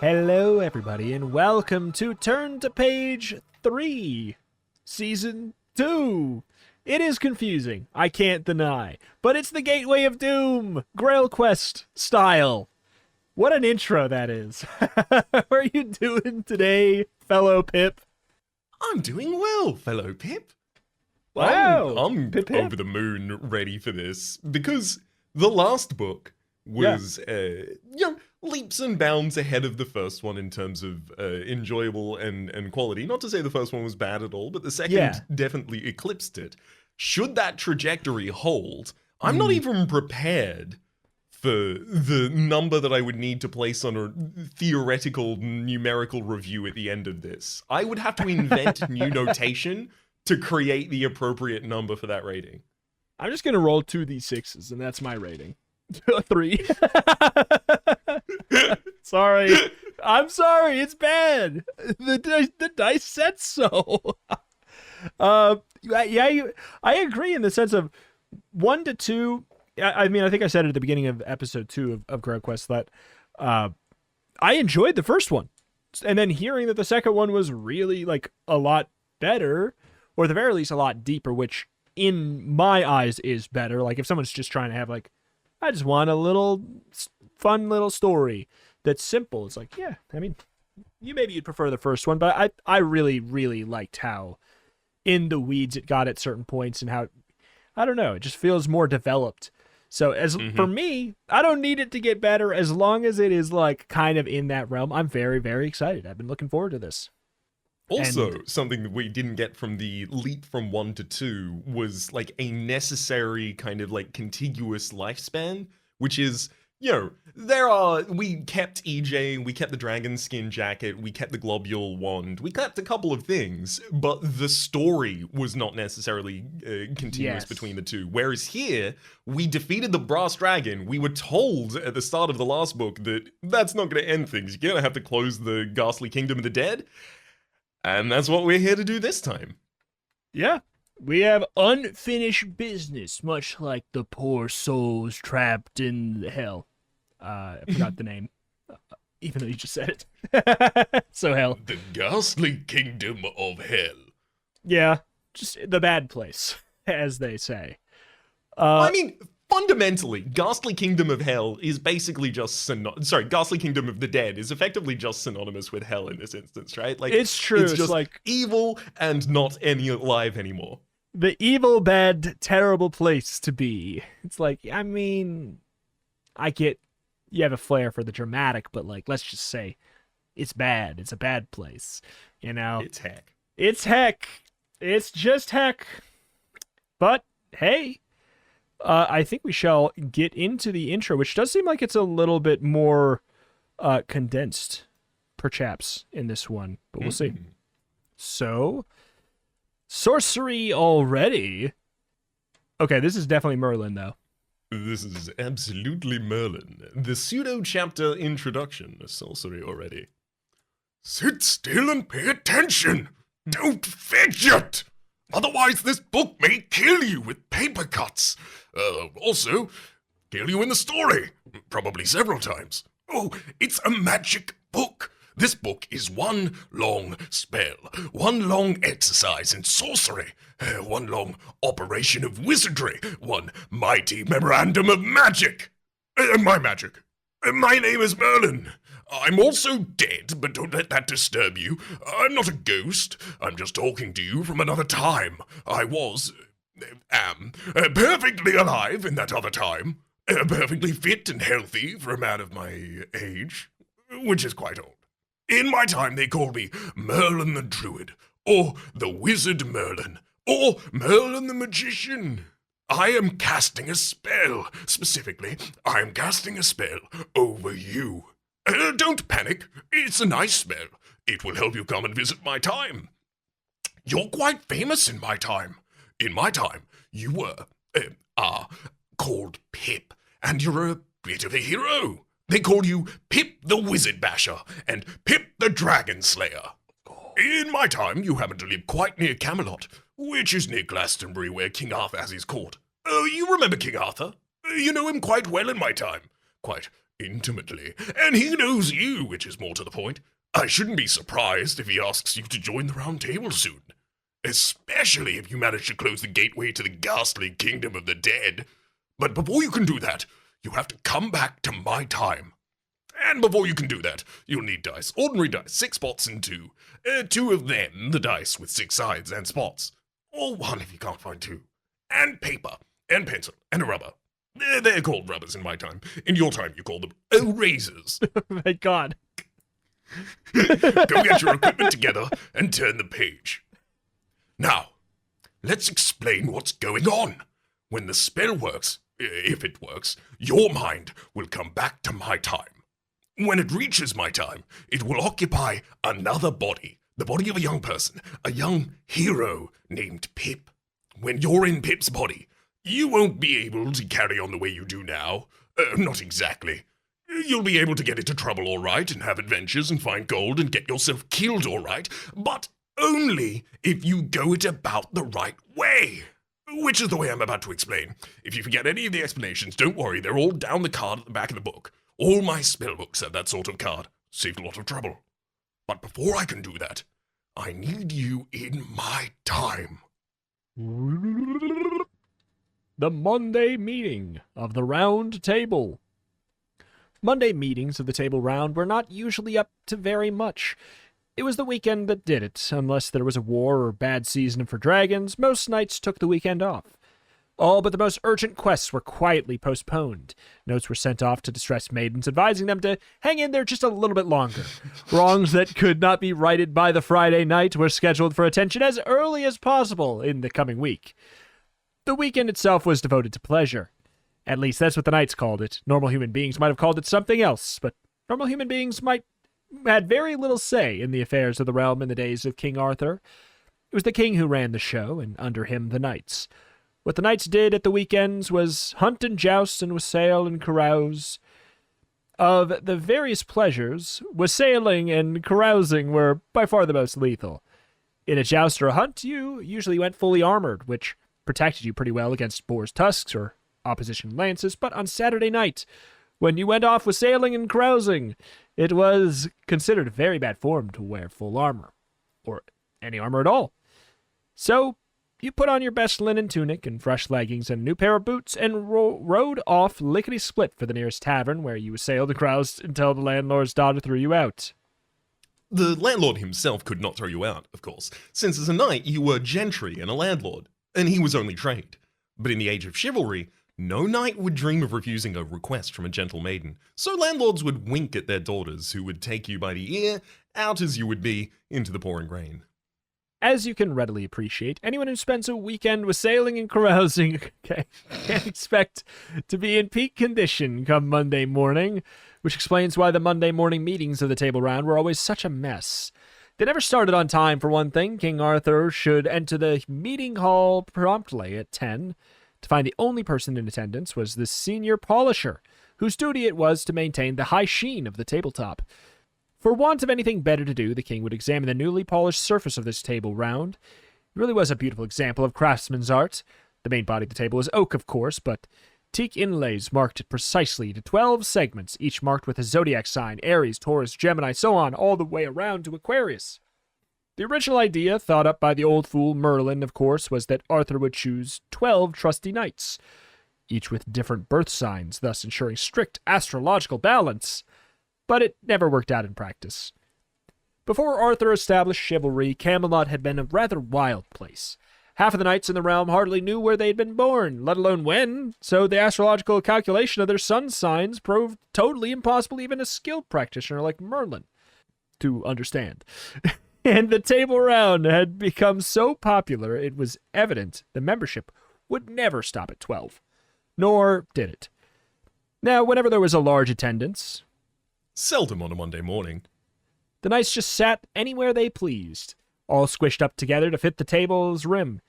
Hello, everybody, and welcome to Turn to Page 3, Season 2. It is confusing, I can't deny, but it's the Gateway of Doom, GrailQuest style. What an intro that is. How are you doing today, fellow Pip? I'm doing well, fellow Pip. Wow, I'm Pip. over the moon ready for this, because the last book was, leaps and bounds ahead of the first one in terms of enjoyable and quality. Not to say the first one was bad at all, but the second definitely eclipsed it. Should that trajectory hold, I'm not even prepared for the number that I would need to place on a theoretical numerical review at the end of this. I would have to invent new notation to create the appropriate number for that rating. I'm just going to roll 2d6s, and that's my rating. 3. Sorry. I'm sorry, it's bad. The dice said so. I agree in the sense of 1 to 2. I mean, I think I said it at the beginning of episode 2 of GrailQuest that I enjoyed the first one. And then hearing that the second one was really like a lot better, or at the very least a lot deeper, which in my eyes is better. Like if someone's just trying to have like, I just want a little fun little story that's simple. It's like, yeah, I mean, you'd prefer the first one, but I really, really liked how in the weeds it got at certain points and how, I don't know, it just feels more developed. So for me, I don't need it to get better as long as it is like kind of in that realm. I'm very, very excited. I've been looking forward to this. Also, something that we didn't get from the leap from 1 to 2 was like a necessary kind of like contiguous lifespan, which is, we kept EJ, we kept the dragon skin jacket, we kept the globule wand, we kept a couple of things, but the story was not necessarily continuous between the two. Whereas here, we defeated the brass dragon. We were told at the start of the last book that that's not going to end things. You're going to have to close the ghastly kingdom of the dead. And that's what we're here to do this time. Yeah. We have unfinished business, much like the poor souls trapped in hell. I forgot the name, even though you just said it. So hell. The ghastly kingdom of hell. Yeah, just the bad place, as they say. I mean, fundamentally, Ghastly Kingdom of Hell is basically just Ghastly Kingdom of the Dead is effectively just synonymous with hell in this instance, right? Like it's true. It's just like evil and not any alive anymore. The evil, bad, terrible place to be. It's like, I mean, I get you have a flair for the dramatic, but like, let's just say it's bad. It's a bad place, It's heck. It's heck. It's just heck. But hey. I think we shall get into the intro, which does seem like it's a little bit more condensed, perhaps, in this one, but we'll see. So, sorcery already. Okay, this is definitely Merlin, though. This is absolutely Merlin. The pseudo-chapter introduction, sorcery already. Sit still and pay attention! Don't fidget! Otherwise, this book may kill you with paper cuts. Also, kill you in the story. Probably several times. Oh, it's a magic book. This book is one long spell. One long exercise in sorcery. One long operation of wizardry. One mighty memorandum of magic. My magic. My name is Merlin. I'm also dead, but don't let that disturb you. I'm not a ghost. I'm just talking to you from another time. I am perfectly alive in that other time. Perfectly fit and healthy for a man of my age, which is quite old. In my time, they called me Merlin the Druid, or the Wizard Merlin, or Merlin the Magician. I am casting a spell. Specifically, I am casting a spell over you. Don't panic. It's a nice spell. It will help you come and visit my time. You're quite famous in my time. In my time, you are called Pip, and you're a bit of a hero. They called you Pip the Wizard Basher and Pip the Dragon Slayer. In my time, you happened to live quite near Camelot, which is near Glastonbury, where King Arthur has his court. You remember King Arthur? You know him quite well in my time. Quite intimately, and he knows you, which is more to the point. I shouldn't be surprised if he asks you to join the Round Table soon, especially if you manage to close the gateway to the ghastly kingdom of the dead. But before you can do that, you have to come back to my time. And before you can do that, you'll need dice. Ordinary dice, 6 spots and 2. 2 of them, the dice with 6 sides and spots. Or 1 if you can't find 2. And paper, and pencil, and a rubber. They're called rubbers in my time. In your time, you call them erasers. My God. Go get your equipment together and turn the page. Now, let's explain what's going on. When the spell works, if it works, your mind will come back to my time. When it reaches my time, it will occupy another body, the body of a young person, a young hero named Pip. When you're in Pip's body, you won't be able to carry on the way you do now. Not exactly. You'll be able to get into trouble all right, and have adventures and find gold and get yourself killed all right, but only if you go it about the right way. Which is the way I'm about to explain. If you forget any of the explanations, don't worry, they're all down the card at the back of the book. All my spell books have that sort of card. Saved a lot of trouble. But before I can do that, I need you in my time. The Monday meeting of the Round Table. Monday meetings of the Table Round were not usually up to very much. It was the weekend that did it. Unless there was a war or bad season for dragons, most knights took the weekend off. All but the most urgent quests were quietly postponed. Notes were sent off to distressed maidens, advising them to hang in there just a little bit longer. Wrongs that could not be righted by the Friday night were scheduled for attention as early as possible in the coming week. The weekend itself was devoted to pleasure. At least that's what the knights called it. Normal human beings might have called it something else, but normal human beings had very little say in the affairs of the realm in the days of King Arthur. It was the king who ran the show, and under him the knights. What the knights did at the weekends was hunt and joust and wassail and carouse. Of the various pleasures, wassailing and carousing were by far the most lethal. In a joust or a hunt, you usually went fully armored, which protected you pretty well against boar's tusks or opposition lances, but on Saturday night, when you went off wassailing and carousing, it was considered very bad form to wear full armor, or any armor at all. So, you put on your best linen tunic and fresh leggings and a new pair of boots and rode off lickety-split for the nearest tavern where you wassailed and caroused until the landlord's daughter threw you out. The landlord himself could not throw you out, of course, since as a knight you were gentry and a landlord, and he was only trade. But in the age of chivalry, no knight would dream of refusing a request from a gentle maiden, so landlords would wink at their daughters who would take you by the ear, out as you would be, into the pouring rain. As you can readily appreciate, anyone who spends a weekend wassailing and carousing can expect to be in peak condition come Monday morning, which explains why the Monday morning meetings of the Table Round were always such a mess. They never started on time, for one thing. King Arthur should enter the meeting hall promptly at 10. To find the only person in attendance was the senior polisher, whose duty it was to maintain the high sheen of the tabletop. For want of anything better to do, the king would examine the newly polished surface of this table round. It really was a beautiful example of craftsman's art. The main body of the table was oak, of course, but teak inlays marked it precisely to 12 segments, each marked with a zodiac sign: Aries, Taurus, Gemini, so on, all the way around to Aquarius. The original idea, thought up by the old fool Merlin, of course, was that Arthur would choose 12 trusty knights, each with different birth signs, thus ensuring strict astrological balance. But it never worked out in practice. Before Arthur established chivalry, Camelot had been a rather wild place. Half of the knights in the realm hardly knew where they had been born, let alone when, so the astrological calculation of their sun signs proved totally impossible even a skilled practitioner like Merlin to understand. And the Table Round had become so popular, it was evident the membership would never stop at 12. Nor did it. Now, whenever there was a large attendance, seldom on a Monday morning, the knights just sat anywhere they pleased, all squished up together to fit the table's rim.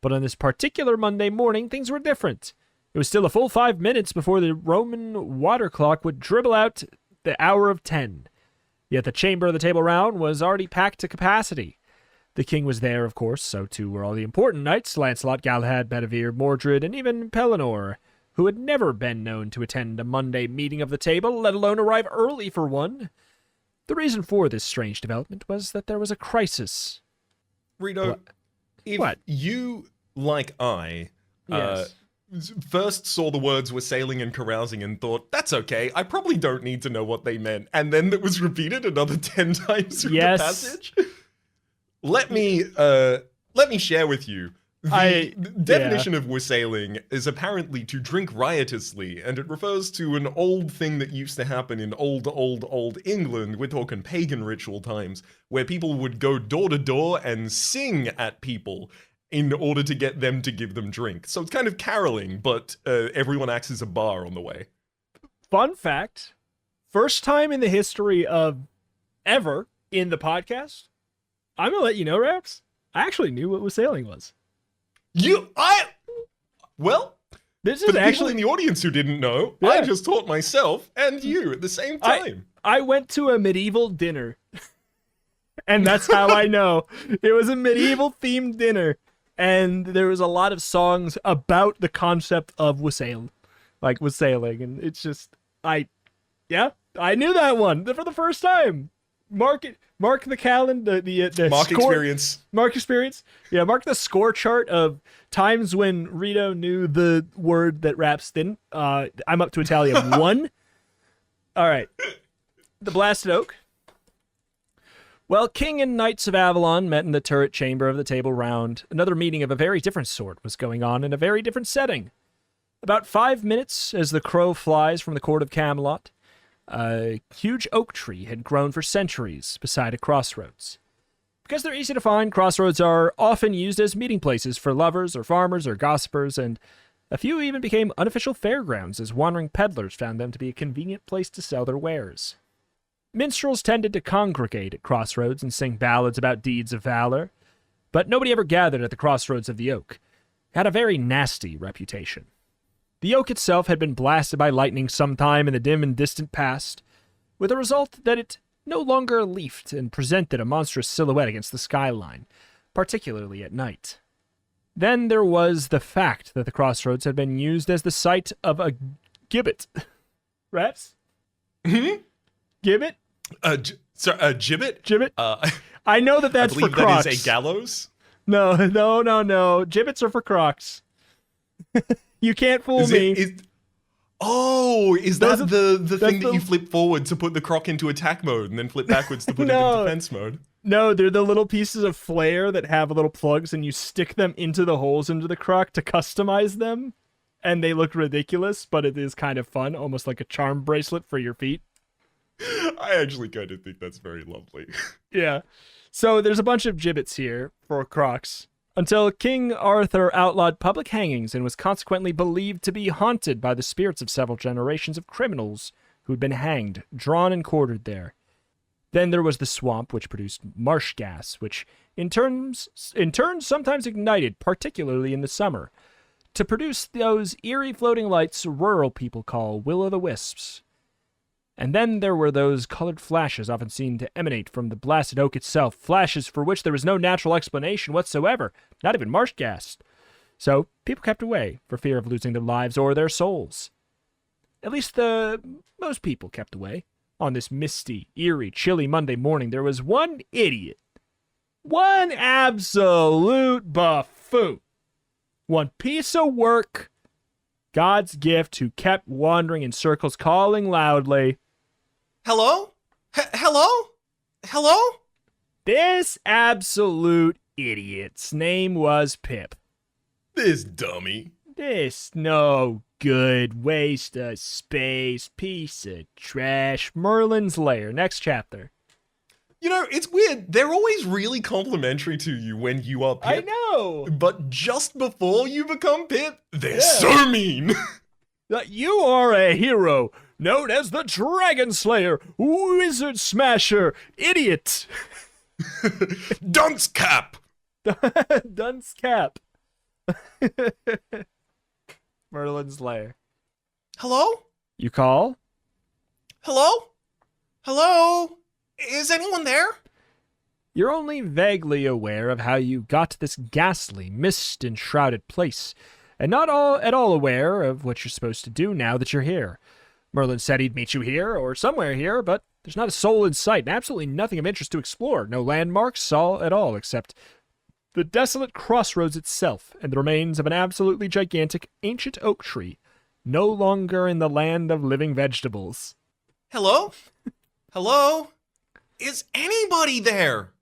But on this particular Monday morning, things were different. It was still a full 5 minutes before the Roman water clock would dribble out the hour of 10. Yet the chamber of the Table Round was already packed to capacity. The king was there, of course, so too were all the important knights: Lancelot, Galahad, Bedivere, Mordred, and even Pellinore. who had never been known to attend a Monday meeting of the table, let alone arrive early for one. The reason for this strange development was that there was a crisis. Rito, if What? you, like I, Yes. first saw the words "were sailing and carousing" and thought, that's okay, I probably don't need to know what they meant, and then that was repeated another 10 times through Yes. the passage, let me share with you. The definition of wassailing is apparently to drink riotously, and it refers to an old thing that used to happen in old England, we're talking pagan ritual times, where people would go door to door and sing at people in order to get them to give them drink. So it's kind of caroling, but everyone acts as a bar on the way. Fun fact, first time in the history of ever in the podcast, I'm going to let you know, Raps, I actually knew what wassailing was. Well, This for is the people actually in the audience who didn't know, Yeah. I just taught myself and you at the same time. I went to a medieval dinner. And that's how I know. It was a medieval themed dinner. And there was a lot of songs about the concept of wassailing. And it's just I knew that one for the first time. Mark the calendar, the Mark score, experience. Mark experience. Yeah, mark the score chart of times when Rito knew the word that Raps didn't. I'm up to a tally of 1. All right. The Blasted Oak. Well, King and Knights of Avalon met in the turret chamber of the Table Round. Another meeting of a very different sort was going on in a very different setting. About 5 minutes as the crow flies from the court of Camelot, a huge oak tree had grown for centuries beside a crossroads. Because they're easy to find, crossroads are often used as meeting places for lovers or farmers or gossipers, and a few even became unofficial fairgrounds as wandering peddlers found them to be a convenient place to sell their wares. Minstrels tended to congregate at crossroads and sing ballads about deeds of valor, but nobody ever gathered at the crossroads of the oak. It had a very nasty reputation. The oak itself had been blasted by lightning sometime in the dim and distant past, with the result that it no longer leafed and presented a monstrous silhouette against the skyline, particularly at night. Then there was the fact that the crossroads had been used as the site of a gibbet. Raps? Gibbet? Gibbet? Gibbet? I know that that's I believe for crocs. that is a gallows. No. Gibbets are for crocs. You can't fool me. Is that the thing that you flip forward to put the croc into attack mode and then flip backwards to put it into defense mode? No, they're the little pieces of flare that have little plugs, and you stick them into the holes into the croc to customize them. And they look ridiculous, but it is kind of fun, almost like a charm bracelet for your feet. I actually kind of think that's very lovely. Yeah. So there's a bunch of gibbets here for crocs. Until King Arthur outlawed public hangings and was consequently believed to be haunted by the spirits of several generations of criminals who'd been hanged, drawn, and quartered there. Then there was the swamp, which produced marsh gas, which in turn sometimes ignited, particularly in the summer, to produce those eerie floating lights rural people call will-o'-the-wisps. And then there were those colored flashes often seen to emanate from the blasted oak itself, flashes for which there was no natural explanation whatsoever, not even marsh gas. So people kept away for fear of losing their lives or their souls. At least most people kept away. On this misty, eerie, chilly Monday morning, there was one idiot. One absolute buffoon. One piece of work. God's gift who kept wandering in circles, calling loudly, Hello? Hello? This absolute idiot's name was Pip. This dummy. This no good waste of space, piece of trash, Merlin's lair. Next chapter. You know, it's weird. They're always really complimentary to you when you are Pip. I know. But just before you become Pip, they're so mean. You are a hero, known as the Dragon Slayer, Wizard Smasher, Idiot. Dunce cap. Dunce cap. Merlin's lair. Hello? You call? Hello? Hello? Is anyone there? You're only vaguely aware of how you got to this ghastly, mist-enshrouded place, and not all at all aware of what you're supposed to do now that you're here. Merlin said he'd meet you here, or somewhere here, but there's not a soul in sight, and absolutely nothing of interest to explore. No landmarks saw at all, except the desolate crossroads itself, and the remains of an absolutely gigantic ancient oak tree, no longer in the land of living vegetables. Hello? Hello? Is anybody there?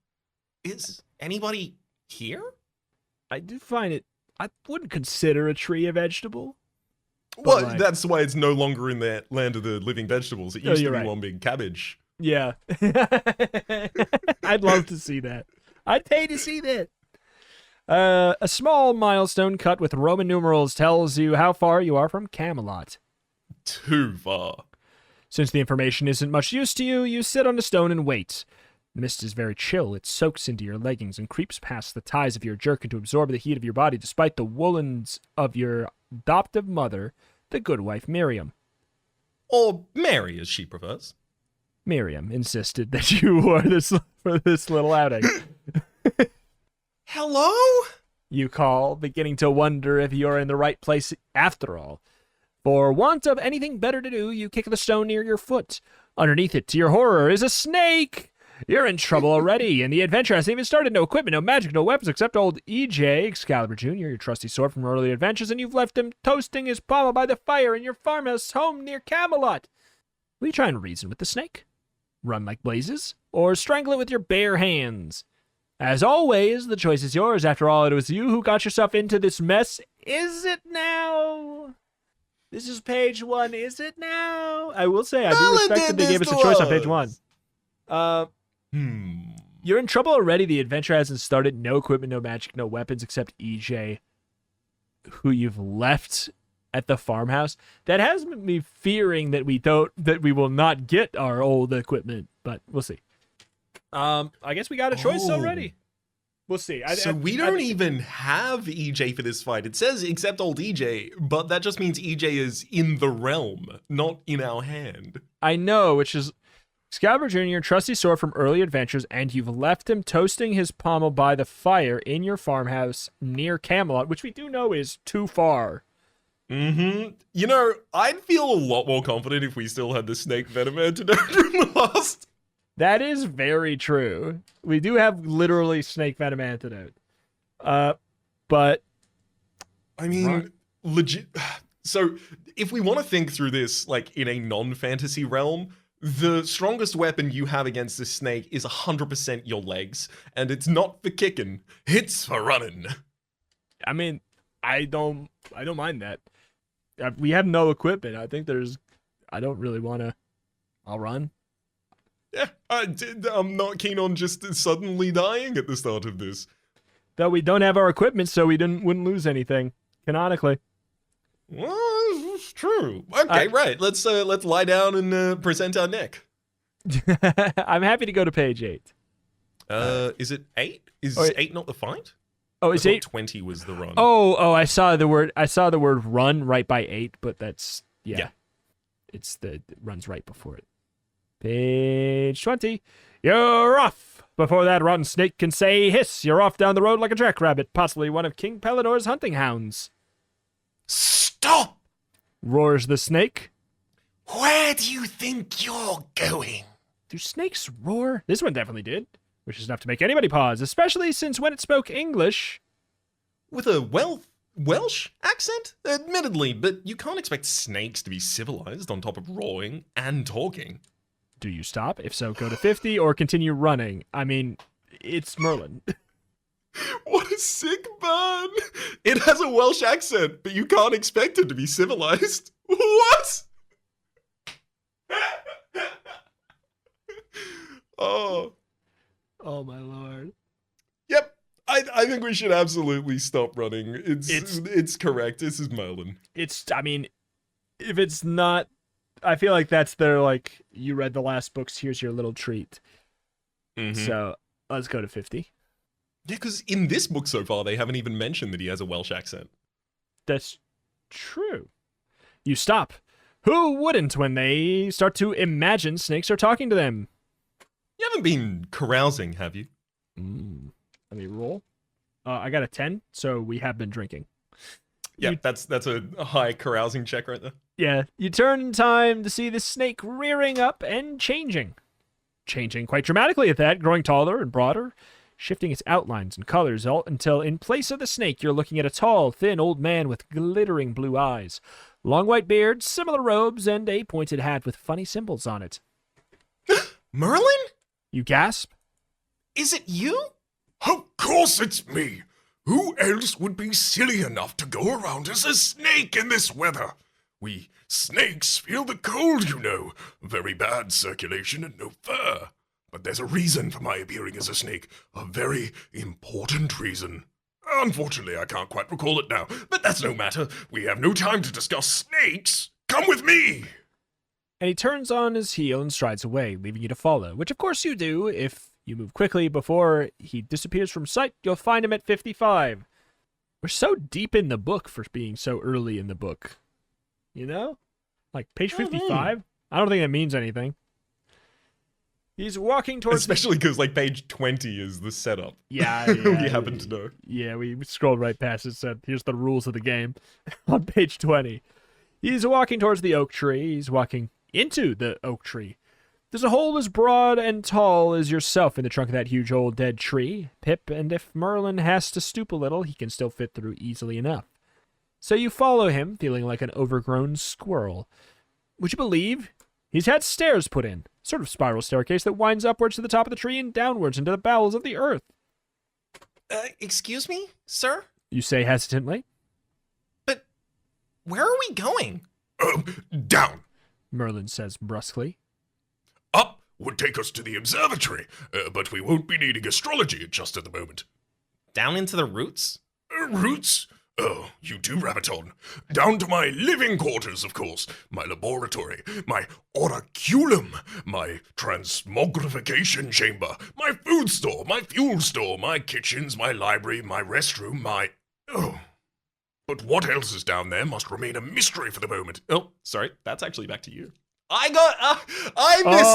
Is anybody here? I do find it... I wouldn't consider a tree a vegetable. Well, like- that's why it's no longer in the land of the living vegetables. It Oh, used to you're be right. one big cabbage. Yeah. I'd love to see that. I'd pay to see that. A small milestone cut with Roman numerals tells you how far you are from Camelot. Too far. Since the information isn't much use to you, you sit on a stone and wait. The mist is very chill. It soaks into your leggings and creeps past the ties of your jerkin to absorb the heat of your body, despite the woolens of your adoptive mother, the good wife Miriam. Or Mary, as she prefers. Miriam insisted that you wore this for this little outing. Hello? You call, beginning to wonder if you're in the right place after all. For want of anything better to do, you kick the stone near your foot. Underneath it, to your horror, is a snake! You're in trouble already, and the adventure hasn't even started. No equipment, no magic, no weapons, except old EJ, Excalibur Jr., your trusty sword from early adventures, and you've left him toasting his pommel by the fire in your farmhouse home near Camelot. Will you try and reason with the snake? Run like blazes? Or strangle it with your bare hands? As always, the choice is yours. After all, it was you who got yourself into this mess. Is it now? This is page 1. Is it now? I will say, I do respect that they gave us a choice on page 1. You're in trouble already. The adventure hasn't started. No equipment, no magic, no weapons, except EJ, who you've left at the farmhouse. That has me fearing that we will not get our old equipment, but we'll see. I guess we got a choice already. We'll see. So we don't even have EJ for this fight. It says except old EJ, but that just means EJ is in the realm, not in our hand. I know, which is Excalibur Jr., trusty sword from early adventures, and you've left him toasting his pommel by the fire in your farmhouse near Camelot, which we do know is too far. Mm-hmm. You know, I'd feel a lot more confident if we still had the snake venom antidote from the last. That is very true. We do have literally snake venom antidote. But I mean, legit. So if we want to think through this like in a non-fantasy realm, the strongest weapon you have against this snake is 100% your legs, and it's not for kicking, it's for running. I mean, I don't mind that. We have no equipment. I think I don't really want to. I'll run. Yeah, I'm not keen on just suddenly dying at the start of this. Though we don't have our equipment, so we wouldn't lose anything, canonically. Well, it's true. Okay, right. Let's lie down and present our neck. I'm happy to go to page 8. Is it 8? Is 8 not the fight? Oh, is I thought 8? 20 was the run. Oh, I saw the word run right by 8, but that's yeah. It runs right before it. Page 20. You're off! Before that rotten snake can say hiss, you're off down the road like a jackrabbit, possibly one of King Pelinor's hunting hounds. Stop! Roars the snake. Where do you think you're going? Do snakes roar? This one definitely did, which is enough to make anybody pause, especially since when it spoke English. With a Welsh accent? Admittedly, but you can't expect snakes to be civilized on top of roaring and talking. Do you stop? If so, go to 50 or continue running. I mean, it's Merlin. What a sick burn! It has a Welsh accent, but you can't expect it to be civilized. What? Oh my lord. Yep. I think we should absolutely stop running. It's correct. This is Merlin. I mean, if it's not, I feel like that's their, like, you read the last books, here's your little treat. Mm-hmm. So, let's go to 50. Yeah, because in this book so far, they haven't even mentioned that he has a Welsh accent. That's true. You stop. Who wouldn't when they start to imagine snakes are talking to them? You haven't been carousing, have you? Let me roll. I got a 10, so we have been drinking. Yeah, that's a high carousing check right there. Yeah, you turn in time to see the snake rearing up and changing. Changing quite dramatically at that, growing taller and broader, shifting its outlines and colors until in place of the snake you're looking at a tall, thin old man with glittering blue eyes, long white beard, similar robes, and a pointed hat with funny symbols on it. Merlin? You gasp. Is it you? Of course it's me. Who else would be silly enough to go around as a snake in this weather? We snakes feel the cold, you know. Very bad circulation and no fur. But there's a reason for my appearing as a snake. A very important reason. Unfortunately, I can't quite recall it now. But that's no matter. We have no time to discuss snakes. Come with me. And he turns on his heel and strides away, leaving you to follow, which of course you do. If you move quickly before he disappears from sight, you'll find him at 55. We're so deep in the book for being so early in the book. You know? Like, page 55? I don't think that means anything. He's walking towards... Especially because, like, page 20 is the setup. Yeah. We happen to know. Yeah, we scrolled right past it, said, here's the rules of the game. On page 20. He's walking towards the oak tree. He's walking into the oak tree. There's a hole as broad and tall as yourself in the trunk of that huge old dead tree, Pip, and if Merlin has to stoop a little, he can still fit through easily enough. So you follow him, feeling like an overgrown squirrel. Would you believe? He's had stairs put in, sort of spiral staircase that winds upwards to the top of the tree and downwards into the bowels of the earth. Excuse me, sir? You say hesitantly. But where are we going? Down. Merlin says brusquely. Up would take us to the observatory, but we won't be needing astrology just at the moment. Down into the roots? Roots? Oh, you do rabbit on. Down to my living quarters, of course. My laboratory, my oraculum, my transmogrification chamber, my food store, my fuel store, my kitchens, my library, my restroom, my... Oh. But what else is down there must remain a mystery for the moment. Oh, sorry. That's actually back to you. I missed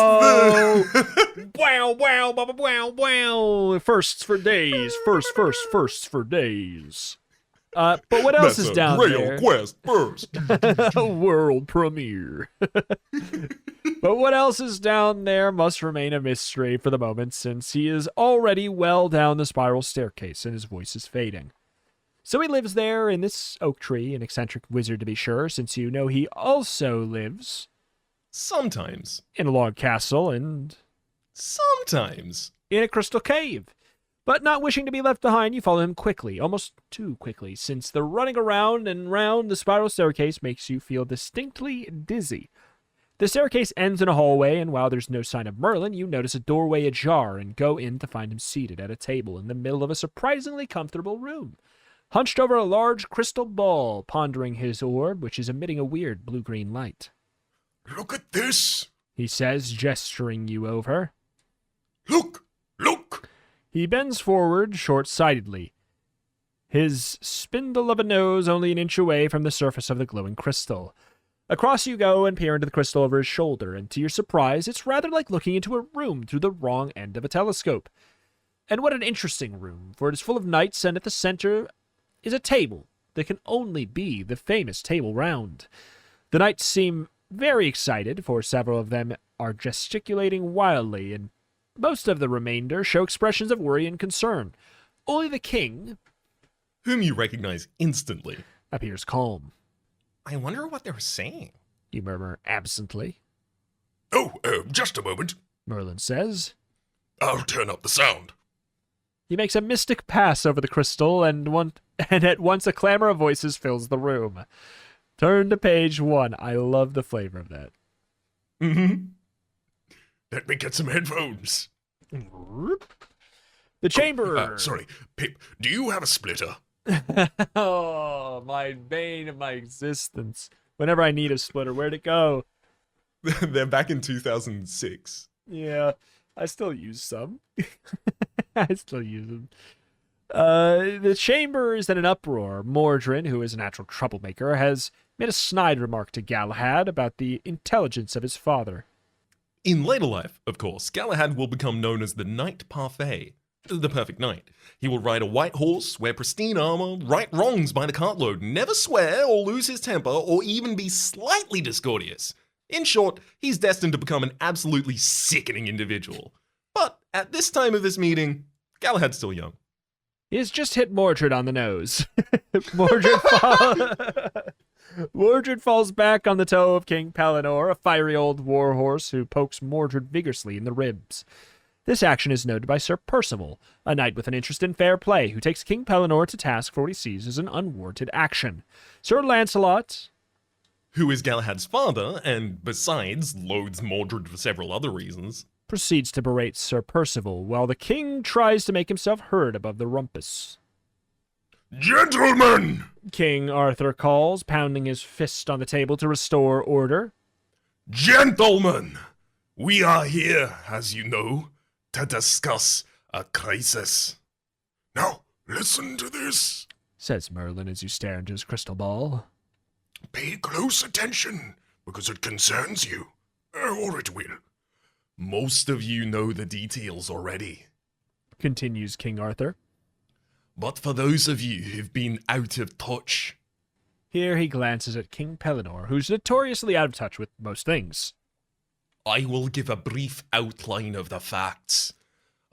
the... Wow, wow, wow, wow, wow. Firsts for days. Firsts for days. But what else is down there? GrailQuest first. World premiere. But what else is down there must remain a mystery for the moment, since he is already well down the spiral staircase and his voice is fading. So he lives there in this oak tree, an eccentric wizard to be sure, since you know he also lives... Sometimes. in a log castle and... Sometimes. in a crystal cave. But not wishing to be left behind, you follow him quickly, almost too quickly, since the running around and round the spiral staircase makes you feel distinctly dizzy. The staircase ends in a hallway, and while there's no sign of Merlin, you notice a doorway ajar and go in to find him seated at a table in the middle of a surprisingly comfortable room, hunched over a large crystal ball, pondering his orb, which is emitting a weird blue-green light. Look at this. He says, gesturing you over. Look. He bends forward short-sightedly, his spindle of a nose only an inch away from the surface of the glowing crystal. Across you go and peer into the crystal over his shoulder, and to your surprise, it's rather like looking into a room through the wrong end of a telescope. And what an interesting room, for it is full of knights, and at the center is a table that can only be the famous Table Round. The knights seem very excited, for several of them are gesticulating wildly, and most of the remainder show expressions of worry and concern. Only the king, Whom you recognize instantly. appears calm. I wonder what they're saying. You murmur absently. Oh, just a moment. Merlin says. I'll turn up the sound. He makes a mystic pass over the crystal, and at once a clamor of voices fills the room. Turn to page 1. I love the flavor of that. Mm-hmm. Let me get some headphones. The chamber. Sorry, Pip, do you have a splitter? Oh, my bane of my existence. Whenever I need a splitter, where'd it go? They're back in 2006. Yeah, I still use some. I still use them. The chamber is in an uproar. Mordrin, who is a natural troublemaker, has made a snide remark to Galahad about the intelligence of his father. In later life, of course, Galahad will become known as the Knight Parfait. the perfect knight. He will ride a white horse, wear pristine armor, right wrongs by the cartload, never swear or lose his temper or even be slightly discourteous. In short, he's destined to become an absolutely sickening individual. But at this time of this meeting, Galahad's still young. He's just hit Mordred on the nose. Mordred falls back on the toe of King Pellinore, a fiery old warhorse who pokes Mordred vigorously in the ribs. This action is noted by Sir Percival, a knight with an interest in fair play, who takes King Pellinore to task for what he sees as an unwarranted action. Sir Lancelot, who is Galahad's father, and besides, loathes Mordred for several other reasons, proceeds to berate Sir Percival, while the king tries to make himself heard above the rumpus. Gentlemen! King Arthur calls, pounding his fist on the table to restore order. Gentlemen! We are here, as you know, to discuss a crisis. Now, listen to this. Says Merlin as you stare into his crystal ball. Pay close attention, because it concerns you. Or it will. Most of you know the details already, Continues King Arthur. But for those of you who've been out of touch... Here he glances at King Pellinore, who's notoriously out of touch with most things. I will give a brief outline of the facts.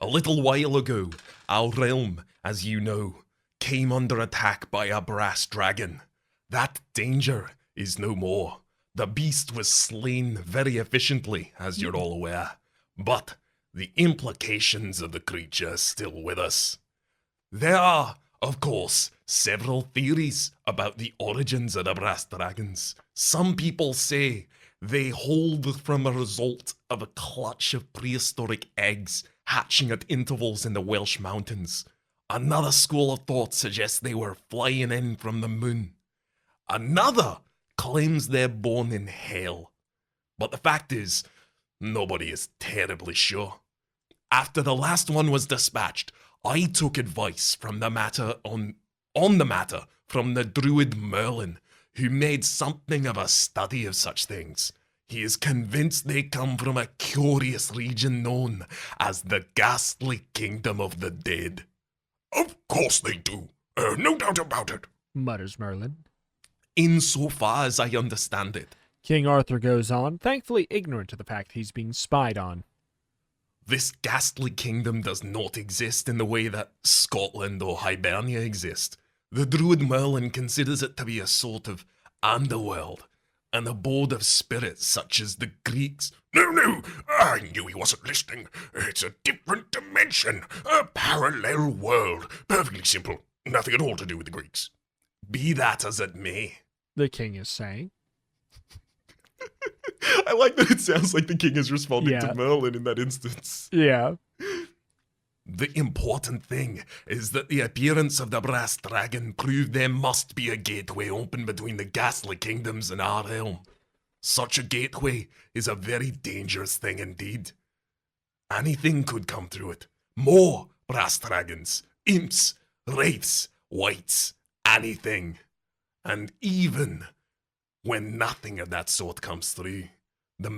A little while ago, our realm, as you know, came under attack by a brass dragon. That danger is no more. The beast was slain very efficiently, as you're all aware. But the implications of the creature are still with us. There are, of course, several theories about the origins of the brass dragons. Some people say they hold from a result of a clutch of prehistoric eggs hatching at intervals in the Welsh mountains. Another school of thought suggests they were flying in from the moon. Another claims they're born in hell. But the fact is, nobody is terribly sure. After the last one was dispatched, I took advice from the matter on the matter from the druid Merlin, who made something of a study of such things. He is convinced they come from a curious region known as the ghastly kingdom of the dead. Of course they do. No doubt about it, Mutters Merlin. Insofar as I understand it, King Arthur goes on, thankfully ignorant of the fact he's being spied on. this ghastly kingdom does not exist in the way that Scotland or Hibernia exist. The druid Merlin considers it to be a sort of underworld, an abode of spirits such as the Greeks. No, I knew he wasn't listening. It's a different dimension, a parallel world. Perfectly simple. Nothing at all to do with the Greeks. Be that as it may. The king is saying. I like that it sounds like the king is responding Yeah. to Merlin in that instance. Yeah. The important thing is that the appearance of the brass dragon proved there must be a gateway open between the ghastly kingdoms and our realm. Such a gateway is a very dangerous thing indeed. Anything could come through it. More brass dragons, imps, wraiths, wights, anything. And even when nothing of that sort comes through, the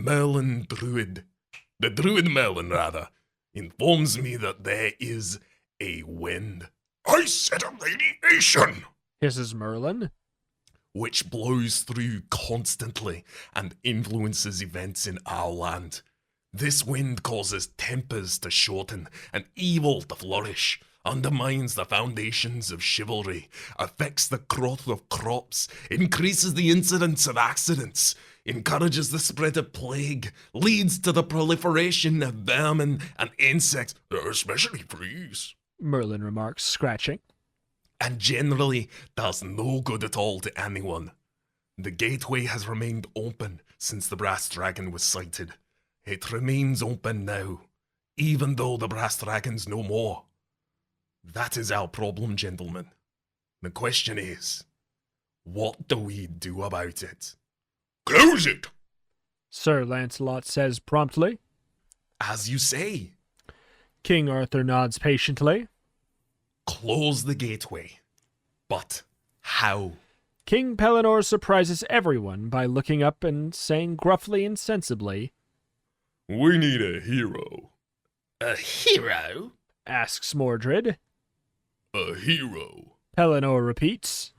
druid Merlin rather, informs me that there is a wind, I said a radiation. Hisses Merlin. which blows through constantly and influences events in our land. This wind causes tempers to shorten and evil to flourish, undermines the foundations of chivalry, affects the growth of crops, increases the incidence of accidents, encourages the spread of plague, leads to the proliferation of vermin and insects, Especially fleas. Merlin remarks, scratching. and generally does no good at all to anyone. The gateway has remained open since the brass dragon was sighted. It remains open now, even though the brass dragon's no more. That is our problem, gentlemen. The question is, what do we do about it? Close it. Sir Lancelot says promptly. As you say, King Arthur nods patiently. close the gateway. But how? King Pellinore surprises everyone by looking up and saying gruffly and sensibly, We need a hero. A hero? asks Mordred. A hero. Pellinor repeats.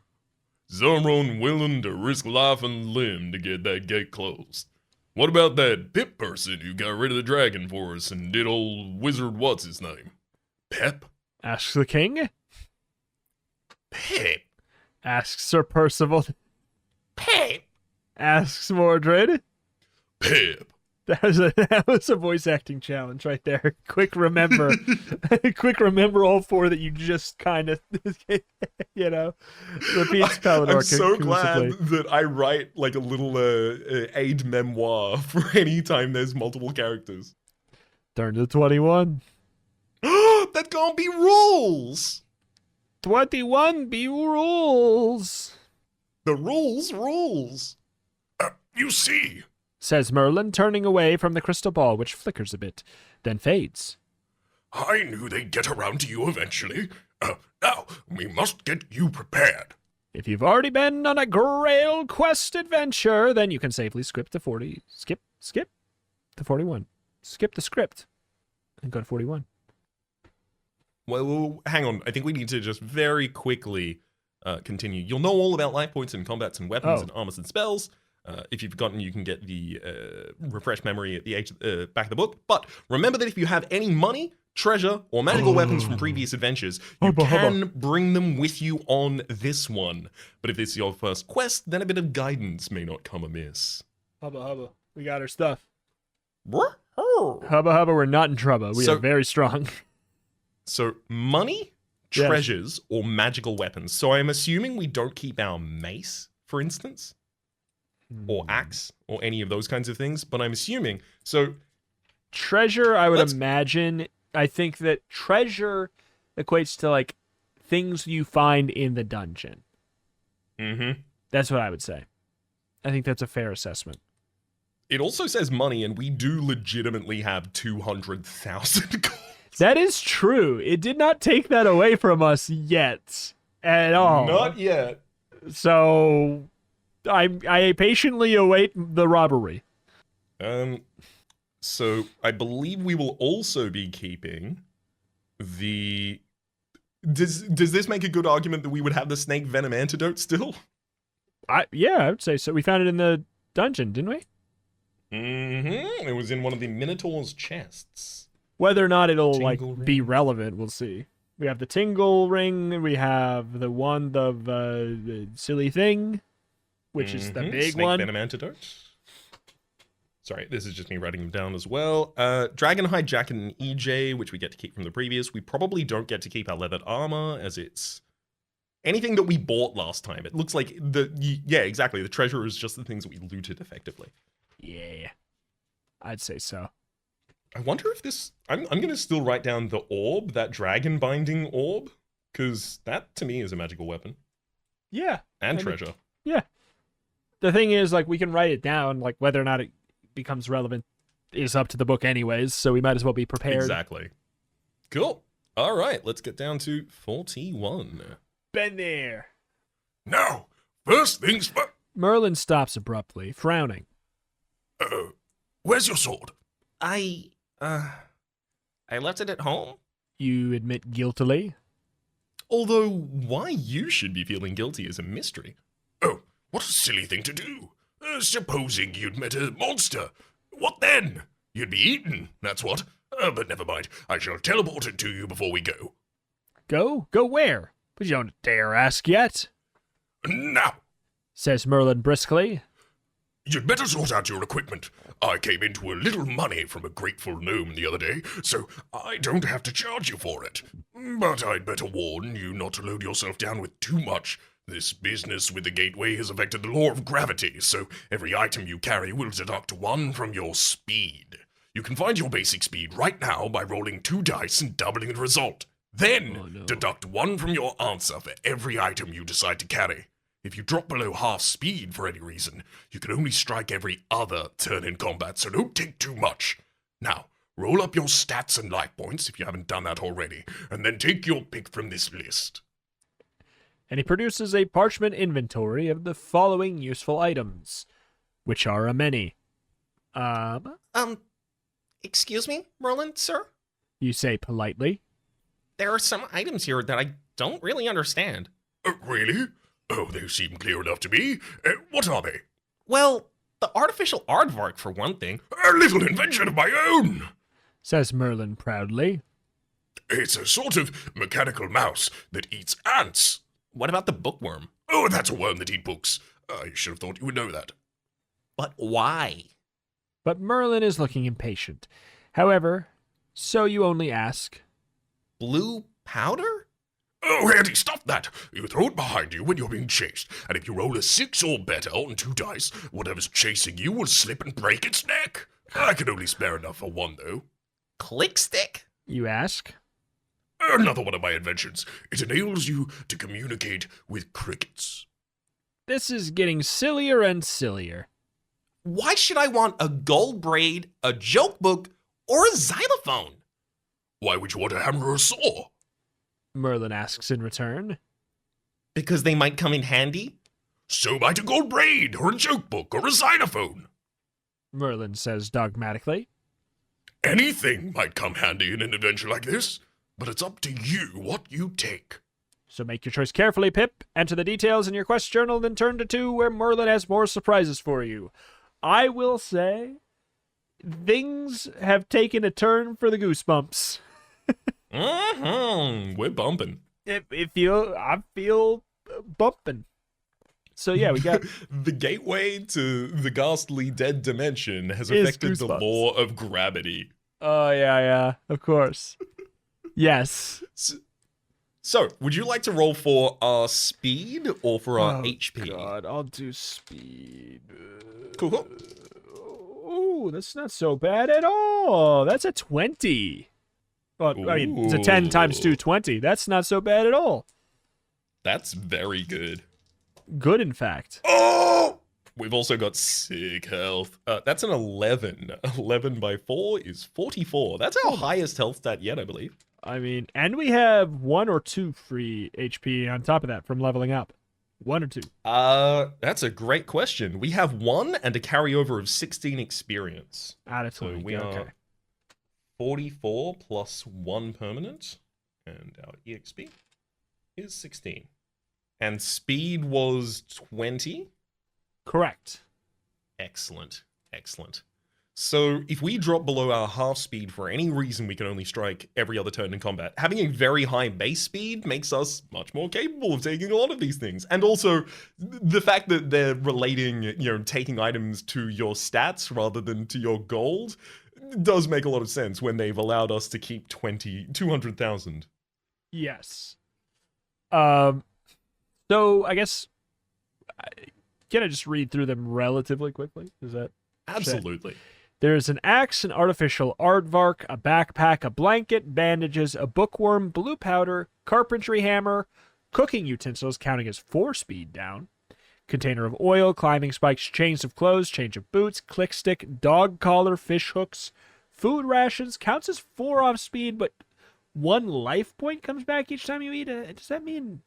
Someone willing to risk life and limb to get that gate closed. What about that Pip person who got rid of the dragon for us and did old wizard what's his name? Pep? Asks the king. Pip. Asks Sir Percival. Pip. Asks Mordred. Pip. That was a voice acting challenge right there. Quick remember. Quick remember all four that you just kind of, repeats Pellinor. I'm so conclusively. glad that I write like a little aid memoir for any time there's multiple characters. Turn to 21. That can't be rules. 21 be rules, The rules. You see, says Merlin, turning away from the crystal ball, which flickers a bit, then fades. I knew they'd get around to you eventually. Now, we must get you prepared. If you've already been on a GrailQuest adventure, then you can safely skip to 40. Skip to 41. Skip the script and go to 41. Well, hang on. I think we need to just very quickly continue. You'll know all about life points and combats and weapons and armors and spells. If you've forgotten, you can get the refresh memory at the back of the book. But remember that if you have any money, treasure, or magical weapons from previous adventures, you can bring them with you on this one. But if this is your first quest, then a bit of guidance may not come amiss. Hubba. We got our stuff. Woohoo! Hubba, we're not in trouble. We So- are very strong. So, money, Yes. treasures, or magical weapons. So I'm assuming we don't keep our mace, for instance, or axe, or any of those kinds of things. But I'm assuming. So, Treasure, I would Let's- imagine. I think that treasure equates to like things you find in the dungeon. That's what I would say. I think that's a fair assessment. it also says money, and we do legitimately have 200,000 gold. That is true. It did not take that away from us yet at all. Not yet. So I patiently await the robbery. So I believe we will also be keeping the. Does this make a good argument that we would have the snake venom antidote still? I would say so. We found it in the dungeon, didn't we? It was in one of the Minotaur's chests. Whether or not it'll Tingle like be relevant, we'll see. We have the tingle ring. We have the wand of the silly thing, which is the big snake one. venom antidote. Sorry, this is just me writing them down as well. Dragonhide jacket and EJ, which we get to keep from the previous. We probably don't get to keep our leathered armor, as it's anything that we bought last time. It looks like exactly. The treasure is just the things that we looted effectively. Yeah, I'd say so. I wonder if this. I'm going to still write down the orb, that dragon binding orb, because that to me is a magical weapon Yeah, and I mean, treasure. yeah. The thing is, like, we can write it down. Like, whether or not it becomes relevant is up to the book, anyways. So we might as well be prepared. Exactly. Cool. All right, let's get down to 41. Been there. Now, first things first. Merlin stops abruptly, frowning. Where's your sword? I left it at home. You admit guiltily. Although, why you should be feeling guilty is a mystery. Oh, what a silly thing to do. Supposing you'd met a monster. What then? You'd be eaten, that's what. But never mind. I shall teleport it to you before we go. Go? Go where? But you don't dare ask yet, Now, says Merlin briskly. you'd better sort out your equipment. I came into a little money from a grateful gnome the other day, so I don't have to charge you for it. But I'd better warn you not to load yourself down with too much. This business with the gateway has affected the law of gravity, so every item you carry will deduct 1 from your speed. You can find your basic speed right now by rolling 2 dice and doubling the result. Then, deduct 1 from your answer for every item you decide to carry. If you drop below half speed for any reason, you can only strike every other turn in combat, so don't take too much. Now, roll up your stats and life points if you haven't done that already, and then take your pick from this list. And he produces a parchment inventory of the following useful items, which are a many. Excuse me, Merlin, sir? You say politely. There are some items here that I don't really understand. Really? Oh, they seem clear enough to me. What are they? Well, the artificial aardvark, for one thing. A little invention of my own. Says Merlin proudly. It's a sort of mechanical mouse that eats ants. What about the bookworm? Oh, that's a worm that eats books. I should have thought you would know that. But why? But Merlin is looking impatient. However, so you only ask. Blue powder? Oh, Andy, stop that! You throw it behind you when you're being chased, and if you roll a 6 or better on 2 dice, whatever's chasing you will slip and break its neck. I can only spare enough for one, though. Click stick? You ask. Another one of my inventions. It enables you to communicate with crickets. This is getting sillier and sillier. Why should I want a gold braid, a joke book, or a xylophone? Why would you want a hammer or a saw? Merlin asks in return. Because they might come in handy? So might a gold braid, or a joke book, or a xylophone. Merlin says dogmatically. Anything might come handy in an adventure like this, but it's up to you what you take. So make your choice carefully, Pip. Enter the details in your quest journal, then turn to 2 where Merlin has more surprises for you. I will say, things have taken a turn for the goosebumps. We're bumping. I feel bumping. So yeah, we got The gateway to the ghastly dead dimension has Is affected the goosebumps. law of gravity. Oh yeah, of course. Yes. So, would you like to roll for our speed or for our HP? God, I'll do speed. Cool. Ooh, that's not so bad at all. That's a 20. Well, I mean, it's a 10 times 2, 20. That's not so bad at all. That's very good. Good, in fact. Oh! We've also got sick health. That's an 11. 11 by 4 is 44. That's our highest health stat yet, I believe. I mean, and we have 1 or 2 free HP on top of that from leveling up. 1 or 2. That's a great question. We have 1 and a carryover of 16 experience. Out of So 20. we okay. are 44 plus 1 permanent, and our EXP is 16. And speed was 20. Correct. Excellent. Excellent. So if we drop below our half speed for any reason, we can only strike every other turn in combat. Having a very high base speed makes us much more capable of taking a lot of these things. And also, the fact that they're relating, taking items to your stats rather than to your gold does make a lot of sense when they've allowed us to keep 200,000. Yes. So I guess can I just read through them relatively quickly? Is that Absolutely. There's an axe, an artificial aardvark, a backpack, a blanket, bandages, a bookworm, blue powder, carpentry hammer, cooking utensils counting as 4 speed down, container of oil, climbing spikes, chains of clothes, change of boots, click stick, dog collar, fish hooks, food rations counts as 4 off speed, but 1 life point comes back each time you eat it. Does that mean?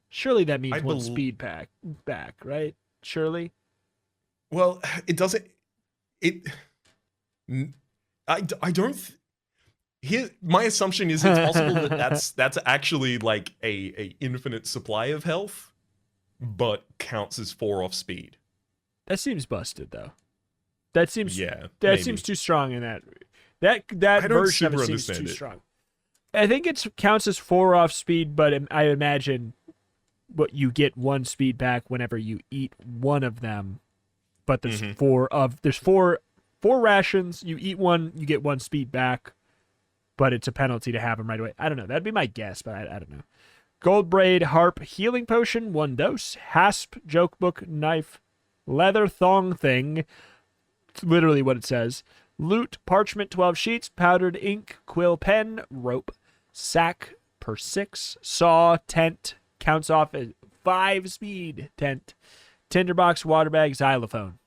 Surely that means 1 speed pack back, right? Surely. Well, it doesn't. I don't. Here, my assumption is it's possible that that's actually like a infinite supply of health, but counts as 4 off speed. That seems busted though. That seems Yeah. That maybe. seems too strong in that I don't version of super it seems too understand it. strong. I think it counts as 4 off speed, but I imagine what you get 1 speed back whenever you eat one of them. But there's Mm-hmm. four rations. You eat one, you get 1 speed back, but it's a penalty to have them right away. I don't know. That'd be my guess, but I don't know. Gold braid, harp, healing potion, 1 dose, hasp, joke book, knife, leather thong thing. It's literally what it says. Loot, parchment, 12 sheets, powdered ink, quill pen, rope, sack per 6, saw, tent, counts off as 5 speed, tent, tinderbox, water bag, xylophone.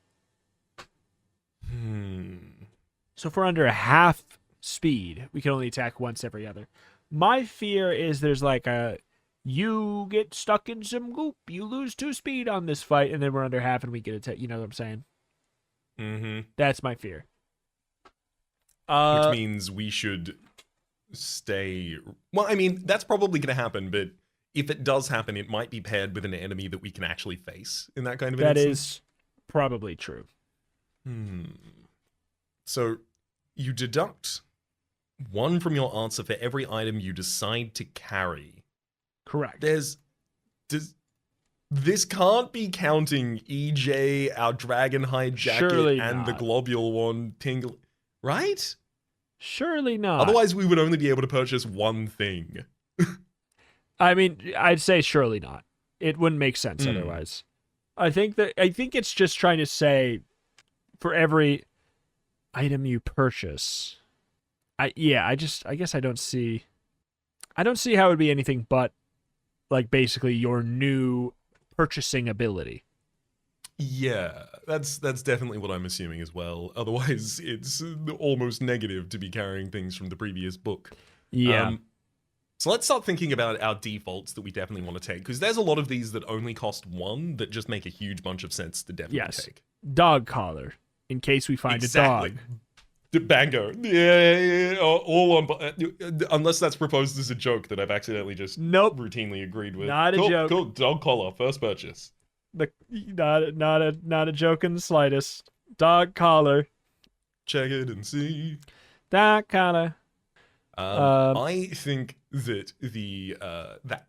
So if we're under a half speed, we can only attack once every other. My fear is there's like you get stuck in some goop, you lose 2 speed on this fight, and then we're under half and we get attacked. You know what I'm saying? Mm-hmm. That's my fear. Which means we should stay. Well, I mean, that's probably going to happen, but if it does happen, it might be paired with an enemy that we can actually face in that kind of an That instance. is probably true. So you deduct 1 from your answer for every item you decide to carry. Correct. This can't be counting EJ, our Dragonhide jacket, Surely and the not. globule one tingle, right? Surely not. Otherwise, we would only be able to purchase one thing. I mean, I'd say surely not. It wouldn't make sense otherwise. I think it's just trying to say for every item you purchase. I guess I don't see how it would be anything but like basically your new purchasing ability. Yeah, that's definitely what I'm assuming as well. Otherwise, it's almost negative to be carrying things from the previous book. Yeah. So let's start thinking about our defaults that we definitely want to take, because there's a lot of these that only cost 1 that just make a huge bunch of sense to definitely take. Dog collar, in case we find a dog. Bango. Yeah. All on. Unless that's proposed as a joke that I've accidentally just routinely agreed with. Not a joke. Cool. Dog collar. First purchase. Not a joke in the slightest. Dog collar. Check it and see. Dog collar. I think that the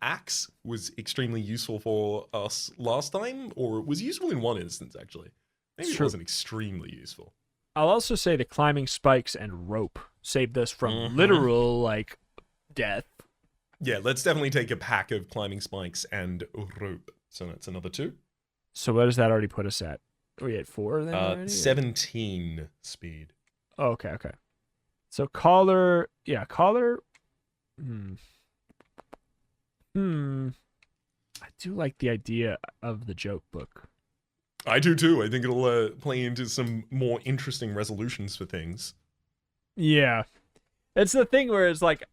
axe was extremely useful for us last time, or it was useful in one instance actually. Maybe it wasn't extremely useful. I'll also say the climbing spikes and rope saved us from literal like death. Yeah, let's definitely take a pack of climbing spikes and rope. So that's another 2. So what does that already put us at? Are we at 4 then? Already? 17 speed. Oh, okay. So collar, collar. I do like the idea of the joke book. I do too. I think it'll play into some more interesting resolutions for things. Yeah. It's the thing where it's like,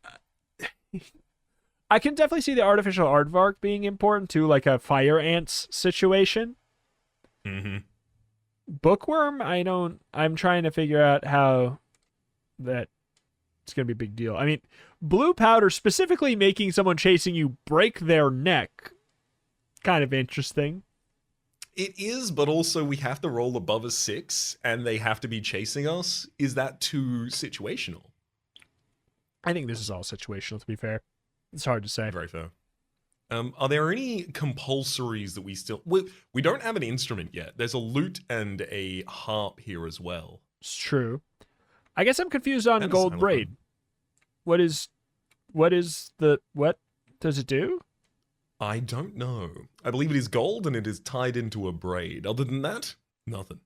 I can definitely see the artificial aardvark being important to like a fire ants situation. Bookworm, I'm trying to figure out how that it's going to be a big deal. I mean, blue powder specifically making someone chasing you break their neck. Kind of interesting. It is, but also we have to roll above a 6 and they have to be chasing us. Is that too situational? I think this is all situational, to be fair. It's hard to say. Very fair. Are there any compulsories that we still... We don't have an instrument yet. There's a lute and a harp here as well. It's true. I guess I'm confused on And gold xylophone. braid. What does it do? I don't know. I believe it is gold and it is tied into a braid. Other than that, nothing.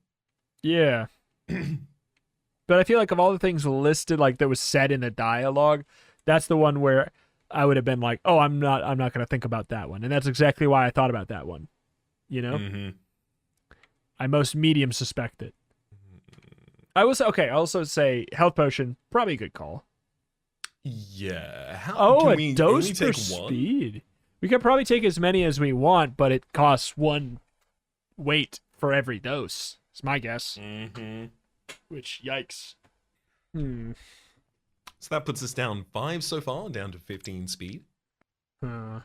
Yeah. But I feel like of all the things listed, like that was said in the dialogue, that's the one where I would have been like, oh, I'm not going to think about that one. And that's exactly why I thought about that one. You know? I most medium suspect it. I will say, okay, I'll also say health potion, probably a good call. Yeah. A can dose we per take speed. We could probably take as many as we want, but it costs 1 weight for every dose. It's my guess. Which, yikes. So that puts us down 5 so far, down to 15 speed. I'm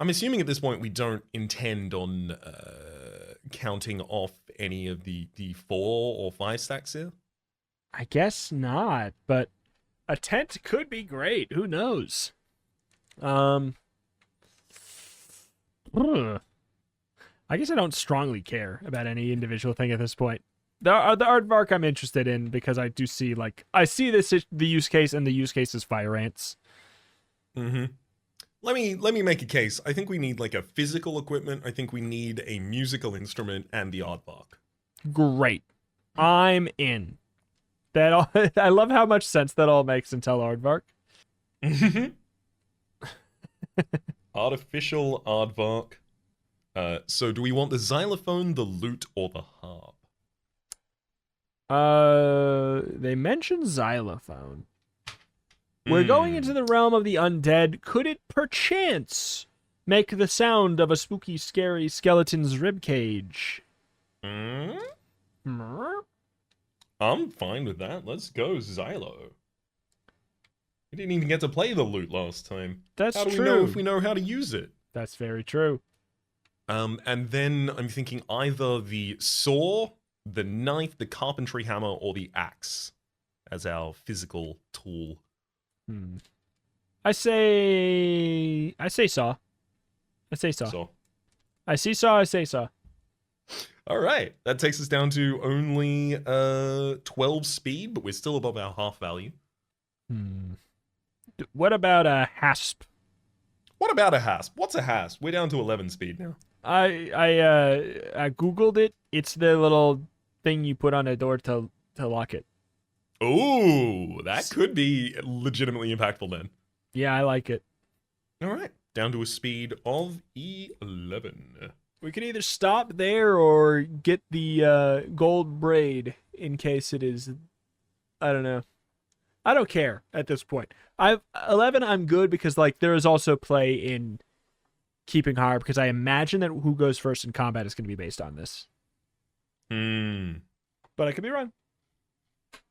assuming at this point we don't intend on counting off any of the 4 or 5 stacks here. I guess not, but a tent could be great. Who knows? I guess I don't strongly care about any individual thing at this point. The aardvark I'm interested in because I do see the use case, and the use case is fire ants. Let me make a case. I think we need like a physical equipment. I think we need a musical instrument and the aardvark. Great, I'm in. I love how much sense that all makes until aardvark. Artificial aardvark. So do we want the xylophone, the lute, or the harp? They mentioned xylophone. We're going into the realm of the undead. Could it perchance make the sound of a spooky, scary skeleton's ribcage? I'm fine with that. Let's go, Xylo. We didn't even get to play the loot last time. That's How do true. we know if we know how to use it? That's very true. And then I'm thinking either the saw, the knife, the carpentry hammer, or the axe as our physical tool. I say saw. I say saw. So, I see saw. I say saw. all right, that takes us down to only 12 speed, but we're still above our half value. What about a hasp? What about a hasp? What's a hasp? We're down to 11 speed now. I googled it. It's the little thing you put on a door to lock it. Ooh, that could be legitimately impactful then. Yeah, I like it. All right, down to a speed of 11. We can either stop there or get the gold braid in case it is. I don't know. I don't care at this point. 11. I'm good because like there is also play in keeping higher because I imagine that who goes first in combat is going to be based on this. But I could be wrong.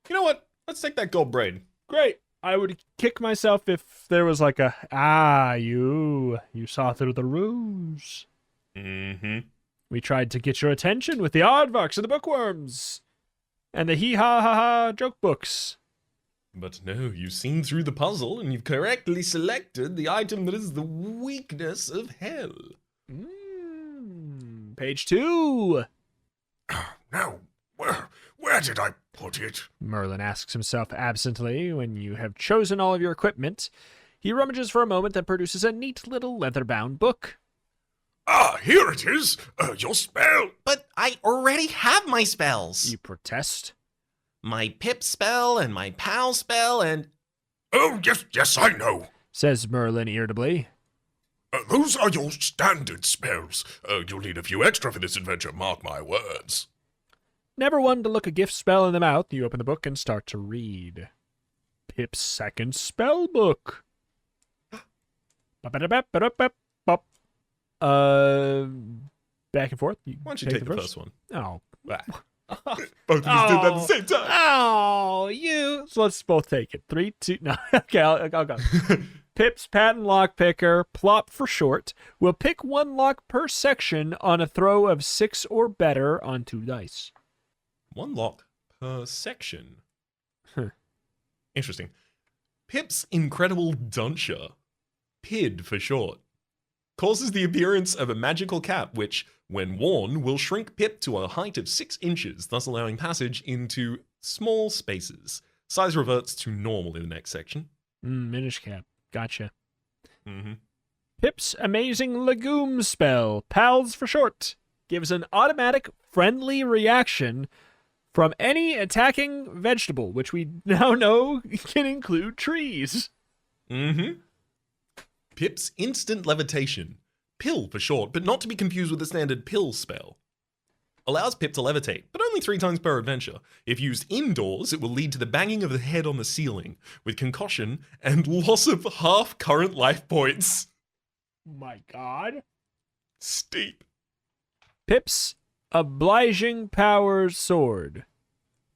You know what? Let's take that gold braid. Great. I would kick myself if there was like a you saw through the ruse. We tried to get your attention with the aardvarks and the bookworms and the hee-ha-ha-ha joke books. But no, you've seen through the puzzle and you've correctly selected the item that is the weakness of hell. Page 2. Now, where did I put it? Merlin asks himself absently when you have chosen all of your equipment. He rummages for a moment and produces a neat little leather-bound book. Ah, here it is. Your spell. But I already have my spells. You protest. My Pip spell and my Pal spell and... Oh, yes, I know. Says Merlin irritably. Those are your standard spells. You'll need a few extra for this adventure, mark my words. Never one to look a gift spell in the mouth, you open the book and start to read. Pip's second spell book. Back and forth. Why don't you take the first one? Oh. Both of us did that at the same time. Oh, you. So let's both take it. 3, 2. No. Okay, I'll go. Pip's patent lock picker, plop for short, will pick one lock per section on a throw of 6 or better on 2 dice. One lock per section. Huh. Interesting. Pip's incredible duncher, PID for short, causes the appearance of a magical cap which, when worn, will shrink Pip to a height of 6 inches, thus allowing passage into small spaces. Size reverts to normal in the next section. Minish cap. Gotcha. Mm-hmm. Pip's amazing legume spell, PALS for short, gives an automatic friendly reaction from any attacking vegetable, which we now know can include trees. Mm-hmm. Pip's instant levitation, pill for short, but not to be confused with the standard pill spell, allows Pip to levitate, but only 3 times per adventure. If used indoors, it will lead to the banging of the head on the ceiling, with concussion and loss of half current life points. My God. Steep. Pip's obliging power sword,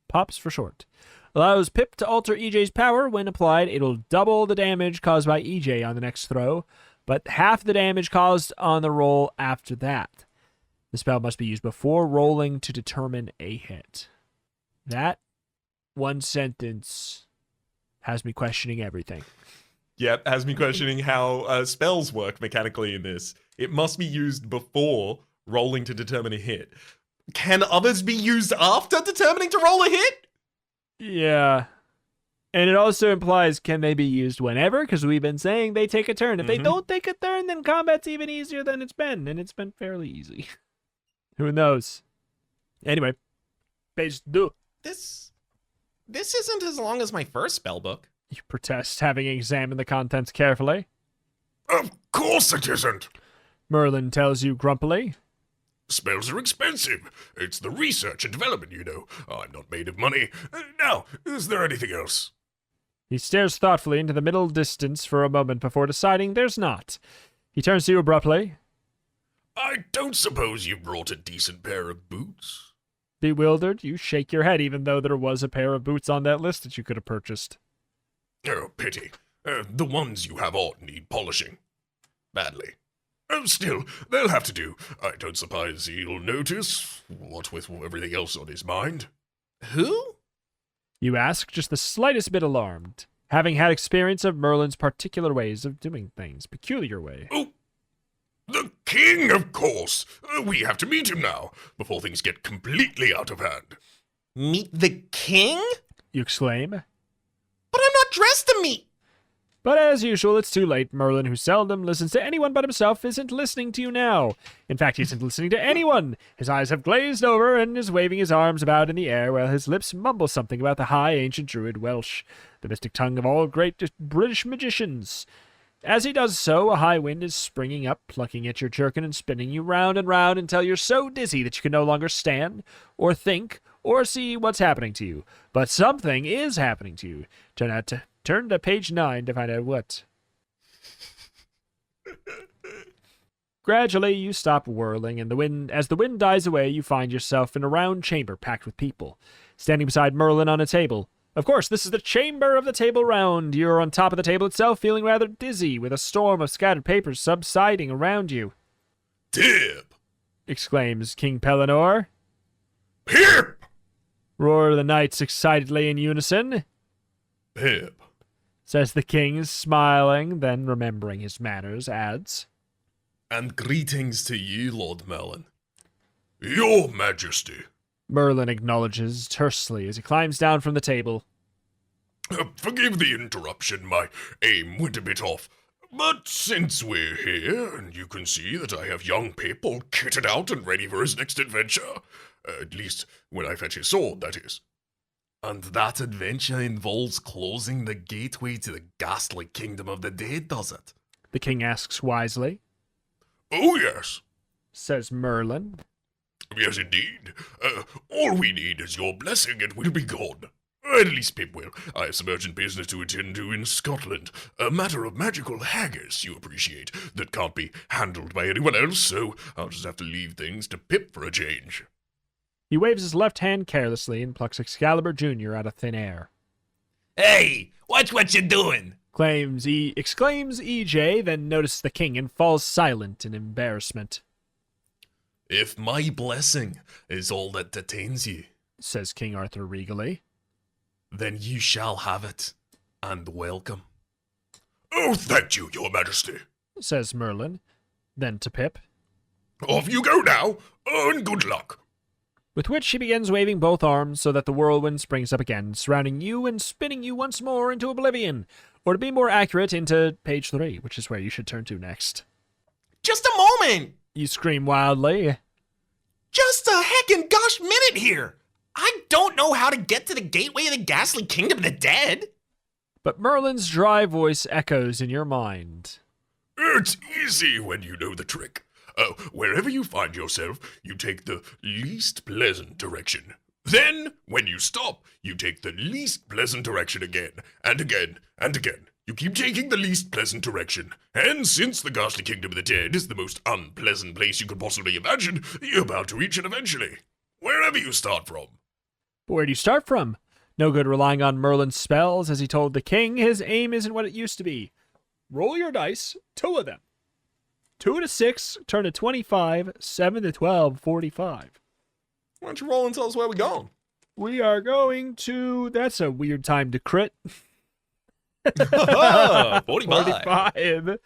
POPs for short, allows Pip to alter EJ's power. When applied, it'll double the damage caused by EJ on the next throw, but half the damage caused on the roll after that. The spell must be used before rolling to determine a hit. That one sentence has me questioning everything. Yep, has me questioning how spells work mechanically in this. It must be used before rolling to determine a hit. Can others be used after determining to roll a hit? Yeah. And it also implies, can they be used whenever? Because we've been saying they take a turn. If they don't take a turn, then combat's even easier than it's been. And it's been fairly easy. Who knows? Anyway. Page 2. This isn't as long as my first spell book. You protest, having examined the contents carefully. Of course it isn't. Merlin tells you grumpily. Spells are expensive. It's the research and development, you know. I'm not made of money. Now, is there anything else? He stares thoughtfully into the middle distance for a moment before deciding there's not. He turns to you abruptly. I don't suppose you brought a decent pair of boots? Bewildered, you shake your head even though there was a pair of boots on that list that you could have purchased. Oh, pity. The ones you have on need polishing. Badly. Still, they'll have to do. I don't suppose he'll notice, what with everything else on his mind. Who? You ask, just the slightest bit alarmed, having had experience of Merlin's particular ways of doing things, peculiar way. Oh, the king, of course. We have to meet him now, before things get completely out of hand. Meet the king? You exclaim. But I'm not dressed to meet. But as usual, it's too late. Merlin, who seldom listens to anyone but himself, isn't listening to you now. In fact, he isn't listening to anyone. His eyes have glazed over and is waving his arms about in the air while his lips mumble something about the high ancient druid Welsh, the mystic tongue of all great British magicians. As he does so, a high wind is springing up, plucking at your jerkin and spinning you round and round until you're so dizzy that you can no longer stand, or think, or see what's happening to you. But something is happening to you. Turn to page 9 to find out what. Gradually, you stop whirling, and as the wind dies away, you find yourself in a round chamber packed with people, standing beside Merlin on a table. Of course, this is the chamber of the Table Round. You're on top of the table itself, feeling rather dizzy, with a storm of scattered papers subsiding around you. Tip! Exclaims King Pellinor. Pip! Roar the knights excitedly in unison. Pip. Says the king, smiling, then remembering his manners, adds, And greetings to you, Lord Merlin. Your Majesty. Merlin acknowledges tersely as he climbs down from the table. Forgive the interruption, my aim went a bit off. But since we're here, and you can see that I have young Pip all kitted out and ready for his next adventure, at least when I fetch his sword, that is. And that adventure involves closing the gateway to the ghastly kingdom of the dead, does it? The king asks wisely. Oh, yes. Says Merlin. Yes, indeed. All we need is your blessing and we'll be gone. At least Pip will. I have some urgent business to attend to in Scotland. A matter of magical haggis, you appreciate, that can't be handled by anyone else, so I'll just have to leave things to Pip for a change. He waves his left hand carelessly and plucks Excalibur Jr. out of thin air. Hey, watch what you're doing. Exclaims EJ, then notices the king and falls silent in embarrassment. If my blessing is all that detains you, Says King Arthur regally. then you shall have it, and welcome. Oh, thank you, your majesty. Says Merlin. Then to Pip. Off you go now, and good luck. With which he begins waving both arms so that the whirlwind springs up again, surrounding you and spinning you once more into oblivion. Or to be more accurate, into page 3, which is where you should turn to next. Just a moment. You scream wildly. Just a heckin' gosh minute here. I don't know how to get to the gateway of the ghastly kingdom of the dead. But Merlin's dry voice echoes in your mind. It's easy when you know the trick. Wherever you find yourself, you take the least pleasant direction. Then, when you stop, you take the least pleasant direction again, and again, and again. You keep taking the least pleasant direction. And since the ghastly kingdom of the dead is the most unpleasant place you could possibly imagine, you're bound to reach it eventually. Wherever you start from. But where do you start from? No good relying on Merlin's spells. As he told the king, his aim isn't what it used to be. Roll your dice, 2 of them. 2 to 6, turn to 25, 7 to 12, 45. Why don't you roll and tell us where we're going? We are going to... That's a weird time to crit. 45. 45.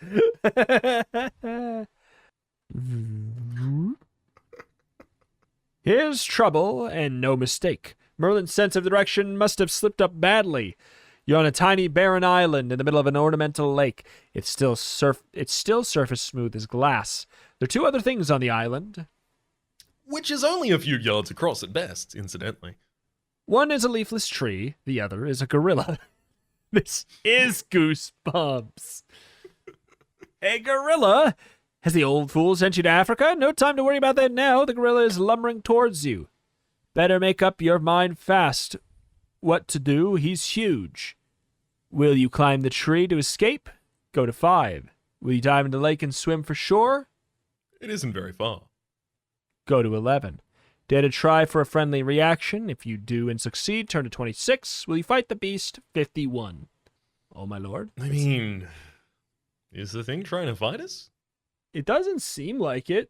Here's trouble, and no mistake. Merlin's sense of direction must have slipped up badly. You're on a tiny barren island in the middle of an ornamental lake. It's still surface smooth as glass. There are 2 other things on the island. Which is only a few yards across at best, incidentally. One is a leafless tree. The other is a gorilla. This is Goosebumps. A gorilla? Has the old fool sent you to Africa? No time to worry about that now. The gorilla is lumbering towards you. Better make up your mind fast. What to do? He's huge. Will you climb the tree to escape? Go to 5. Will you dive into the lake and swim for shore? It isn't very far. Go to 11. Dare to try for a friendly reaction? If you do and succeed, turn to 26. Will you fight the beast? 51. Oh, my lord. I mean, is the thing trying to fight us? It doesn't seem like it.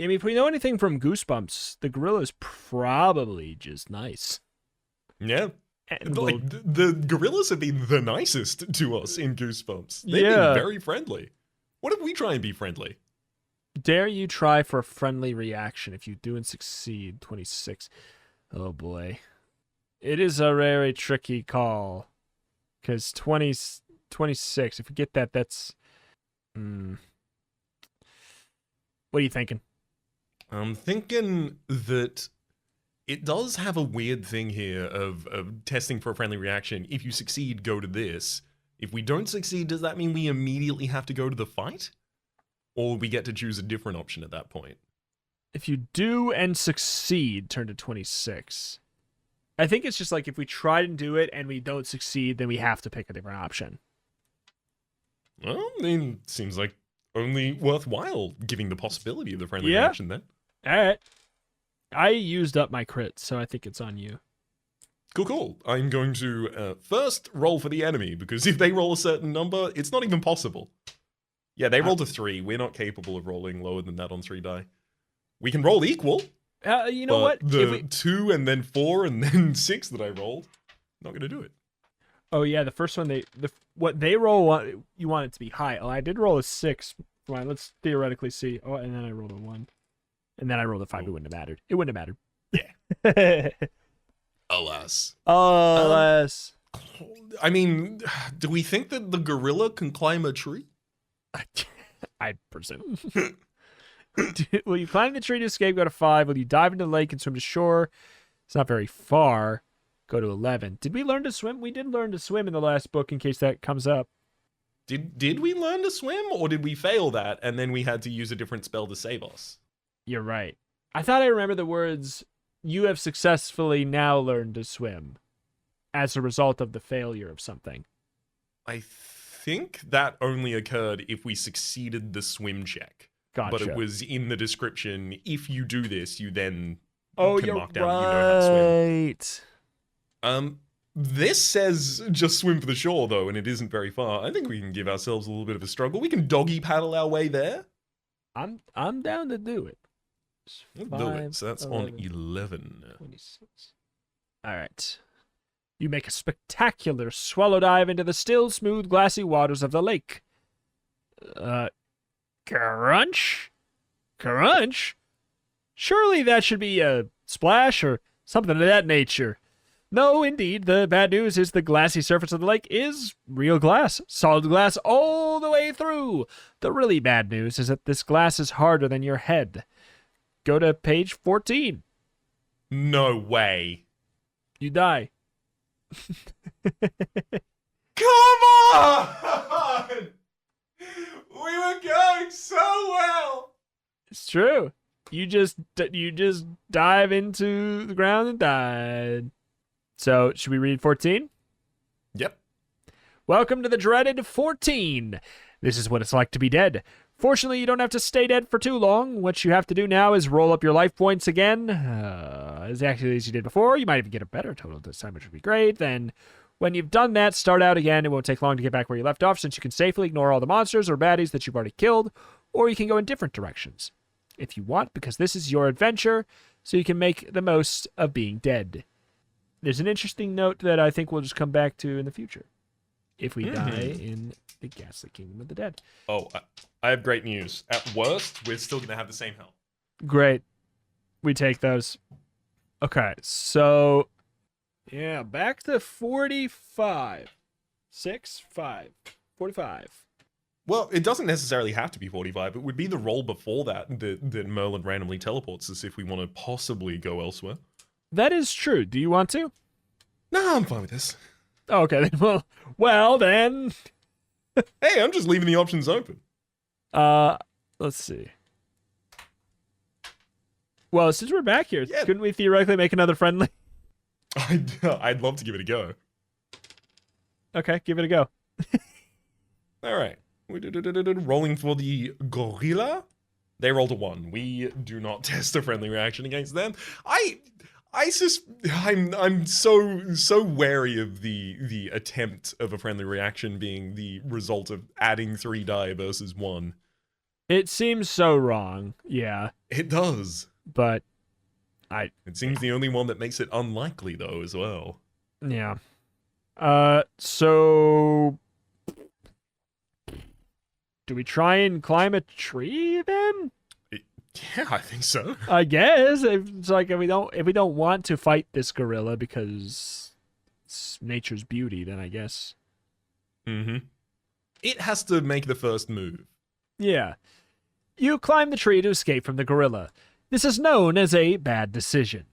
I mean, if we know anything from Goosebumps, the gorilla's probably just nice. Yeah. And Like, will- the gorillas have been the nicest to us in Goosebumps. They've Yeah. been very friendly. What if we try and be friendly? dare you try for a friendly reaction. If you do and succeed, 26. Oh, boy. It is a very tricky call. Because 26, if we get that, that's... What are you thinking? I'm thinking that it does have a weird thing here of testing for a friendly reaction. If you succeed, go to this. If we don't succeed, does that mean we immediately have to go to the fight? Or we get to choose a different option at that point? If you do and succeed, turn to 26. I think it's just like if we try and do it and we don't succeed, then we have to pick a different option. Well, I mean, seems like only worthwhile giving the possibility of the friendly Yeah. reaction then. All right. I used up my crit, so I think it's on you. Cool. I'm going to first roll for the enemy, because if they roll a certain number, it's not even possible. Yeah, they rolled a 3. We're not capable of rolling lower than that on 3 die. We can roll equal. You know what? but the 2 and then 4 and then 6 that I rolled, not going to do it. Oh yeah, the first one what they roll, you want it to be high. Oh, I did roll a 6. Fine, let's theoretically see. Oh, and then I rolled a 1, and then I rolled a 5. It wouldn't have mattered. It wouldn't have mattered. Yeah. Alas. Alas. I mean, do we think that the gorilla can climb a tree? I presume. Will you climb the tree to escape? Go to 5. Will you dive into the lake and swim to shore? It's not very far. Go to 11. Did we learn to swim? We did learn to swim in the last book, in case that comes up. Did we learn to swim, or did we fail that and then we had to use a different spell to save us? You're right. I thought I remember the words, "You have successfully now learned to swim," as a result of the failure of something. I think that only occurred if we succeeded the swim check. Gotcha. But it was in the description, if you do this, you then Oh, can you're mark down that you know how to swim. right. This says just swim for the shore, though, and it isn't very far. I think we can give ourselves a little bit of a struggle. We can doggy paddle our way there. I'm down to do it. We'll do it. So that's on 11. 26. All right. You make a spectacular swallow dive into the still, smooth, glassy waters of the lake. Crunch? Crunch? Surely that should be a splash or something of that nature. No, indeed, the bad news is the glassy surface of the lake is real glass. Solid glass all the way through. The really bad news is that this glass is harder than your head. Go to page 14. No way. You die. Come on! We were going so well! It's true. You just dive into the ground and died. So, should we read 14? Yep. Welcome to the dreaded 14. This is what it's like to be dead. Fortunately, you don't have to stay dead for too long. What you have to do now is roll up your life points again, exactly as you did before. You might even get a better total this time, which would be great. Then, when you've done that, start out again. It won't take long to get back where you left off, since you can safely ignore all the monsters or baddies that you've already killed, or you can go in different directions if you want, because this is your adventure, so you can make the most of being dead. There's an interesting note that I think we'll just come back to in the future if we die in the Ghastly Kingdom of the Dead. Oh, I have great news. At worst, we're still going to have the same health. Great. We take those. Okay, so yeah, back to 45. 45. Well, it doesn't necessarily have to be 45. It would be the roll before that Merlin randomly teleports us if we want to possibly go elsewhere. That is true. Do you want to? No, I'm fine with this. Okay, then well then. Hey, I'm just leaving the options open. Let's see. Well, since we're back here, Yeah. couldn't we theoretically make another friendly? I'd love to give it a go. Okay, give it a go. All right. Rolling for the gorilla. They rolled a 1. We do not test a friendly reaction against them. I I'm so wary of the attempt of a friendly reaction being the result of adding 3 die versus 1. It seems so wrong, yeah, It does. but It seems the only one that makes it unlikely though as well. yeah. So do we try and climb a tree then? Yeah, I think so. I guess it's like if we don't want to fight this gorilla because it's nature's beauty, then I guess. Mm-hmm. It has to make the first move. Yeah. You climb the tree to escape from the gorilla. This is known as a bad decision.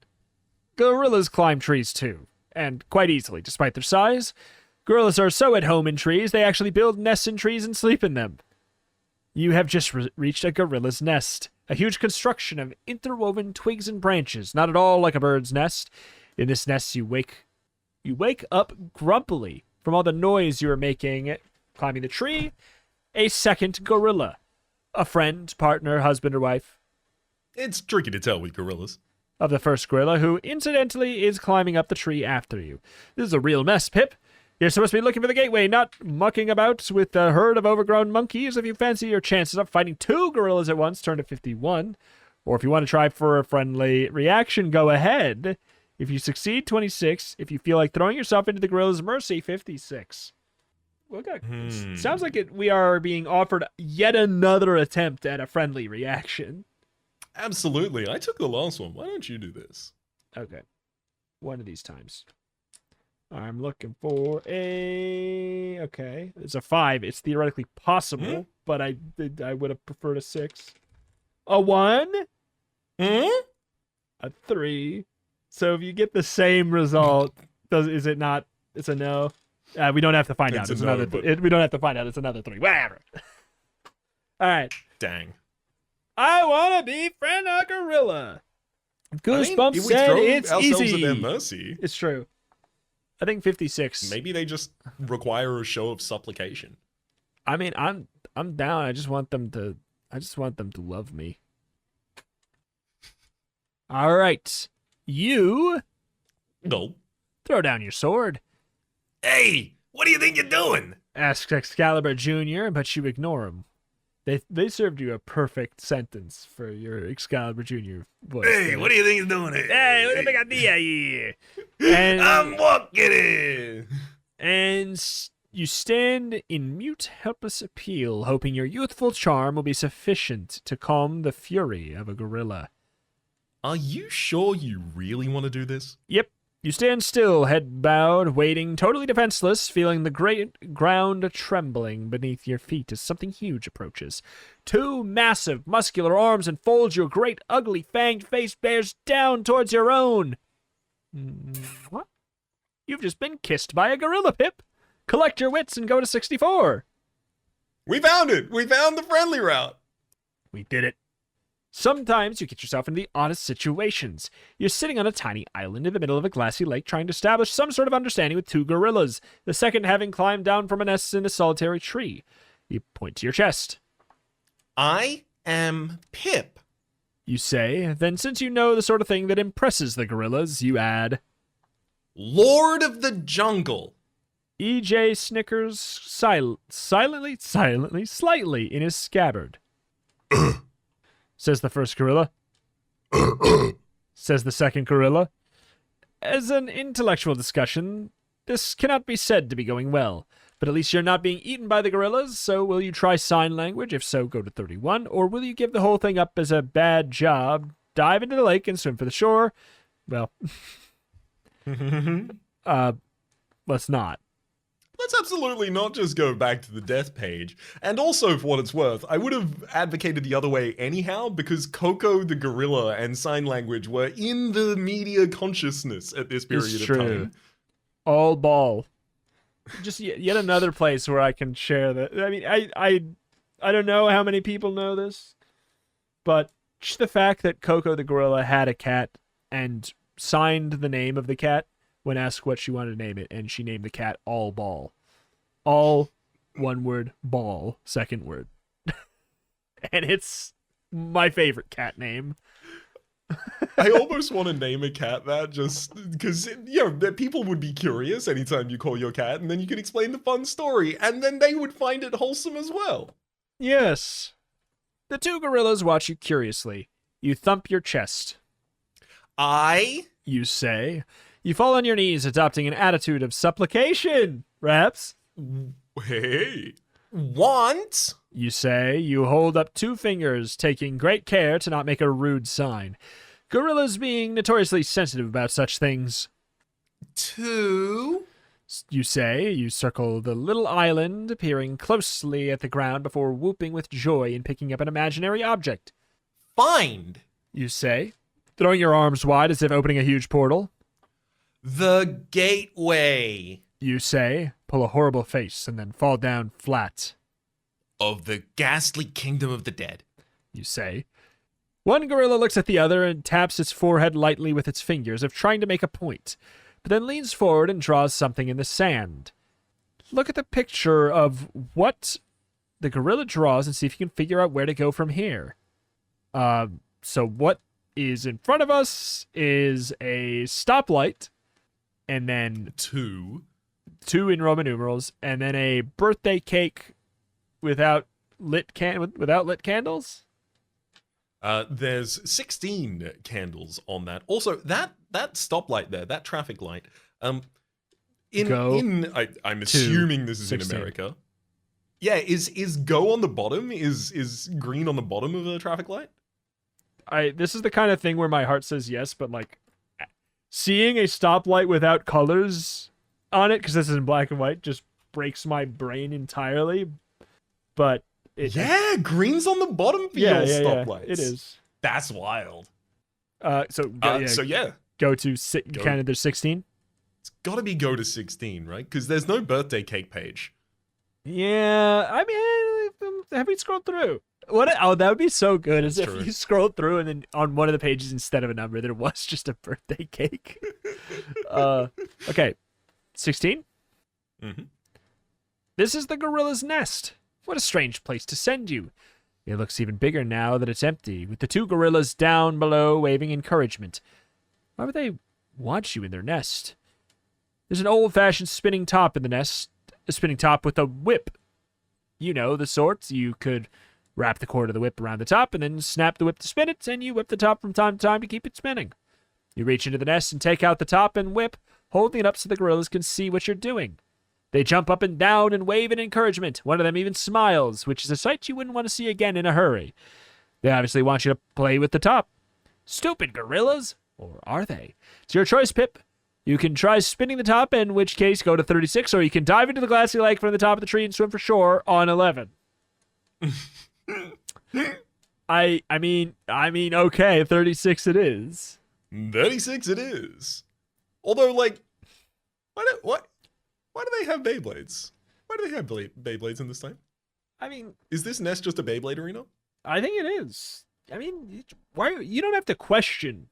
Gorillas climb trees too, and quite easily, despite their size. Gorillas are so at home in trees, they actually build nests in trees and sleep in them. You have just reached a gorilla's nest, a huge construction of interwoven twigs and branches, not at all like a bird's nest. In this nest, you wake up grumpily from all the noise you were making climbing the tree. A second gorilla, a friend, partner, husband, or wife It's tricky to tell with gorillas. of the first gorilla, who incidentally is climbing up the tree after you. This is a real mess, Pip. You're supposed to be looking for the gateway, not mucking about with a herd of overgrown monkeys. If you fancy your chances of fighting 2 gorillas at once, turn to 51. Or if you want to try for a friendly reaction, go ahead. If you succeed, 26. If you feel like throwing yourself into the gorilla's mercy, 56. Sounds like we are being offered yet another attempt at a friendly reaction. Absolutely. I took the last one. Why don't you do this? Okay. One of these times. I'm looking for a... Okay. It's a 5. It's theoretically possible, but I would have preferred a 6. A 1? A 3. So if you get the same result, is it not... It's a no? We don't have to find out. It's another... we don't have to find out. It's another 3. Whatever. All right. Dang. I want to be friend a gorilla. Goosebumps if we said throw it's ourselves easy. at their mercy, It's true. I think 56. maybe they just require a show of supplication. I mean, I'm down. I just want them to love me. All right. You No. throw down your sword, Hey, what do you think you're doing? asks Excalibur Jr., but you ignore him. They served you a perfect sentence for your Excalibur Jr. voice. Hey, what do you think you're doing here? Hey, look at the idea here. And I'm walking in. you stand in mute, helpless appeal, hoping your youthful charm will be sufficient to calm the fury of a gorilla. Are you sure you really want to do this? Yep. You stand still, head bowed, waiting, totally defenseless, feeling the great ground trembling beneath your feet as something huge approaches. 2 massive, muscular arms enfold your great, ugly, fanged face bears down towards your own. What? You've just been kissed by a gorilla, Pip. Collect your wits and go to 64. We found it! We found the friendly route! We did it. Sometimes you get yourself into the oddest situations. You're sitting on a tiny island in the middle of a glassy lake trying to establish some sort of understanding with 2 gorillas, the second having climbed down from a nest in a solitary tree. You point to your chest. I am Pip. You say, then since you know the sort of thing that impresses the gorillas, you add, Lord of the Jungle. EJ snickers slightly in his scabbard. Says the first gorilla. Says the second gorilla. As an intellectual discussion, this cannot be said to be going well, but at least you're not being eaten by the gorillas, so will you try sign language? If so, go to 31, or will you give the whole thing up as a bad job, dive into the lake and swim for the shore? Well, let's not. Let's absolutely not just go back to the death page. And also, for what it's worth, I would have advocated the other way anyhow, because Coco the gorilla and sign language were in the media consciousness at this period It's of true. time. All ball. Just yet another place where I can share that. I mean, I don't know how many people know this, but just the fact that Coco the gorilla had a cat and signed the name of the cat when asked what she wanted to name it, and she named the cat All Ball. All, one word, ball, second word. And it's my favorite cat name. I almost want to name a cat that just because, people would be curious anytime you call your cat, and then you can explain the fun story, and then they would find it wholesome as well. Yes. The two gorillas watch you curiously. You thump your chest. You say. You fall on your knees, adopting an attitude of supplication, Raps. Hey. Want? You say. You hold up two fingers, taking great care to not make a rude sign. Gorillas being notoriously sensitive about such things. Two? You say. You circle the little island, peering closely at the ground before whooping with joy and picking up an imaginary object. Find. You say, throwing your arms wide as if opening a huge portal. The gateway. You say, pull a horrible face, and then fall down flat. Of the ghastly kingdom of the dead. You say. One gorilla looks at the other and taps its forehead lightly with its fingers, as if trying to make a point, but then leans forward and draws something in the sand. Look at the picture of what the gorilla draws and see if you can figure out where to go from here. So what is in front of us is a stoplight, and then two in Roman numerals, and then a birthday cake without lit candles. There's 16 candles on that. Also, that stoplight there, that traffic light. I'm assuming this is 16. in America. Yeah, is go on the bottom? Is green on the bottom of the traffic light? This is the kind of thing where my heart says yes, but like seeing a stoplight without colors on it, because this is in black and white, just breaks my brain entirely. But green's on the bottom for your stoplights. It is. That's wild. Go to kind there's 16. It's got to be go to 16, right? Because there's no birthday cake page. Yeah, I mean, have we scrolled through? That would be so good. As if you scrolled through and then on one of the pages instead of a number, there was just a birthday cake. Okay, 16. Mm-hmm. This is the gorilla's nest. What a strange place to send you. It looks even bigger now that it's empty, with the two gorillas down below waving encouragement. Why would they want you in their nest? There's an old-fashioned spinning top in the nest, a spinning top with a whip. You know, the sort you could wrap the cord of the whip around the top and then snap the whip to spin it, and you whip the top from time to time to keep it spinning. You reach into the nest and take out the top and whip, holding it up so the gorillas can see what you're doing. They jump up and down and wave in encouragement. One of them even smiles, which is a sight you wouldn't want to see again in a hurry. They obviously want you to play with the top. Stupid gorillas! Or are they? It's your choice, Pip. You can try spinning the top, in which case go to 36, or you can dive into the glassy lake from the top of the tree and swim for shore on 11. I mean, okay, 36 it is. 36 it is. Although, like, why do they have Beyblades? Why do they have Beyblades in this time? I mean, is this nest just a Beyblade arena? I think it is. I mean, you don't have to question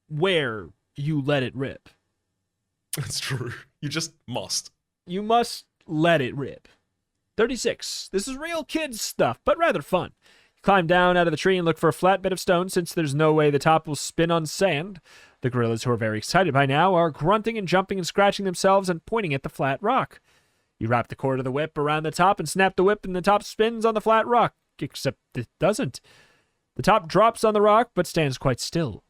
where you let it rip. That's true. You just must. You must let it rip. 36. This is real kids stuff, but rather fun. You climb down out of the tree and look for a flat bed of stone, since there's no way the top will spin on sand. The gorillas, who are very excited by now, are grunting and jumping and scratching themselves and pointing at the flat rock. You wrap the cord of the whip around the top and snap the whip, and the top spins on the flat rock, except it doesn't. The top drops on the rock, but stands quite still.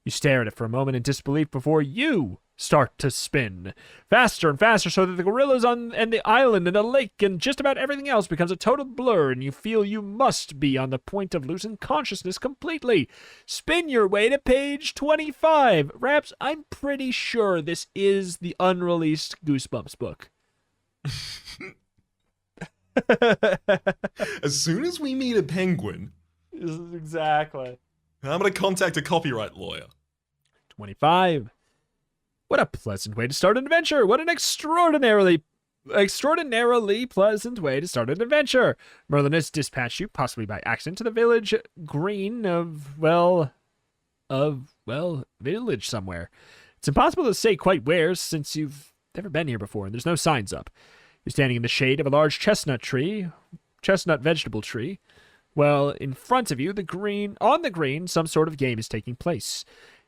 You stare at it for a moment in disbelief before you start to spin. Faster and faster, so that the gorillas and the island and the lake and just about everything else becomes a total blur, and you feel you must be on the point of losing consciousness completely. Spin your way to page 25. Raps, I'm pretty sure this is the unreleased Goosebumps book. As soon as we meet a penguin... Exactly. I'm going to contact a copyright lawyer. 25. What a pleasant way to start an adventure. What an extraordinarily pleasant way to start an adventure. Merlin has dispatched you, possibly by accident, to the village green of village somewhere. It's impossible to say quite where, since you've never been here before, and there's no signs up. You're standing in the shade of a large chestnut vegetable tree. Well, in front of you, on the green, some sort of game is taking place.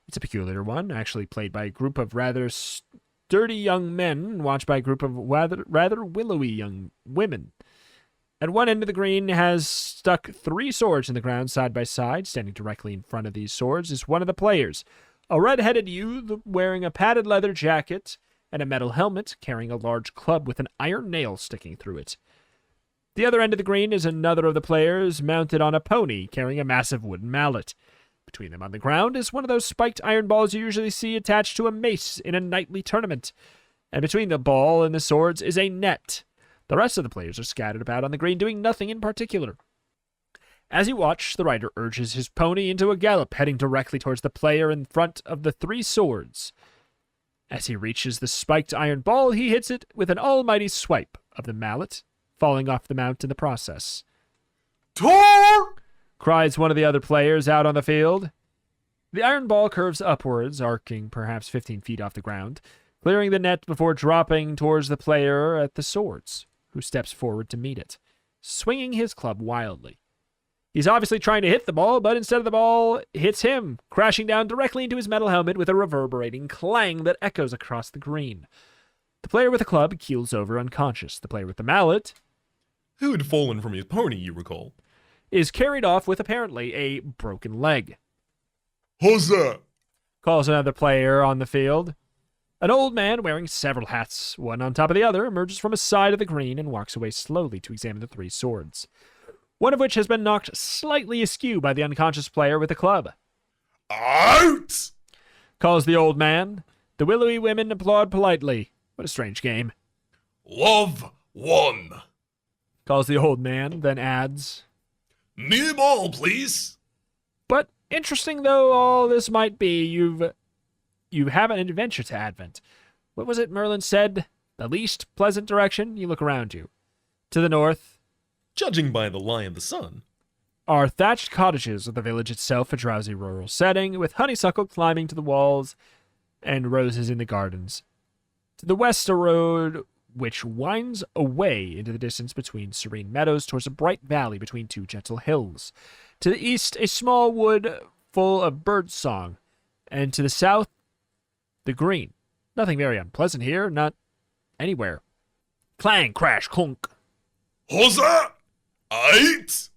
It's a peculiar one, actually played by a group of rather sturdy young men and watched by a group of rather willowy young women. At one end of the green has stuck 3 swords in the ground side by side. Standing directly in front of these swords is one of the players, a red-headed youth wearing a padded leather jacket and a metal helmet, carrying a large club with an iron nail sticking through it. The other end of the green is another of the players, mounted on a pony, carrying a massive wooden mallet. Between them on the ground is one of those spiked iron balls you usually see attached to a mace in a knightly tournament. And between the ball and the swords is a net. The rest of the players are scattered about on the green, doing nothing in particular. As you watch, the rider urges his pony into a gallop, heading directly towards the player in front of the 3 swords. As he reaches the spiked iron ball, he hits it with an almighty swipe of the mallet, falling off the mount in the process. Tor! Cries one of the other players out on the field. The iron ball curves upwards, arcing perhaps 15 feet off the ground, clearing the net before dropping towards the player at the swords, who steps forward to meet it, swinging his club wildly. He's obviously trying to hit the ball, but instead of the ball, hits him, crashing down directly into his metal helmet with a reverberating clang that echoes across the green. The player with the club keels over unconscious. The player with the mallet, Who had fallen from his pony, you recall? is carried off with apparently a broken leg. Who's that? Calls another player on the field. An old man wearing several hats, one on top of the other, emerges from a side of the green and walks away slowly to examine the 3 swords, one of which has been knocked slightly askew by the unconscious player with the club. Out! Calls the old man. The willowy women applaud politely. What a strange game. Love won. Calls the old man, then adds, New ball, please. but interesting though all this might be, you have an adventure to Advent. What was it Merlin said? The least pleasant direction? You look around you. To the north Judging by the lie of the sun. are thatched cottages of the village itself, a drowsy rural setting, with honeysuckle climbing to the walls and roses in the gardens. To the west, a road which winds away into the distance between serene meadows towards a bright valley between 2 gentle hills. To the east, a small wood full of bird song, and to the south, the green. Nothing very unpleasant here, not anywhere. Clang, crash, clunk. Who's that? Out!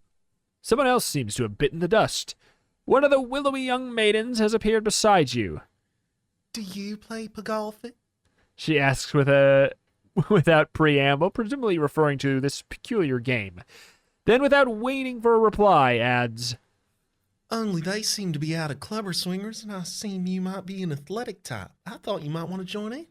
Someone else seems to have bitten the dust. One of the willowy young maidens has appeared beside you. Do you play Pagolfi? She asks without preamble, presumably referring to this peculiar game. Then, without waiting for a reply, adds, Only they seem to be out of clubber swingers, and I seem you might be an athletic type. I thought you might want to join in.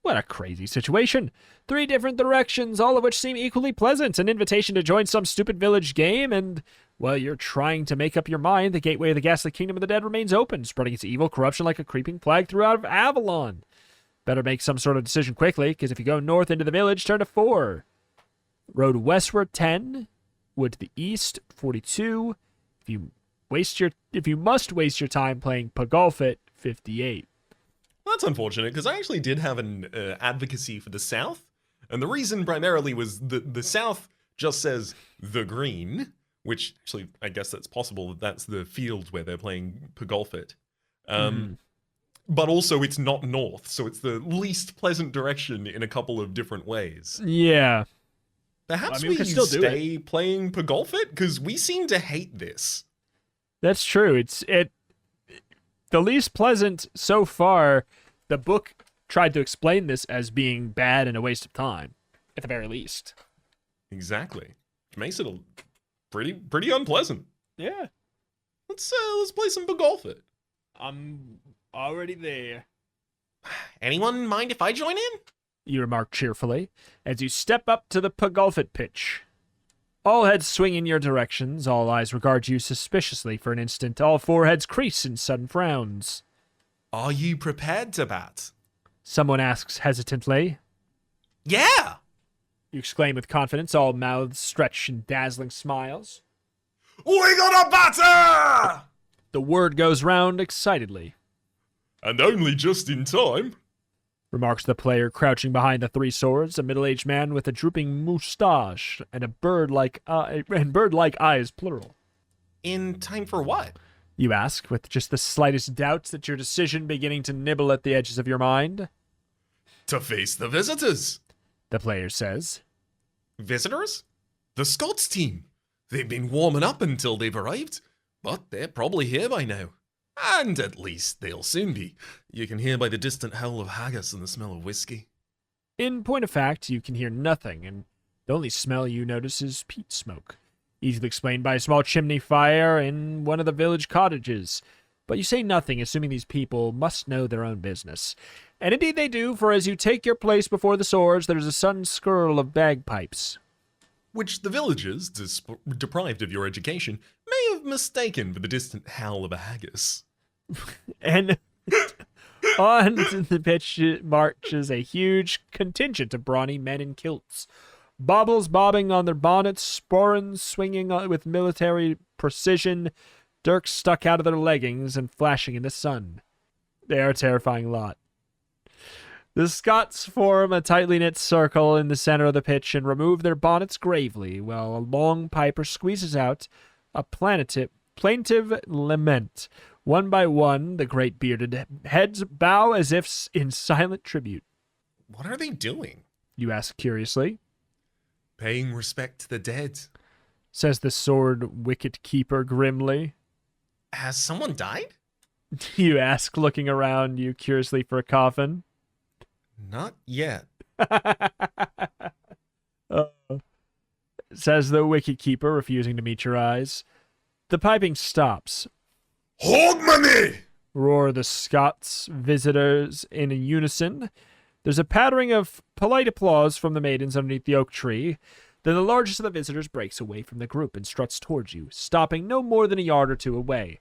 What a crazy situation. 3 different directions, all of which seem equally pleasant. An invitation to join some stupid village game, and while you're trying to make up your mind, the gateway of the ghastly kingdom of the dead remains open, spreading its evil corruption like a creeping plague throughout Avalon. Better make some sort of decision quickly, because if you go north into the village, turn to 4. Road westward 10, wood to the east 42. If you must waste your time playing Pagolfit, 58. Well, that's unfortunate, because I actually did have an advocacy for the South. And the reason primarily was the South just says the green, which actually, I guess that's possible that that's the field where they're playing Pagolfit. But also it's not north, so it's the least pleasant direction in a couple of different ways. Yeah. Perhaps we we could still do stay playing Pagolfit, because we seem to hate this. That's true. It's the least pleasant so far. The book tried to explain this as being bad and a waste of time, at the very least. Exactly. Which makes it pretty unpleasant. Yeah. Let's play some Pagolfit. I'm already there. Anyone mind if I join in? You remark cheerfully as you step up to the Pagolfit pitch. All heads swing in your directions. All eyes regard you suspiciously for an instant. All foreheads crease in sudden frowns. Are you prepared to bat? Someone asks hesitantly. Yeah! You exclaim with confidence. All mouths stretch in dazzling smiles. We got a batter! The word goes round excitedly. And only just in time. Remarks the player crouching behind the 3 swords, a middle-aged man with a drooping moustache and bird-like eyes, plural. In time for what? You ask, with just the slightest doubts that your decision beginning to nibble at the edges of your mind. To face the visitors. The player says. Visitors? The Scots team. They've been warming up until they've arrived, but they're probably here by now. And at least they'll soon be. You can hear by the distant howl of haggis and the smell of whiskey. In point of fact, you can hear nothing, and the only smell you notice is peat smoke, easily explained by a small chimney fire in one of the village cottages. But you say nothing, assuming these people must know their own business. And indeed they do, for as you take your place before the swords, there's a sudden skirl of bagpipes. Which the villagers, deprived of your education, may have mistaken for the distant howl of a haggis. And on the pitch marches a huge contingent of brawny men in kilts, baubles bobbing on their bonnets, sporrans swinging with military precision, dirks stuck out of their leggings and flashing in the sun. They are a terrifying lot. The Scots form a tightly knit circle in the center of the pitch and remove their bonnets gravely, while a long piper squeezes out a plaintive lament. One by one, the great bearded heads bow as if in silent tribute. What are they doing? You ask curiously. Paying respect to the dead. Says the sword wicket keeper grimly. Has someone died? You ask, looking around you curiously for a coffin. Not yet. Says the wicket keeper, refusing to meet your eyes. The piping stops. Hogmanay! Roar the Scots visitors in unison. There's a pattering of polite applause from the maidens underneath the oak tree. Then the largest of the visitors breaks away from the group and struts towards you, stopping no more than a yard or two away.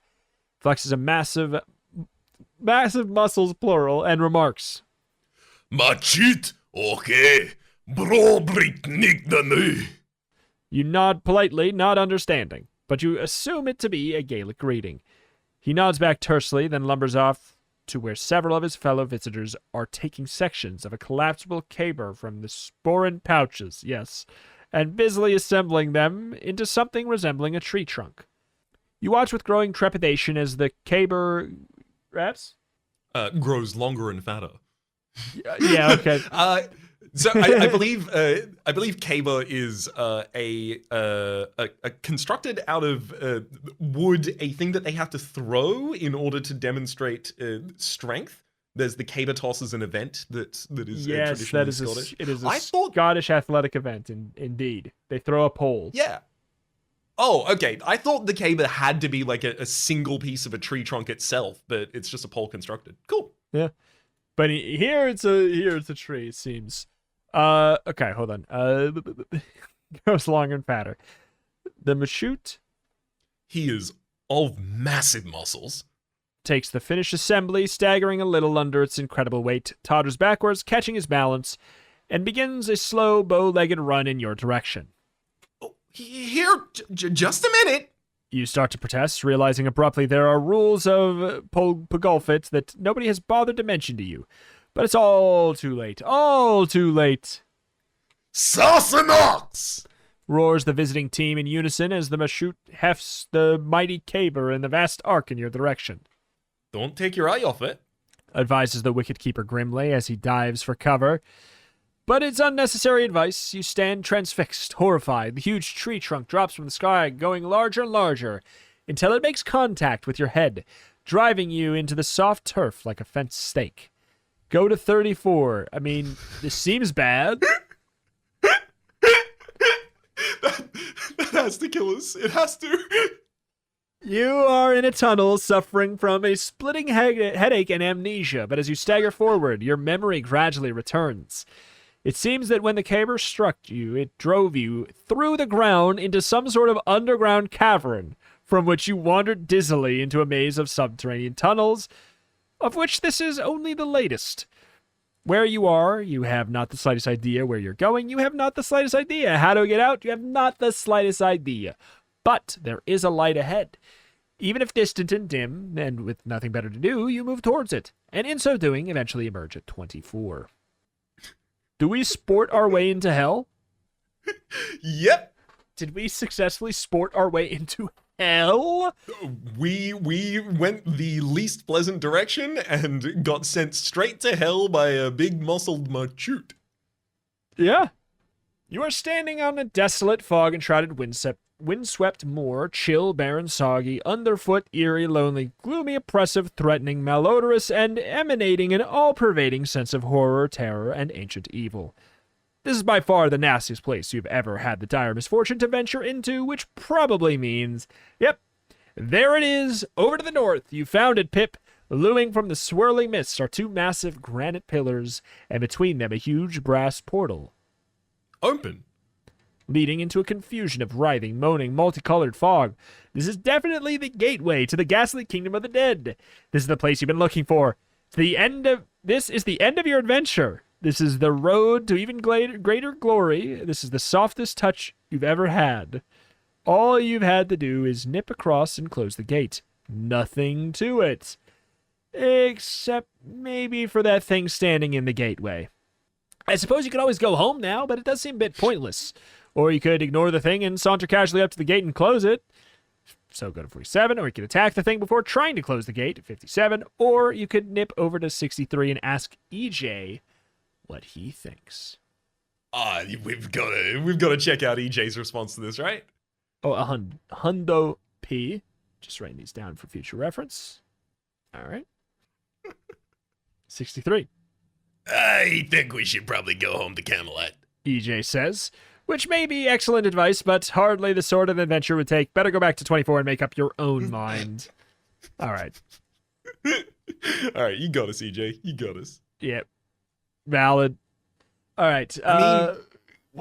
Flexes a massive muscles, plural, and remarks. Machit, okay. Bro brit nik the nu. You nod politely, not understanding, but you assume it to be a Gaelic greeting. He nods back tersely, then lumbers off to where several of his fellow visitors are taking sections of a collapsible caber from the sporran pouches, yes, and busily assembling them into something resembling a tree trunk. You watch with growing trepidation as the caber... Reps? Grows longer and fatter. Yeah, okay. So I believe caber is a constructed out of wood, a thing that they have to throw in order to demonstrate strength. There's the caber toss as an event that is yes, traditionally that is Scottish. it is a Scottish athletic event. Indeed, they throw a pole. Yeah. Oh, okay. I thought the caber had to be like a single piece of a tree trunk itself, but it's just a pole constructed. Cool. Yeah, but here it's a tree. It seems. Okay, hold on. Goes longer and fatter. The Mashut He is of massive muscles. takes the finished assembly, staggering a little under its incredible weight, totters backwards, catching his balance, and begins a slow, bow-legged run in your direction. Oh, here, just a minute. You start to protest, realizing abruptly there are rules of Pogolfit that nobody has bothered to mention to you. But it's all too late. All too late. Sassenachs! Roars the visiting team in unison as the Mashut hefts the mighty caber in the vast arc in your direction. Don't take your eye off it. Advises the wicket-keeper grimly as he dives for cover. But it's unnecessary advice. You stand transfixed, horrified. The huge tree trunk drops from the sky, going larger and larger, until it makes contact with your head, driving you into the soft turf like a fenced stake. Go to 34. I mean, this seems bad. That has to kill us. It has to. You are in a tunnel suffering from a splitting headache and amnesia, but as you stagger forward, your memory gradually returns. It seems that when the caber struck you, it drove you through the ground into some sort of underground cavern, from which you wandered dizzily into a maze of subterranean tunnels, of which this is only the latest. Where you are, you have not the slightest idea where you're going. You have not the slightest idea how to get out. You have not the slightest idea. But there is a light ahead. Even if distant and dim, and with nothing better to do, you move towards it, and in so doing, eventually emerge at 24. Do we sport our way into hell? Yep. Did we successfully sport our way into hell? We went the least pleasant direction and got sent straight to hell by a big muscled machute. Yeah. You are standing on a desolate, fog-enshrouded, windswept moor, chill, barren, soggy, underfoot, eerie, lonely, gloomy, oppressive, threatening, malodorous, and emanating an all-pervading sense of horror, terror, and ancient evil. This is by far the nastiest place you've ever had the dire misfortune to venture into, which probably means, yep, there it is, over to the north. You found it, Pip. Looming from the swirling mists are two massive granite pillars, and between them a huge brass portal, Open. leading into a confusion of writhing, moaning, multicolored fog. This is definitely the gateway to the ghastly kingdom of the dead. This is the place you've been looking for. This is the end of your adventure. This is the road to even greater glory. This is the softest touch you've ever had. All you've had to do is nip across and close the gate. Nothing to it. Except maybe for that thing standing in the gateway. I suppose you could always go home now, but it does seem a bit pointless. Or you could ignore the thing and saunter casually up to the gate and close it. So go to 47, or you could attack the thing before trying to close the gate at 57, or you could nip over to 63 and ask EJ what he thinks. We've got to check out EJ's response to this, right? Oh, a hundo P. Just writing these down for future reference. All right. 63. I think we should probably go home to Camelot. EJ says, which may be excellent advice, but hardly the sort of adventure would take. Better go back to 24 and make up your own mind. All right. All right, you got us, EJ. You got us. Yep. Valid. All right. I mean,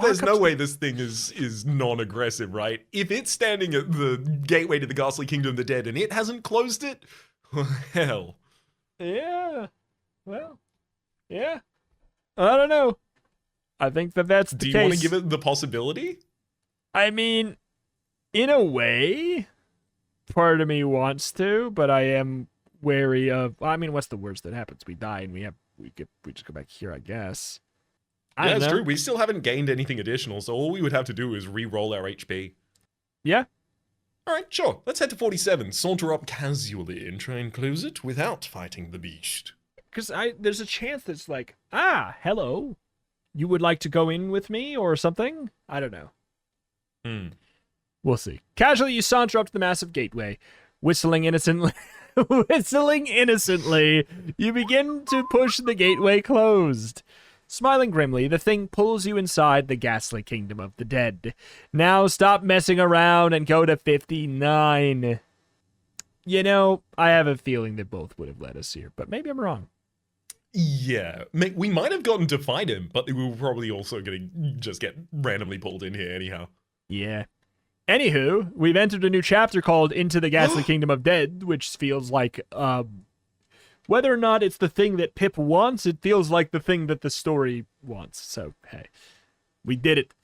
there's no way this thing is non-aggressive, right? If it's standing at the gateway to the ghastly kingdom of the dead and it hasn't closed it, well, hell. Yeah. Well, yeah. I don't know. I think that's the case. Do you want to give it the possibility? I mean, in a way, part of me wants to, but I am wary of. I mean, what's the worst that happens? We die and we just go back here, I guess. I Yeah, don't that's know. true. We still haven't gained anything additional, so all we would have to do is re-roll our HP. Yeah. All right, sure. Let's head to 47, saunter up casually, and try and close it without fighting the beast. Because there's a chance that's like, hello. You would like to go in with me or something? I don't know. We'll see. Casually, you saunter up to the massive gateway, whistling innocently. Whistling innocently, you begin to push the gateway closed. Smiling grimly, the thing pulls you inside the ghastly kingdom of the dead. Now stop messing around and go to 59. You know, I have a feeling that both would have led us here, but maybe I'm wrong. Yeah, we might have gotten to fight him, but we were probably also going to just get randomly pulled in here anyhow. Yeah. Anywho, we've entered a new chapter called Into the Ghastly Kingdom of Dead, which feels like, whether or not it's the thing that Pip wants, it feels like the thing that the story wants. So, hey, we did it.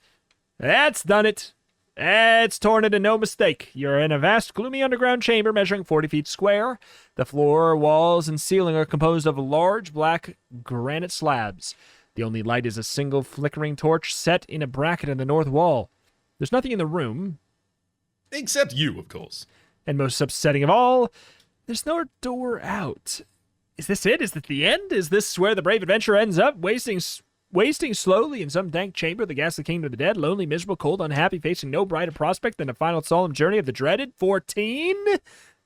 That's done it. It's torn it and no mistake. You're in a vast, gloomy underground chamber measuring 40 feet square. The floor, walls, and ceiling are composed of large black granite slabs. The only light is a single flickering torch set in a bracket in the north wall. There's nothing in the room. Except you, of course. And most upsetting of all, there's no door out. Is this it? Is this the end? Is this where the brave adventurer ends up, wasting slowly in some dank chamber of the ghastly kingdom of the dead, lonely, miserable, cold, unhappy, facing no brighter prospect than a final solemn journey of the dreaded 14?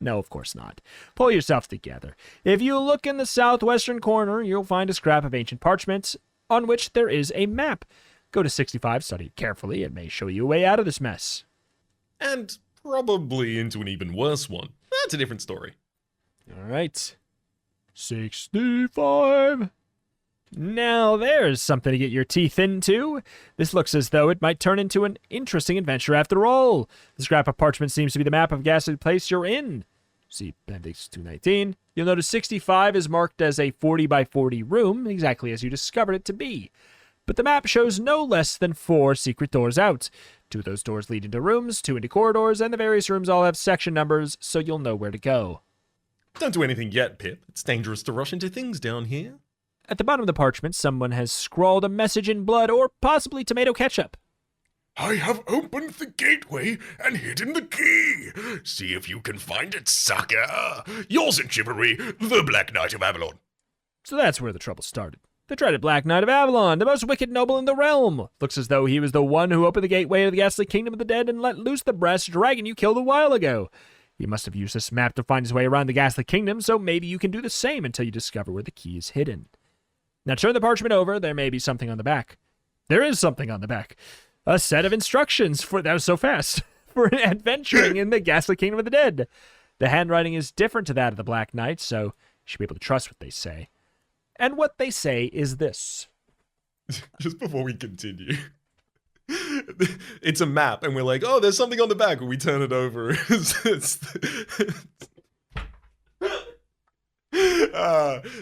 No, of course not. Pull yourself together. If you look in the southwestern corner, you'll find a scrap of ancient parchment on which there is a map. Go to 65, study it carefully. It may show you a way out of this mess. And probably into an even worse one. That's a different story. All right. 65. Now there's something to get your teeth into. This looks as though it might turn into an interesting adventure after all. The scrap of parchment seems to be the map of ghastly place you're in. See Appendix 219. You'll notice 65 is marked as a 40 by 40 room, exactly as you discovered it to be. But the map shows no less than 4 secret doors out. 2 of those doors lead into rooms, 2 into corridors, and the various rooms all have section numbers, so you'll know where to go. Don't do anything yet, Pip. It's dangerous to rush into things down here. At the bottom of the parchment, someone has scrawled a message in blood or possibly tomato ketchup. I have opened the gateway and hidden the key. See if you can find it, sucker. Yours in chivalry, the Black Knight of Avalon. So that's where the trouble started. The dreaded Black Knight of Avalon, the most wicked noble in the realm. Looks as though he was the one who opened the gateway to the ghastly kingdom of the dead and let loose the brass dragon you killed a while ago. He must have used this map to find his way around the ghastly kingdom, so maybe you can do the same until you discover where the key is hidden. Now turn the parchment over. There may be something on the back. There is something on the back. A set of instructions for... That was so fast. For adventuring in the ghastly kingdom of the dead. The handwriting is different to that of the Black Knight, so you should be able to trust what they say. And what they say is this. Just before we continue, it's a map, and we're like, oh, there's something on the back, and we turn it over.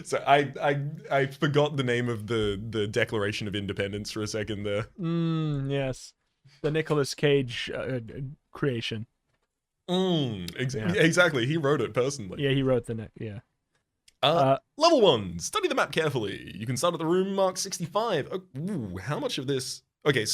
So I forgot the name of the Declaration of Independence for a second there. Yes. The Nicolas Cage creation. Exactly. He wrote it personally. Yeah, he wrote the yeah. Level 1. Study the map carefully. You can start at the room marked 65. Oh, ooh, how much of this? Okay,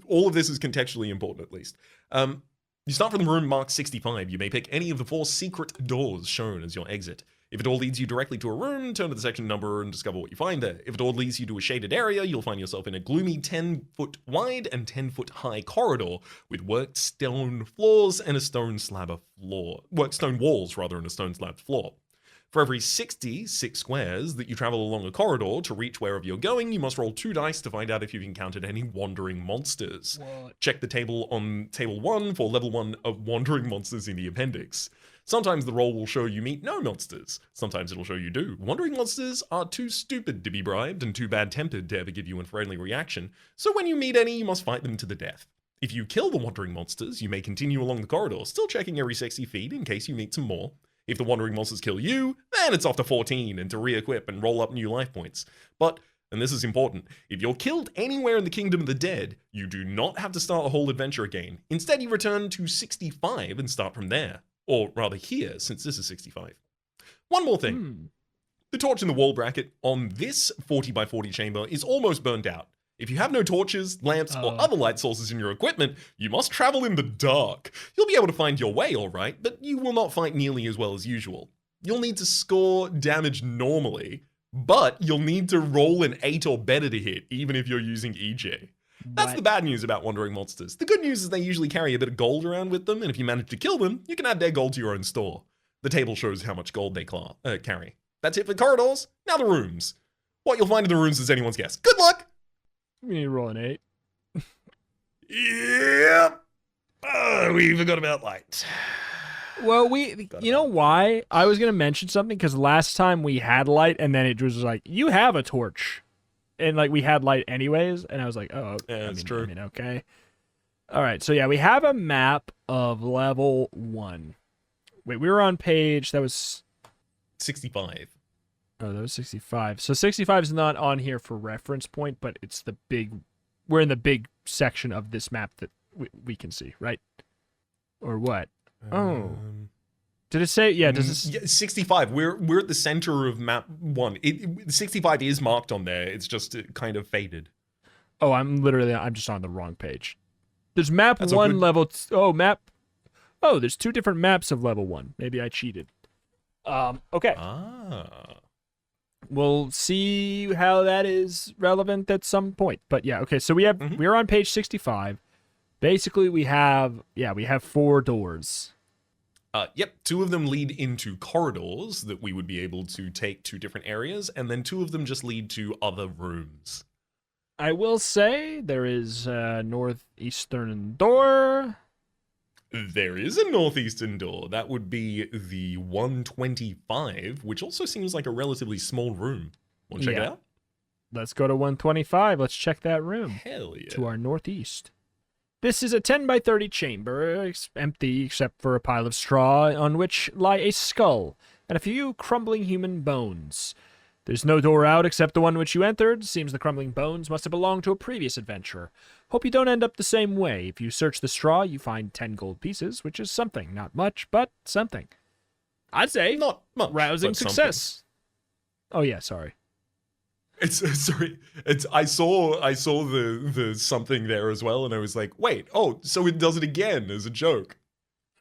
all of this is contextually important, at least. You start from the room marked 65. You may pick any of the 4 secret doors shown as your exit. If a door leads you directly to a room, turn to the section number and discover what you find there. If a door leads you to a shaded area, you'll find yourself in a gloomy 10-foot wide and 10-foot high corridor with worked stone floors and a stone slab of floor. Worked stone walls, rather, and a stone slab floor. For every 66 squares that you travel along a corridor to reach wherever you're going, you must roll 2 dice to find out if you've encountered any wandering monsters. What? Check the table on table 1 for level 1 of wandering monsters in the appendix. Sometimes the roll will show you meet no monsters. Sometimes it'll show you do. Wandering monsters are too stupid to be bribed and too bad-tempered to ever give you a friendly reaction, so when you meet any, you must fight them to the death. If you kill the wandering monsters, you may continue along the corridor, still checking every 60 feet in case you meet some more. If the wandering monsters kill you, then it's off to 14 and to re-equip and roll up new life points. But, and this is important, if you're killed anywhere in the Kingdom of the Dead, you do not have to start the whole adventure again. Instead, you return to 65 and start from there. Or rather here, since this is 65. One more thing. The torch in the wall bracket on this 40 by 40 chamber is almost burnt out. If you have no torches, lamps, or other light sources in your equipment, you must travel in the dark. You'll be able to find your way, alright, but you will not fight nearly as well as usual. You'll need to score damage normally, but you'll need to roll an 8 or better to hit, even if you're using EJ. That's the bad news about wandering monsters. The good news is they usually carry a bit of gold around with them, and if you manage to kill them, you can add their gold to your own store. The table shows how much gold they carry. That's it for corridors. Now the rooms. What you'll find in the rooms is anyone's guess. Good luck! You need to roll an 8. Yep. We forgot about light. Well, you know why? I was going to mention something because last time we had light and then it was like, you have a torch. And like we had light anyways. And I was like, oh, yeah, that's true. I mean, okay. All right. So yeah, we have a map of level 1. Wait, we were on page, that was 65. Oh, that was 65. So 65 is not on here for reference point, but it's the big... We're in the big section of this map that we can see, right? Or what? Did it say... Yeah, does this... Yeah, 65. We're at the center of map 1. 65 is marked on there. It's just kind of faded. Oh, I'm just on the wrong page. There's map That's 1 level... Oh, there's 2 different maps of level 1. Maybe I cheated. Okay. We'll see how that is relevant at some point. But yeah, okay, so we're on page 65. Basically, we have 4 doors. Yep, 2 of them lead into corridors that we would be able to take to different areas, and then 2 of them just lead to other rooms. I will say there is a northeastern door. There is a northeastern door. That would be the 125, which also seems like a relatively small room. Want to check it out? Let's go to 125. Let's check that room. Hell yeah. To our northeast. This is a 10 by 30 chamber, empty except for a pile of straw on which lie a skull and a few crumbling human bones. There's no door out except the one which you entered. Seems the crumbling bones must have belonged to a previous adventurer. Hope you don't end up the same way. If you search the straw, you find 10 gold pieces, which is something. Not much, but something. I'd say not much, rousing but success. Oh, yeah, sorry. It's sorry. It's I saw the something there as well, and I was like, wait, oh, so it does it again as a joke.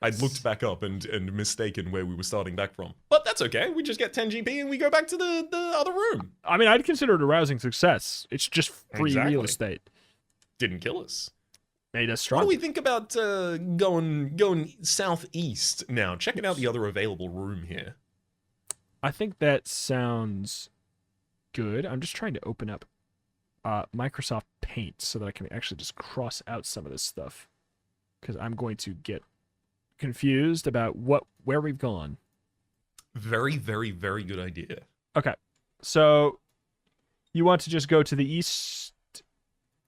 I'd looked back up and mistaken where we were starting back from. But that's okay. We just get 10 GP and we go back to the other room. I mean, I'd consider it a rousing success. It's just free real estate. Didn't kill us. Made us What strong. do we think about going southeast now? Checking out the other available room here. I think that sounds good. I'm just trying to open up Microsoft Paint so that I can actually just cross out some of this stuff, because I'm going to get confused about where we've gone. Very, very, very good idea. Okay, so you want to just go to the east.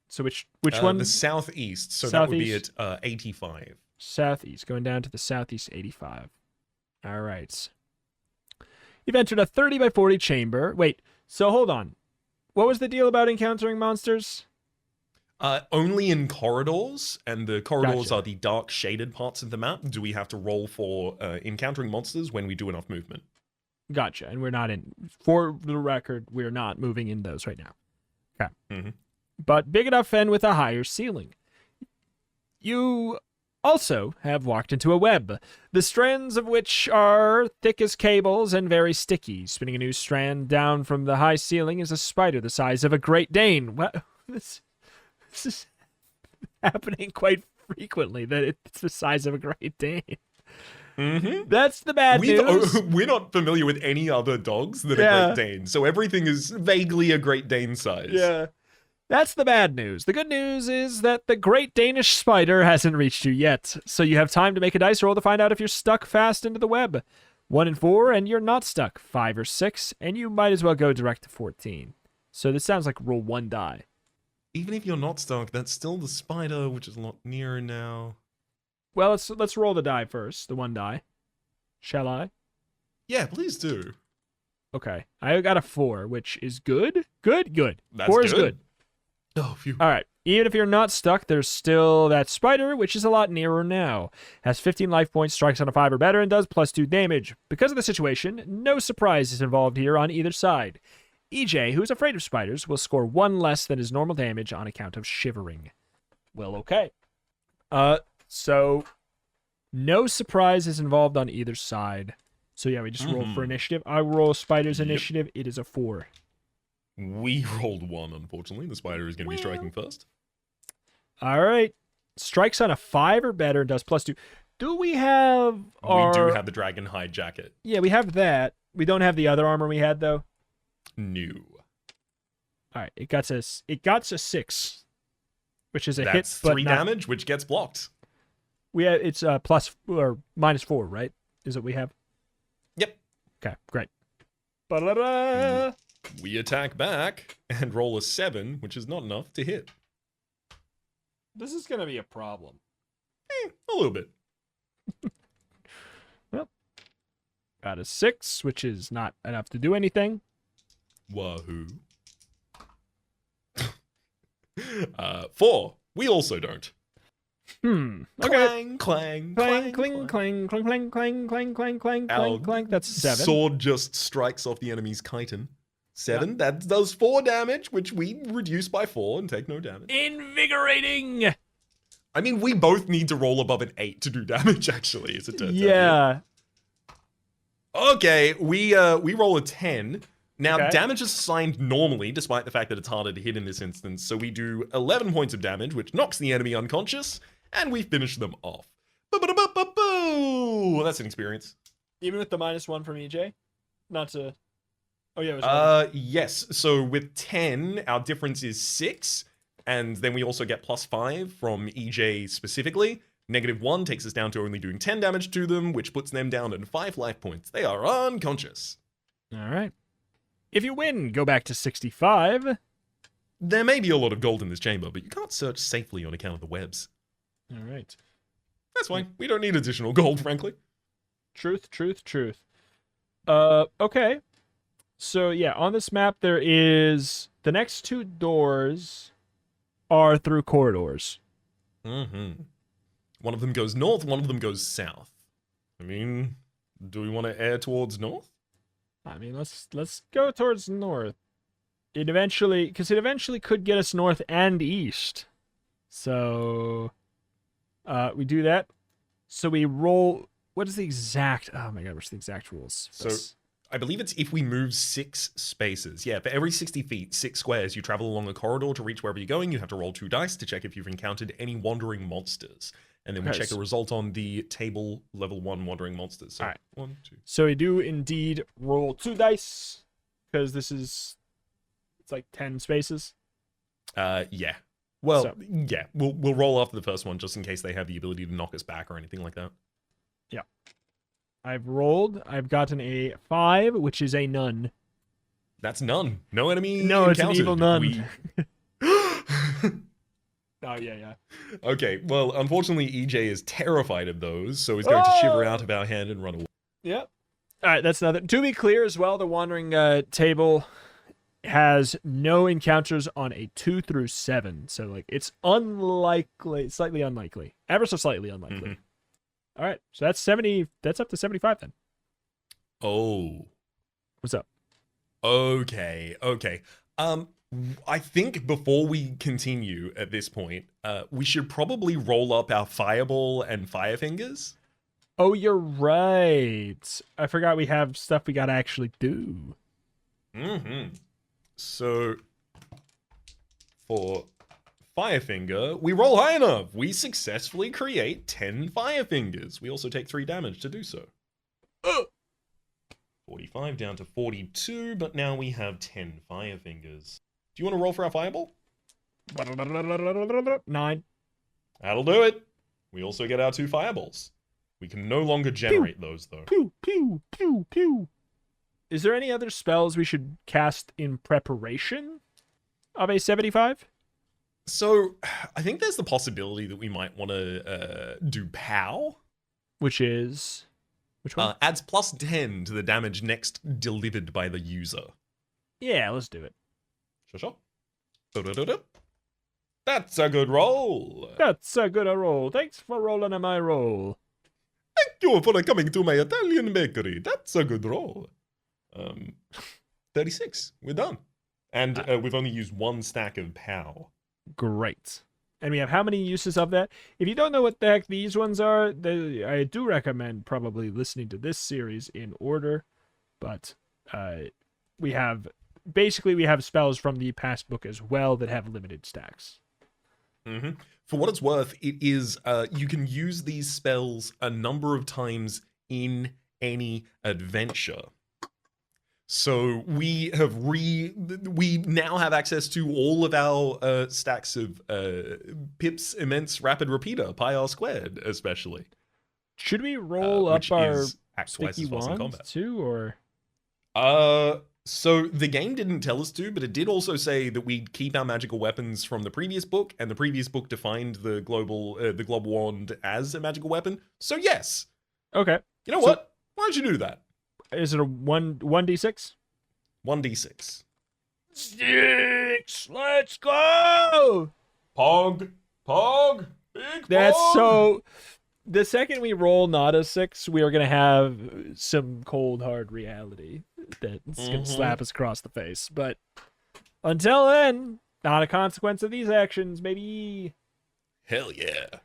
So which one? The southeast. So that would be at 85. Southeast, going down to the southeast 85. All right. You've entered a 30 by 40 chamber. Wait, so hold on. What was the deal about encountering monsters? Only in corridors, and the corridors Gotcha. are the dark shaded parts of the map. Do we have to roll for encountering monsters when we do enough movement? Gotcha. And we're not in, for the record, we're not moving in those right now. Okay. Mhm. But big enough and with a higher ceiling. You also have walked into a web, the strands of which are thick as cables and very sticky. Spinning a new strand down from the high ceiling is a spider the size of a Great Dane. What? This is happening quite frequently, that it's the size of a Great Dane. Mm-hmm. That's the bad news. We're not familiar with any other dogs that Yeah. are Great Danes, so everything is vaguely a Great Dane size. Yeah. That's the bad news. The good news is that the Great Danish Spider hasn't reached you yet, so you have time to make a dice roll to find out if you're stuck fast into the web. 1 and 4, and you're not stuck. 5 or 6, and you might as well go direct to 14. So this sounds like roll 1 die. Even if you're not stuck, that's still the spider, which is a lot nearer now. Well, let's roll the die first, the 1 die. Shall I? Yeah, please do. Okay. I got a 4, which is good. Good. That's 4 is good. good. Oh, phew. All right. Even if you're not stuck, there's still that spider, which is a lot nearer now. Has 15 life points, strikes on a 5 or better, and does +2 damage. Because of the situation, no surprises involved here on either side. EJ, who is afraid of spiders, will score 1 less than his normal damage on account of shivering. Well, okay. So no surprises involved on either side. So yeah, we just roll for initiative. I roll spider's initiative. It is a 4. We rolled 1, unfortunately. The spider is going to be striking first. All right. Strikes on a 5 or better and does +2. Do we have our... We do have the dragon hide jacket. Yeah, we have that. We don't have the other armor we had, though. New. All right. It got us 6, which is a That's hit, but 3 not... damage, which gets blocked. We have, it's plus or -4, right? Is what we have? Yep. Okay, great. Ba-da-da! We attack back and roll a 7, which is not enough to hit. This is going to be a problem. A little bit. Well, got a 6, which is not enough to do anything. Wahoo. 4. We also don't. Okay. Clang, clang, Clang, clang, cling, clang, clang, clang, clang, clang, clang, Our clang, clang. That's 7. Sword just strikes off the enemy's chitin. 7. That does 4 damage, which we reduce by 4 and take no damage. Invigorating! I mean, we both need to roll above an 8 to do damage, actually, as it turns out. Yeah. Okay, we roll a 10. Now, Okay. damage is assigned normally, despite the fact that it's harder to hit in this instance. So we do 11 points of damage, which knocks the enemy unconscious, and we finish them off. Boo-ba-da-ba-ba-boo! That's an experience. Even with the -1 from EJ? Not to... Oh, yeah, it was Yes. So with 10, our difference is 6, and then we also get +5 from EJ specifically. -1 takes us down to only doing 10 damage to them, which puts them down at 5 life points. They are unconscious. All right. If you win, go back to 65. There may be a lot of gold in this chamber, but you can't search safely on account of the webs. All right. That's fine. We don't need additional gold, frankly. Truth. Okay. So, yeah, on this map, there is... The next 2 doors are through corridors. Mm-hmm. One of them goes north, one of them goes south. I mean, do we want to air towards north? I mean, let's go towards north. it eventually could get us north and east. So, we do that. So we roll. What is the exact? Oh my god, what's the exact rules? So I believe it's if we move 6 spaces. Yeah, for every 60 feet, 6 squares, you travel along a corridor to reach wherever you're going. You have to roll 2 dice to check if you've encountered any wandering monsters. And then we Okay, check the result on the table level 1 wandering monsters. So All right. 1, 2. So we do indeed roll 2 dice because it's like 10 spaces. Yeah. Well, So- yeah, we'll roll after the first one just in case they have the ability to knock us back or anything like that. I've rolled. I've gotten a 5, which is a none. That's none. No enemy. No, it's an encountered. evil nun. We- Oh yeah. Okay, well, unfortunately, EJ is terrified of those, so he's going to shiver out of our hand and run away. Yep. All right, that's another. To be clear as well, the wandering table has no encounters on a 2 through 7, so like it's unlikely, slightly unlikely, ever so slightly unlikely. Mhm. All right, so that's 70. That's up to 75 then. Oh. What's up? Okay. I think before we continue at this point, we should probably roll up our fireball and fire fingers. Oh, you're right. I forgot we have stuff we gotta actually do. Mm-hmm. So, for Firefinger, we roll high enough. We successfully create 10 Firefingers. We also take 3 damage to do so. 45 down to 42, but now we have 10 Firefingers. Do you want to roll for our Fireball? 9. That'll do it. We also get our 2 Fireballs. We can no longer generate those, though. Pew, pew, pew, pew. Is there any other spells we should cast in preparation of a 75? So, I think there's the possibility that we might want to do POW. Which one? Adds plus 10 to the damage next delivered by the user. Yeah, let's do it. Sure. Da-da-da-da. That's a good roll. That's a good roll. Thanks for rolling on my roll. Thank you for coming to my Italian bakery. That's a good roll. 36. We're done. And we've only used 1 stack of POW. Great. And we have how many uses of that? If you don't know what the heck these ones are, I do recommend probably listening to this series in order. But we have spells from the past book as well that have limited stacks. Mm-hmm. For what it's worth, it is you can use these spells a number of times in any adventure. So we now have access to all of our stacks of Pip's Immense Rapid Repeater, pi r squared, especially. Should we roll which up our is acts twice sticky as fast in wand combat. too, or? So the game didn't tell us to, but it did also say that we'd keep our magical weapons from the previous book, and the previous book defined the global wand as a magical weapon. So yes. Okay. You know what? Why don't you do that? Is it a 1d6? 1d6. 6! Let's go! Pog. Big That's pog. so... The second we roll not a 6, we are going to have some cold, hard reality that's going to slap us across the face. But until then, not a consequence of these actions, maybe. Hell yeah.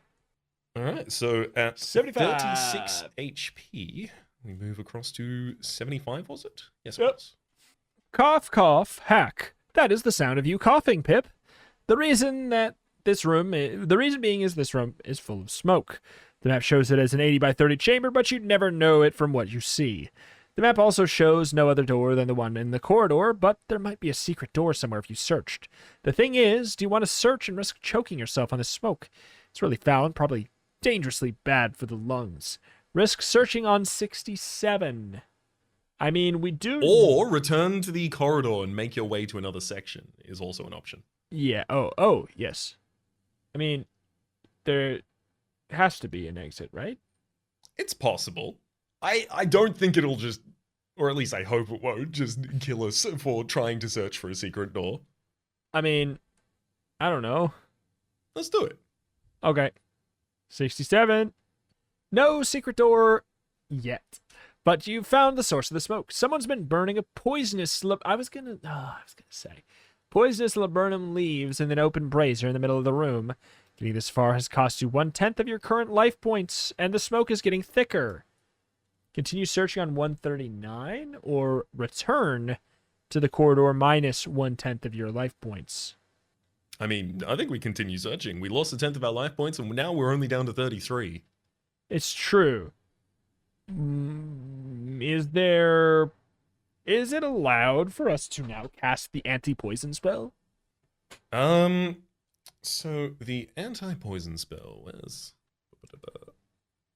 All right, so at 75. 36 HP, we move across to 75, was it? Yes, it Yep. was. Cough, cough, hack. That is the sound of you coughing, Pip. The reason being is this room is full of smoke. The map shows it as an 80 by 30 chamber, but you'd never know it from what you see. The map also shows no other door than the one in the corridor, but there might be a secret door somewhere if you searched. The thing is, do you want to search and risk choking yourself on the smoke? It's really foul and probably dangerously bad for the lungs. Risk searching on 67. I mean, we do... Or return to the corridor and make your way to another section is also an option. Yeah, oh, yes. I mean, there has to be an exit, right? It's possible. I don't think it'll just, or at least I hope it won't, just kill us for trying to search for a secret door. I mean, I don't know. Let's do it. Okay. 67. No secret door yet. But you found the source of the smoke. Someone's been burning a poisonous poisonous laburnum leaves in an open brazier in the middle of the room. Getting this far has cost you 1/10 of your current life points, and the smoke is getting thicker. Continue searching on 139, or return to the corridor minus 1/10 of your life points. I mean, I think we continue searching. We lost 1/10 of our life points, and now we're only down to 33. It's true. Is it allowed for us to now cast the anti-poison spell? So the anti-poison spell was...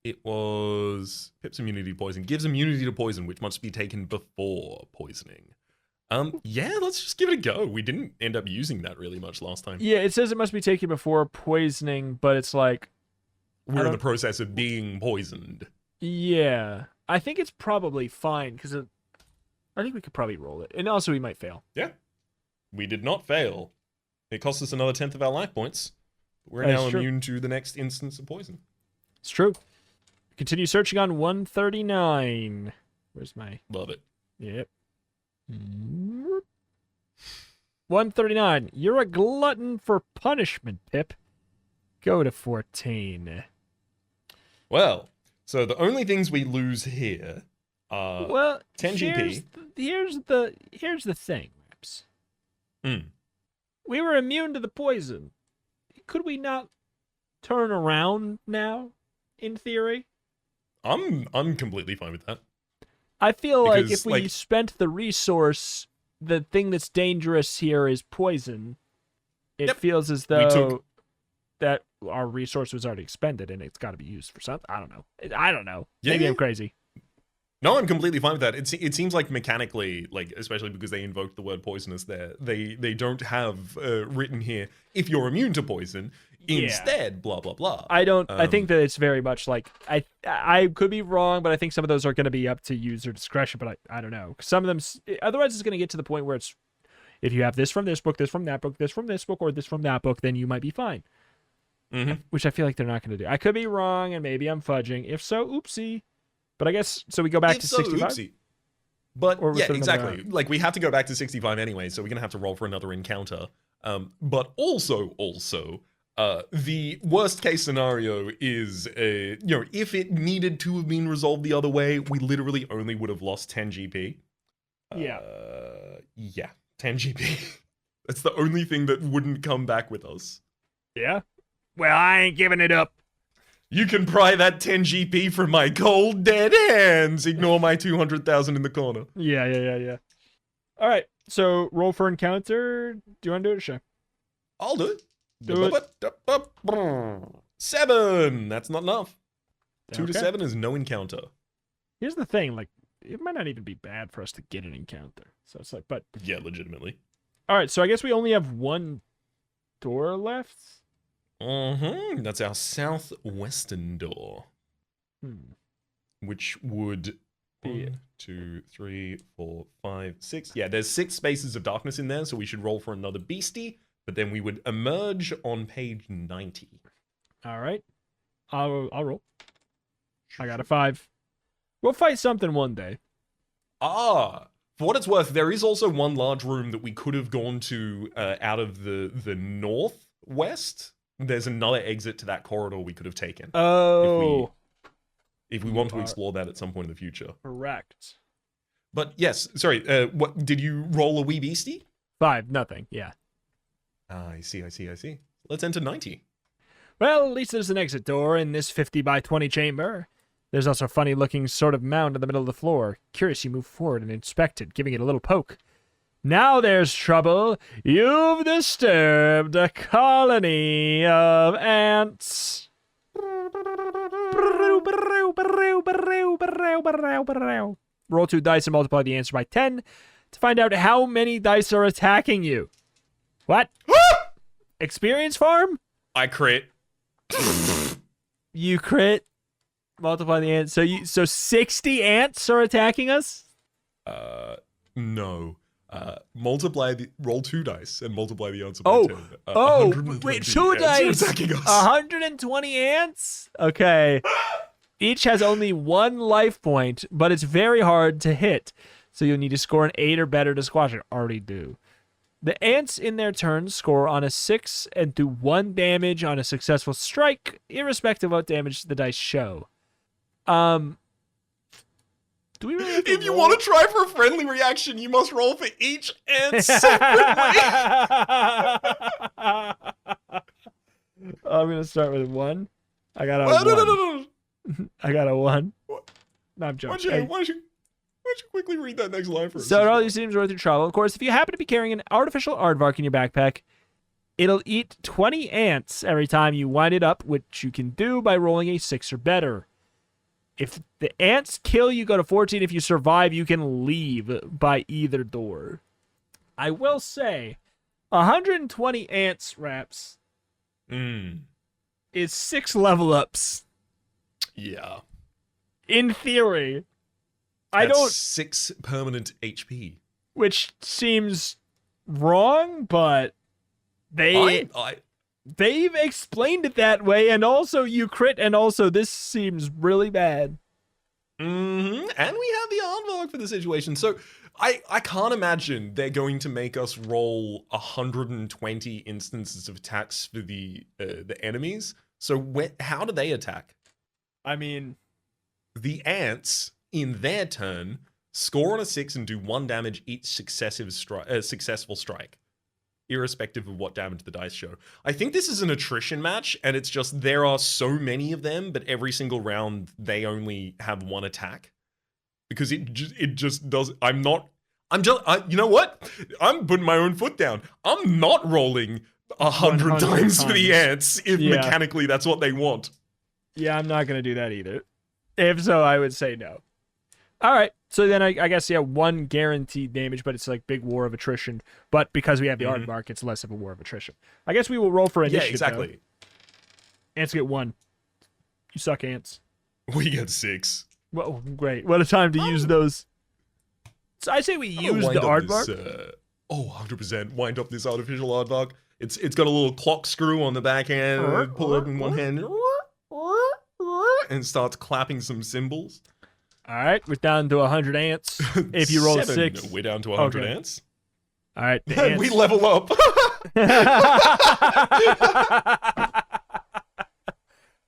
It was Pip's immunity to poison. Gives immunity to poison, which must be taken before poisoning. Yeah, let's just give it a go. We didn't end up using that really much last time. Yeah, it says it must be taken before poisoning, but it's like... We're in the process of being poisoned. Yeah. I think it's probably fine, because I think we could probably roll it. And also we might fail. Yeah. We did not fail. It cost us another 1/10 of our life points. We're That's now true. immune to the next instance of poison. It's true. Continue searching on 139. Where's my... Love it. Yep. 139. You're a glutton for punishment, Pip. Go to 14. Well, so the only things we lose here are Well, 10 GP. Here's the thing, Raps. Mm. We were immune to the poison. Could we not turn around now, in theory? I'm completely fine with that. I feel like Because, if we like- spent the resource, the thing that's dangerous here is poison. It Yep. feels as We though took- that our resource was already expended and it's got to be used for something. I don't know. Yeah, Maybe yeah. I'm crazy. No, I'm completely fine with that. It seems like mechanically, like especially because they invoked the word poisonous there, they don't have written here if you're immune to poison. Yeah. Instead, blah blah blah. I think that it's very much like I could be wrong, but I think some of those are going to be up to user discretion. But I don't know. Some of them, otherwise, it's going to get to the point where it's if you have this from this book, this from that book, this from this book, or this from that book, then you might be fine. Mhm. Which I feel like they're not going to do. I could be wrong, and maybe I'm fudging. If so, oopsie. But I guess so. We go back If to so, 65. oopsie. But Or yeah, return another exactly. Like we have to go back to 65 anyway, so we're gonna have to roll for another encounter. But also, the worst case scenario is, if it needed to have been resolved the other way, we literally only would have lost 10 GP. Yeah. Yeah, 10 GP. That's the only thing that wouldn't come back with us. Yeah. Well, I ain't giving it up. You can pry that 10 GP from my cold dead hands. Ignore my 200,000 in the corner. Yeah. All right. So roll for encounter. Do you want to do it, Shay? I'll do it. Do it. 7. That's not enough. 2 to Okay. 7 is no encounter. Here's the thing. Like, it might not even be bad for us to get an encounter. So it's like, but Yeah, legitimately. all right. So I guess we only have one door left. That's our southwestern door, which would Be 1, 2, 3, 4, 5, 6. Yeah, there's 6 spaces of darkness in there, so we should roll for another beastie. But then we would emerge on page 90. All right. I'll roll. I got a 5. We'll fight something one day. For what it's worth, there is also one large room that we could have gone to out of the northwest. There's another exit to that corridor we could have taken. Oh, If we want to explore that at some point in the future. correct. But yes, sorry, what did you roll a wee beastie? 5, nothing. Yeah. I see. Let's enter 90. Well, at least there's an exit door in this 50 by 20 chamber. There's also a funny looking sort of mound in the middle of the floor. Curious, you move forward and inspect it, giving it a little poke. Now there's trouble. You've disturbed a colony of ants. Roll 2 dice and multiply the answer by 10 to find out how many dice are attacking you. What? Experience farm? I crit. You crit. Multiply the ants. So 60 ants are attacking us? No. Roll 2 dice and multiply the answer by 10. Oh, 120 wait, 2 ants are dice. attacking us. 120 ants? Okay. Each has only 1 life point, but it's very hard to hit. So you'll need to score an 8 or better to squash it. Already do. The ants in their turn score on a 6 and do 1 damage on a successful strike, irrespective of what damage the dice show. Do we really have to If you roll? want to try for a friendly reaction, you must roll for each ant separately. I'm gonna start with 1. I got a Well, 1. no. I got a 1. What? No, I'm Why joking. don't you quickly read that next line for us? So it all seems worth your trouble. Of course, if you happen to be carrying an artificial aardvark in your backpack, it'll eat 20 ants every time you wind it up, which you can do by rolling a 6 or better. If the ants kill you, go to 14. If you survive, you can leave by either door. I will say, 120 ants, Raps, is 6 level ups. Yeah. In theory. I That's don't... 6 permanent HP. Which seems wrong, but they've explained it that way, and also you crit, and also this seems really bad. And we have the aardvark for the situation. So I can't imagine they're going to make us roll 120 instances of attacks for the enemies. So how do they attack? I mean, The ants, in their turn, score on a 6 and do 1 damage each successful strike, irrespective of what damage the dice show. I think this is an attrition match, and it's just there are so many of them, but every single round they only have 1 attack. Because it just does. You know what? I'm putting my own foot down. I'm not rolling 100 times for the ants if mechanically that's what they want. yeah, I'm not going to do that either. If so, I would say no. All right, so then I guess, 1 guaranteed damage, but it's like big war of attrition. But because we have the aardvark, it's less of a war of attrition. I guess we will roll for initiative. Yeah, exactly. Though. Ants get 1. You suck, ants. We get 6. Well, great. What a time to use those. So I say we use the aardvark. 100%. Wind up this artificial aardvark. It's got a little cork screw on the back end. Pull it in one hand. And starts clapping some cymbals. All right, we're down to 100 ants. If you roll 7. 6. We're down to 100 Okay. ants. All right, the ants. We level up.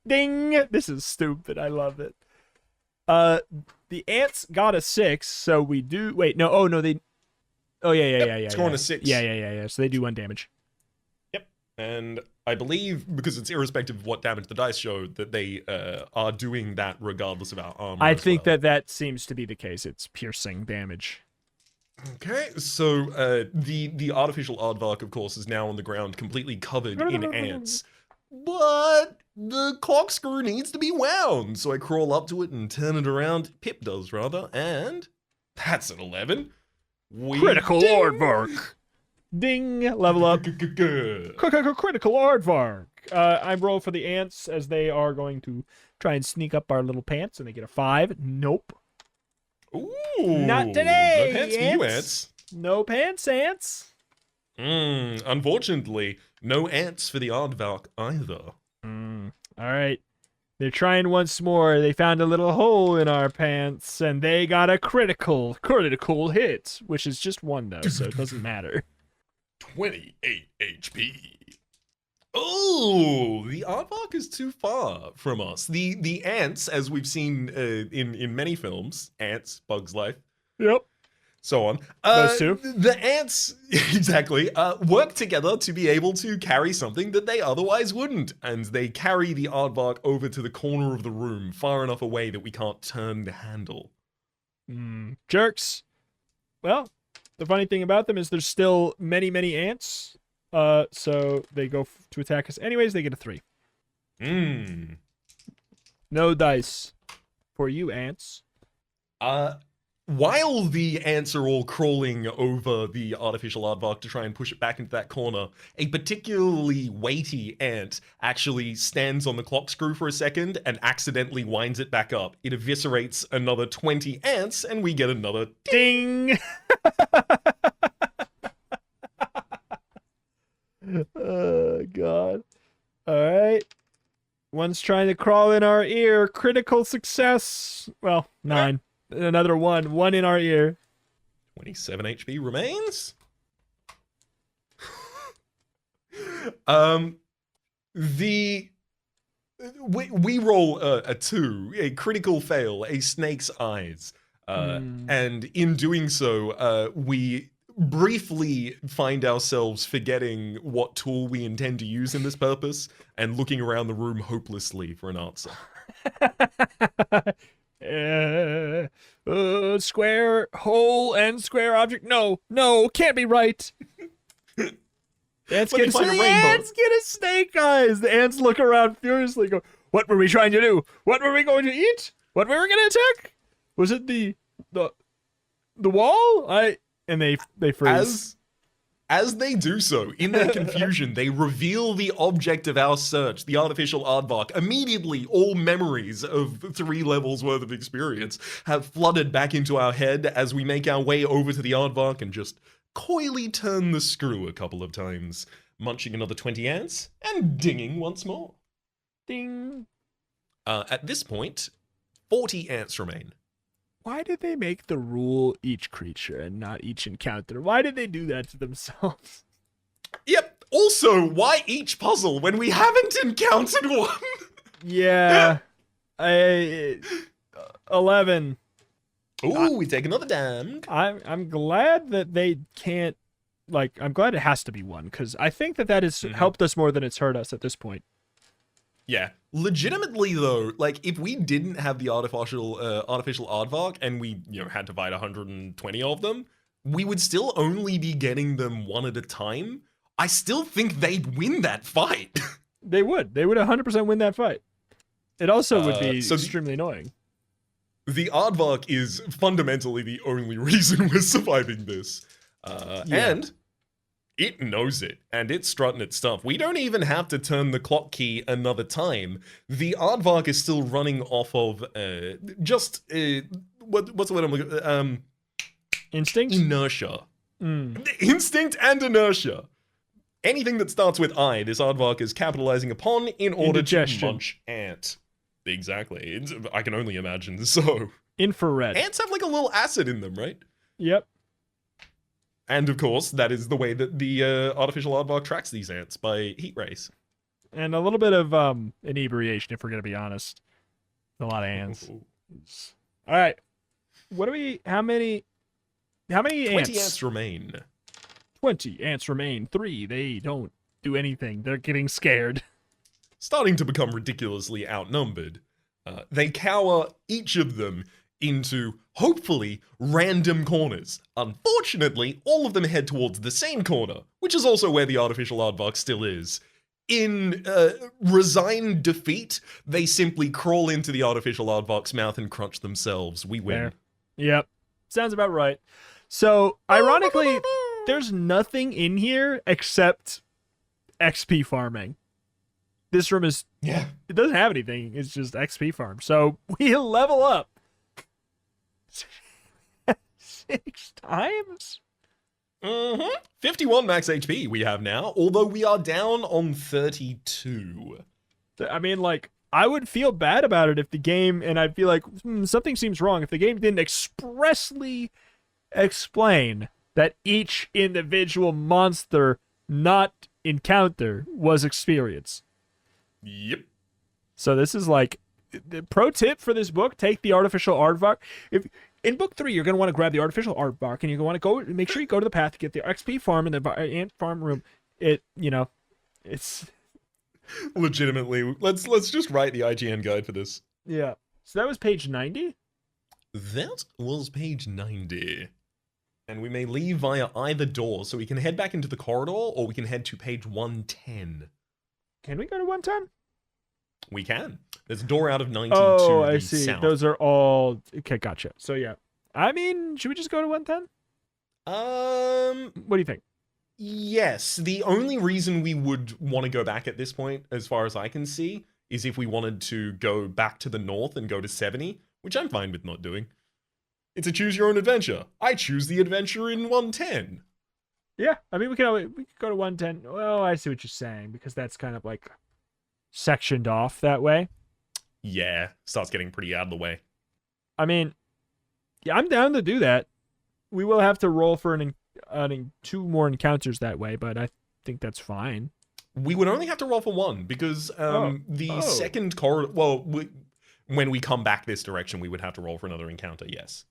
Ding! This is stupid. I love it. The ants got a 6, so we do. Wait, no. Oh no, they. Oh yeah. Scoring a 6. Yeah. So they do 1 damage. Yep. And I believe, because it's irrespective of what damage the dice show, that they are doing that regardless of our armor. I as think well. that seems to be the case. It's piercing damage. Okay, so the artificial aardvark, of course, is now on the ground, completely covered in ants. But the corkscrew needs to be wound, so I crawl up to it and turn it around. Pip does, rather, and that's an 11. Critical aardvark. Ding! Level up. Good. Critical aardvark. I roll for the ants as they are going to try and sneak up our little pants, and they get a 5. Nope. Ooh, Not today, No pants for you, ants. No pants, ants. Unfortunately, no ants for the aardvark either. All right. They're trying once more. They found a little hole in our pants, and they got a critical hit, which is just 1, though, so it doesn't matter. 28 HP. Oh, the aardvark is too far from us. The ants, as we've seen in many films, ants, Bugs Life, Yep. so on. Those two. The ants, exactly, work together to be able to carry something that they otherwise wouldn't. And they carry the aardvark over to the corner of the room, far enough away that we can't turn the handle. Jerks. Well, the funny thing about them is there's still many, many ants. So they go to attack us anyways. They get a 3. No dice for you, ants. While the ants are all crawling over the artificial aardvark to try and push it back into that corner, a particularly weighty ant actually stands on the clock screw for a second and accidentally winds it back up. It eviscerates another 20 ants, and we get another Ding! Oh, God. All right. One's trying to crawl in our ear. Critical success. Well, 9. Another 1. 1 in our ear. 27 HP remains. We roll a 2, a critical fail, a snake's eyes. And in doing so, we briefly find ourselves forgetting what tool we intend to use in this purpose and looking around the room hopelessly for an answer. Square hole and square object. No, can't be right. Ants But they find a rainbow. Ants get a snake eyes. The ants look around furiously. Go, what were we trying to do? What were we going to eat? What were we going to attack? Was it the wall? And they freeze. As they do so, in their confusion, they reveal the object of our search, the artificial aardvark. Immediately, all memories of 3 levels worth of experience have flooded back into our head as we make our way over to the aardvark and just coyly turn the screw a couple of times, munching another 20 ants and dinging once more. Ding. At this point, 40 ants remain. Why did they make the rule each creature and not each encounter? Why did they do that to themselves? Yep. Also, why each puzzle when we haven't encountered one? Yeah. 11. Ooh, we take another damn. I'm glad that they can't, like, I'm glad it has to be 1, because I think that has helped us more than it's hurt us at this point. Yeah. Legitimately, though, like, if we didn't have the artificial aardvark and we, had to fight 120 of them, we would still only be getting them one at a time. I still think they'd win that fight. They would 100% win that fight. It also would be extremely annoying. The aardvark is fundamentally the only reason we're surviving this. And it knows it, and it's strutting its stuff. We don't even have to turn the clock key another time. The aardvark is still running off of what's the word I'm looking for? Instinct? Inertia. Instinct and inertia. Anything that starts with I, this aardvark is capitalizing upon in order to munch ant. Exactly. I can only imagine so. Infrared. Ants have like a little acid in them, right? Yep. And of course, that is the way that the artificial aardvark tracks these ants, by heat rays. And a little bit of inebriation, if we're going to be honest. A lot of ants. All right. How many ants? 20 ants remain. 20 ants remain. 3, they don't do anything. They're getting scared. Starting to become ridiculously outnumbered. They cower, each of them, into, hopefully, random corners. Unfortunately, all of them head towards the same corner, which is also where the artificial aardvark still is. In resigned defeat, they simply crawl into the artificial aardvark's mouth and crunch themselves. We win. There. Yep. Sounds about right. So, ironically, there's nothing in here except XP farming. This room is... Yeah. It doesn't have anything. It's just XP farm. So, we level up 6 times? 51 max HP we have now, although we are down on 32. I mean, like, I would feel bad about it if the game, and I'd feel like something seems wrong if the game didn't expressly explain that each individual monster not encounter was experience. Yep. So this is like, the pro tip for this book, take the artificial aardvark. If in book 3, you're going to want to grab the artificial aardvark, and you're going to want to make sure you go to the path to get the XP farm in the ant farm room. It's legitimately. Let's just write the IGN guide for this. Yeah. So that was page 90? That was page 90. And we may leave via either door, so we can head back into the corridor, or we can head to page 110. Can we go to 110? We can. There's a door out of 90 Oh, to the I see. south. Those are all... Okay, gotcha. So, yeah. I mean, should we just go to 110? What do you think? Yes. The only reason we would want to go back at this point, as far as I can see, is if we wanted to go back to the north and go to 70, which I'm fine with not doing. It's a choose your own adventure. I choose the adventure in 110. Yeah, I mean, we could go to 110. Well, I see what you're saying, because that's kind of like sectioned off that way. Yeah, starts getting pretty out of the way. I mean, yeah, I'm down to do that. We will have to roll for two more encounters that way, but I think that's fine. We would only have to roll for one because the second corridor. Well, when we come back this direction, we would have to roll for another encounter. Yes,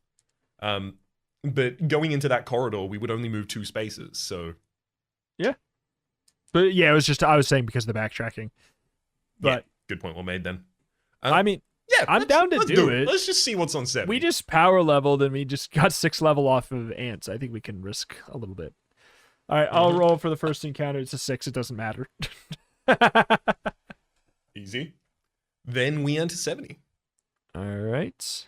but going into that corridor, we would only move 2 spaces. So yeah, but yeah, it was just I was saying because of the backtracking. But yeah, good point, well made then. I mean, yeah, I'm down to let's do it. Let's just see what's on 7. We just power leveled and we just got 6 level off of ants. I think we can risk a little bit. All right, I'll roll for the first encounter. It's a 6. It doesn't matter. Easy. Then we enter 70. All right.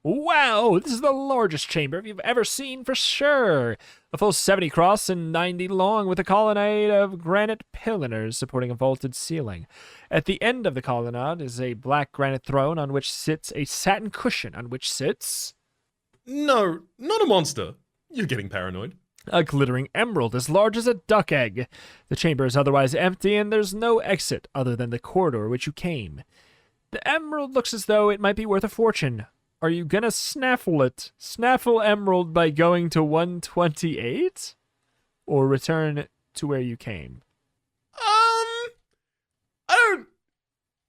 Wow, this is the largest chamber you've ever seen for sure. A full 70 across and 90 long with a colonnade of granite pillars supporting a vaulted ceiling. At the end of the colonnade is a black granite throne on which sits a satin cushion on which sits... No, not a monster. You're getting paranoid. A glittering emerald as large as a duck egg. The chamber is otherwise empty and there's no exit other than the corridor which you came. The emerald looks as though it might be worth a fortune. Are you gonna snaffle it? Snaffle emerald by going to 128? Or return to where you came? I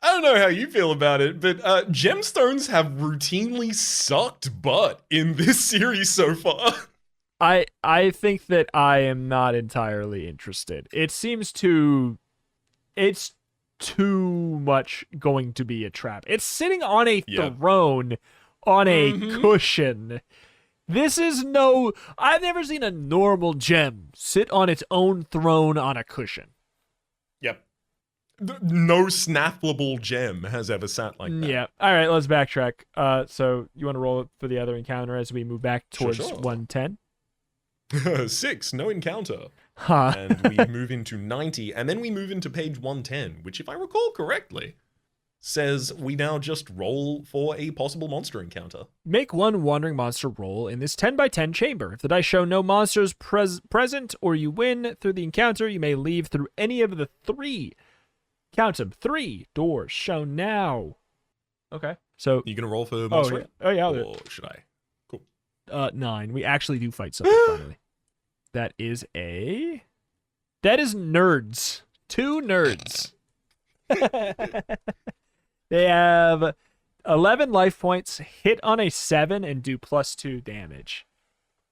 don't know how you feel about it, but gemstones have routinely sucked butt in this series so far. I think that I am not entirely interested. It's too much going to be a trap. It's sitting on a throne on a cushion. This is I've never seen a normal gem sit on its own throne on a cushion. Yep. No snaffleable gem has ever sat like that. Yeah. All right, let's backtrack. So you want to roll it for the other encounter as we move back towards Sure. 110? 6, no encounter. Huh. And we move into 90, and then we move into page 110, which, if I recall correctly, says we now just roll for a possible monster encounter. Make one wandering monster roll in this 10 by 10 chamber. If the dice show no monsters present or you win through the encounter, you may leave through any of the 3. Count them. 3 doors shown now. Okay. So You gonna roll for monster? I'll do it. Or should I? Cool. 9. We actually do fight something finally. That is nerds. 2 nerds. They have 11 life points, hit on a 7, and do +2 damage.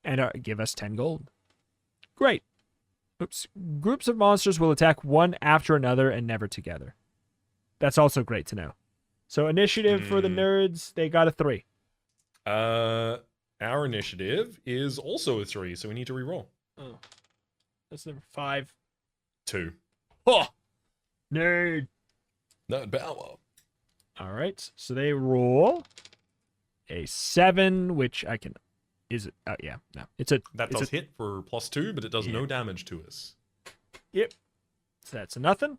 And give us 10 gold. Great. Oops. Groups of monsters will attack one after another and never together. That's also great to know. So initiative for the nerds, they got a 3. Our initiative is also a 3, so we need to reroll. Oh. That's number 5. 2. Oh! Nerd! Nerd power. All right, so they roll a 7, which I can. Is it? Oh yeah, no, it's a. That does hit for +2, but it does no damage to us. Yep. So that's a nothing.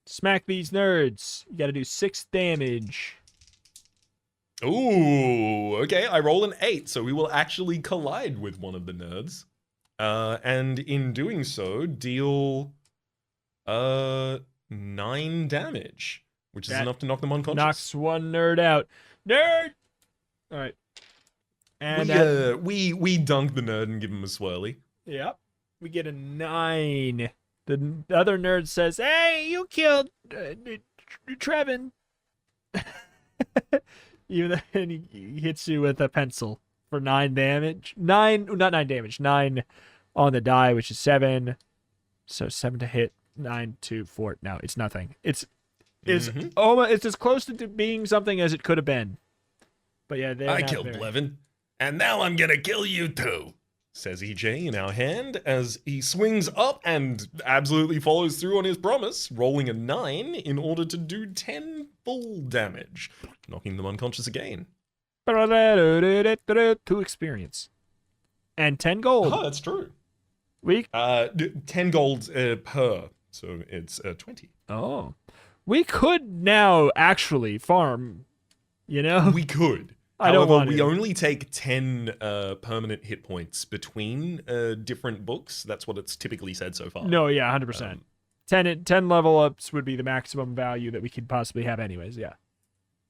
Smack these nerds. You got to do 6 damage. Ooh, okay. I roll an 8, so we will actually collide with one of the nerds, and in doing so, deal 9 damage. Which is enough to knock them unconscious. Knocks one nerd out. Nerd! All right. And we dunk the nerd and give him a swirly. Yep. We get a 9. The other nerd says, "Hey, you killed Trevin." Even then, he hits you with a pencil for 9 damage. 9, not 9 damage. 9 on the die, which is 7. So 7 to hit. 9 to 4. No, it's nothing. It's as close to being something as it could have been. But yeah, I killed Blevin, and now I'm gonna kill you too, says EJ in our hand as he swings up and absolutely follows through on his promise, rolling a 9 in order to do 10 full damage, knocking them unconscious again. 2 experience. And 10 gold. Oh, that's true. 10 gold per, so it's 20. Oh. We could now actually farm, you know? We could. However, we only take 10 permanent hit points between different books. That's what it's typically said so far. No, yeah, 100%. 10 level ups would be the maximum value that we could possibly have anyways, yeah.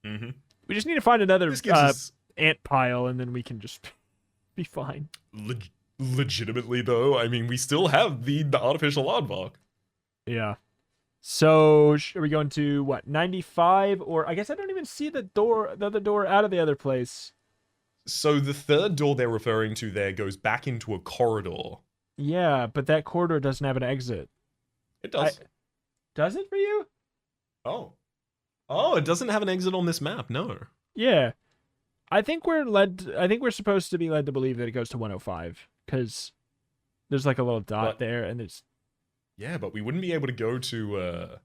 Mm-hmm. We just need to find another This gives us... ant pile, and then we can just be fine. Legitimately, though, I mean, we still have the artificial aardvark. Yeah. So, are we going to, what, 95? Or, I guess I don't even see the other door out of the other place. So the third door they're referring to there goes back into a corridor. Yeah, but that corridor doesn't have an exit. It does. Does it for you? Oh. Oh, it doesn't have an exit on this map, no. Yeah. I think we're supposed to be led to believe that it goes to 105, because there's like a little dot there, and it's... Yeah, but we wouldn't be able to go to,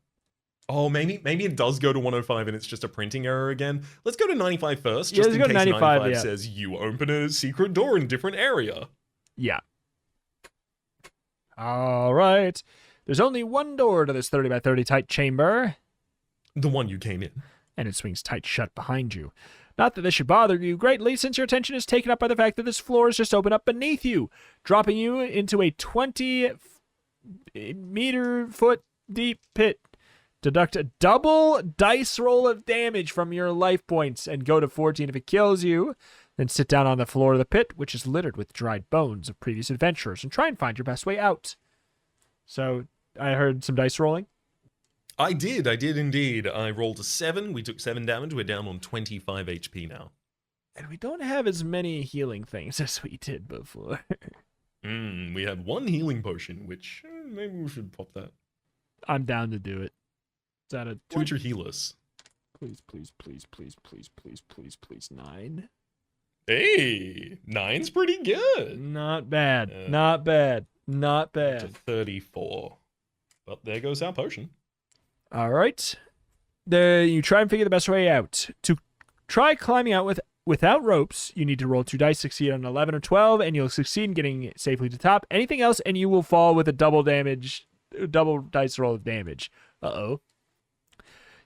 Oh, maybe it does go to 105 and it's just a printing error again. Let's go to 95 first, just in case 95 says you open a secret door in a different area. Yeah. All right. There's only one door to this 30 by 30 tight chamber. The one you came in. And it swings tight shut behind you. Not that this should bother you greatly, since your attention is taken up by the fact that this floor is just opened up beneath you, dropping you into a 20-meter-foot deep pit. Deduct a double dice roll of damage from your life points and go to 14 if it kills you. Then sit down on the floor of the pit, which is littered with dried bones of previous adventurers, and try and find your best way out. So, I heard some dice rolling. I did indeed. I rolled a 7. We took 7 damage. We're down on 25 HP now. And we don't have as many healing things as we did before. We have 1 healing potion, which maybe we should pop that. I'm down to do it. Is that a 2? Why don't you heal us? Please, please, please, please, please, please, please, please. 9. Hey, 9's pretty good. Not bad. Not bad. Not To bad. 34. But there goes our potion. All right. You try and figure the best way out. To try climbing out without ropes, you need to roll 2 dice, succeed on 11 or 12, and you'll succeed in getting safely to top. Anything else, and you will fall with a double dice roll of damage. Uh-oh.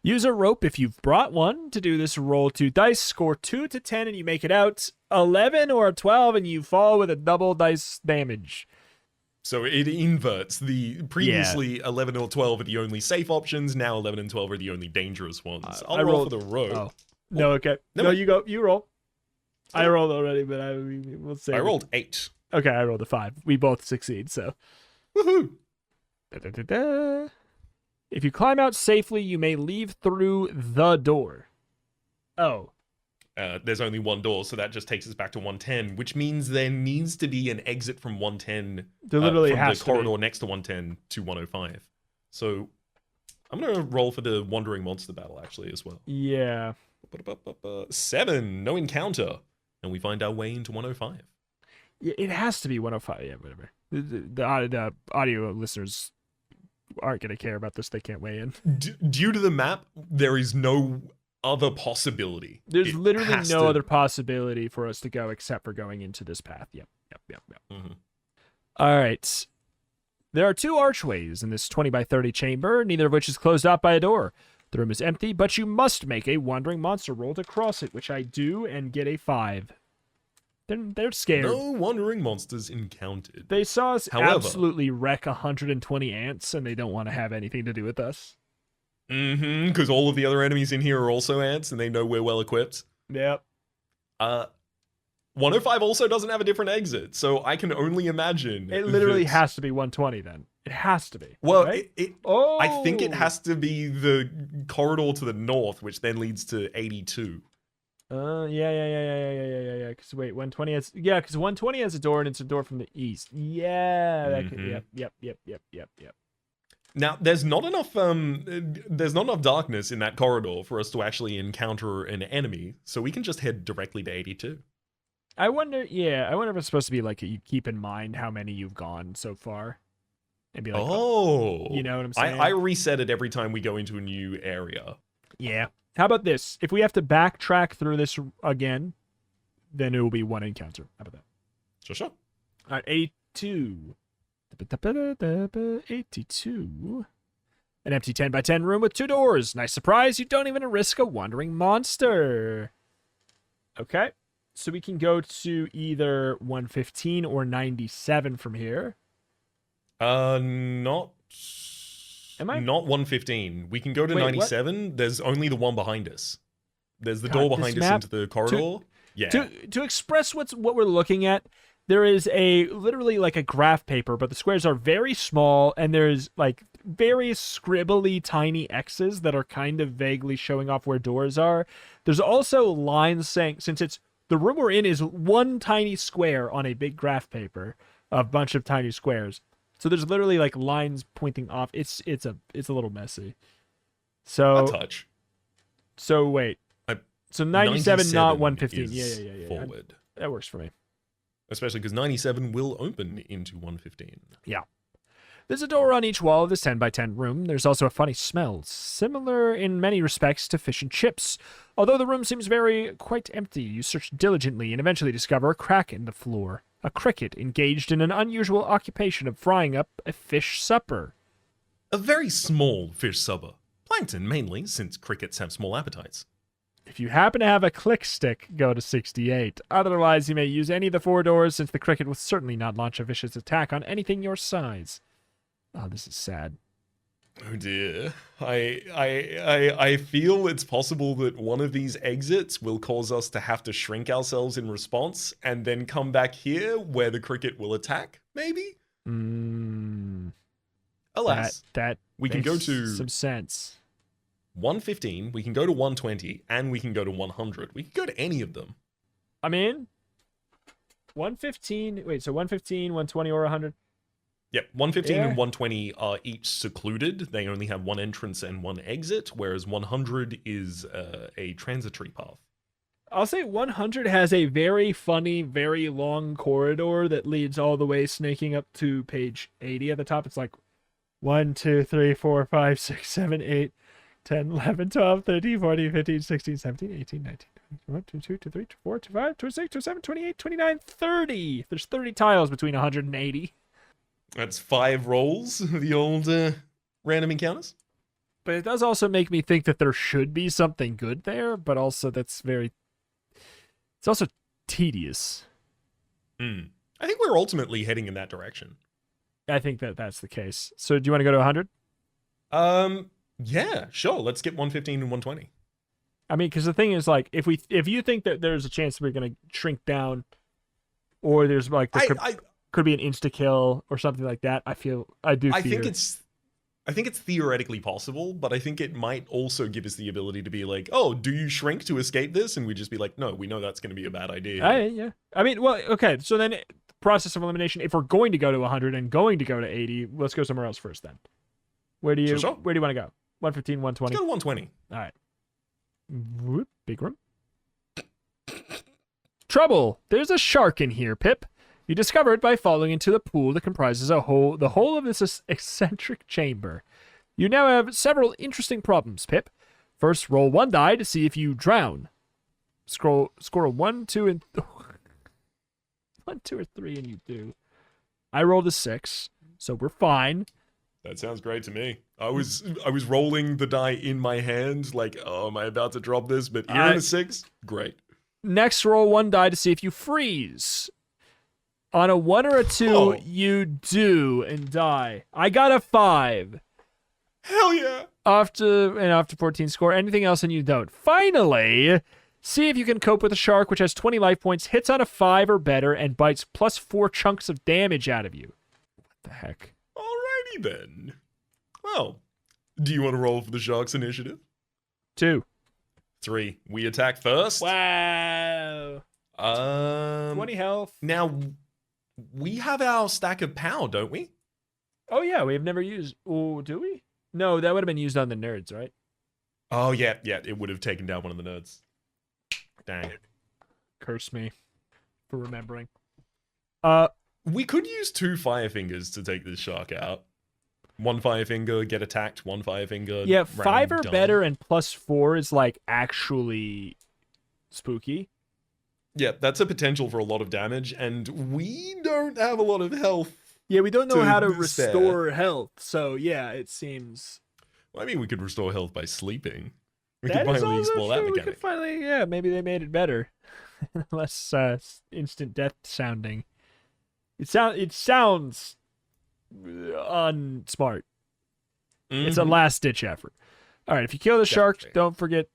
Use a rope if you've brought one. To do this, roll 2 dice, score 2 to 10, and you make it out. 11 or 12, and you fall with a double dice damage. So it inverts. The previously 11 or 12 are the only safe options. Now 11 and 12 are the only dangerous ones. I'll roll for the rope. Oh. No, okay. No, you go. You roll. I rolled already, but we'll say. I rolled 8. Okay, I rolled a 5. We both succeed, so. Woohoo! Da-da-da-da. If you climb out safely, you may leave through the door. Oh. There's only one door, so that just takes us back to 110, which means there needs to be an exit from 110 There literally from has the to corridor be. next to 110 to 105. So I'm going to roll for the Wandering Monster battle, actually, as well. Yeah. 7, no encounter. And we find our way into 105. Yeah, it has to be 105. Yeah, whatever. The audio listeners aren't going to care about this. They can't weigh in. Due to the map, there is no other possibility. There's It literally has no to- other possibility for us to go except for going into this path. Yep. Mhm. All right. There are 2 archways in this 20 by 30 chamber, neither of which is closed off by a door. The room is empty, but you must make a wandering monster roll to cross it, which I do and get a 5. They're scared. No wandering monsters encountered. They saw us However- absolutely wreck 120 ants, and they don't want to have anything to do with us. Because all of the other enemies in here are also ants, and they know we're well equipped. Yep. 105 also doesn't have a different exit, so I can only imagine. It literally that- has to be 120 then. It has to be. Well, right? I think it has to be the corridor to the north, which then leads to 82. Yeah. Because wait, 120 has because 120 has a door and it's a door from the east. Yeah, that could, yep. Now, there's not enough darkness in that corridor for us to actually encounter an enemy, so we can just head directly to 82. I wonder if it's supposed to be like you keep in mind how many you've gone so far, and be like, you know what I'm saying? I reset it every time we go into a new area. Yeah. How about this? If we have to backtrack through this again, then it will be 1 encounter. How about that? Sure. All right, 82. 82. An empty 10 by 10 room with 2 doors. Nice surprise. You don't even risk a wandering monster. Okay. So we can go to either 115 or 97 from here. Not Am I? Not 115. We can go to Wait, what? 97. There's only the one behind us. There's the God, door this behind us map- into the corridor. Yeah. To express what we're looking at, there is literally like a graph paper, but the squares are very small, and there's like very scribbly tiny X's that are kind of vaguely showing off where doors are. There's also lines saying, since it's the room we're in is one tiny square on a big graph paper, a bunch of tiny squares. So there's literally like lines pointing off. It's a little messy. A So touch. so wait. So 97, not 115. is Yeah. Forward. That works for me. Especially because 97 will open into 115. Yeah. There's a door on each wall of this 10 by 10 room. There's also a funny smell, similar in many respects to fish and chips. Although the room seems quite empty, you search diligently and eventually discover a crack in the floor. A cricket engaged in an unusual occupation of frying up a fish supper. A very small fish supper. Plankton mainly, since crickets have small appetites. If you happen to have a click stick, go to 68. Otherwise, you may use any of the 4 doors, since the cricket will certainly not launch a vicious attack on anything your size. Oh, this is sad. Oh dear. I feel it's possible that one of these exits will cause us to have to shrink ourselves in response and then come back here where the cricket will attack, maybe? Alas, That we can go makes to some sense. 115, we can go to 120, and we can go to 100. We can go to any of them. I mean, 115. Wait, so 115, 120, or 100? Yep, 115 Yeah. and 120 are each secluded. They only have one entrance and one exit, whereas 100 is a transitory path. I'll say 100 has a very funny, very long corridor that leads all the way snaking up to page 80 at the top. It's like 1, 2, 3, 4, 5, 6, 7, 8, 10, 11, 12, 13, 14, 15, 16, 17, 18, 19, 20, 22, 23, 24, 25, 26, 27, 28, 29, 30. There's 30 tiles between 100 and 80. That's 5 rolls of the old random encounters. But it does also make me think that there should be something good there, but also it's also tedious. I think we're ultimately heading in that direction. I think that's the case. So do you want to go to 100? Yeah, sure. Let's get 115 and 120. I mean, because the thing is, like, if you think that there's a chance we're gonna shrink down, or there's like could be an insta kill or something like that, I think it's theoretically possible, but I think it might also give us the ability to be like, oh, do you shrink to escape this? And we just be like, no, we know that's going to be a bad idea. Yeah. I mean, well, okay. So then, process of elimination. If we're going to go to 100 and going to go to 80, let's go somewhere else first. Then, where do you want to go? 115, 120. Let's go to 120. All right. Whoop, big room. Trouble. There's a shark in here, Pip. You discover it by falling into the pool that comprises the whole of this eccentric chamber. You now have several interesting problems, Pip. First, roll 1 die to see if you drown. Score 1, 2, and 1, 2, or 3, and you do. I rolled a 6, so we're fine. That sounds great to me. I was rolling the die in my hand, like, oh, am I about to drop this? But you're in a 6? Great. Next, roll 1 die to see if you freeze. On a 1 or a 2, you do and die. I got a 5. Hell yeah. After 14 score. Anything else and you don't. Finally, see if you can cope with a shark which has 20 life points, hits on a 5 or better, and bites plus 4 chunks of damage out of you. What the heck? Alrighty then. Well, do you want to roll for the shark's initiative? 2. 3. We attack first. Wow. 20 health. Now, we have our stack of power, don't we? Oh, yeah. We have never used... Oh, do we? No, that would have been used on the nerds, right? Oh, yeah. It would have taken down one of the nerds. Dang. Curse me for remembering. We could use 2 Firefingers to take this shark out. 1 Firefinger, get attacked. 1 Firefinger. Yeah, 5 or done. better and plus 4 is like actually spooky. Yeah, that's a potential for a lot of damage, and we don't have a lot of health. Yeah, we don't know how to spare. restore health, so yeah, it seems. Well, I mean, we could restore health by sleeping. We That could is finally also explore that true. We mechanic. could finally, yeah, maybe they made it better, less instant death sounding. It sounds unsmart. It's a last-ditch effort. All right, if you kill the shark, Definitely. don't forget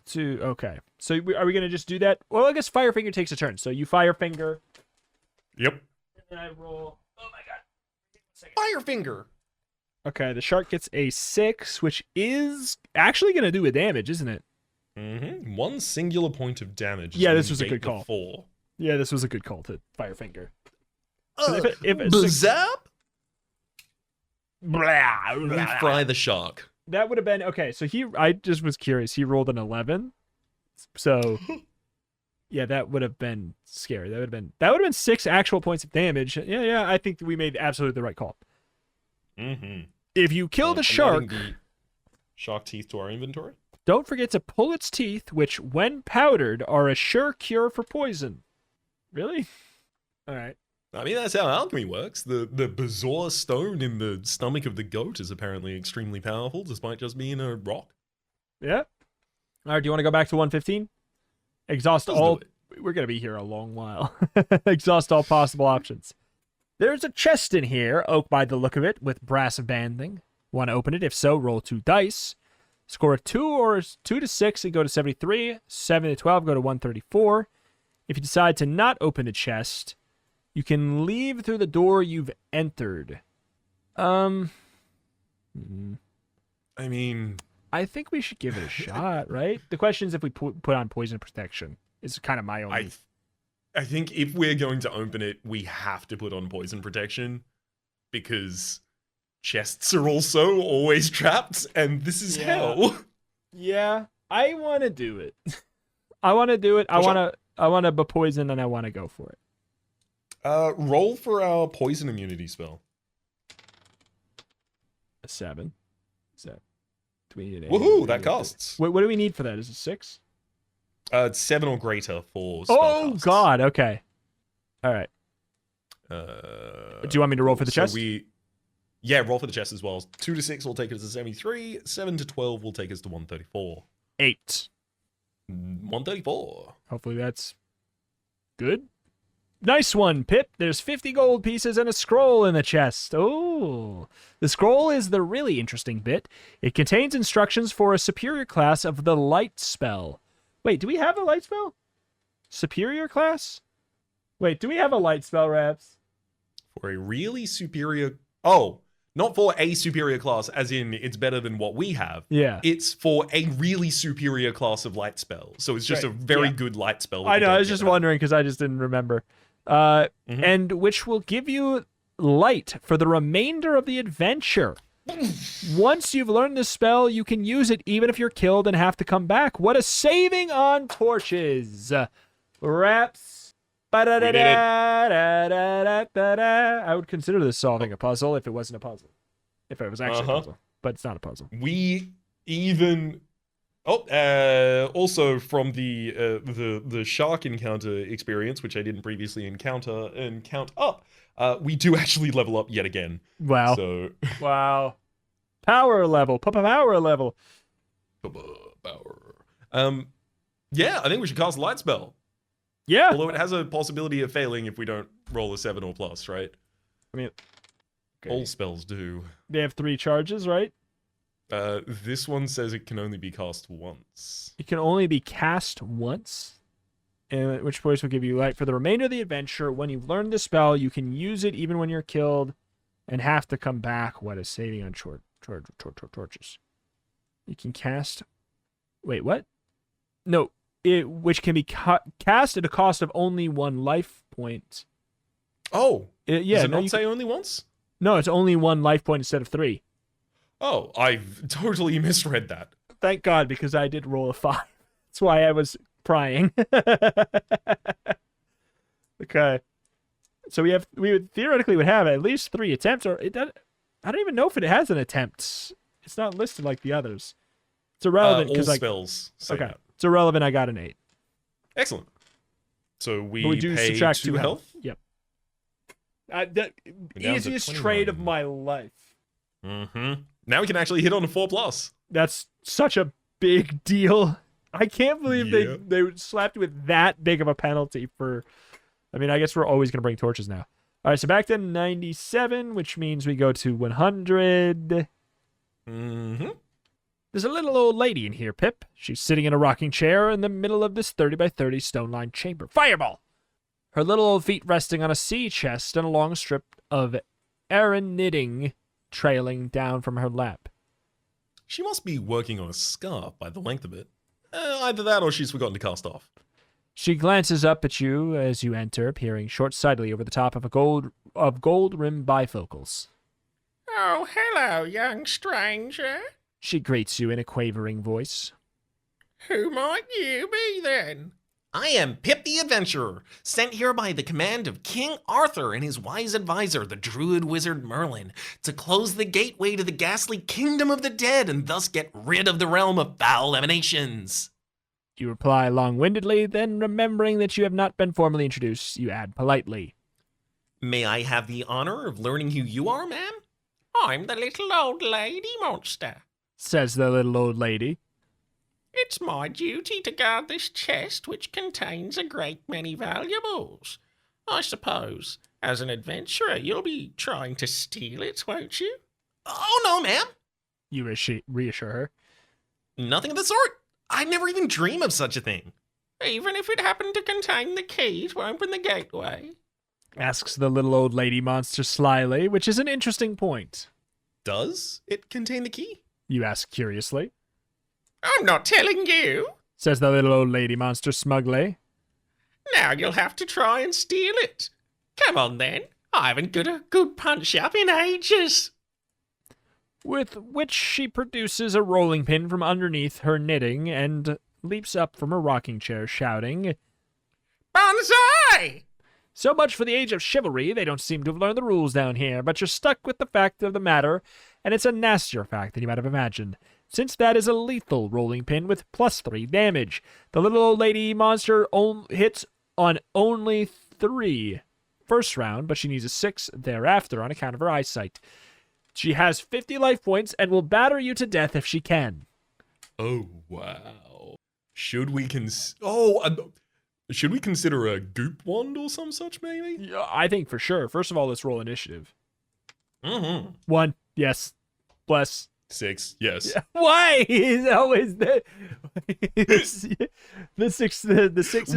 to... Okay. So are we going to just do that? Well, I guess Firefinger takes a turn. So you Firefinger. Yep. And I roll... Oh, my God. Firefinger. Okay, the shark gets a 6, which is actually going to do a damage, isn't it? One singular point of damage. is Yeah, gonna this was a negate good the call. 4. Yeah, this was a good call to Firefinger. If it's Zap? blah, We blah. fry the shark. That would have been okay. So I just was curious. He rolled an 11, so yeah, that would have been scary. That would have been 6 actual points of damage. Yeah. I think we made absolutely the right call. If you kill the I'm shark, adding the shark teeth to our inventory. don't forget to pull its teeth, which, when powdered, are a sure cure for poison. Really? All right. I mean, that's how alchemy works. The bizarre stone in the stomach of the goat is apparently extremely powerful, despite just being a rock. Yeah. All right. Do you want to go back to 115? Exhaust Let's all. do it. We're gonna be here a long while. Exhaust all possible options. There's a chest in here, oak by the look of it, with brass banding. Want to open it? If so, roll 2 dice. Score a 2 or 2 to 6 and go to 73. 7 to 12, go to 134. If you decide to not open the chest, you can leave through the door you've entered. I mean, I think we should give it a shot, right? The question is if we put on poison protection. Is kind of my only. I think if we're going to open it, we have to put on poison protection because chests are also always trapped, and this is hell. Yeah, I want to do it. I want to do it. I want to poison, and I want to go for it. Roll for our poison immunity spell. A 7. Is that? Do we need an Woohoo! That costs. What do we need for that? Is it 6? It's 7 or greater for spell Oh casts. God! Okay. All right. Do you want me to roll for the so chest? Yeah, roll for the chest as well. 2 to 6 will take us to 73. 7 to 12 will take us to 134. 8. 134. Hopefully that's good. Nice one, Pip. There's 50 gold pieces and a scroll in the chest. Oh. The scroll is the really interesting bit. It contains instructions for a superior class of the light spell. Wait, do we have a light spell? Superior class? Wait, do we have a light spell, Raps? For a really superior... Oh, not for a superior class, as in it's better than what we have. Yeah. It's for a really superior class of light spell. So it's just Right. a very Yeah. good light spell. that I we know, don't I was get just now. wondering because I just didn't remember. And which will give you light for the remainder of the adventure. Once you've learned this spell, you can use it even if you're killed and have to come back. What a saving on torches. Raps. I would consider this solving a puzzle if it wasn't a puzzle. If it was actually a puzzle. But it's not a puzzle. We even... Oh, also from the shark encounter experience, which I didn't previously encounter and count up, we do actually level up yet again. Wow. So, Wow. Power level. Power level. power. Yeah, I think we should cast a light spell. Yeah. Although it has a possibility of failing if we don't roll a 7 or plus, right? I mean, okay. All spells do. They have 3 charges, right? This one says it can only be cast once. It can only be cast once, and which voice will give you light for the remainder of the adventure. When you've learned the spell, you can use it even when you're killed and have to come back. What is saving on torches? You can cast... Wait, what? No, which can be cast at a cost of only 1 life point. Oh, Yeah, does it no, not say only once? no, it's only 1 life point instead of 3. Oh, I've totally misread that. Thank God, because I did roll a 5. That's why I was prying. Okay. So we would theoretically would have at least 3 attempts, or I don't even know if it has an attempt. It's not listed like the others. It's irrelevant All because spells say okay, that. it's irrelevant. I got an 8. Excellent. So we, But we do pay subtract 2 2 health. Yep. The down to easiest trade of 21. my life. Mm-hmm. Now we can actually hit on a 4+. That's such a big deal. I can't believe Yeah. they slapped you with that big of a penalty for... I mean, I guess we're always going to bring torches now. All right, so back to 97, which means we go to 100. Mm-hmm. There's a little old lady in here, Pip. She's sitting in a rocking chair in the middle of this 30 by 30 stone-lined chamber. Fireball! Her little old feet resting on a sea chest and a long strip of Aran knitting trailing down from her lap. She must be working on a scarf by the length of it. Either that or she's forgotten to cast off. She glances up at you as you enter, peering short-sightedly over the top of gold-rimmed bifocals. Oh, hello, young stranger. She greets you in a quavering voice. Who might you be, then? I am Pip the Adventurer, sent here by the command of King Arthur and his wise advisor, the druid wizard Merlin, to close the gateway to the ghastly kingdom of the dead and thus get rid of the realm of foul emanations. You reply long-windedly, then remembering that you have not been formally introduced, you add politely. May I have the honor of learning who you are, ma'am? I'm the little old lady monster. Says the little old lady. It's my duty to guard this chest, which contains a great many valuables. I suppose, as an adventurer, you'll be trying to steal it, won't you? Oh, no, ma'am. You reassure her. Nothing of the sort. I'd never even dream of such a thing. Even if it happened to contain the key to open the gateway? Asks the little old lady monster slyly, which is an interesting point. Does it contain the key? You ask curiously. I'm not telling you. Says the little old lady monster smugly. Now you'll have to try and steal it. Come on, then. I haven't got a good punch-up in ages. With which she produces a rolling pin from underneath her knitting and leaps up from her rocking chair, shouting, Banzai! So much for the age of chivalry. They don't seem to have learned the rules down here, but you're stuck with the fact of the matter, and it's a nastier fact than you might have imagined, since that is a lethal rolling pin with +3 damage. The little old lady monster hits on only 3 first round, but she needs a 6 thereafter on account of her eyesight. She has 50 life points and will batter you to death if she can. Oh, wow. Should we consider a goop wand or some such, maybe? Yeah, I think for sure. First of all, let's roll initiative. Mm-hmm. 1, yes. Bless. 6, yes. Why is always the sixes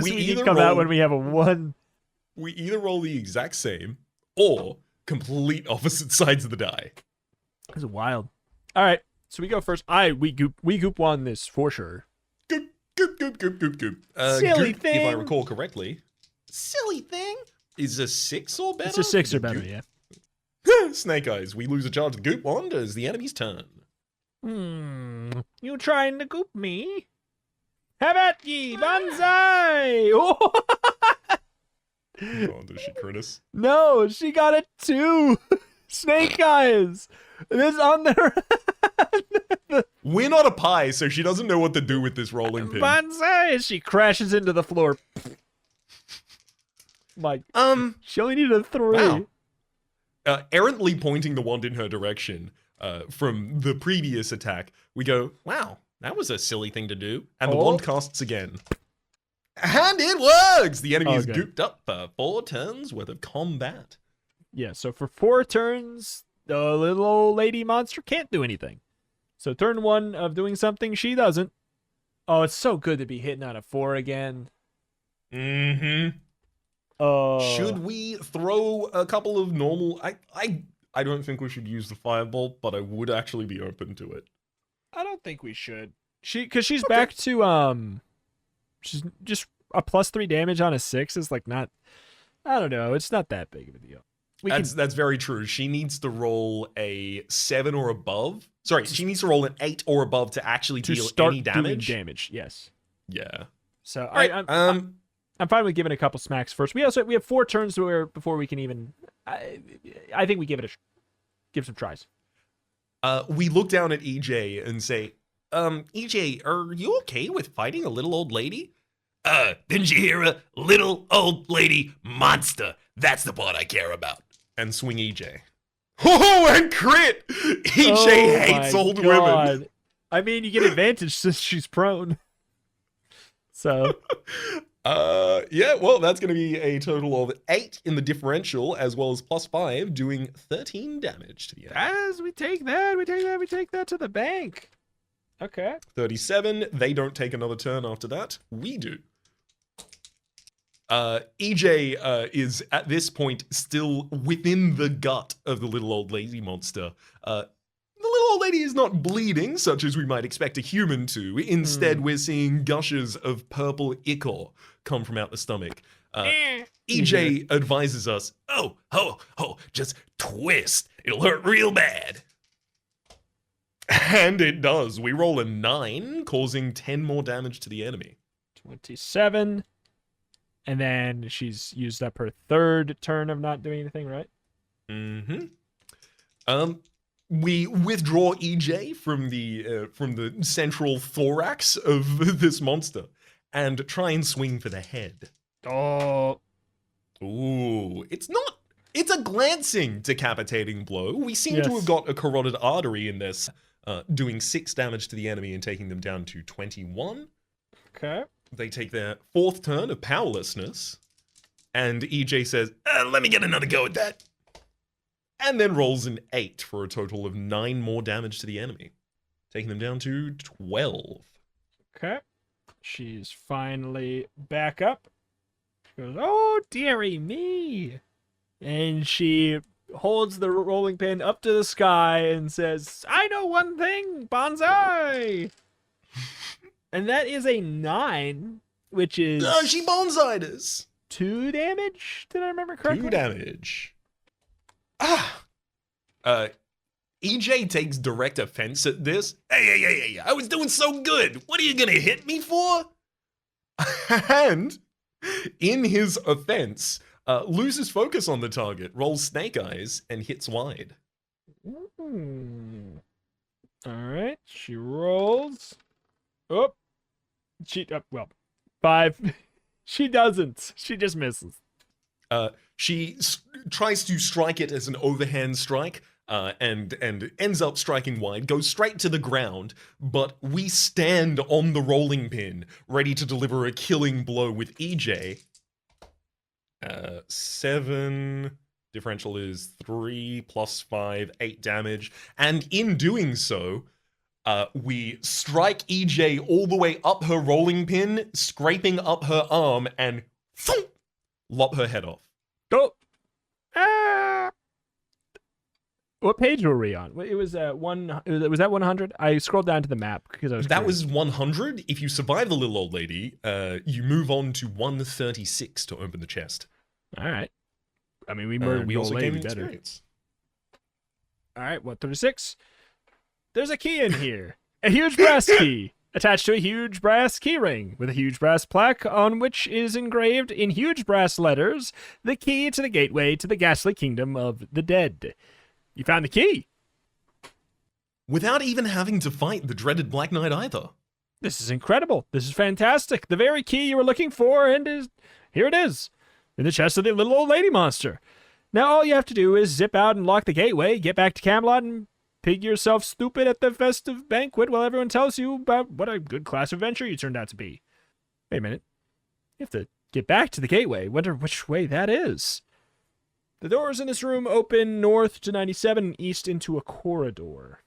We we need either come out roll- when we have a 1. We either roll the exact same or complete opposite sides of the die. This is wild. All right, so we go first. We goop won this for sure. Goop, goop, goop, goop, goop, goop. Silly goop, if I thing. recall correctly, Silly thing. is a 6 or better? It's a 6 or The better, goop- yeah. Snake Eyes. We lose a charge of the goop wand as the enemy's turn. You trying to goop me? Have at ye, banzai! Oh! Oh, does she crit us? No, she got a 2. Snake Eyes. This on there. We're not a pie, so she doesn't know what to do with this rolling pin. Banzai! She crashes into the floor. She only needed a 3. Wow. Errantly pointing the wand in her direction from the previous attack, we go, Wow, that was a silly thing to do. and the Oh. wand casts again. And it works! The enemy is Okay. gooped up for 4 turns worth of combat. Yeah, so for 4 turns, the little old lady monster can't do anything. So turn 1 of doing something, she doesn't. Oh, it's so good to be hitting on a 4 again. Mm-hmm. Should we throw a couple of normal... I don't think we should use the firebolt, but I would actually be open to it. I don't think we should. Because she's back to, she's just a +3 damage on a 6 is like not, I don't know, it's not that big of a deal. That's very true. She needs to roll a 7 or above. Sorry, she needs to roll an 8 or above to actually to deal start any damage. doing damage, yes. Yeah. So Right. I'm fine with giving a couple smacks first. We have 4 turns before we can even. I think we give some tries. We look down at EJ and say, EJ, are you okay with fighting a little old lady? Didn't you hear a little old lady monster? That's the part I care about. and swing EJ. Oh, and crit! EJ hates my old women. God. I mean, you get advantage since she's prone. So Yeah, well, that's going to be a total of 8 in the differential, as well as +5, doing 13 damage to the enemy. As we take that to the bank. Okay. 37, they don't take another turn after that. We do. EJ is, at this point, still within the gut of the little old lady monster. The little old lady is not bleeding, such as we might expect a human to. Instead, we're seeing gushes of purple ichor come from out the stomach. EJ advises us, oh, just twist. It'll hurt real bad. And it does. We roll a 9, causing 10 more damage to the enemy. 27. And then she's used up her third turn of not doing anything, right? Mm-hmm. We withdraw EJ from the central thorax of this monster and try and swing for the head. Oh. Ooh, it's a glancing decapitating blow. We seem to Yes. have got a carotid artery in this, doing 6 damage to the enemy and taking them down to 21. Okay. They take their 4th turn of powerlessness, and EJ says, let me get another go at that. And then rolls an 8 for a total of 9 more damage to the enemy, taking them down to 12. Okay. She's finally back up. She goes, oh, dearie me. And she holds the rolling pin up to the sky and says, I know one thing, bonsai. And that is a 9, which is She bonsai'd us. 2 damage. Did I remember correctly? 2 damage. EJ takes direct offense at this. Hey, I was doing so good. What are you gonna hit me for? And in his offense, loses focus on the target, rolls snake eyes, and hits wide. All right. She rolls. Oh. Well, 5. She doesn't. She just misses. She tries to strike it as an overhand strike, and ends up striking wide, goes straight to the ground, but we stand on the rolling pin, ready to deliver a killing blow with EJ. 7, differential is 3 plus 5, 8 damage, and in doing so, we strike EJ all the way up her rolling pin, scraping up her arm, and thump, lop her head off. Oh. Ah. What page were we on? It was was that 100? I scrolled down to the map because I was That curious. was 100. If you survive the little old lady, you move on to 136 to open the chest. All right. I mean, we murdered We the also old gain lady better. experience. All right, 136. There's a key in here. A huge brass key attached to a huge brass key ring with a huge brass plaque on which is engraved in huge brass letters the key to the gateway to the ghastly kingdom of the dead. You found the key. Without even having to fight the dreaded Black Knight either. This is incredible. This is fantastic. The very key you were looking for, and here it is, in the chest of the little old lady monster. Now all you have to do is zip out and lock the gateway, get back to Camelot, and pig yourself stupid at the festive banquet while everyone tells you about what a good class adventure you turned out to be. Wait a minute. You have to get back to the gateway. Wonder which way that is. The doors in this room open north to 97 and east into a corridor.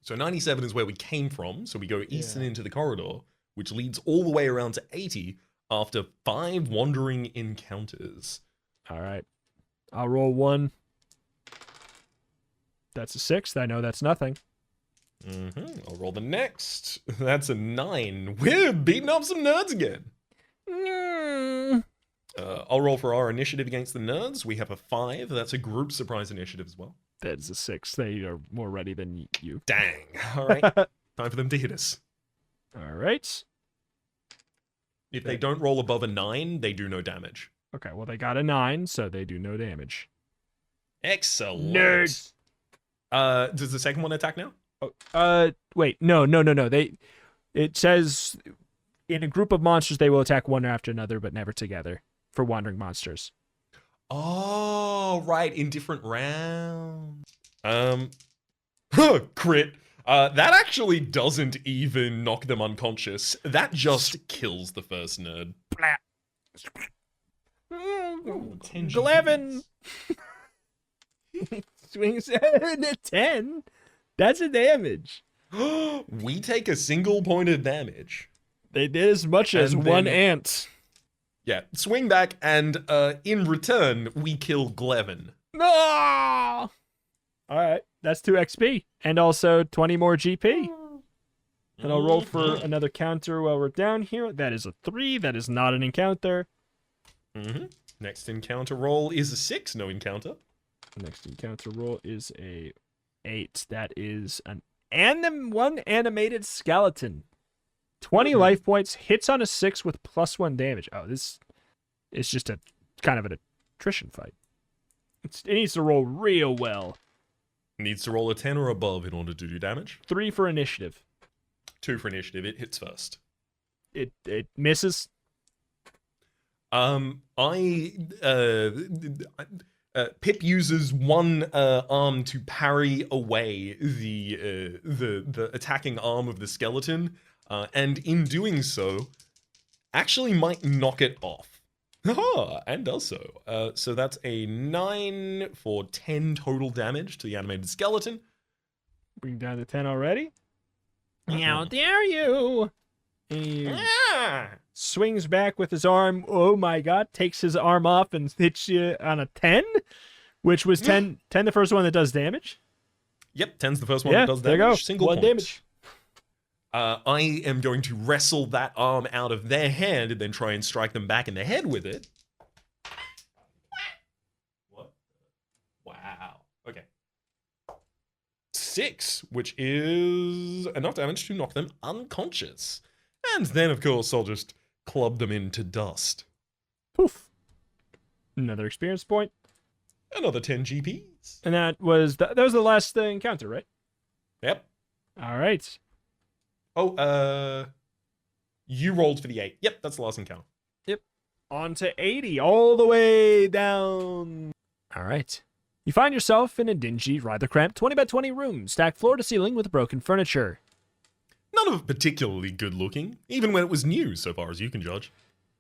So 97 is where we came from, so we go east Yeah. and into the corridor, which leads all the way around to 80 after 5 wandering encounters. All right. I'll roll 1. That's a 6. I know that's nothing. I'll roll the next. That's a 9. We're beating up some nerds again. I'll roll for our initiative against the nerds. We have a 5. That's a group surprise initiative as well. That's a 6. They are more ready than you. Dang. All right. Time for them to hit us. All right. If they don't roll above a 9, they do no damage. Okay, well, they got a 9, so they do no damage. Excellent. Nerds. Does the second one attack now? Wait, no. It says in a group of monsters, they will attack one after another, but never together for wandering monsters. Oh, right, in different rounds. Crit. That actually doesn't even knock them unconscious. That just kills the first nerd. 10 Glevin swings at a 10. That's a damage. We take a single point of damage. They did as much as And one then- ant. Yeah, swing back, and in return, we kill Glevin. No! All right, that's 2 XP and also 20 more GP. And I'll roll for another counter while we're down here. That is a 3. That is not an encounter. Next encounter roll is a 6, no encounter. Next encounter roll is a 8. That is an one animated skeleton. 20 life points, hits on a 6 with +1 damage. Oh, this is just a kind of an attrition fight. It needs to roll real well. Needs to roll a 10 or above in order to do damage. 3 for initiative. 2 for initiative, it hits first. It misses. Pip uses one arm to parry away the attacking arm of the skeleton, and in doing so, actually might knock it off. And does so. So that's a 9 for 10 total damage to the animated skeleton. Bring down to 10 already. How dare you! And he swings back with his arm. Oh my god. Takes his arm off and hits you on a 10, which was 10 the first one that does damage. Yep, 10's the first one Yeah, that does there damage. you go. Single 1 point. damage. I am going to wrestle that arm out of their hand and then try and strike them back in the head with it. What? Wow. Okay. 6, which is enough damage to knock them unconscious. And then, of course, I'll just club them into dust. Poof. Another experience point. Another 10 GPs. And that was that was the last encounter, right? Yep. All right. Oh, you rolled for the 8. Yep, that's the last encounter. On to 80, all the way down. All right. You find yourself in a dingy, rather cramped 20 by 20 room, stacked floor to ceiling with broken furniture. None of it particularly good looking, even when it was new, so far as you can judge.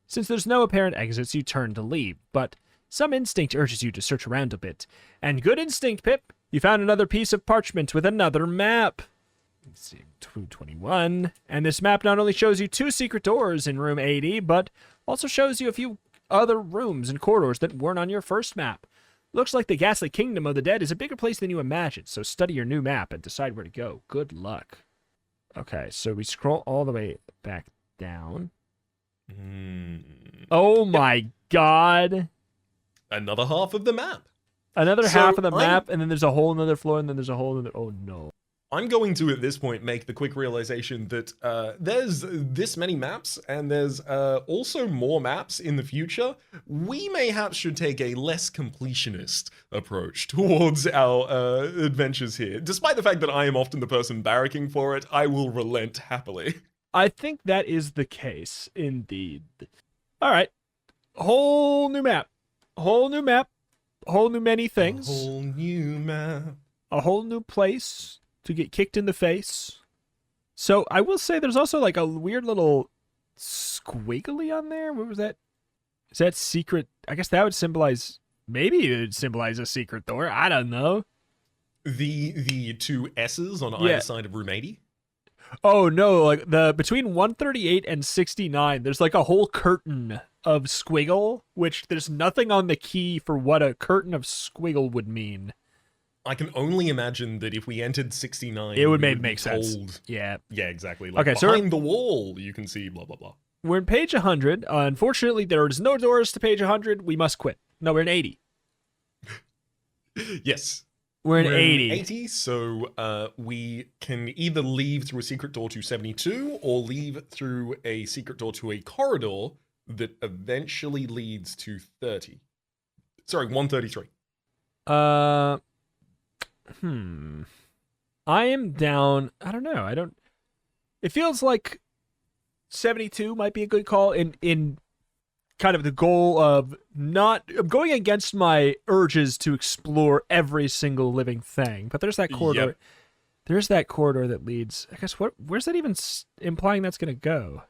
Since there's no apparent exits, you turn to leave, but some instinct urges you to search around a bit. And good instinct, Pip. You found another piece of parchment with another map. Let's see, 221. And this map not only shows you 2 secret doors in room 80, but also shows you a few other rooms and corridors that weren't on your first map. Looks like the ghastly kingdom of the dead is a bigger place than you imagined, so study your new map and decide where to go. Good luck. Okay, so we scroll all the way back down. Oh my god. Another half of the map. Another So half of the I'm- map, and then there's a whole another floor, and then there's a whole another... Oh no. I'm going to, at this point, make the quick realization that there's this many maps, and there's also more maps in the future. We mayhaps should take a less completionist approach towards our adventures here. Despite the fact that I am often the person barracking for it, I will relent happily. I think that is the case, indeed. All right. Whole new map. Whole new map. Whole new many things. A whole new map. A whole new place to get kicked in the face. So I will say there's also like a weird little squiggly on there. What was that? Is that secret? I guess that would symbolize, maybe it would symbolize a secret door. I don't know. The 2 S's on Yeah. either side of room 80? Oh no, like the between 138 and 69, there's like a whole curtain of squiggle, which there's nothing on the key for what a curtain of squiggle would mean. I can only imagine that if we entered 69, It would we make be sense. told- Yeah. Yeah, exactly. Like Okay, so behind the wall, you can see blah, blah, blah. We're in page 100. Unfortunately, there is no doors to page 100. We must quit. No, we're in 80. Yes. We're in We're 80. 80, so we can either leave through a secret door to 72 or leave through a secret door to a corridor that eventually leads to 30. Sorry, 133. I am down. I don't know. It feels like 72 might be a good call in kind of the goal of I'm going against my urges to explore every single living thing. But there's that corridor. Yep. There's that corridor that leads. I guess where's that even implying that's going to go?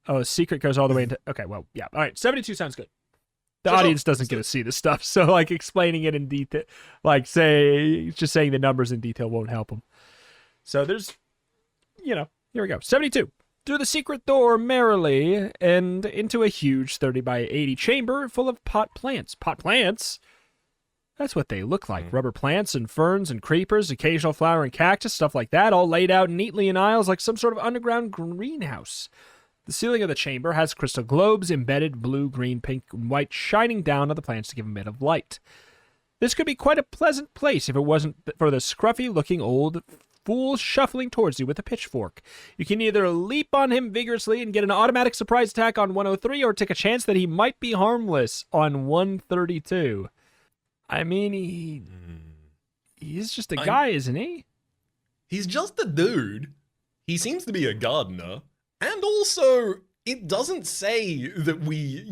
Oh, secret goes all the way into. Okay, well, yeah. All right, 72 sounds good. The Sure, audience sure. doesn't get to see this stuff, so like explaining it in detail, like just saying the numbers in detail won't help them. So there's, here we go. 72. Through the secret door merrily and into a huge 30 by 80 chamber full of pot plants. Pot plants? That's what they look like. Rubber plants and ferns and creepers, occasional flower and cactus, stuff like that, all laid out neatly in aisles like some sort of underground greenhouse. The ceiling of the chamber has crystal globes embedded blue, green, pink, and white shining down on the plants to give them a bit of light. This could be quite a pleasant place if it wasn't for the scruffy-looking old fool shuffling towards you with a pitchfork. You can either leap on him vigorously and get an automatic surprise attack on 103 or take a chance that he might be harmless on 132. I mean, he's just a guy, isn't he? He's just a dude. He seems to be a gardener. And also, it doesn't say that we,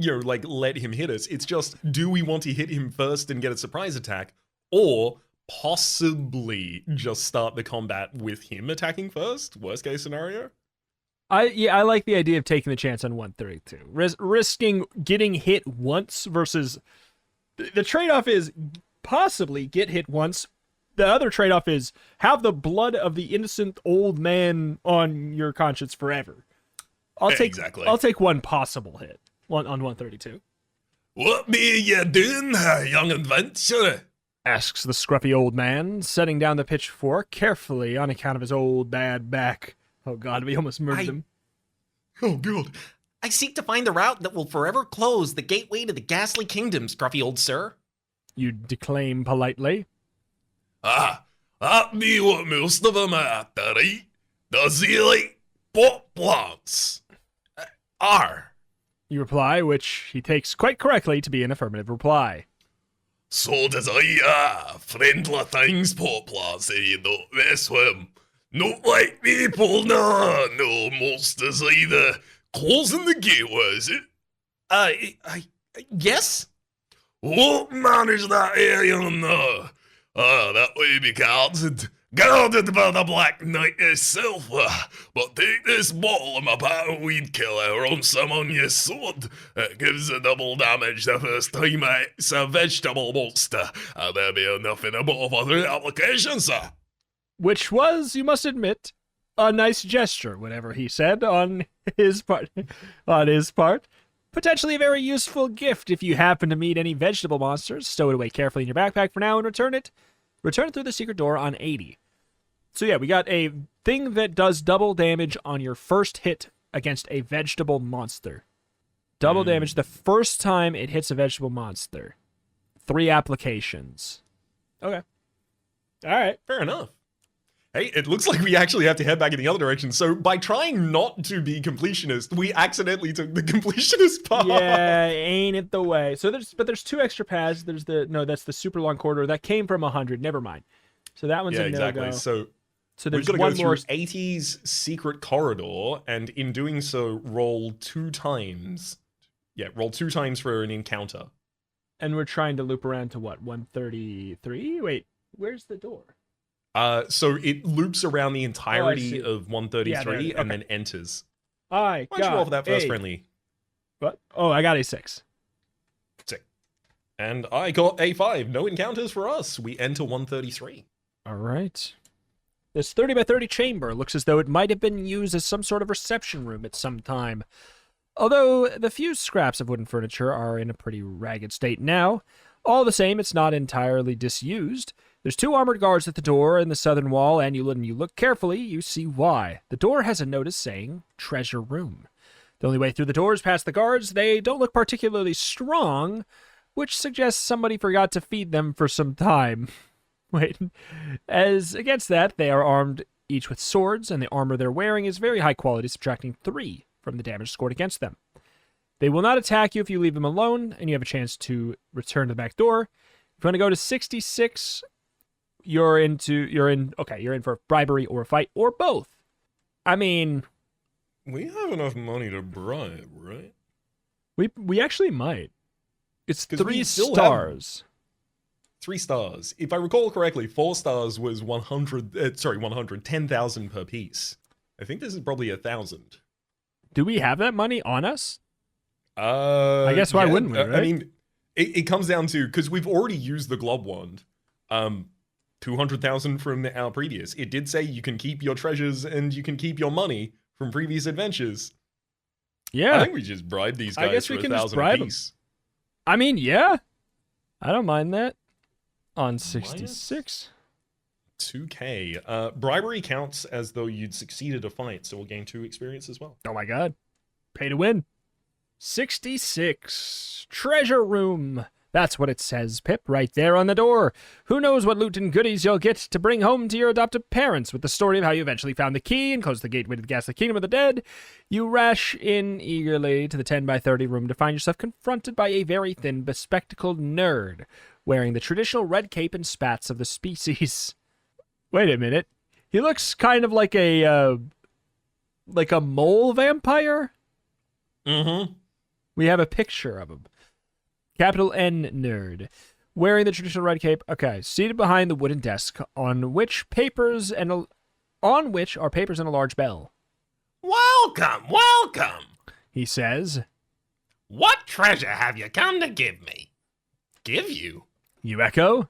let him hit us. It's just, do we want to hit him first and get a surprise attack? Or possibly just start the combat with him attacking first? Worst case scenario? I like the idea of taking the chance on 132. Risking getting hit once versus... The trade-off is possibly get hit once. The other trade-off is have the blood of the innocent old man on your conscience forever. Exactly. I'll take one possible hit on 132. What be you doing, young adventurer? Asks the scruffy old man, setting down the pitchfork carefully on account of his old bad back. Oh God, we almost murdered him. Oh, God. I seek to find the route that will forever close the gateway to the ghastly kingdom, scruffy old sir. You declaim politely. That be what most of them are after, right? Does he like pot plants? You reply, which he takes quite correctly to be an affirmative reply. So does I, friendly things, pot plants, you don't mess with 'em. Not like people, no, most as either. Closing the gateway, is it? Yes? What manage that area no? That way be guarded by the Black Knight itself. But take this bottle of my patent weed killer on some on your sword. It gives a double damage the first time it's a vegetable monster. And there'll be enough in a bottle for 3 applications, sir. Which was, you must admit, a nice gesture, whatever he said on his part. Potentially a very useful gift if you happen to meet any vegetable monsters. Stow it away carefully in your backpack for now and return it through the secret door on 80. So yeah, we got a thing that does double damage on your first hit against a vegetable monster. Double damage the first time it hits a vegetable monster. 3 applications. Okay. All right. Fair enough. Hey, it looks like we actually have to head back in the other direction. So by trying not to be completionist, we accidentally took the completionist path. Yeah, ain't it the way. So there's 2 extra paths. That's the super long corridor that came from 100. Never mind. So that one's Yeah, a exactly. no-go. So there's we've got one to go more. through 80's secret corridor, and in doing so, roll 2 times. Yeah, roll 2 times for an encounter. And we're trying to loop around to what? 133? Wait, where's the door? So it loops around the entirety see. of 133 Yeah, there it is. and Okay. then enters. I Why don't you roll got for that first a- friendly? What? Oh, I got a 6. Sick. And I got a 5. No encounters for us. We enter 133. All right. This 30 by 30 chamber looks as though it might have been used as some sort of reception room at some time. Although the few scraps of wooden furniture are in a pretty ragged state now, all the same, it's not entirely disused. There's 2 armored guards at the door in the southern wall, and you look carefully, you see why. The door has a notice saying, treasure room. The only way through the door is past the guards. They don't look particularly strong, which suggests somebody forgot to feed them for some time. Wait. As against that, they are armed each with swords, and the armor they're wearing is very high quality, subtracting 3 from the damage scored against them. They will not attack you if you leave them alone, and you have a chance to return to the back door. If you want to go to 66... You're in for bribery or a fight or both. I mean, We have enough money to bribe, right? we actually might. It's 'Cause we 3 still have- stars. 3 stars. If I recall correctly, 4 stars was 10,000 per piece. I think this is probably 1,000. Do we have that money on us? I guess why wouldn't we, right? I mean, it comes down to, because we've already used the glob wand. 200,000 from our previous. It did say you can keep your treasures and you can keep your money from previous adventures. Yeah. I think we just bribe these guys I guess for we can just 1,000 bribe apiece. I mean, yeah. I don't mind that. On 66. 2k. Bribery counts as though you'd succeeded a fight, so we'll gain 2 experience as well. Oh my god. Pay to win. 66. Treasure room. That's what it says, Pip, right there on the door. Who knows what loot and goodies you'll get to bring home to your adoptive parents with the story of how you eventually found the key and closed the gateway to the ghastly kingdom of the dead. You rush in eagerly to the 10 by 30 room to find yourself confronted by a very thin, bespectacled nerd wearing the traditional red cape and spats of the species. Wait a minute. He looks kind of like a mole vampire? Mm-hmm. We have a picture of him. Capital N nerd. Wearing the traditional red cape. Okay, seated behind the wooden desk on which are papers and a large bell. Welcome, welcome. He says, What treasure have you come to give me? Give you? you echo?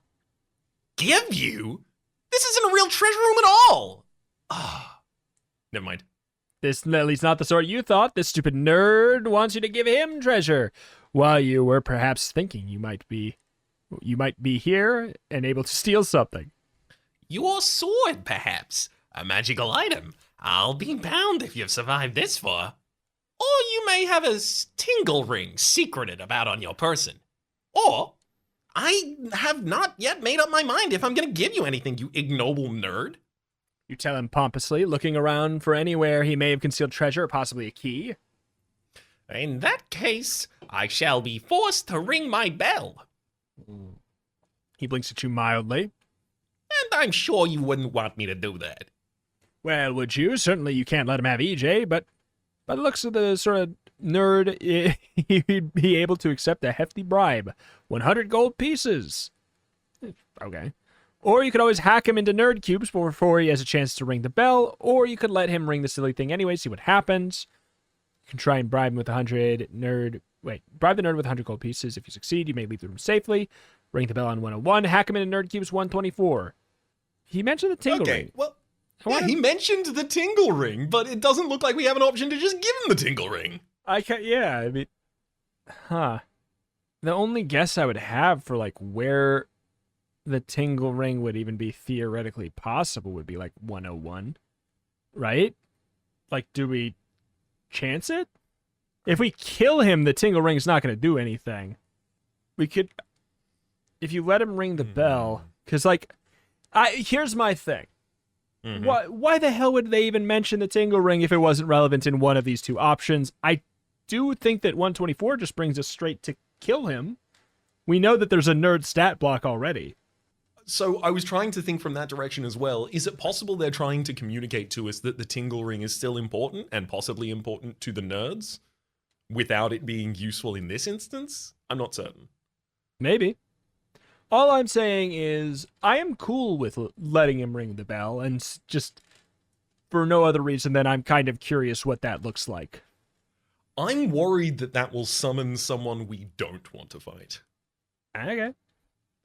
Give you? This isn't a real treasure room at all. Ah, Never mind. This at least not the sort you thought. This stupid nerd wants you to give him treasure. While you were perhaps thinking you might be here and able to steal something. your sword, perhaps. A magical item. I'll be bound if you've survived this far. Or you may have a tingle ring secreted about on your person. Or I have not yet made up my mind if I'm going to give you anything, you ignoble nerd. You tell him pompously, looking around for anywhere he may have concealed treasure or possibly a key. In that case, I shall be forced to ring my bell. He blinks at you mildly. And I'm sure you wouldn't want me to do that. Well, would you? Certainly you can't let him have EJ, but by the looks of the sort of nerd, he'd be able to accept a hefty bribe. 100 gold pieces. Okay. Or you could always hack him into nerd cubes before he has a chance to ring the bell, or you could let him ring the silly thing anyway, see what happens. You can try and bribe him with 100 nerd... Wait, bribe the nerd with 100 gold pieces. If you succeed, you may leave the room safely. Ring the bell on 101. Hack him into nerd cubes 124. He mentioned the tingle ring. Okay, well, yeah, he mentioned the tingle ring, but it doesn't look like we have an option to just give him the tingle ring. I mean... Huh. The only guess I would have for, like, where the tingle ring would even be theoretically possible would be, like, 101. Right? Like, do we chance it? If we kill him, the tingle ring's not going to do anything. We could... If you let him ring the bell... Because, like... Here's my thing. Mm-hmm. Why the hell would they even mention the tingle ring if it wasn't relevant in one of these two options? I do think that 124 just brings us straight to kill him. We know that there's a nerd stat block already. So I was trying to think from that direction as well. Is it possible they're trying to communicate to us that the tingle ring is still important and possibly important to the nerds without it being useful in this instance? I'm not certain. Maybe. All I'm saying is I am cool with letting him ring the bell, and just for no other reason than I'm kind of curious what that looks like. I'm worried that that will summon someone we don't want to fight. Okay.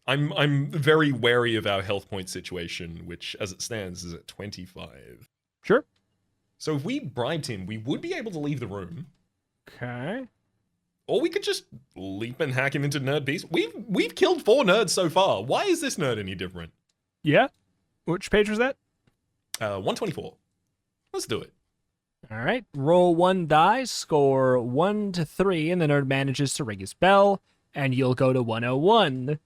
I'm very wary of our health point situation, which as it stands is at 25. Sure. So if we bribed him, we would be able to leave the room. Okay. Or we could just leap and hack him into nerd beast. We've killed 4 nerds so far. Why is this nerd any different? Yeah. Which page was that? 124. Let's do it. All right. Roll 1 die, score 1 to 3, and the nerd manages to ring his bell, and you'll go to 101.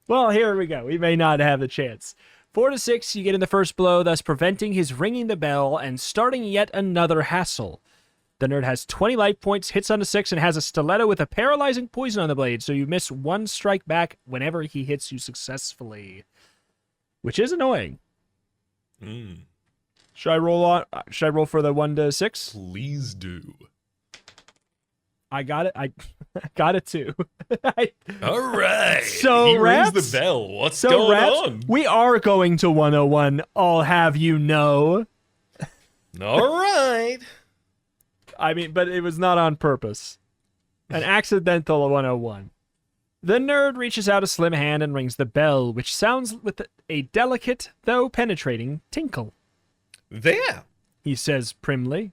Well, here we go. We may not have the chance. 4 to 6, you get in the first blow, thus preventing his ringing the bell and starting yet another hassle. The nerd has 20 life points, hits on a 6, and has a stiletto with a paralyzing poison on the blade, so you miss 1 strike back whenever he hits you successfully. Which is annoying. Should I roll for the 1 to 6? Please do. I got it. I got it too. All right. So, he Rats? rings the bell. What's going on? We are going to 101. I'll have you know. All right. I mean, but it was not on purpose. An accidental 101. The nerd reaches out a slim hand and rings the bell, which sounds with a delicate, though penetrating, tinkle. There! He says primly.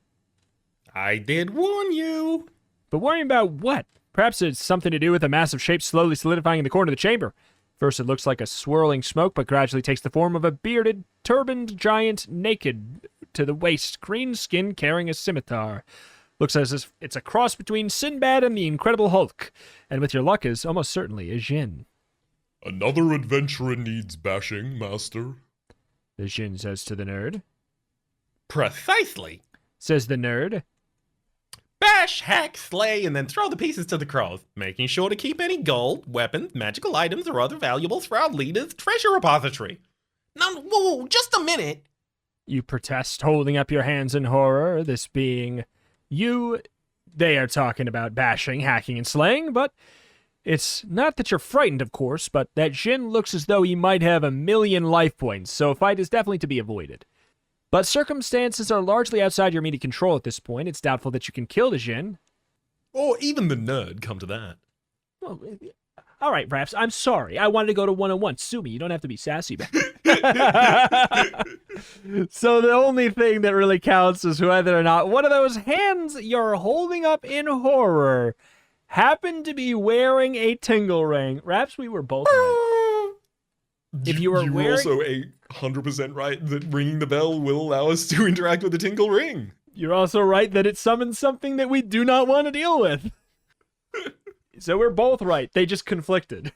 I did warn you. But worrying about what? Perhaps it's something to do with a massive shape slowly solidifying in the corner of the chamber. First it looks like a swirling smoke, but gradually takes the form of a bearded, turbaned giant naked to the waist, green skin carrying a scimitar. Looks as if it's a cross between Sinbad and the Incredible Hulk, and with your luck is almost certainly a Jinn. Another adventurer needs bashing, master. The Jinn says to the nerd. Precisely. Says the nerd. Bash, hack, slay, and then throw the pieces to the cross, making sure to keep any gold, weapons, magical items, or other valuables for our leader's treasure repository. Now, whoa, just a minute. You protest, holding up your hands in horror, this being you. They are talking about bashing, hacking, and slaying, but it's not that you're frightened, of course, but that Jinn looks as though he might have 1,000,000 life points, so a fight is definitely to be avoided. But circumstances are largely outside your immediate control at this point. It's doubtful that you can kill the Jinn. Or even the nerd, come to that. Well, all right, Raps, I'm sorry. I wanted to go to 101. Sue me. You don't have to be sassy about it. So the only thing that really counts is whether or not one of those hands you're holding up in horror happened to be wearing a tingle ring. Raps, we were both right. If you were wearing... also 100% right that ringing the bell will allow us to interact with the tinkle ring. You're also right that it summons something that we do not want to deal with. So we're both right. They just conflicted.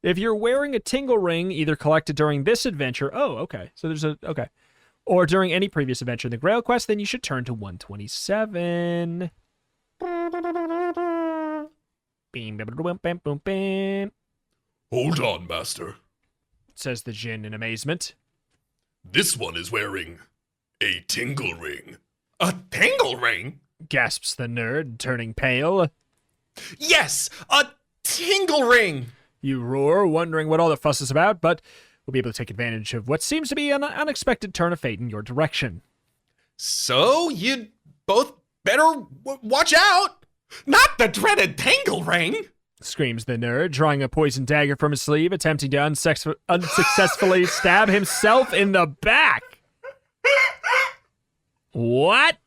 If you're wearing a tingle ring, either collected during this adventure... Oh, okay. So there's a... Okay. Or during any previous adventure in the GrailQuest, then you should turn to 127. Hold on, master. Says the Jinn in amazement. This one is wearing a tingle ring. A tingle ring? Gasps the nerd, turning pale. Yes, a tingle ring! You roar, wondering what all the fuss is about, but we'll be able to take advantage of what seems to be an unexpected turn of fate in your direction. So you'd both better watch out! Not the dreaded tingle ring! Screams the nerd, drawing a poisoned dagger from his sleeve, attempting to unsuccessfully stab himself in the back. What?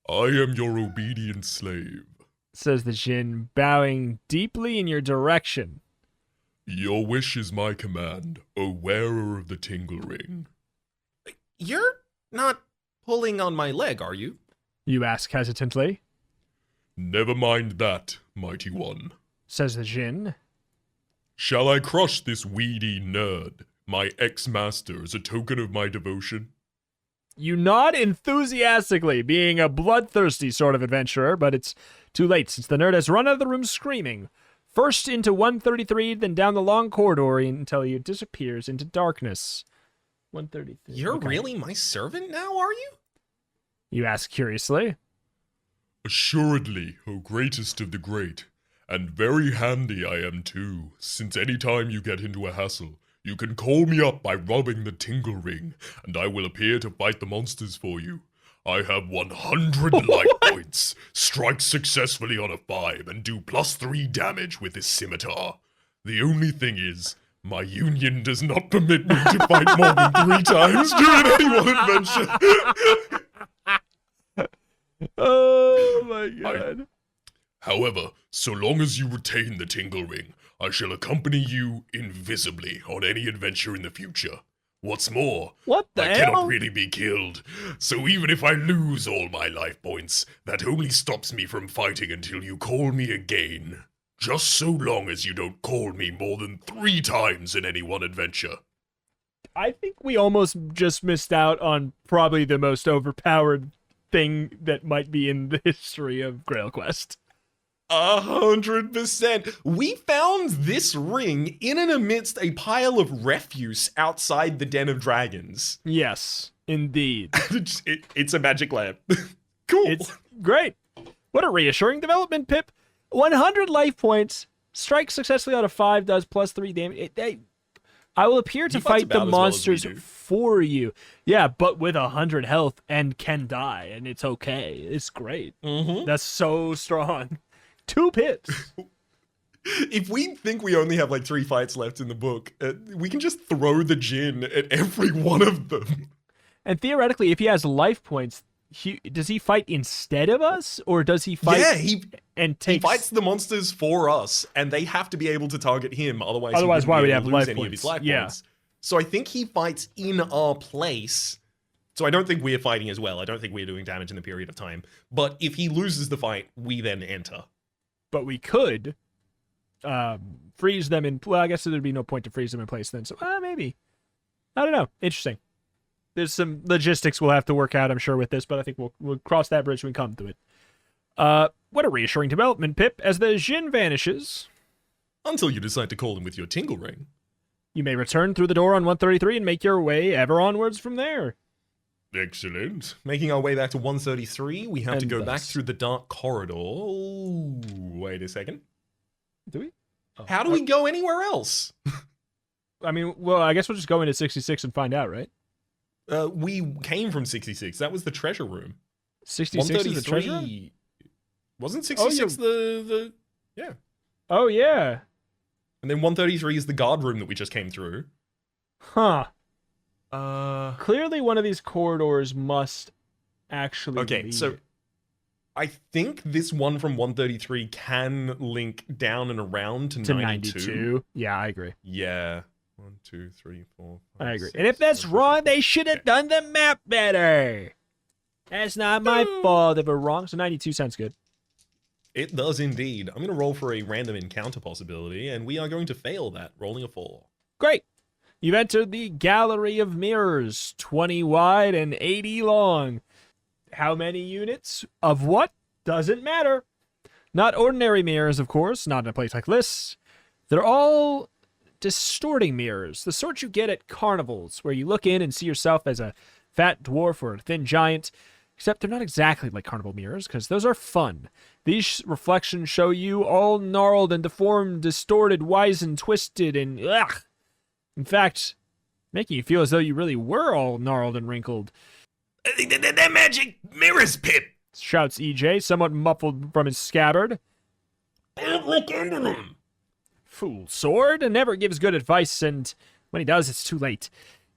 I am your obedient slave. Says the Jinn, bowing deeply in your direction. Your wish is my command, O wearer of the tingle ring. You're not pulling on my leg, are you? You ask hesitantly. Never mind that, mighty one. Says the Jinn. Shall I crush this weedy nerd, my ex-master, as a token of my devotion? You nod enthusiastically, being a bloodthirsty sort of adventurer, but it's too late since the nerd has run out of the room screaming. First into 133, then down the long corridor until he disappears into darkness. 133. You're okay. really my servant now, are you? You ask curiously. Assuredly, O greatest of the great. And very handy I am too, since any time you get into a hassle, you can call me up by rubbing the tingle ring, and I will appear to fight the monsters for you. I have 100 life points, strike successfully on a 5, and do +3 damage with this scimitar. The only thing is, my union does not permit me to fight more than 3 times during any one adventure. Oh my god. However, so long as you retain the tingle ring, I shall accompany you invisibly on any adventure in the future. What's more, What the I hell? cannot really be killed, so even if I lose all my life points, that only stops me from fighting until you call me again. Just so long as you don't call me more than 3 times in any one adventure. I think we almost just missed out on probably the most overpowered thing that might be in the history of GrailQuest. 100%. We found this ring in and amidst a pile of refuse outside the Den of Dragons. Yes, indeed. It's a magic lamp. Cool. It's great. What a reassuring development, Pip. 100 life points. Strike successfully out of 5 does +3 damage. I will appear to He fights fight the about as well as we monsters do. for you. Yeah, but with 100 health and can die, and it's okay. It's great. Mm-hmm. That's so strong. 2 pips. If we think we only have like 3 fights left in the book, we can just throw the Jinn at every one of them. And theoretically, if he has life points, does he fight instead of us, or does he fight? Yeah, and he takes. fights the monsters for us, and they have to be able to target him. Otherwise, Why would he have lose life any of his points? life Yeah. points? So I think he fights in our place. So I don't think we're fighting as well. I don't think we're doing damage in the period of time. But if he loses the fight, we then enter. But we could freeze them in. Well, I guess there'd be no point to freeze them in place then. So maybe. I don't know. Interesting. There's some logistics we'll have to work out, I'm sure, with this, but I think we'll cross that bridge when we come to it. What a reassuring development, Pip. As the Jinn vanishes, Until you decide to call him with your tingle ring. you may return through the door on 133 and make your way ever onwards from there. Excellent. Making our way back to 133, we have to And go back thus- through the dark corridor. Oh, wait a second. Do we? How do we go anywhere else? I mean, well, I guess we'll just go into 66 and find out, right? We came from 66. That was the treasure room. 66 is the treasure room? 133. Wasn't 66 the yeah. Oh, yeah. And then 133 is the guard room that we just came through. Huh. Okay, Clearly one of these corridors must actually lead. so I think this one from 133 can link down and around to to 92. 92. Yeah, I agree. Yeah. 1, 2, 3, 4. 5, I agree. 6, And if that's 7, wrong, they should have done the map better. That's not my fault if we're wrong. So 92 sounds good. It does indeed. I'm going to roll for a random encounter possibility, and we are going to fail that, rolling a 4. Great. You've entered the Gallery of Mirrors, 20 wide and 80 long. How many units of what? Doesn't matter. Not ordinary mirrors, of course, not in a place like this. They're all distorting mirrors, the sort you get at carnivals, where you look in and see yourself as a fat dwarf or a thin giant, except they're not exactly like carnival mirrors, because those are fun. These reflections show you all gnarled and deformed, distorted, wizened, twisted, and ugh. In fact, making you feel as though you really were all gnarled and wrinkled, They're magic mirrors, Pip. shouts EJ, somewhat muffled from his scabbard. Don't look into them. Fool sword never gives good advice, and when he does, it's too late.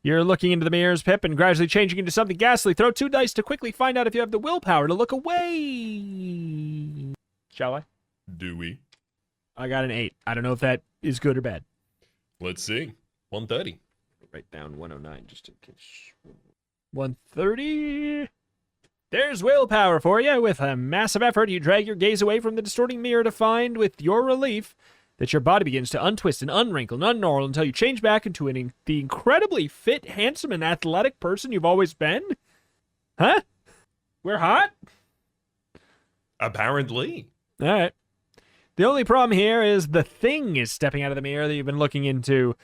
You're looking into the mirrors, Pip, and gradually changing into something ghastly. Throw 2 dice to quickly find out if you have the willpower to look away. Shall I? Do we? I got an 8. I don't know if that is good or bad. Let's see. 130. Write down 109 just in case. 130. There's willpower for you. With a massive effort, you drag your gaze away from the distorting mirror to find, with your relief, that your body begins to untwist and unwrinkle and ungnarl until you change back into the incredibly fit, handsome, and athletic person you've always been? Huh? We're hot? Apparently. All right. The only problem here is the thing is stepping out of the mirror that you've been looking into.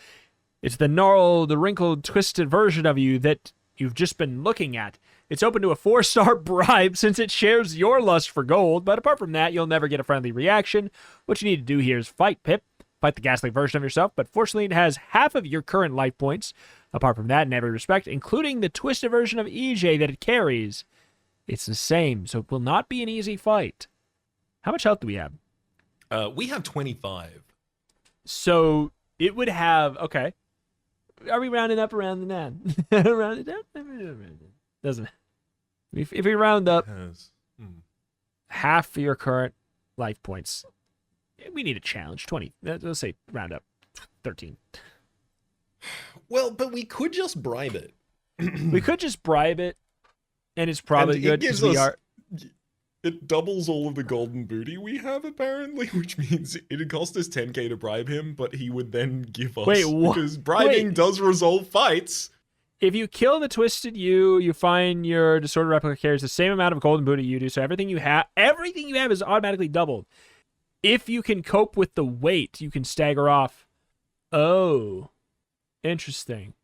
It's the gnarled, wrinkled, twisted version of you that you've just been looking at. It's open to a 4-star bribe since it shares your lust for gold, but apart from that, you'll never get a friendly reaction. What you need to do here is fight Pip. Fight the ghastly version of yourself, but fortunately it has half of your current life points. Apart from that, in every respect, including the twisted version of EJ that it carries, it's the same, so it will not be an easy fight. How much health do we have? We have 25. So it would have, okay. Are we rounding up or rounding down? Round it down? Doesn't. If we round up Has. half your current life points, we need a challenge. 20. Let's say round up 13. Well, but we could just bribe it. We could just bribe it, and it's probably And good because we are. It doubles all of the golden booty we have, apparently, which means it'd cost us 10k to bribe him, but he would then give us. Wait, what? Because bribing Wait. does resolve fights. If you kill the twisted you find your disordered replica carries the same amount of golden booty you do. So everything you have is automatically doubled. If you can cope with the weight, you can stagger off. Oh, interesting.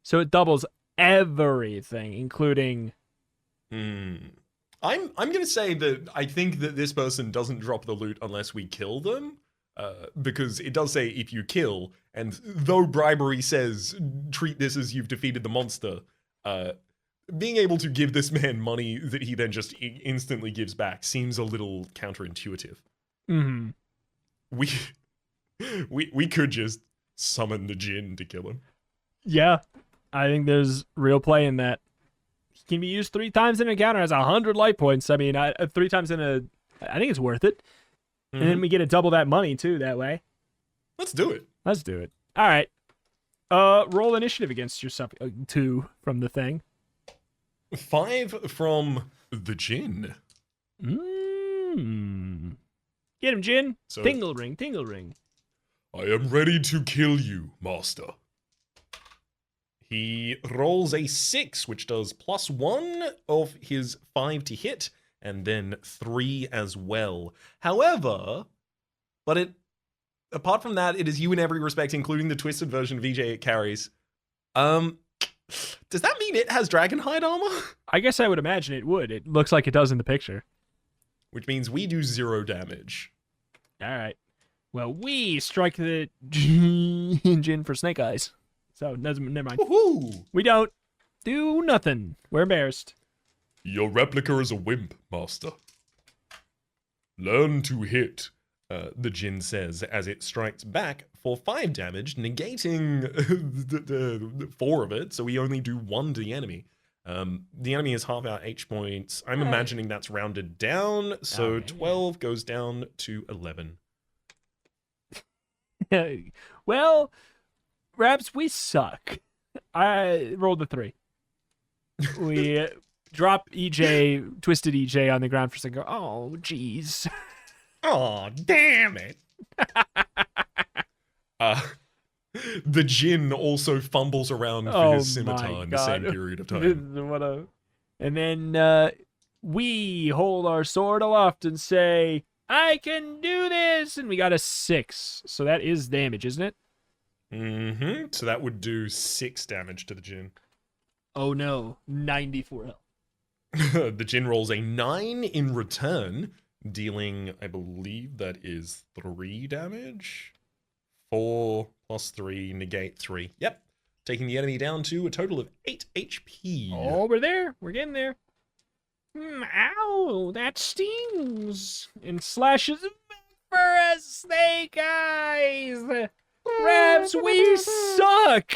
So it doubles everything, including. I'm gonna say that I think that this person doesn't drop the loot unless we kill them. because it does say if you kill, and though bribery says treat this as you've defeated the monster, being able to give this man money that he then just instantly gives back seems a little counterintuitive. Mm-hmm. We could just summon the Jinn to kill him. Yeah, I think there's real play in that. He can be used 3 times in an encounter, has 100 life points. I mean, 3 times in a... I think it's worth it. And then we get to double that money, too, that way. Let's do it. Let's do it. All right. Roll initiative against yourself. 2 from the thing. 5 from the Jinn. Get him, Jinn. So- Tingle ring, tingle ring. I am ready to kill you, master. He rolls a 6, which does +1 of his 5 to hit, and then 3 as well. However, apart from that, it is you in every respect, including the twisted version of VJ it carries. Does that mean it has Dragonhide armor? I guess I would imagine it would. It looks like it does in the picture. Which means we do 0 damage. All right. Well, we strike the Jinn for snake eyes. So, never mind. Woohoo! We don't do nothing. We're embarrassed. Your replica is a wimp, master. Learn to hit. The Jinn says as it strikes back for 5 damage, negating the 4 of it, so we only do 1 to the enemy. The enemy is half our H points. I'm imagining that's rounded down, so Okay. 12 goes down to 11. Well, Raps, we suck. I rolled a 3. We drop EJ, twisted EJ on the ground for a second. Oh, jeez. Oh, damn it. The Jinn also fumbles around for his scimitar in the same period of time. And then we hold our sword aloft and say, I can do this! And we got a 6. So that is damage, isn't it? Mm-hmm. So that would do 6 damage to the Jinn. Oh no, 94 health. The Jinn rolls a 9 in return, dealing, I believe that is 3 damage. 4 plus 3, negate 3. Yep. Taking the enemy down to a total of 8 HP. Oh, we're there. We're getting there. Ow, that stings. And slashes back for a snake eyes. Raps, we suck.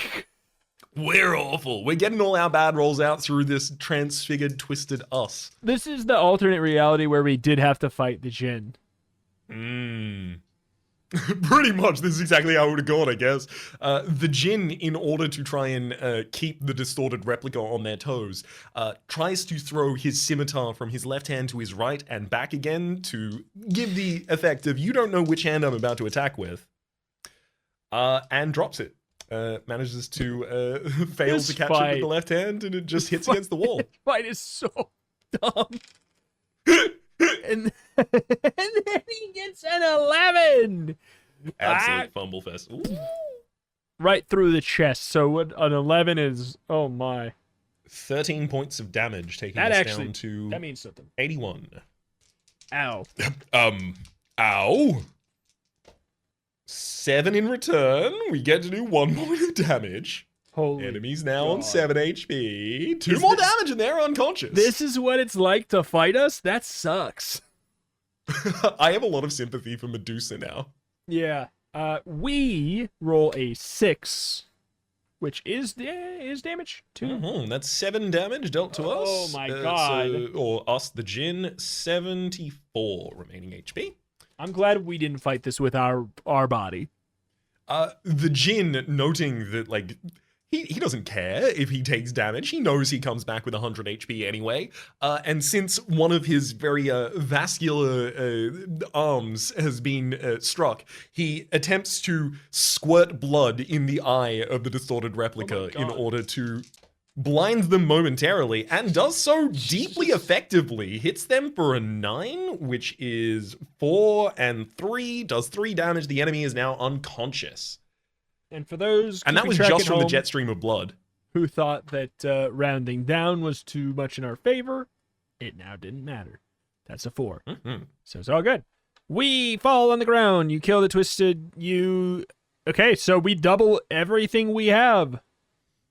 We're awful. We're getting all our bad rolls out through this transfigured, twisted us. This is the alternate reality where we did have to fight the Jinn. Pretty much, this is exactly how it would have gone, I guess. The Jinn, in order to try and keep the distorted replica on their toes, tries to throw his scimitar from his left hand to his right and back again to give the effect of, you don't know which hand I'm about to attack with, and drops it. Manages to fail This to catch it fight- with the left hand, and it just hits against the wall. This fight is so dumb. and then he gets an 11. Absolute fumble fest. Ooh. Right through the chest. So what an 11 is, oh my. 13 points of damage, taking That us actually, down to that means something. 81. Ow. Ow. 7 in return. We get to do 1 point of damage. Holy Enemies now on God. 7 HP. 2 Is more this- damage and they're unconscious. This is what it's like to fight us? That sucks. I have a lot of sympathy for Medusa now. Yeah. We roll a 6, which is damage. 2. Mhm, that's 7 damage dealt to us. Oh my God. Or us, the Jinn, 74 remaining HP. I'm glad we didn't fight this with our body. The Jinn, noting that, like, he doesn't care if he takes damage. He knows he comes back with 100 HP anyway. And since one of his very vascular arms has been struck, he attempts to squirt blood in the eye of the distorted replica in God. order to blind them momentarily, and does so deeply effectively. Hits them for a 9, which is 4 and 3, does 3 damage. The enemy is now unconscious. And for those And that keeping was track just at from the home jet stream of blood. who thought that rounding down was too much in our favor, it now didn't matter. That's a 4. Mhm. So it's all good. We fall on the ground. You kill the twisted. Okay, so we double everything we have.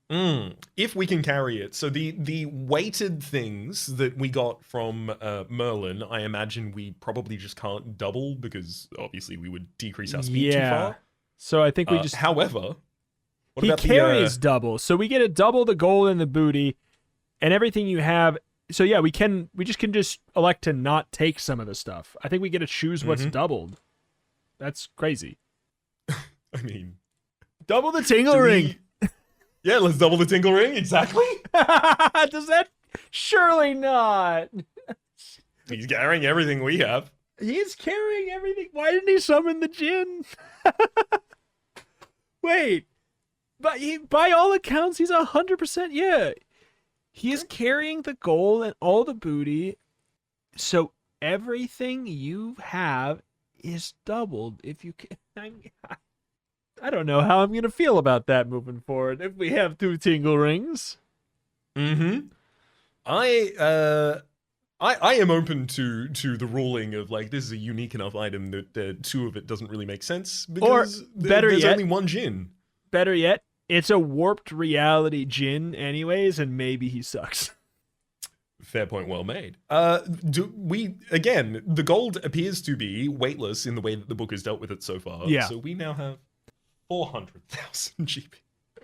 If we can carry it. So the weighted things that we got from Merlin, I imagine we probably just can't double because obviously we would decrease our speed too far. So I think we just. However, what he about carries double, so we get to double the gold and the booty, and everything you have. So yeah, we just can elect to not take some of the stuff. I think we get to choose what's doubled. That's crazy. I mean, double the tingle ring. Yeah, let's double the tingle ring. Exactly. Does that? Surely not. He's carrying everything we have. He's carrying everything. Why didn't he summon the Jinn? Wait, but by all accounts, he's 100%. Yeah, he is carrying the gold and all the booty. So everything you have is doubled. If you can, I don't know how I'm gonna feel about that moving forward. If we have 2 tingle rings. I am open to the ruling of like this is a unique enough item that 2 of it doesn't really make sense because there's only 1 Jinn. Better yet, it's a warped reality Jinn anyways, and maybe he sucks. Fair point, well made. The gold appears to be weightless in the way that the book has dealt with it so far. Yeah. So we now have 400,000 GP.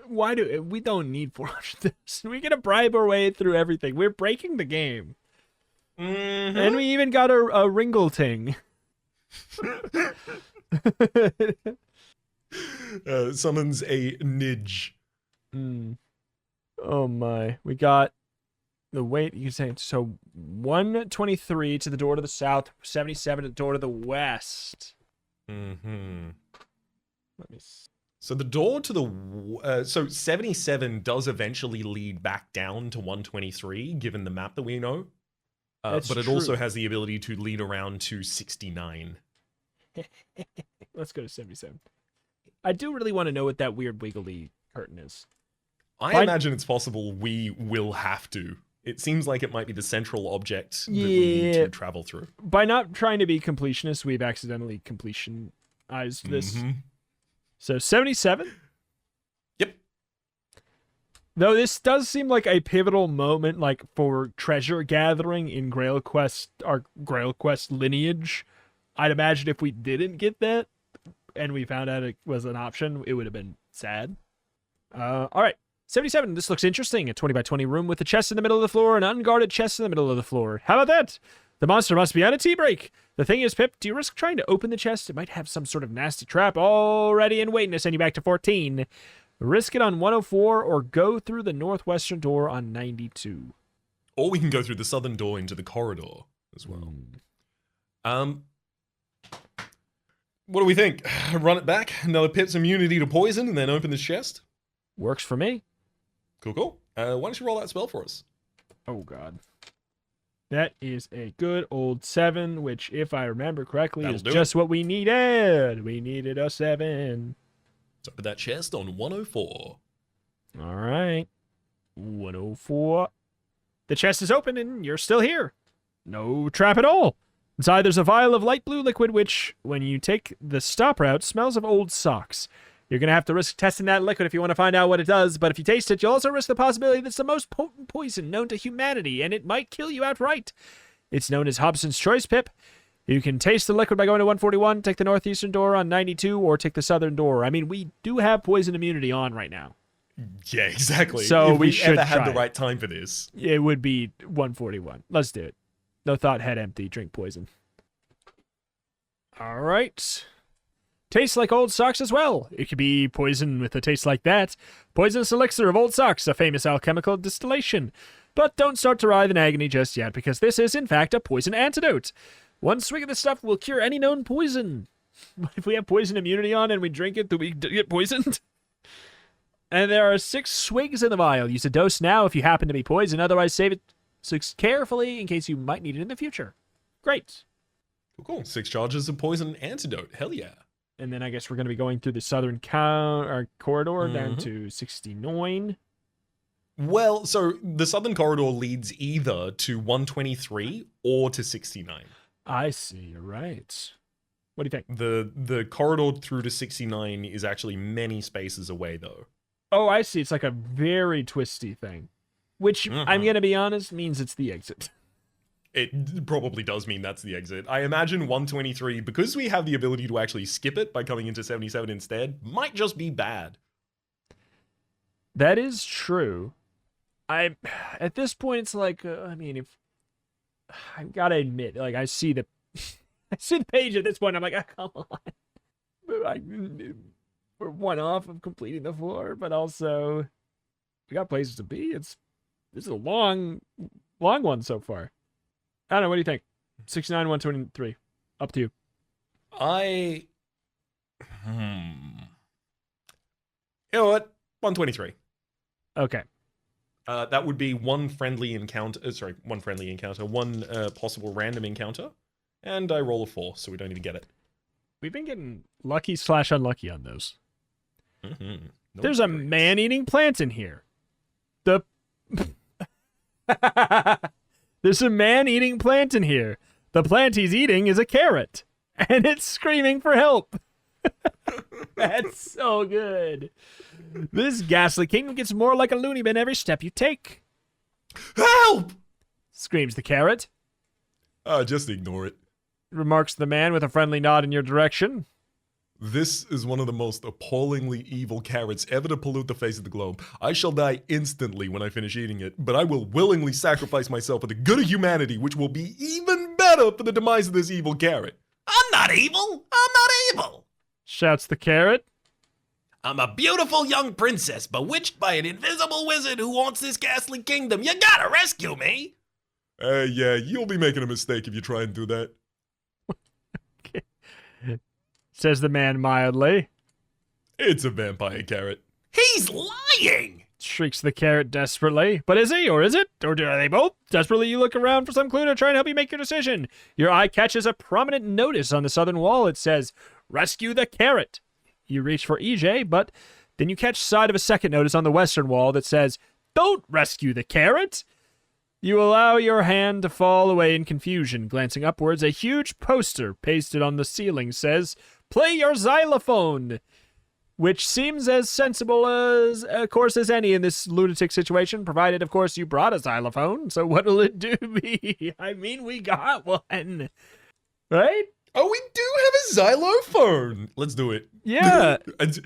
We don't need 400,000. We get to bribe our way through everything. We're breaking the game. And we even got a Ringle ting. Summons a Nidge. Oh my. We got the weight, you can say, so 123 to the door to the south, 77 to the door to the west. Let me see. So the door to the... so 77 does eventually lead back down to 123, given the map that we know. But it also has the ability to lead around to 69. Let's go to 77. I do really want to know what that weird wiggly curtain is. I imagine it's possible we will have to. It seems like it might be the central object that we need to travel through. By not trying to be completionists, we've accidentally completionized this. So 77? Yep. Though this does seem like a pivotal moment, like for treasure gathering in GrailQuest, our GrailQuest lineage. I'd imagine if we didn't get that and we found out it was an option, it would have been sad. All right. 77. This looks interesting. A 20 by 20 room with a chest in the middle of the floor, an unguarded chest in the middle of the floor. How about that? The monster must be on a tea break. The thing is, Pip, do you risk trying to open the chest? It might have some sort of nasty trap already in waiting to send you back to 14. Risk it on 104 or go through the northwestern door on 92. Or we can go through the southern door into the corridor as well. What do we think? Run it back, another Pip's immunity to poison, and then open the chest? Works for me. Cool. Why don't you roll that spell for us? Oh, God. That is a good old 7, which, if I remember correctly, is just what we needed. We needed a 7. Let's open that chest on 104. All right. 104. The chest is open and you're still here. No trap at all. Inside there's a vial of light blue liquid, which, when you take the stop route, smells of old socks. You're going to have to risk testing that liquid if you want to find out what it does, but if you taste it, you'll also risk the possibility that it's the most potent poison known to humanity, and it might kill you outright. It's known as Hobson's Choice, Pip. You can taste the liquid by going to 141, take the northeastern door on 92, or take the southern door. I mean, we do have poison immunity on right now. Yeah, exactly. So if we should ever had try the right time for this. It would be 141. Let's do it. No thought, head empty, drink poison. All right. Tastes like old socks as well. It could be poison with a taste like that. Poisonous elixir of old socks, a famous alchemical distillation. But don't start to writhe in agony just yet, because this is, in fact, a poison antidote. One swig of this stuff will cure any known poison. If we have poison immunity on and we drink it, do we get poisoned? And there are 6 swigs in the vial. Use a dose now if you happen to be poisoned. Otherwise, save it carefully in case you might need it in the future. Great. Cool. 6 charges of poison antidote. Hell yeah. And then I guess we're going to be going through the southern corridor down to 69. Well, so the southern corridor leads either to 123 or to 69. I see. You're right. What do you think? The corridor through to 69 is actually many spaces away, though. Oh, I see. It's like a very twisty thing, which I'm going to be honest means it's the exit. It probably does mean that's the exit. I imagine 123, because we have the ability to actually skip it by coming into 77 instead, might just be bad. That is true. At this point, it's like, I mean, if I've got to admit, like, I see the page at this point. I'm like, oh, come on. We're one off of completing the floor, but also we got places to be. This is a long one so far. I don't know. What do you think? 69, 123. Up to you. You know what? 123. Okay. That would be one possible random encounter. And I roll a 4, so we don't even get it. We've been getting lucky/unlucky on those. No There's a man-eating plant in here. There's a man-eating plant in here. The plant he's eating is a carrot. And it's screaming for help. That's so good. This ghastly kingdom gets more like a loony bin every step you take. Help! Screams the carrot. Just ignore it. Remarks the man with a friendly nod in your direction. This is one of the most appallingly evil carrots ever to pollute the face of the globe. I shall die instantly when I finish eating it, but I will willingly sacrifice myself for the good of humanity, which will be even better for the demise of this evil carrot. I'm not evil. I'm not evil. Shouts the carrot. I'm a beautiful young princess bewitched by an invisible wizard who wants this ghastly kingdom. You gotta rescue me. Yeah, you'll be making a mistake if you try and do that. Says the man mildly. It's a vampire carrot. He's lying. Shrieks the carrot desperately. But is he, or is it? Or are they both? Desperately, you look around for some clue to try and help you make your decision. Your eye catches a prominent notice on the southern wall. It says, "Rescue the carrot." You reach for EJ, but then you catch sight of a second notice on the western wall that says, "Don't rescue the carrot." You allow your hand to fall away in confusion. Glancing upwards, a huge poster pasted on the ceiling says, "Play your xylophone," which seems as sensible as, of course, as any in this lunatic situation, provided, of course, you brought a xylophone. So what'll it do me? I mean, we got one. Right? Oh, we do have a xylophone. Let's do it. Yeah. And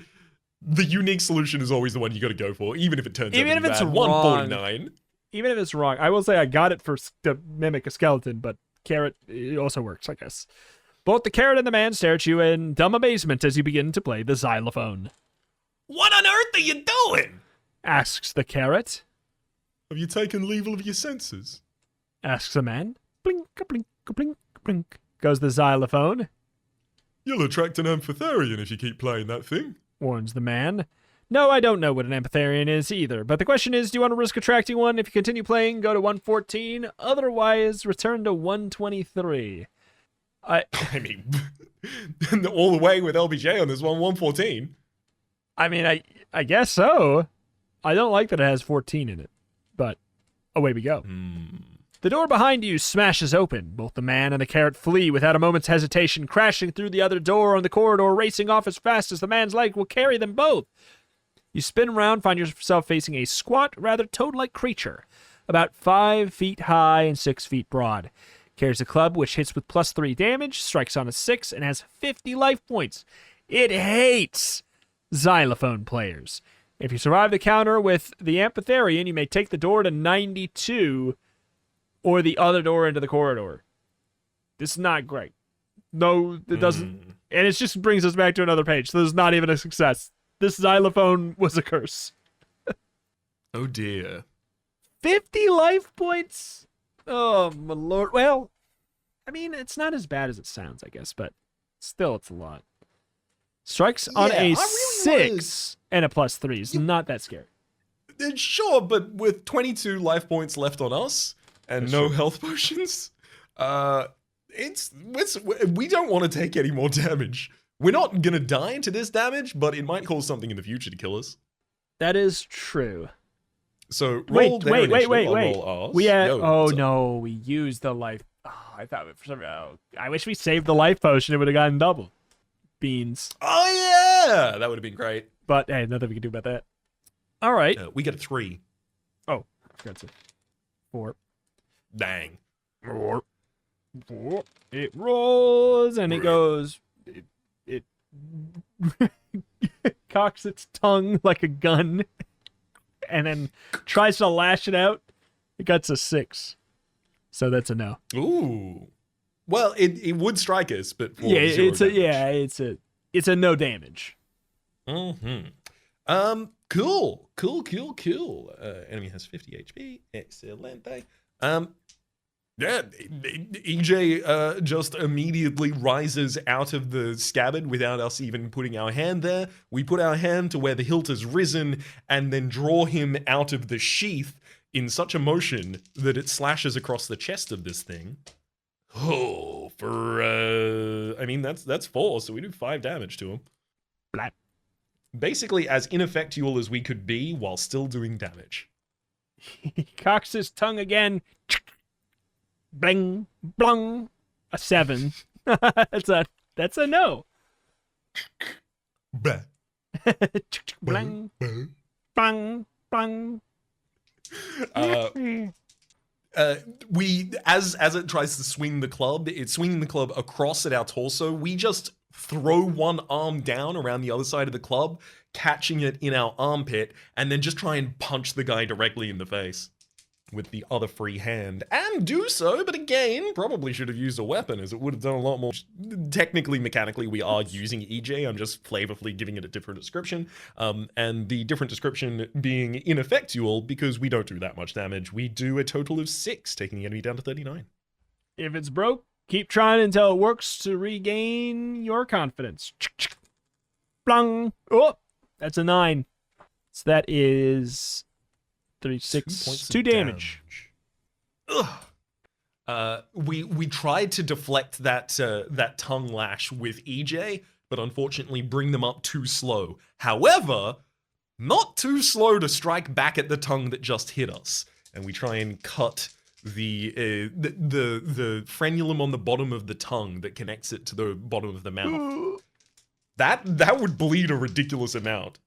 the unique solution is always the one you got to go for, even if it turns out Even to be if it's bad. wrong. 149. Even if it's wrong. I will say I got it to mimic a skeleton, but carrot it also works, I guess. Both the carrot and the man stare at you in dumb amazement as you begin to play the xylophone. What on earth are you doing? Asks the carrot. Have you taken leave of your senses? Asks the man. Blink, blink, blink, blink. Goes the xylophone. You'll attract an amphitherian if you keep playing that thing. Warns the man. No, I don't know what an amphitherian is either, but the question is, do you want to risk attracting one? If you continue playing, go to 114. Otherwise, return to 123. I mean, all the way with LBJ on this one, 114. I mean, I guess so. I don't like that it has 14 in it, but away we go. The door behind you smashes open. Both the man and the carrot flee without a moment's hesitation, crashing through the other door on the corridor, racing off as fast as the man's leg will carry them both. You spin around, find yourself facing a squat, rather toad-like creature, about 5 feet high and 6 feet broad. Carries a club which hits with +3 damage, strikes on a 6, and has 50 life points. It hates xylophone players. If you survive the counter with the amphitherian, you may take the door to 92 or the other door into the corridor. This is not great. No, it doesn't. And it just brings us back to another page. So this is not even a success. This xylophone was a curse. Oh dear. 50 life points? Oh, my lord. Well, I mean, it's not as bad as it sounds, I guess, but still, it's a lot. Strikes on a 6 and a +3 is not that scary. Sure, but with 22 life points left on us and no health potions, we don't want to take any more damage. We're not going to die to this damage, but it might cause something in the future to kill us. That is true. So roll Wait. Roll ours. We had, Yo, what's up? no, we used the life Oh, I thought for some. Oh, I wish we saved the life potion. It would have gotten double. Beans. Oh, yeah! That would have been great. But hey, nothing we can do about that. All right. We get a 3. Oh, I forgot to. 4. Dang. 4. It rolls and it goes. It cocks its tongue like a gun, and then tries to lash it out. It gets a 6, so that's a no. Ooh. Well, it would strike us, but for Yeah, zero it's damage. it's a no damage. Mm-hmm. Cool. Enemy has 50 HP. Excelente. Yeah, EJ just immediately rises out of the scabbard without us even putting our hand there. We put our hand to where the hilt has risen and then draw him out of the sheath in such a motion that it slashes across the chest of this thing. Oh, I mean, that's 4, so we do 5 damage to him. Blap. Basically as ineffectual as we could be while still doing damage. He cocks his tongue again. Bling, blung. A 7. That's a no. Bah. Bling, bang, bang. We as it tries to swing the club, it's swinging the club across at our torso. We just throw one arm down around the other side of the club, catching it in our armpit, and then just try and punch the guy directly in the face with the other free hand. And do so, but again, probably should have used a weapon, as it would have done a lot more. Technically, mechanically, we are using EJ. I'm just flavorfully giving it a different description. And the different description being ineffectual because we don't do that much damage. We do a total of 6, taking the enemy down to 39. If it's broke, keep trying until it works to regain your confidence. Blung. Oh, that's a 9. So that is 36. 2 damage. Ugh. We tried to deflect that tongue lash with EJ, but unfortunately bring them up too slow. However, not too slow to strike back at the tongue that just hit us. And we try and cut the frenulum on the bottom of the tongue that connects it to the bottom of the mouth. That would bleed a ridiculous amount.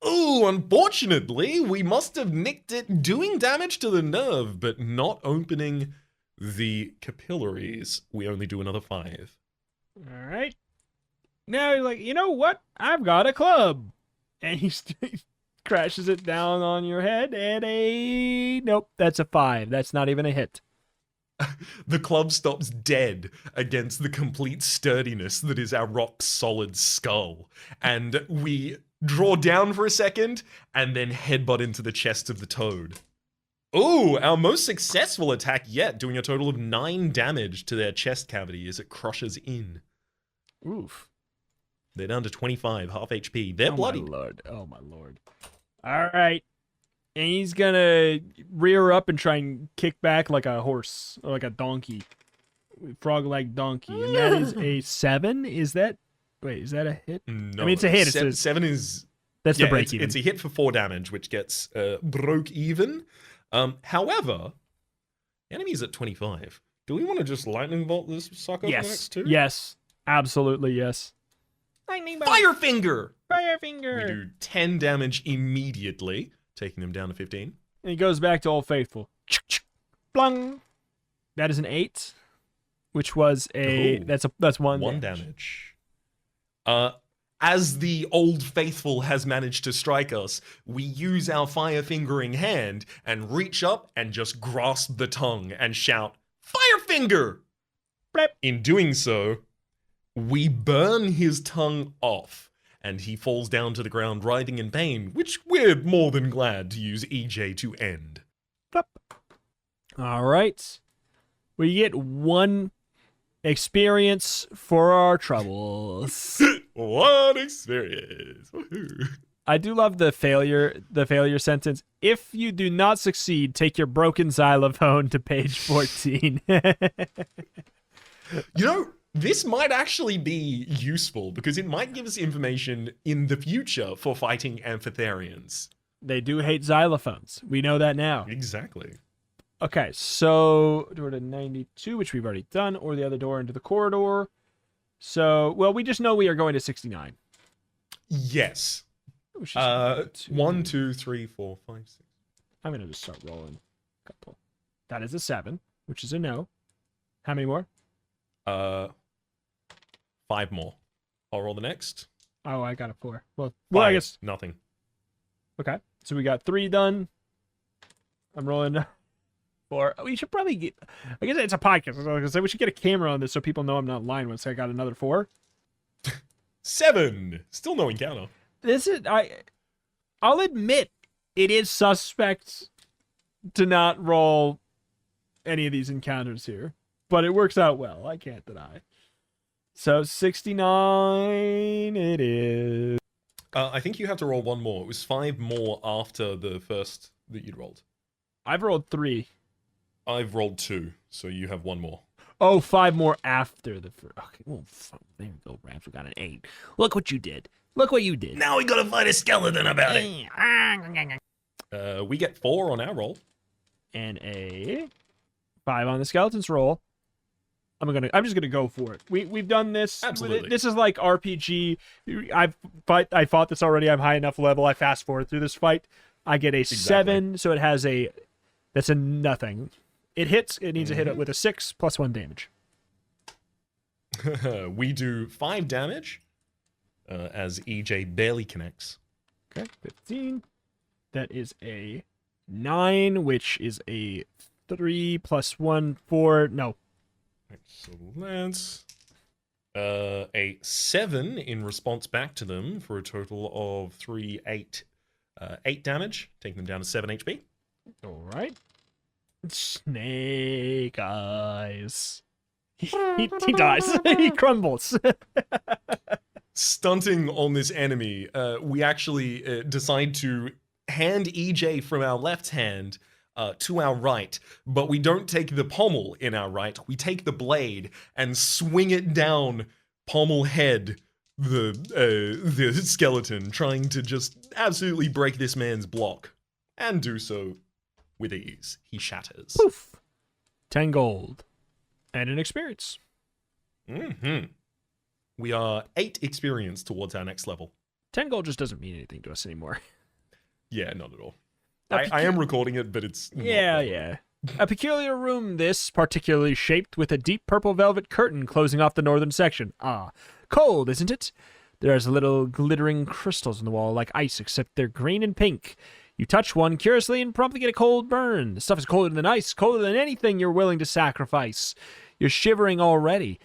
Ooh, unfortunately, we must have nicked it doing damage to the nerve, but not opening the capillaries. We only do another 5. All right. Now you're like, you know what? I've got a club. And he crashes it down on your head and nope, that's a 5. That's not even a hit. The club stops dead against the complete sturdiness that is our rock-solid skull. And we draw down for a second, and then headbutt into the chest of the toad. Ooh, our most successful attack yet, doing a total of 9 damage to their chest cavity as it crushes in. Oof. They're down to 25, half HP. They're bloody. My lord. Oh, my lord. All right. And he's gonna rear up and try and kick back like a horse, or like a donkey. Frog-like donkey. And that is a 7? Is that... Wait, is that a hit? No, I mean, it's a hit. It's 7 is... That's the break even. It's a hit for 4 damage, which gets broke even. However, enemy's at 25. Do we want to just lightning bolt this sucker for the next 2? Yes. Absolutely, yes. Lightning bolt. Firefinger! Firefinger! We do 10 damage immediately, taking them down to 15. And he goes back to Old Faithful. Blung! That is an 8, which was a... Oh, That's 1 1 damage. As the Old Faithful has managed to strike us, we use our fire-fingering hand and reach up and just grasp the tongue and shout, Firefinger! Blep. In doing so, we burn his tongue off, and he falls down to the ground writhing in pain, which we're more than glad to use EJ to end. Blep. All right. We get 1 experience for our troubles. What experience! Woohoo. I do love the failure sentence. If you do not succeed, take your broken xylophone to page 14. You know, this might actually be useful because it might give us information in the future for fighting Amphitherians. They do hate xylophones. We know that now. Exactly. Okay, so door to 92, which we've already done, or the other door into the corridor. So, well, we just know we are going to 69. Yes. Which is 1, 2, 3, 4, 5, 6. I'm going to just start rolling. Couple. That is a 7, which is a no. How many more? 5 more. I'll roll the next. Oh, I got a 4. Well, 5, I guess. nothing. Okay, so we got 3 done. I'm rolling 4. We should probably get. I guess it's a podcast. So I was gonna say we should get a camera on this so people know I'm not lying. Once I got another 4. 7. Still no encounter. This is I'll admit it is suspect to not roll any of these encounters here, but it works out well. I can't deny. So 69 it is. I think you have to roll 1 more. It was 5 more after the first that you'd rolled. I've rolled 3. I've rolled 2, so you have 1 more. Oh, 5 more after the first. Okay, well, there we go, Rams. We got an 8. Look what you did. Look what you did. Now we gotta fight a skeleton about it. We get 4 on our roll. And a 5 on the skeleton's roll. I'm just gonna go for it. We've done this. Absolutely. This is like RPG. I fought this already. I'm high enough level. I fast forward through this fight. I get a 7, so it has a. That's a nothing. It hits. It needs to hit it with a 6 plus 1 damage. We do 5 damage as EJ barely connects. Okay, 15. That is a 9, which is a 3 plus 1, 4. No. So that's a 7 in response back to them for a total of 3, 8. 8 damage, taking them down to 7 HP. All right. Snake eyes. He dies. He crumbles. Stunting on this enemy, we actually decide to hand EJ from our left hand to our right, but we don't take the pommel in our right. We take the blade and swing it down pommel head the skeleton, trying to just absolutely break this man's block, and do so with ease. He shatters. Poof. 10 gold. And an experience. We are 8 experience towards our next level. 10 gold just doesn't mean anything to us anymore. Yeah, not at all. I am recording it, but it's not Yeah. A peculiar room, this, particularly shaped with a deep purple velvet curtain closing off the northern section. Ah, cold, isn't it? There's little glittering crystals on the wall like ice, except they're green and pink. You touch one curiously and promptly get a cold burn. The stuff is colder than ice, colder than anything you're willing to sacrifice. You're shivering already.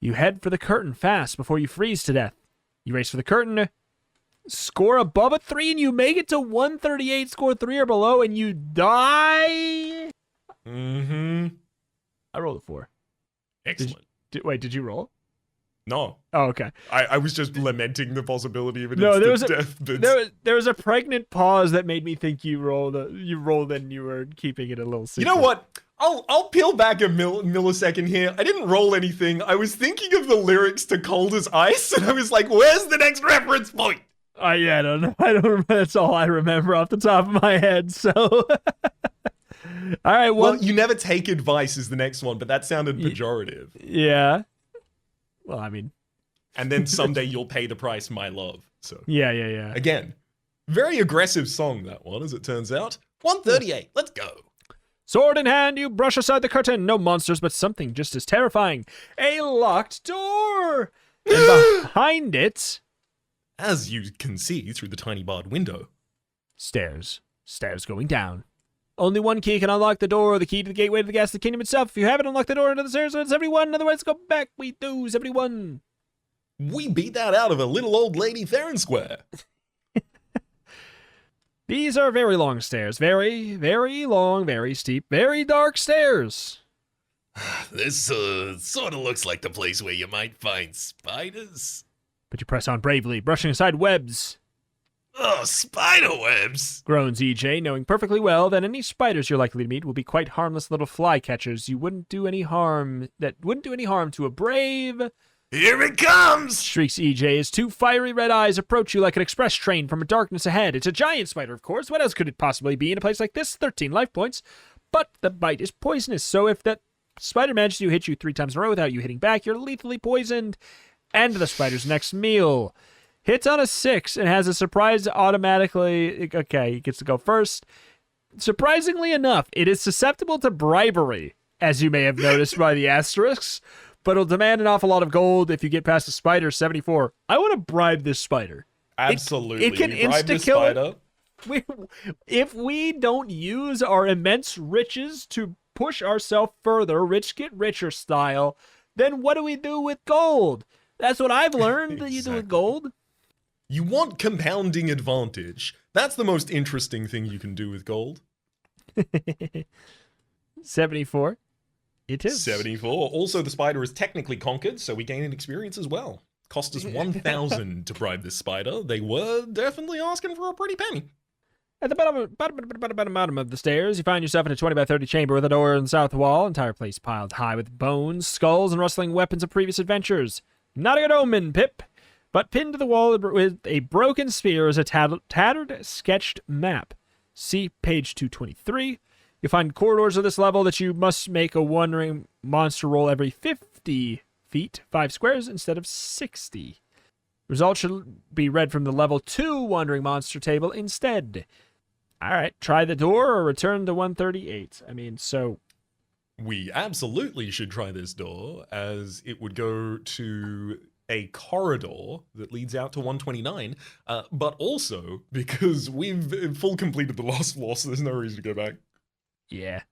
You head for the curtain fast before you freeze to death. You race for the curtain, score above a 3, and you make it to 138, score 3 or below, and you die. I rolled a 4. excellent. Wait, did you roll? No, Oh, okay. I was just lamenting the possibility of an No, instant death. But there was a pregnant pause that made me think you rolled and you were keeping it a little secret. you know what? I'll peel back a millisecond here. I didn't roll anything. I was thinking of the lyrics to "Cold as Ice," and I was like, "Where's the next reference point?" I don't know. I don't remember. That's all I remember off the top of my head. So, all right. Well, you never take advice is the next one, but that sounded pejorative. Yeah. Well, I mean. And then someday you'll pay the price, my love. So Yeah. again, very aggressive song, that one, as it turns out. 138. Let's go. Sword in hand, you brush aside the curtain. No monsters, but something just as terrifying. A locked door. And behind it, As you can see through the tiny barred window. stairs. Stairs going down. Only one key can unlock the door, the key to the gateway to the ghastly kingdom itself. If you haven't unlocked the door into the stairs, it's everyone. Otherwise, go back. We lose everyone. We beat that out of a little old lady fair and square. These are very long stairs. Very, very long, very steep, very dark stairs. This sort of looks like the place where you might find spiders. But you press on bravely, brushing aside webs. Oh, spider webs! Groans EJ, knowing perfectly well that any spiders you're likely to meet will be quite harmless little fly catchers. You wouldn't do any harm. That wouldn't do any harm to a brave. Here it comes! Shrieks EJ as 2 fiery red eyes approach you like an express train from a darkness ahead. It's a giant spider, of course. What else could it possibly be in a place like this? 13 life points. but the bite is poisonous. So if that spider manages to hit you 3 times in a row without you hitting back, you're lethally poisoned. And the spider's next meal. Hits on a 6 and has a surprise automatically. Okay, he gets to go first. Surprisingly enough, it is susceptible to bribery, as you may have noticed by the asterisks, but it'll demand an awful lot of gold if you get past the spider. 74. I want to bribe this spider. Absolutely. It can You bribe this insta-kill spider. If we don't use our immense riches to push ourselves further, rich get richer style, then what do we do with gold? That's what I've learned that you do with gold. You want compounding advantage. That's the most interesting thing you can do with gold. 74. It is. 74. Also, the spider is technically conquered, so we gain an experience as well. Cost us 1,000 to bribe this spider. They were definitely asking for a pretty penny. At the bottom of the stairs, you find yourself in a 20 by 30 chamber with a door in the south wall. Entire place piled high with bones, skulls, and rustling weapons of previous adventures. Not a good omen, Pip. But pinned to the wall with a broken spear is a tattered, sketched map. See page 223. You'll find corridors of this level that you must make a wandering monster roll every 50 feet, 5 squares, instead of 60. Results should be read from the level 2 wandering monster table instead. Alright, try the door or return to 138. We absolutely should try this door, as it would go to a corridor that leads out to 129, but also because we've full completed the last floor, so there's no reason to go back. Yeah.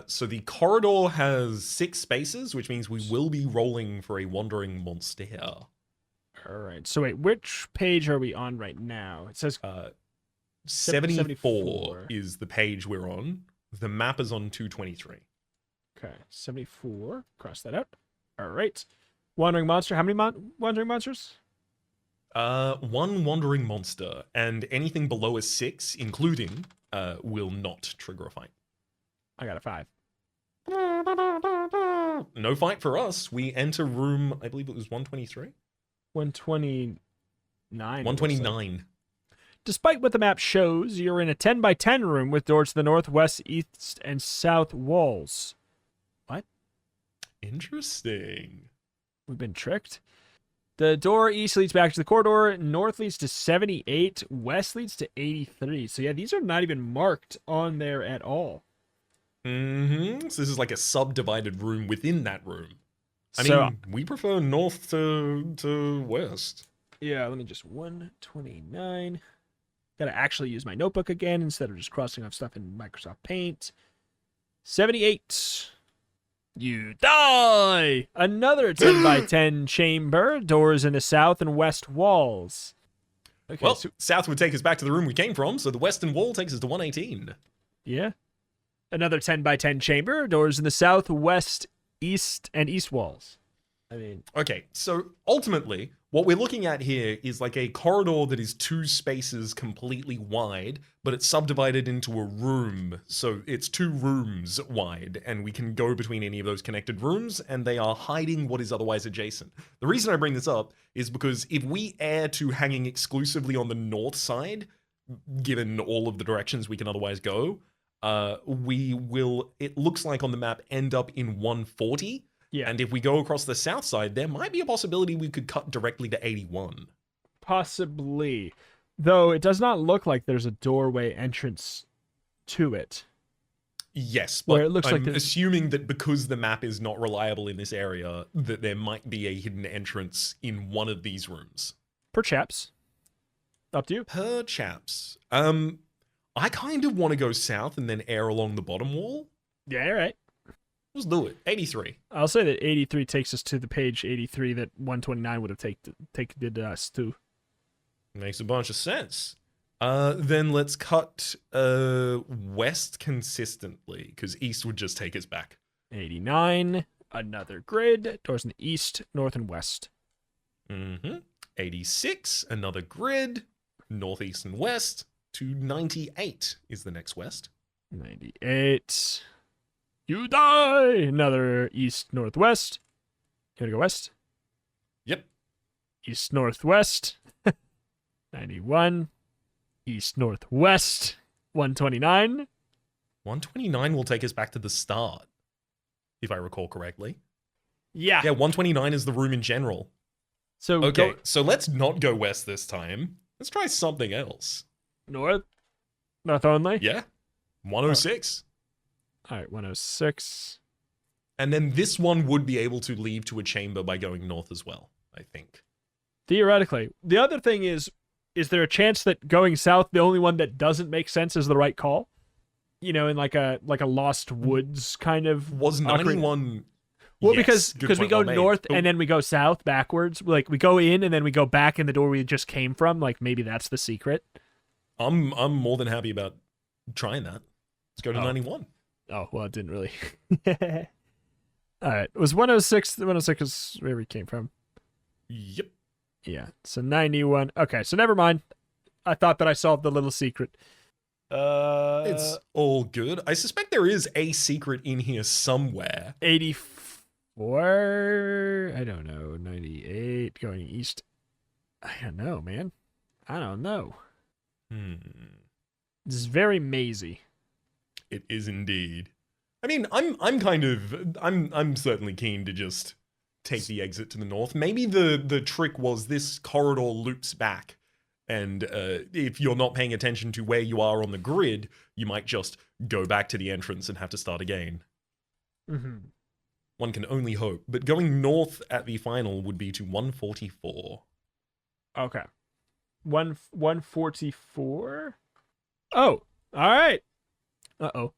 So the corridor has 6 spaces, which means we will be rolling for a wandering monster here. Alright, so wait, which page are we on right now? It says 74 is the page we're on. The map is on 223. Okay, 74. Cross that out. Alright. Wandering monster. How many wandering monsters? 1 wandering monster, and anything below a 6, including, will not trigger a fight. I got a 5. No fight for us. We enter room, I believe it was 123? 129. 129. Despite what the map shows, you're in a 10 by 10 room with doors to the north, west, east, and south walls. What? Interesting. We've been tricked. The door east leads back to the corridor, north leads to 78, west leads to 83. So yeah, these are not even marked on there at all. Mm-hmm. So this is like a subdivided room within that room. I So- mean, we prefer north to west. Yeah, let me just 129. Gotta actually use my notebook again instead of just crossing off stuff in Microsoft Paint. 78. You die! Another 10 by 10 chamber. Doors in the south and west walls. Okay, Well, so south would take us back to the room we came from, so the western wall takes us to 118. yeah. Another 10 by 10 chamber. Doors in the south, west, east, and east walls. I mean, Okay, so ultimately, what we're looking at here is like a corridor that is 2 spaces completely wide, but it's subdivided into a room. So it's 2 rooms wide, and we can go between any of those connected rooms, and they are hiding what is otherwise adjacent. The reason I bring this up is because if we err to hanging exclusively on the north side, given all of the directions we can otherwise go, we will, it looks like on the map, end up in 140. yeah. And if we go across the south side, there might be a possibility we could cut directly to 81. Possibly. Though it does not look like there's a doorway entrance to it. Yes, Where but it looks I'm like there's- assuming that because the map is not reliable in this area, that there might be a hidden entrance in one of these rooms. Perhaps. Up to you. Perhaps. I kind of want to go south and then air along the bottom wall. Yeah, all right. Let's do it. 83. I'll say that 83 takes us to the page 83 that 129 would have taken us to. Makes a bunch of sense. Then let's cut west consistently, because east would just take us back. 89, another grid. Doors in the east, north, and west. 86, another grid. Northeast and west. To 98 is the next west. 98. You die! Another east, northwest. You want to go west? Yep. East, northwest. 91. East, northwest. 129. 129 will take us back to the start, if I recall correctly. Yeah. Yeah, 129 is the room in general. So Okay, go so let's not go west this time. Let's try something else. north. North only. Yeah, 106. All right, 106. And then this one would be able to leave to a chamber by going north as well, I think. Theoretically, the other thing is there a chance that going south, the only one that doesn't make sense, is the right call? You know, in like a Lost Woods kind of. Was 91... Well, Yes, because we good go point, well made. north But and then we go south backwards. Like we go in and then we go back in the door we just came from. Like maybe that's the secret. I'm more than happy about trying that. Let's go to 91. Oh well, it didn't really. All right, it was 106. 106 is where we came from. Yep. Yeah, so 91. Okay, so never mind. I thought that I solved the little secret. It's all good. I suspect there is a secret in here somewhere. 84. I don't know. 98 going east. I don't know, man. I don't know. This is very mazy. It is indeed. I mean, I'm certainly keen to just take the exit to the north. Maybe the trick was this corridor loops back. And if you're not paying attention to where you are on the grid, you might just go back to the entrance and have to start again. Mm-hmm. One can only hope. But going north at the final would be to 144. Okay. 144? Oh, all right. Uh-oh.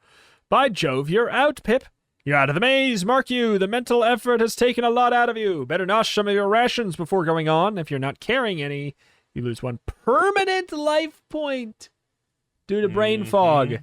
By Jove, you're out, Pip. You're out of the maze, mark you. The mental effort has taken a lot out of you. Better nosh some of your rations before going on. If you're not carrying any, you lose 1 permanent life point due to brain fog.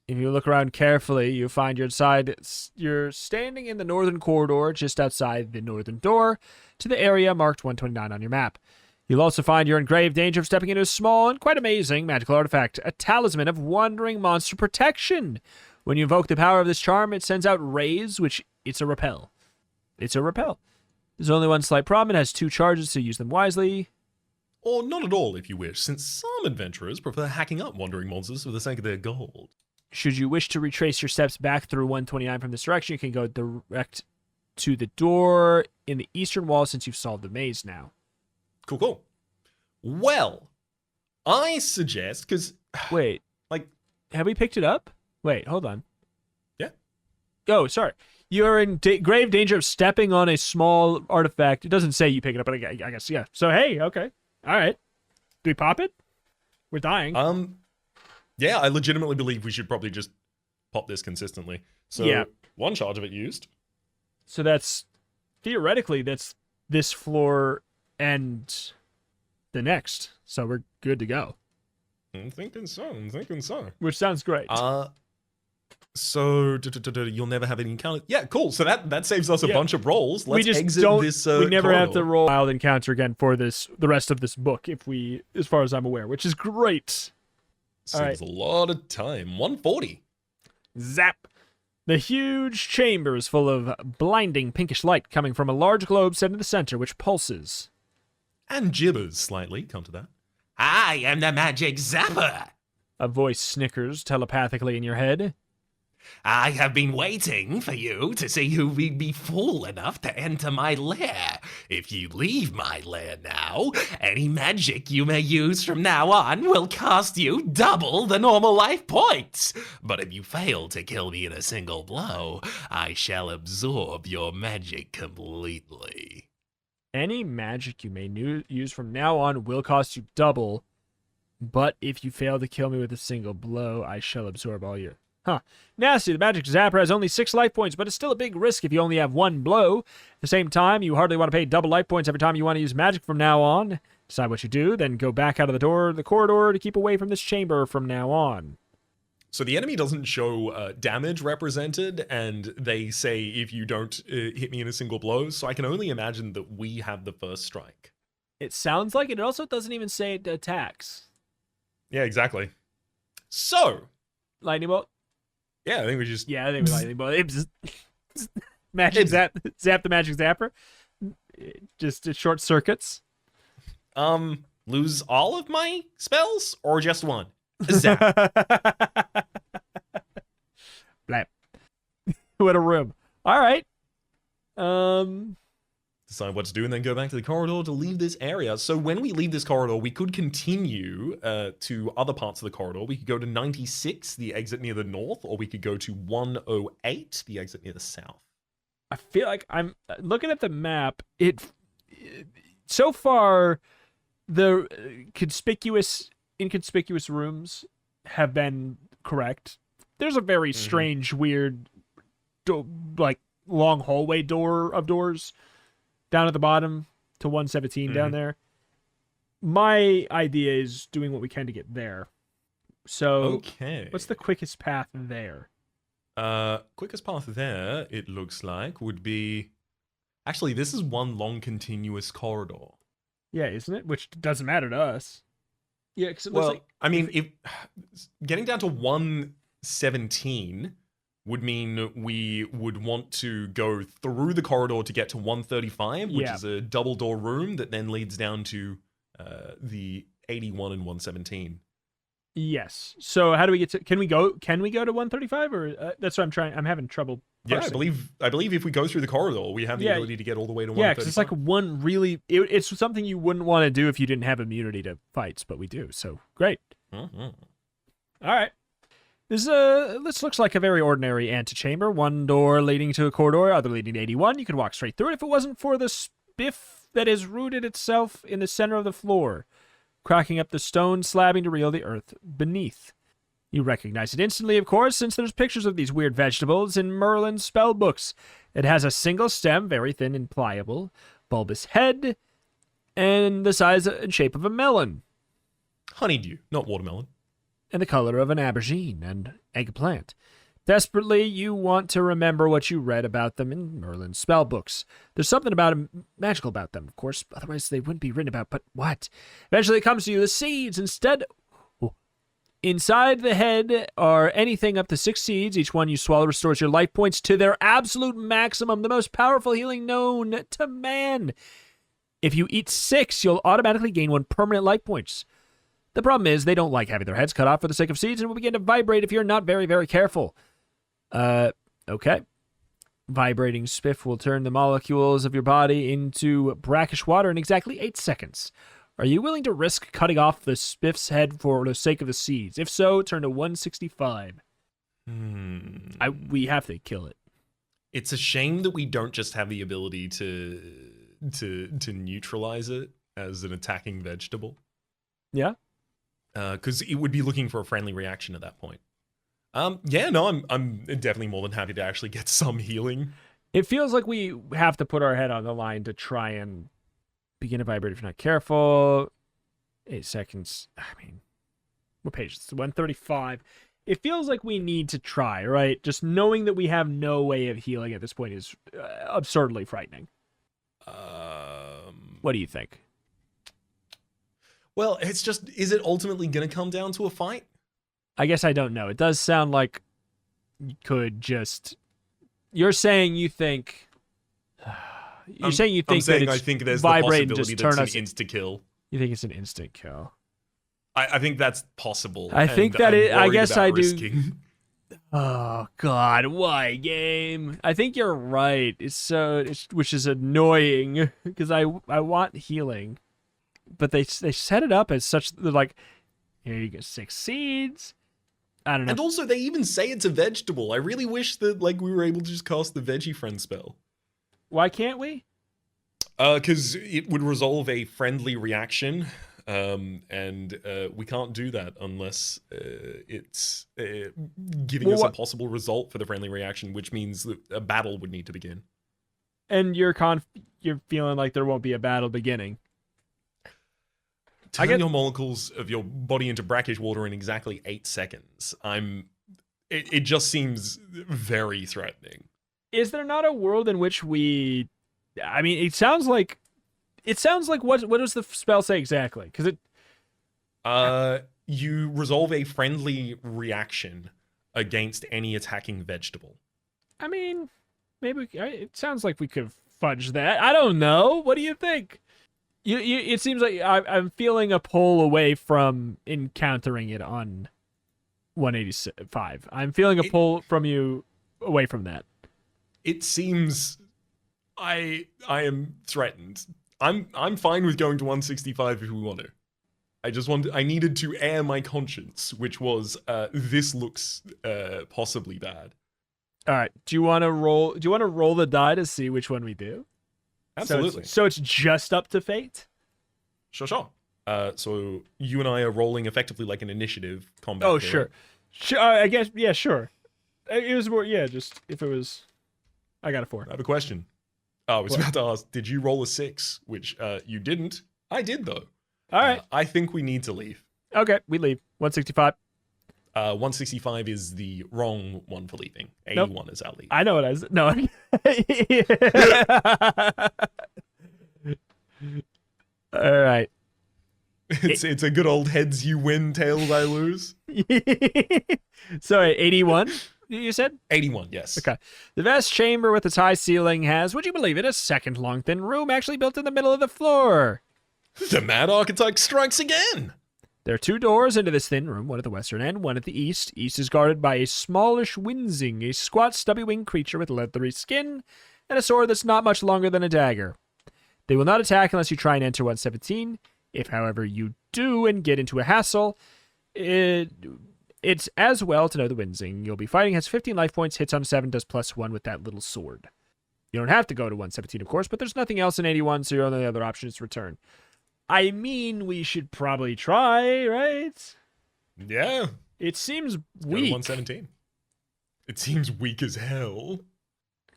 If you look around carefully, you find you're standing in the northern corridor just outside the northern door to the area marked 129 on your map. You'll also find you're in grave danger of stepping into a small and quite amazing magical artifact, a talisman of wandering monster protection. When you invoke the power of this charm, it sends out rays, which it's a repel. It's a repel. There's only one slight problem. It has 2 charges, so use them wisely. Or not at all, if you wish, since some adventurers prefer hacking up wandering monsters for the sake of their gold. Should you wish to retrace your steps back through 129 from this direction, you can go direct to the door in the eastern wall since you've solved the maze now. Cool. Well, I suggest, because... Wait. Like... Have we picked it up? Wait, hold on. Yeah. Oh, sorry. You're in grave danger of stepping on a small artifact. It doesn't say you pick it up, but I guess, yeah. So, hey, okay. All right. Do we pop it? We're dying. Yeah, I legitimately believe we should probably just pop this consistently. So, yeah. 1 charge of it used. So that's, theoretically, that's this floor and the next. So we're good to go. I'm thinking so. Which sounds great. So, you'll never have any encounter. Yeah, cool. So that saves us a bunch of rolls. Let's exit this we never corridor. have to roll wild encounter again for the rest of this book, as far as I'm aware, which is great. Saves a lot of time. 140. Zap. The huge chamber is full of blinding pinkish light coming from a large globe set in the center, which pulses. And gibbers slightly, come to that. I am the magic zapper. A voice snickers telepathically in your head. I have been waiting for you to see who will be fool enough to enter my lair. If you leave my lair now, any magic you may use from now on will cost you double the normal life points. But if you fail to kill me in a single blow, I shall absorb your magic completely. Any magic you may use from now on will cost you double, but if you fail to kill me with a single blow, I shall absorb all your... Huh. Nasty, the magic zapper has only 6 life points, but it's still a big risk if you only have 1 blow. At the same time, you hardly want to pay double life points every time you want to use magic from now on. Decide what you do, then go back out of the corridor to keep away from this chamber from now on. So the enemy doesn't show damage represented, and they say if you don't hit me in a single blow, so I can only imagine that we have the first strike. It sounds like it. It also doesn't even say it attacks. Yeah, exactly. So... Lightning bolt? Yeah, I think we just... Yeah, I think we lightning bolt. Magic zap the magic zapper. Just short circuits. Lose all of my spells or just one? Zap. Blap. What a room. All right. Decide what to do and then go back to the corridor to leave this area. So when we leave this corridor, we could continue to other parts of the corridor. We could go to 96, the exit near the north, or we could go to 108, the exit near the south. I feel like I'm looking at the map. So far, the inconspicuous rooms have been correct. There's a very strange, weird, long hallway doors down at the bottom to 117 down there. My idea is doing what we can to get there. So, okay. What's the quickest path there? Quickest path there, it looks like, would be... Actually, this is one long continuous corridor. Yeah, isn't it? Which doesn't matter to us. Yeah, because it looks like... I mean, if getting down to 117 would mean we would want to go through the corridor to get to 135, which is a double door room that then leads down to the 81 and 117. Yes. So how do we get to? Can we go to 135 or that's what I'm trying? I'm having trouble. Yeah, parsing. I believe if we go through the corridor, we have the ability to get all the way to 135. Yeah, because it's like one really. It's something you wouldn't want to do if you didn't have immunity to fights, but we do. So great. Mm-hmm. All right. This looks like a very ordinary antechamber. One door leading to a corridor, other leading to 81. You could walk straight through it if it wasn't for the spiff that has rooted itself in the center of the floor, cracking up the stone slabbing to reveal the earth beneath. You recognize it instantly, of course, since there's pictures of these weird vegetables in Merlin's spell books. It has a single stem, very thin and pliable, bulbous head, and the size and shape of a melon. Honeydew, not watermelon. And the color of an aubergine and eggplant. Desperately, you want to remember what you read about them in Merlin's spell books. There's something magical about them, of course, otherwise they wouldn't be written about, but what? Eventually it comes to you, the seeds, instead... Inside the head are anything up to 6 seeds. Each one you swallow restores your life points to their absolute maximum, the most powerful healing known to man. If you eat 6, you'll automatically gain 1 permanent life points. The problem is they don't like having their heads cut off for the sake of seeds and will begin to vibrate if you're not very, very careful. Okay. Vibrating spiff will turn the molecules of your body into brackish water in exactly 8 seconds. Are you willing to risk cutting off the spiff's head for the sake of the seeds? If so, turn to 165. We have to kill it. It's a shame that we don't just have the ability to neutralize it as an attacking vegetable. Yeah. Because it would be looking for a friendly reaction at that point. I'm definitely more than happy to actually get some healing. It feels like we have to put our head on the line to try and begin to vibrate if you're not careful. 8 seconds. I mean, what page? It's 135. It feels like we need to try, right? Just knowing that we have no way of healing at this point is absurdly frightening. What do you think? Well, it's just, is it ultimately going to come down to a fight? I guess I don't know. It does sound like you could just... You're saying you think... You're saying you think that it's I think there's vibrate the and just possibility turn that's an insta-kill. You think it's an instant kill? I think that's possible. I think that it... I guess I do... Risking. Oh, God. Why, game? I think you're right. Which is annoying, because I want healing. But they set it up as such... They're like, here you go, 6 seeds... I don't know. And also, they even say it's a vegetable. I really wish that we were able to just cast the Veggie Friend spell. Why can't we? Because it would resolve a friendly reaction, and we can't do that unless it's giving us a possible result for the friendly reaction, which means that a battle would need to begin. And you're feeling like there won't be a battle beginning. Turn your molecules of your body into brackish water in exactly 8 seconds. It just seems very threatening. Is there not a world in which we... I mean, it sounds like what does the spell say exactly? Because it... You resolve a friendly reaction against any attacking vegetable. I mean, maybe it sounds like we could fudge that. I don't know. What do you think? It seems like I'm feeling a pull away from encountering it on 185. I'm feeling a pull from you away from that. It seems I am threatened. I'm fine with going to 165 if we want to. I needed to air my conscience, which was this looks possibly bad. All right. Do you want to roll the die to see which one we do? Absolutely. So it's just up to fate? Sure. So you and I are rolling effectively like an initiative combat. Oh, here, sure. I guess, yeah, sure. It was more, yeah, just if it was, I got a 4. I have a question. I was about to ask, did you roll a 6? Which you didn't. I did, though. All right. I think we need to leave. Okay, we leave. 165. 165 is the wrong one for leaving. 81 is our leave. I know what I was. No. All right. It's a good old heads you win, tails I lose. Sorry, 81, you said? 81, yes. Okay. The vast chamber with its high ceiling has, would you believe it, a second long thin room actually built in the middle of the floor. The mad architect strikes again. There are 2 doors into this thin room, one at the western end, one at the east. East is guarded by a smallish Winsing, a squat, stubby-winged creature with leathery skin and a sword that's not much longer than a dagger. They will not attack unless you try and enter 117. If, however, you do and get into a hassle, it's as well to know the Winsing you'll be fighting has 15 life points, hits on 7, does +1 with that little sword. You don't have to go to 117, of course, but there's nothing else in 81, so your only other option is to return. I mean, we should probably try, right? Yeah. It seems Go to weak. 117. It seems weak as hell.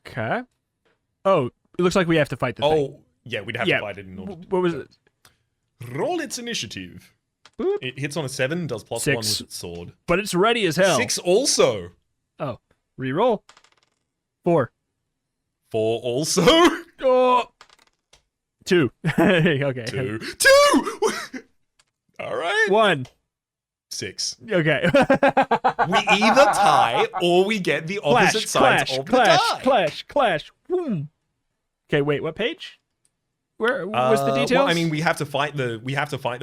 Okay. Oh, it looks like we have to fight the thing. Oh, yeah, we'd have to fight it in order to What was it? roll its initiative. Boop. It hits on a 7, does +1 6. with its sword. But it's ready as hell. 6 also. Oh, reroll. 4. 4 also. Oh. 2. Okay. 2. All right. 1. 6. Okay. We either tie or we get the opposite sides of the die. Clash. Boom. Okay, wait, what page? Where was the details? Well, I mean, we have to fight the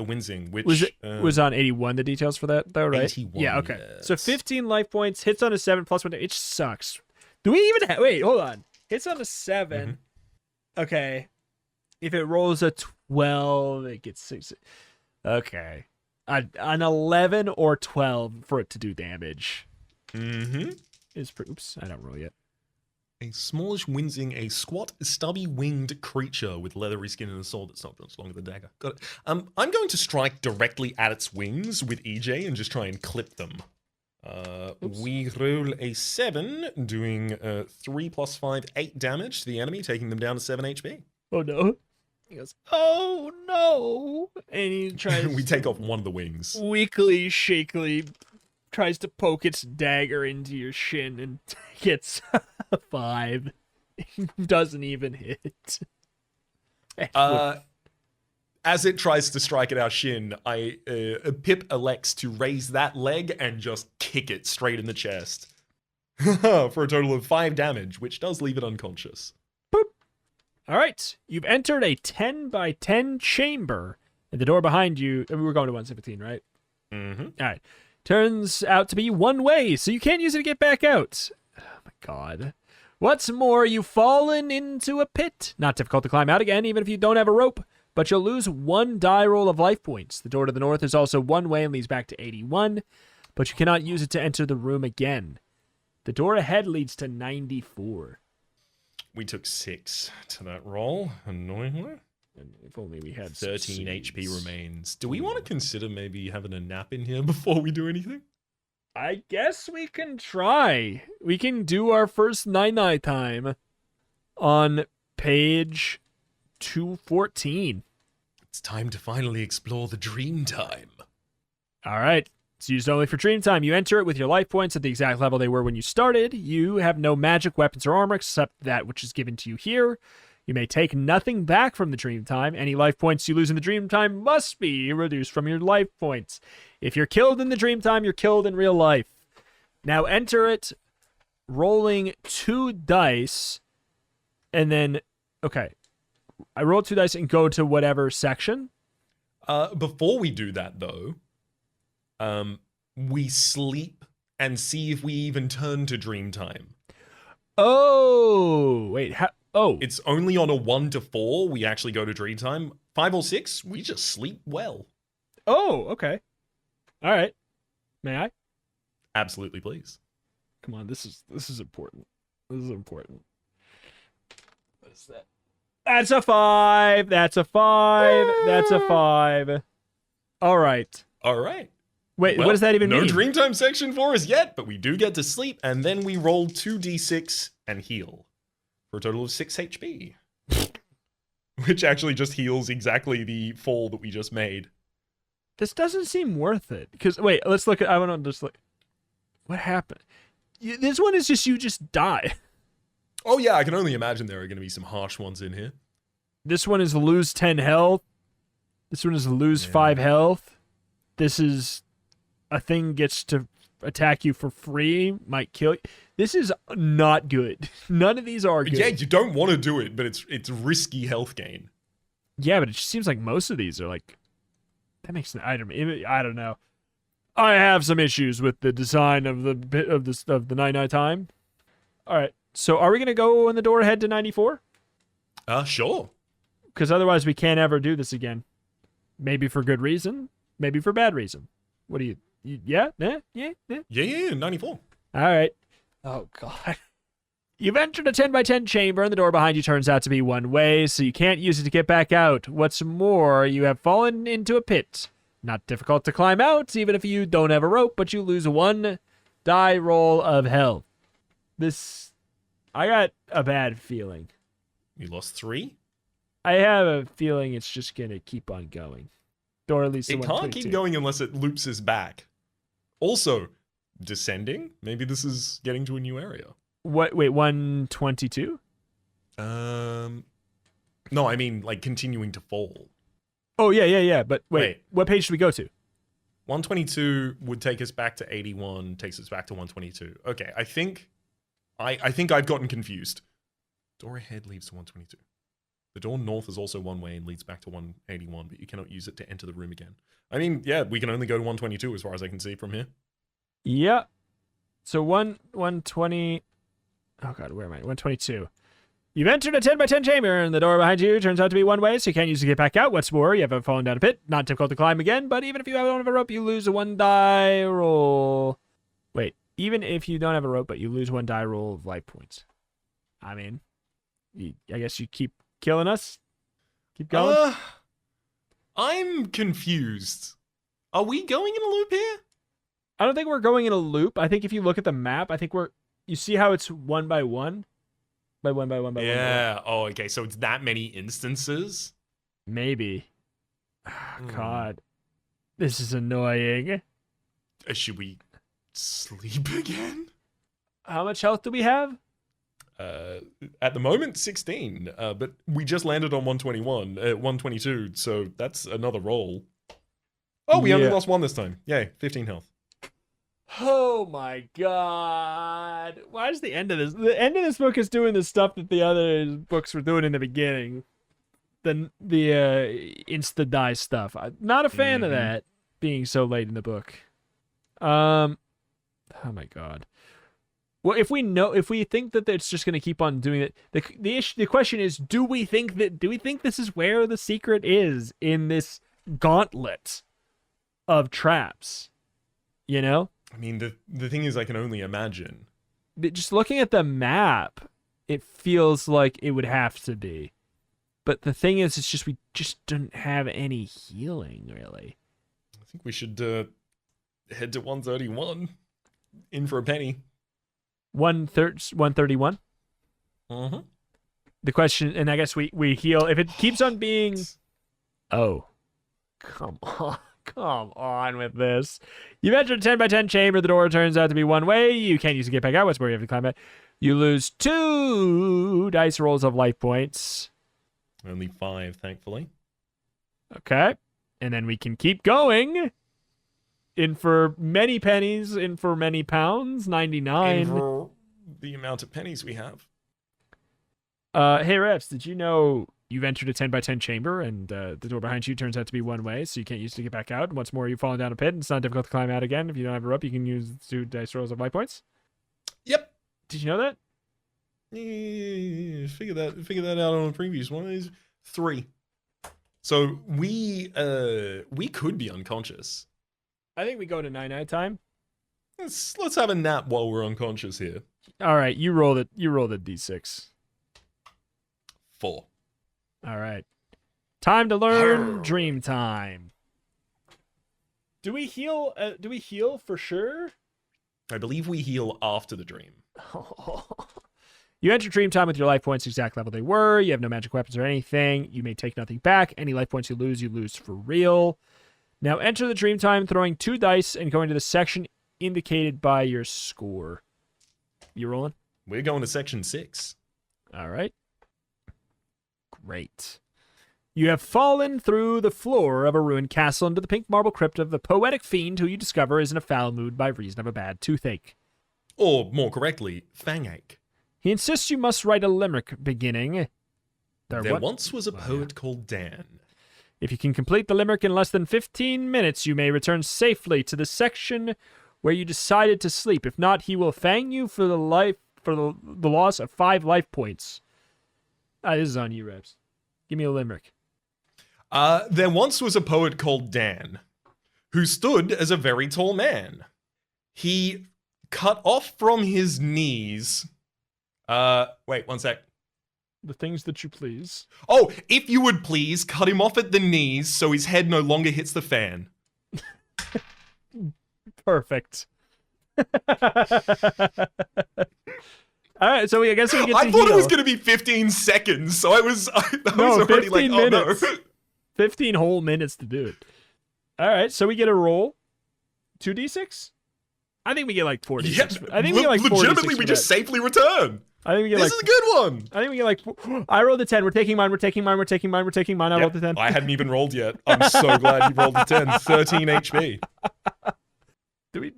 Winsing, which was on 81 the details for that though, right? 81, yeah, okay. yes. So 15 life points, hits on a 7 +1. It sucks. Do we even have, wait, hold on. Hits on a 7. Mm-hmm. Okay. If it rolls a 12, it gets 6. Okay. An 11 or 12 for it to do damage. Mm-hmm. Oops, I don't roll yet. A smallish Winsing, a squat, stubby-winged creature with leathery skin and a sword that's not as long as the dagger. Got it. I'm going to strike directly at its wings with EJ and just try and clip them. We roll a 7, doing 3 + 5, 8 damage to the enemy, taking them down to 7 HP. Oh no. He goes, oh no. And he tries We take off one of the wings. weakly, shakily tries to poke its dagger into your shin and gets a 5. Doesn't even hit. As it tries to strike at our shin, Pip elects to raise that leg and just kick it straight in the chest. For a total of 5 damage, which does leave it unconscious. All right, you've entered a 10 by 10 chamber. And the door behind you, and we're going to 117, right? Mm-hmm. All right. Turns out to be one way, so you can't use it to get back out. Oh my god. What's more, you've fallen into a pit. Not difficult to climb out again, even if you don't have a rope. But you'll lose 1 die roll of life points. The door to the north is also one way and leads back to 81. But you cannot use it to enter the room again. The door ahead leads to 94. We took 6 to that roll, annoyingly. And if only we had 13 HP succeeds. remains. Do we want to consider maybe having a nap in here before we do anything? I guess we can try. We can do our first night time on page 214. It's time to finally explore the dream time. All right. It's used only for dream time. You enter it with your life points at the exact level they were when you started. You have no magic, weapons, or armor except that which is given to you here. You may take nothing back from the dream time. Any life points you lose in the dream time must be reduced from your life points. If you're killed in the dream time, you're killed in real life. Now enter it rolling 2 dice and then, okay, I roll 2 dice and go to whatever section. Before we do that, though, we sleep and see if we even turn to dream time. Oh, wait. Oh, It's only on a 1 to 4 we actually go to dream time. 5 or 6, we just sleep well. oh, okay. All right. May I? Absolutely, please. Come on, this is important. This is important. What is that? That's a 5. That's a 5. That's a 5. All right. All right. Wait, Well, what does that even no mean? Dreamtime section for us yet, but we do get to sleep, and then we roll 2d6 and heal for a total of 6 HP. Which actually just heals exactly the fall that we just made. This doesn't seem worth it. Because wait, let's look at. I want to just look. What happened? This one is just you just die. Oh yeah, I can only imagine there are going to be some harsh ones in here. This one is lose 10 health. This one is lose 5 health. This is a thing gets to attack you for free, might kill you. This is not good. None of these are good. Yeah, you don't want to do it, but it's risky health gain. Yeah, but it just seems like most of these are like that makes I don't know. I have some issues with the design of the bit of the night time. All right. So are we going to go in the door ahead to 94? Sure. Cuz otherwise we can't ever do this again. Maybe for good reason, maybe for bad reason. What do you yeah? Yeah. Yeah, 94. All right. Oh, God. You've entered a 10 by 10 chamber, and the door behind you turns out to be one way, so you can't use it to get back out. What's more, you have fallen into a pit. Not difficult to climb out, even if you don't have a rope, but you lose 1 die roll of health. I got a bad feeling. You lost 3? I have a feeling it's just going to keep on going. Or at least the It can't 122. keep going unless it loops us back. Also, descending? Maybe this is getting to a new area. What? Wait, 122? No, I mean, like, continuing to fall. Oh, yeah. But wait, Wait. what page should we go to? 122 would take us back to 81, takes us back to 122. Okay, I think I've gotten confused. Door ahead leads to 122. The door north is also one way and leads back to 181, but you cannot use it to enter the room again. I mean, yeah, we can only go to 122 as far as I can see from here. Yeah. So 120. Oh God, where am I? 122. You've entered a 10 by 10 chamber, and the door behind you turns out to be one way, so you can't use it to get back out. What's more, you haven't fallen down a pit. Not difficult to climb again, but even if you don't have a rope, you lose a 1 die roll. Wait, even if you don't have a rope, but you lose 1 die roll of life points. I mean, I guess you keep killing us. Keep going. I'm confused. Are we going in a loop here? I don't think we're going in a loop. I think if you look at the map, I think you see how it's 1 by 1? By 1 by 1 by 1. Yeah. Oh, okay. So it's that many instances? Maybe. Oh, God. This is annoying. Should we sleep again? How much health do we have? At the moment, 16. But we just landed on 121, 122, so that's another roll. Oh, we only lost 1 this time. Yay, 15 health. Oh my God. Why is the end of this? The end of this book is doing the stuff that the other books were doing in the beginning. The insta die stuff. I'm not a fan of that being so late in the book. Oh my God. Well, if we think that it's just going to keep on doing it, the question is, do we think this is where the secret is in this gauntlet of traps? You know? I mean, the thing is, I can only imagine. Just looking at the map, it feels like it would have to be. But the thing is, it's just we just don't have any healing, really. I think we should head to 131. In for a penny. 131? Mm-hmm. The question, and I guess we heal. If it keeps on being... Oh. Come on. Come on with this. You've entered a 10 by 10 chamber. The door turns out to be one way. You can't use it to get back out. What's more, you have to climb it. You lose 2 dice rolls of life points. Only 5, thankfully. Okay. And then we can keep going. In for many pennies, in for many pounds, 99. And for the amount of pennies we have. Hey, Reps, did you know You've entered a 10x10 chamber, and the door behind you turns out to be one way, so you can't use it to get back out. And once more, you've fallen down a pit, and it's not difficult to climb out again. If you don't have a rope, you can use 2 dice rolls of life points. Yep. Did you know that? Figure that out on a previous one. Is 3. So we could be unconscious. I think we go to 9 time. Let's have a nap while we're unconscious here. All right, you rolled it. You rolled a d6. 4. All right. Time to learn Arr. dream time. Do we heal? Do we heal for sure? I believe we heal after the dream. You enter dream time with your life points exact level they were. You have no magic weapons or anything. You may take nothing back. Any life points you lose for real. Now enter the dream time throwing 2 dice and going to the section indicated by your score. You rolling? We're going to section 6. All right. Great. You have fallen through the floor of a ruined castle into the pink marble crypt of the poetic fiend who you discover is in a foul mood by reason of a bad toothache. Or, more correctly, fangache. He insists you must write a limerick beginning. There once was a poet called Dan. If you can complete the limerick in less than 15 minutes, you may return safely to the section where you decided to sleep. If not, he will fang you for the loss of 5 life points. This is on you, Reps. Give me a limerick. There once was a poet called Dan, who stood as a very tall man. He cut off from his knees. Wait, one sec. The things that you please. Oh, if you would please cut him off at the knees so his head no longer hits the fan. Perfect. All right, so I guess we get to I thought heal. it was going to be 15 seconds, so I was No, already like, 15 oh minutes. no. 15 whole minutes to do it. All right, so we get a roll. 2d6? I think we get like 4d6. Yeah, I think we get like 4d6 legitimately, for we that. just safely return. I think we get This like. is a good one. I think we get like. I rolled a 10. We're taking mine. I rolled a 10. I hadn't even rolled yet. I'm so glad you rolled a 10. 13 HP.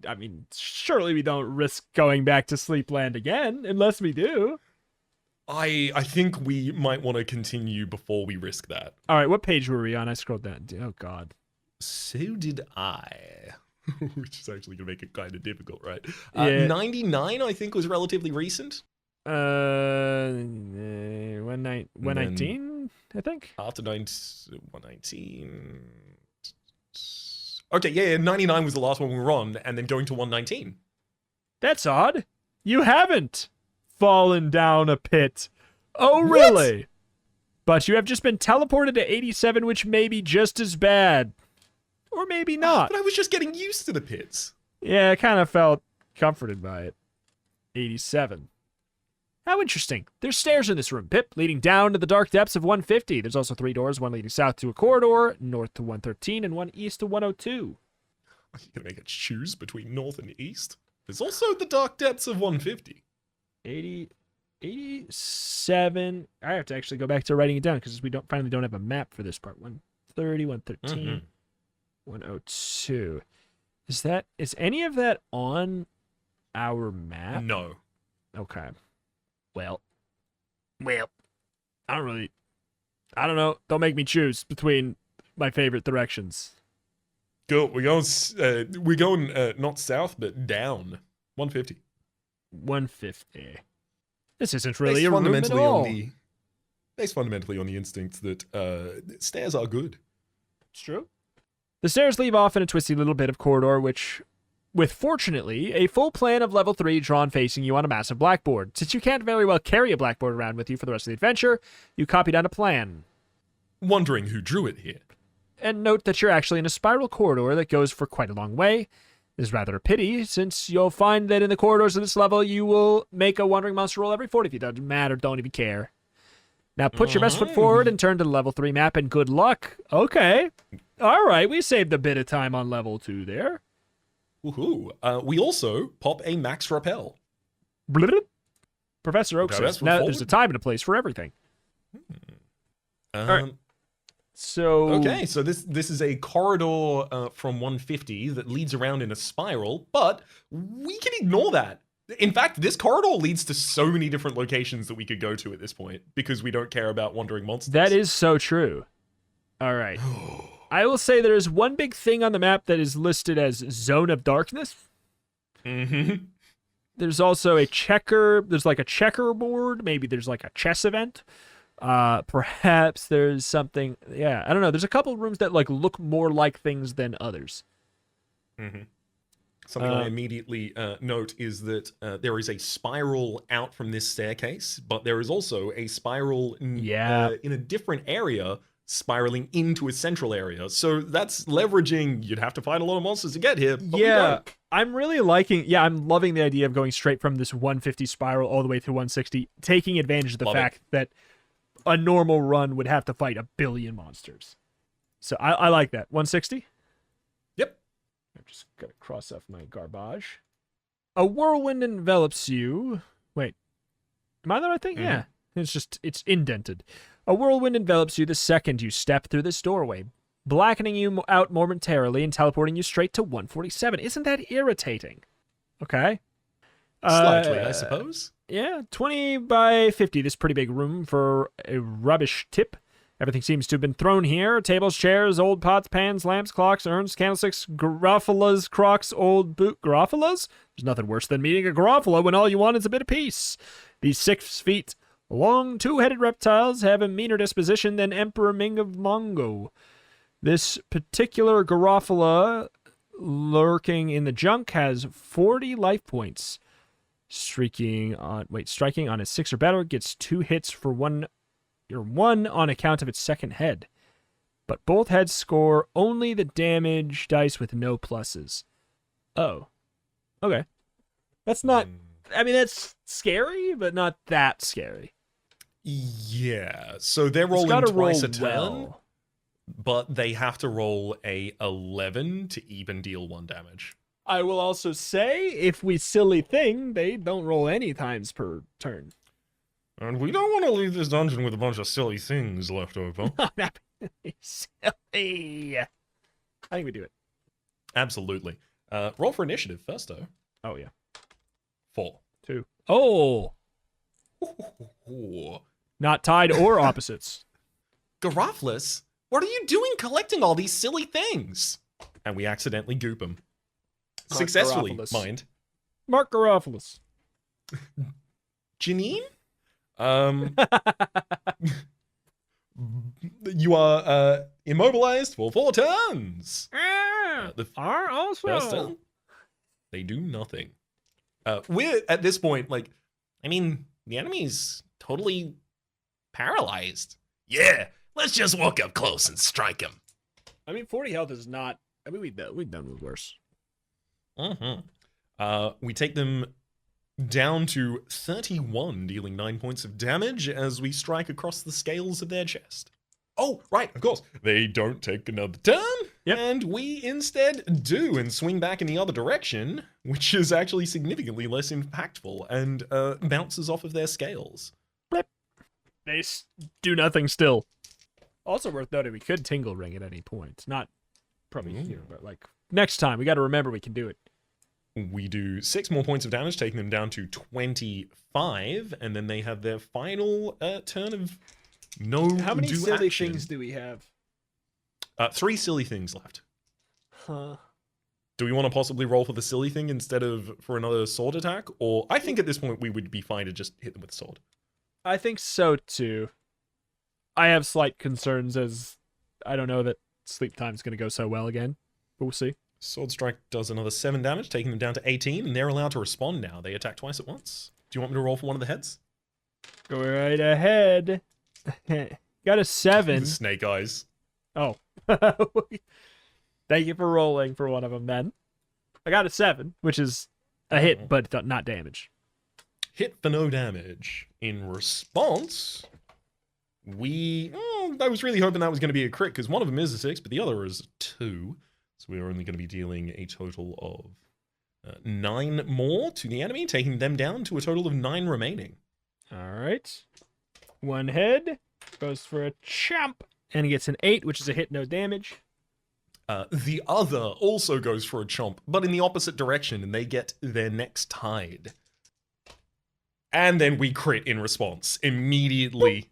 I mean, surely we don't risk going back to Sleepland again, unless we do. I think we might want to continue before we risk that. All right, what page were we on? I scrolled down. Oh, God. So did I. Which is actually going to make it kind of difficult, right? Yeah. 99, I think, was relatively recent. 119, I think. After 119. Okay, yeah, 99 was the last one we were on, and then going to 119. That's odd. You haven't fallen down a pit. Oh, really? What? But you have just been teleported to 87, which may be just as bad. Or maybe not. But I was just getting used to the pits. Yeah, I kind of felt comforted by it. 87. How interesting. There's stairs in this room, Pip, leading down to the dark depths of 150. There's also 3 doors, one leading south to a corridor, north to 113, and one east to 102. Are you going to make us choose between north and east? There's also the dark depths of 150. 87. I have to actually go back to writing it down because we finally don't have a map for this part. 130, 113, 102. Is any of that on our map? No. Okay. Well, I don't know. Don't make me choose between my favorite directions. Cool. We're going not south, but down. 150. 150. This isn't really a room at all. Based fundamentally on the instinct that stairs are good. It's true. The stairs leave off in a twisty little bit of corridor, with fortunately a full plan of level 3 drawn facing you on a massive blackboard. Since you can't very well carry a blackboard around with you for the rest of the adventure, you copied out a plan. Wondering who drew it here. And note that you're actually in a spiral corridor that goes for quite a long way. This is rather a pity, since you'll find that in the corridors of this level, you will make a wandering monster roll every 40 if it doesn't matter, don't even care. Now put your best foot forward and turn to the level 3 map, and good luck. Okay. All right, we saved a bit of time on level 2 there. Woohoo. We also pop a max rappel. Blip. Professor Oak says, now there's a time and a place for everything. All right. So okay, so this is a corridor from 150 that leads around in a spiral, but we can ignore that. In fact, this corridor leads to so many different locations that we could go to at this point because we don't care about wandering monsters. That is so true. All right. I will say there is one big thing on the map that is listed as Zone of Darkness. Mm-hmm. There's also there's like a checkerboard. Maybe there's like a chess event. Perhaps there's something. Yeah, I don't know. There's a couple rooms that like look more like things than others. Mm-hmm. Something I immediately note is that there is a spiral out from this staircase, but there is also a spiral in a different area spiraling into a central area. So that's leveraging, you'd have to fight a lot of monsters to get here. But Yeah, I'm really I'm loving the idea of going straight from this 150 spiral all the way through 160, taking advantage of the fact that a normal run would have to fight 1 billion monsters. So I like that. 160? Yep. I'm just going to cross off my garbage. A whirlwind envelops you. Wait. Am I on the right thing? Yeah. It's indented. A whirlwind envelops you the second you step through this doorway, blackening you out momentarily and teleporting you straight to 147. Isn't that irritating? Okay. Slightly, I suppose. Yeah, 20 by 50. This pretty big room for a rubbish tip. Everything seems to have been thrown here. Tables, chairs, old pots, pans, lamps, clocks, urns, candlesticks, garoffalas, crocs, old boot... Garoffalas? There's nothing worse than meeting a garofala when all you want is a bit of peace. These 6 feet long, 2-headed reptiles have a meaner disposition than Emperor Ming of Mongo. This particular garofala lurking in the junk has 40 life points. Striking on a 6 or better gets 2 hits for one on account of its second head. But both heads score only the damage dice with no pluses. Oh. Okay. That's not... I mean, that's scary, but not that scary. Yeah. So they're rolling twice a turn, but they have to roll a 11 to even deal 1 damage. I will also say, if we silly thing, they don't roll any times per turn. And we don't want to leave this dungeon with a bunch of silly things left over. Silly. I think we do it. Absolutely. Roll for initiative first, though. Oh, yeah. 4. 2. Oh! Not tied or opposites. Garoflus, what are you doing collecting all these silly things? And we accidentally goop them. Mark Successfully, Garofalus. mind. Mark Garofalus. Janine? You are immobilized for 4 turns. The Are also. first turn, they do nothing. We're at this point, like, I mean, the enemy's totally paralyzed. Yeah, let's just walk up close and strike him. I mean, 40 health is not... I mean, we've done with worse. we take them down to 31, dealing 9 points of damage as we strike across the scales of their chest. Oh, right, of course. They don't take another turn, and we instead do and swing back in the other direction, which is actually significantly less impactful and bounces off of their scales. Blip. They do nothing still. Also worth noting, we could Tingle Ring at any point. Not probably here, but like next time. We got to remember we can do it. We do 6 more points of damage, taking them down to 25, and then they have their final turn of no How many do silly action. things do we have? 3 silly things left. Huh. Do we want to possibly roll for the silly thing instead of for another sword attack? Or I think at this point we would be fine to just hit them with a sword. I think so too. I have slight concerns as I don't know that sleep time's going to go so well again, but we'll see. Sword Strike does another 7 damage, taking them down to 18, and they're allowed to respond now. They attack twice at once. Do you want me to roll for one of the heads? Go right ahead. Got a 7. Snake eyes. Oh. Thank you for rolling for one of them then. I got a 7, which is a hit, but not damage. Hit for no damage. In response, I was really hoping that was going to be a crit, because one of them is a 6, but the other is a 2. So we're only going to be dealing a total of 9 more to the enemy, taking them down to a total of 9 remaining. All right. One head goes for a chomp, and he gets an 8, which is a hit, no damage. The other also goes for a chomp, but in the opposite direction, and they get their necks tied. And then we crit in response immediately.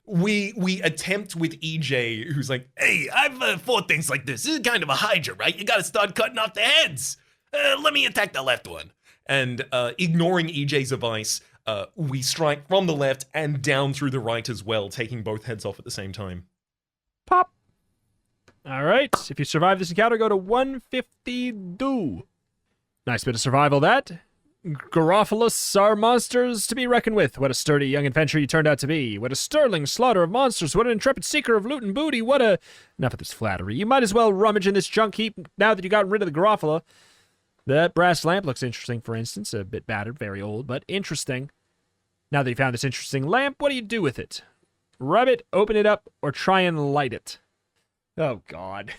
We attempt with EJ, who's like, "Hey, I've fought things like this. This is kind of a Hydra, right? You got to start cutting off the heads. Let me attack the left one." And ignoring EJ's advice, we strike from the left and down through the right as well, taking both heads off at the same time. Pop. All right. If you survive this encounter, go to 152. Nice bit of survival, that. Garofalus are monsters to be reckoned with. What a sturdy young adventurer you turned out to be. What a sterling slaughter of monsters. What an intrepid seeker of loot and booty. What a... Enough of this flattery. You might as well rummage in this junk heap now that you got rid of the Garofala. That brass lamp looks interesting, for instance. A bit battered, very old, but interesting. Now that you found this interesting lamp, what do you do with it? Rub it, open it up, or try and light it? Oh, God.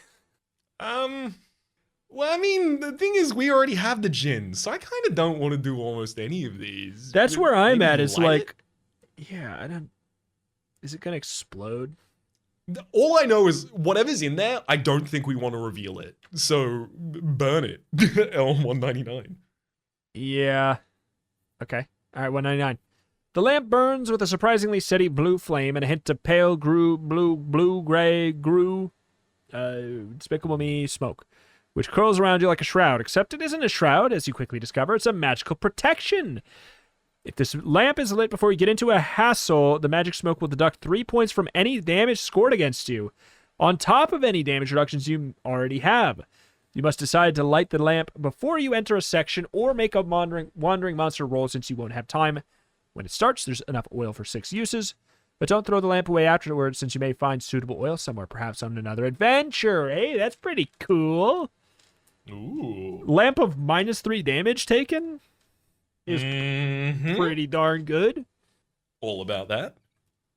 Well, I mean, the thing is, we already have the Jinn, so I kind of don't want to do almost any of these. That's where I'm Maybe at, is light like... Yeah, I don't... Is it gonna explode? All I know is whatever's in there, I don't think we want to reveal it. So burn it on 199. Yeah. Okay. All right, 199. The lamp burns with a surprisingly steady blue flame and a hint of pale blue-gray Despicable Me smoke, which curls around you like a shroud, except it isn't a shroud, as you quickly discover. It's a magical protection. If this lamp is lit before you get into a hassle, the magic smoke will deduct 3 points from any damage scored against you, on top of any damage reductions you already have. You must decide to light the lamp before you enter a section or make a wandering monster roll, since you won't have time. When it starts, there's enough oil for 6 uses, but don't throw the lamp away afterwards, since you may find suitable oil somewhere, perhaps on another adventure. Hey, that's pretty cool. Ooh. Lamp of -3 damage taken is pretty darn good. All about that.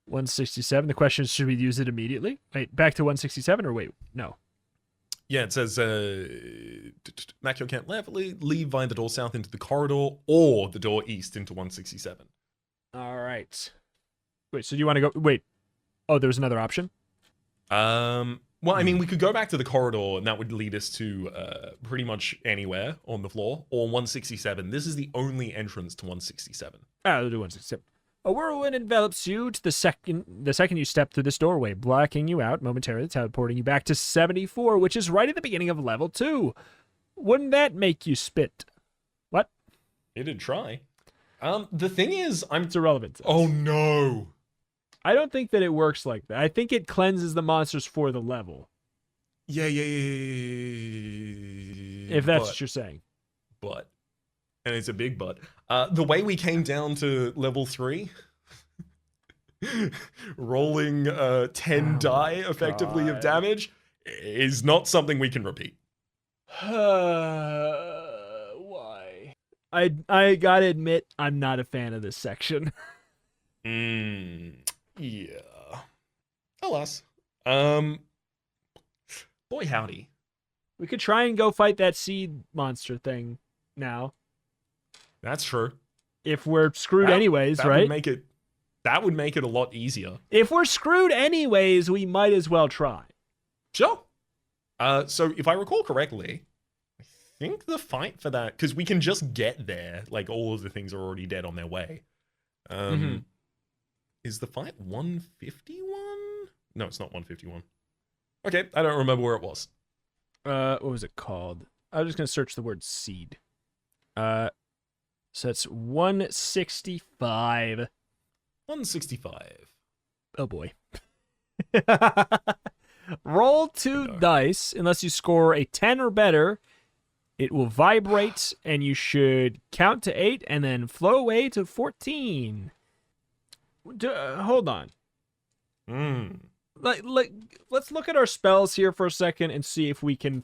167. The question is, should we use it immediately? Wait, back to 167, or wait, no. Yeah, it says, Macchio can't leave via the door south into the corridor or the door east into 167. All right. Wait, so do you want to go... Wait. Oh, there was another option? Well, I mean, we could go back to the corridor, and that would lead us to pretty much anywhere on the floor, or 167. This is the only entrance to 167. I'll do 167. A whirlwind envelops you to the second you step through this doorway, blacking you out momentarily, teleporting you back to 74, which is right at the beginning of level 2. Wouldn't that make you spit? What? It'd try. The thing is, It's irrelevant. Oh, no. I don't think that it works like that. I think it cleanses the monsters for the level. Yeah. If that's what you're saying. But. And it's a big but. The way we came down to level 3, rolling 10 die effectively of damage, is not something we can repeat. Why? I gotta admit, I'm not a fan of this section. Yeah. Alas. Boy howdy. We could try and go fight that seed monster thing now. That's true. If we're screwed anyways, right? That would make it a lot easier. If we're screwed anyways, we might as well try. Sure. So if I recall correctly, I think the fight for that, because we can just get there, like all of the things are already dead on their way. Is the fight 151? No, it's not 151. Okay, I don't remember where it was. What was it called? I was just gonna search the word seed. So it's 165. 165. Oh boy. Roll 2 dice. Unless you score a 10 or better, it will vibrate, and you should count to 8 and then flow away to 14. Hold on. Let's look at our spells here for a second and see if we can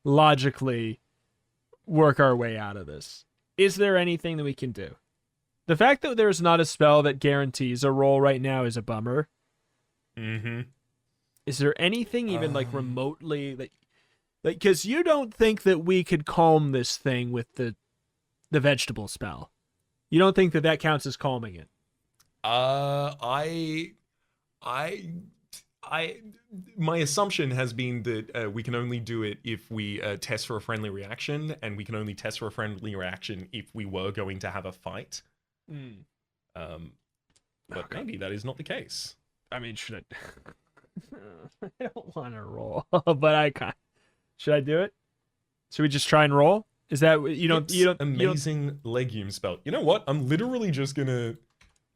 logically work our way out of this. Is there anything that we can do? The fact that there's not a spell that guarantees a roll right now is a bummer. Is there anything even like remotely like because you don't think that we could calm this thing with the vegetable spell? You don't think that counts as calming it? I My assumption has been that we can only do it if we test for a friendly reaction, and we can only test for a friendly reaction if we were going to have a fight. But maybe that is not the case. I mean, should I? I don't want to roll, but I can't. Should I do it? Should we just try and roll? Is that you don't? Amazing legume spell. You know what? I'm literally just gonna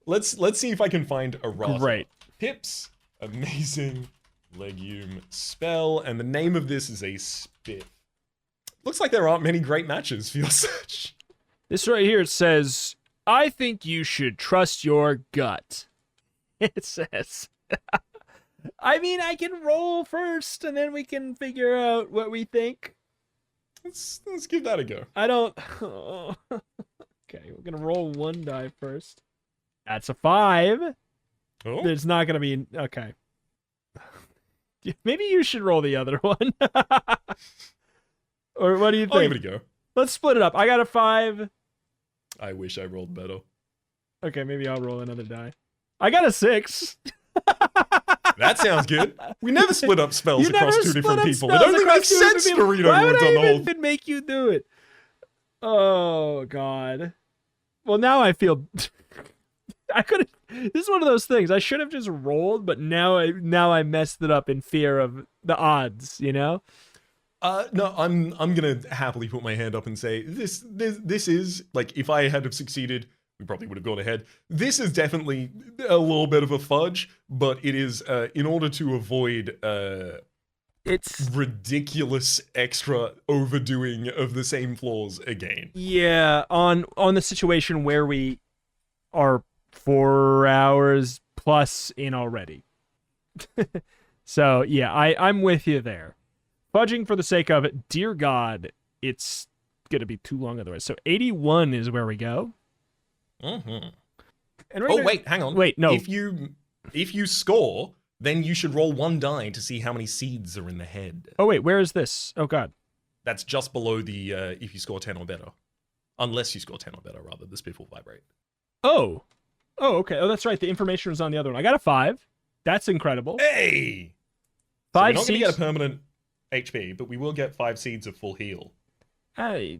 let's see if I can find a rata. Great. Pips. Amazing legume spell, and the name of this is a spiff. Looks like there aren't many great matches for your search. This right here says, "I think you should trust your gut." It says. I mean, I can roll first, and then we can figure out what we think. Let's give that a go. I don't. Oh. Okay, we're gonna roll one die first. That's a 5. Oh, It's not gonna be okay. Maybe you should roll the other one. Or what do you think? I'll give it a go. Let's split it up. I got a 5. I wish I rolled better. Okay, maybe I'll roll another die. I got a 6. That sounds good. We never split up spells You never across two split different up people. It spells only across makes two different sense people. to read Why over would and I done the whole. even make you do it? Oh God. Well, now I feel. I could. This is one of those things. I should have just rolled, but now I messed it up in fear of the odds. You know. No, I'm gonna happily put my hand up and say this is like, if I had have succeeded, we probably would have gone ahead. This is definitely a little bit of a fudge, but it is in order to avoid It's ridiculous extra overdoing of the same flaws again. yeah on the situation where we are 4 hours plus in already. So yeah, I'm with you there. Fudging for the sake of it, dear God, it's gonna be too long otherwise. So 81 is where we go. Mm-hmm. And right Oh now- wait, hang on. Wait, no. If you score, then you should roll one die to see how many seeds are in the head. Oh wait, where is this? Oh God. That's just below the if you score 10 or better. Unless you score 10 or better, rather, the spiff will vibrate. Oh, okay. Oh, that's right. The information was on the other one. I got a 5. That's incredible. Hey! So 5 we're not going to get seeds. a permanent HP, but we will get 5 seeds of full heal. I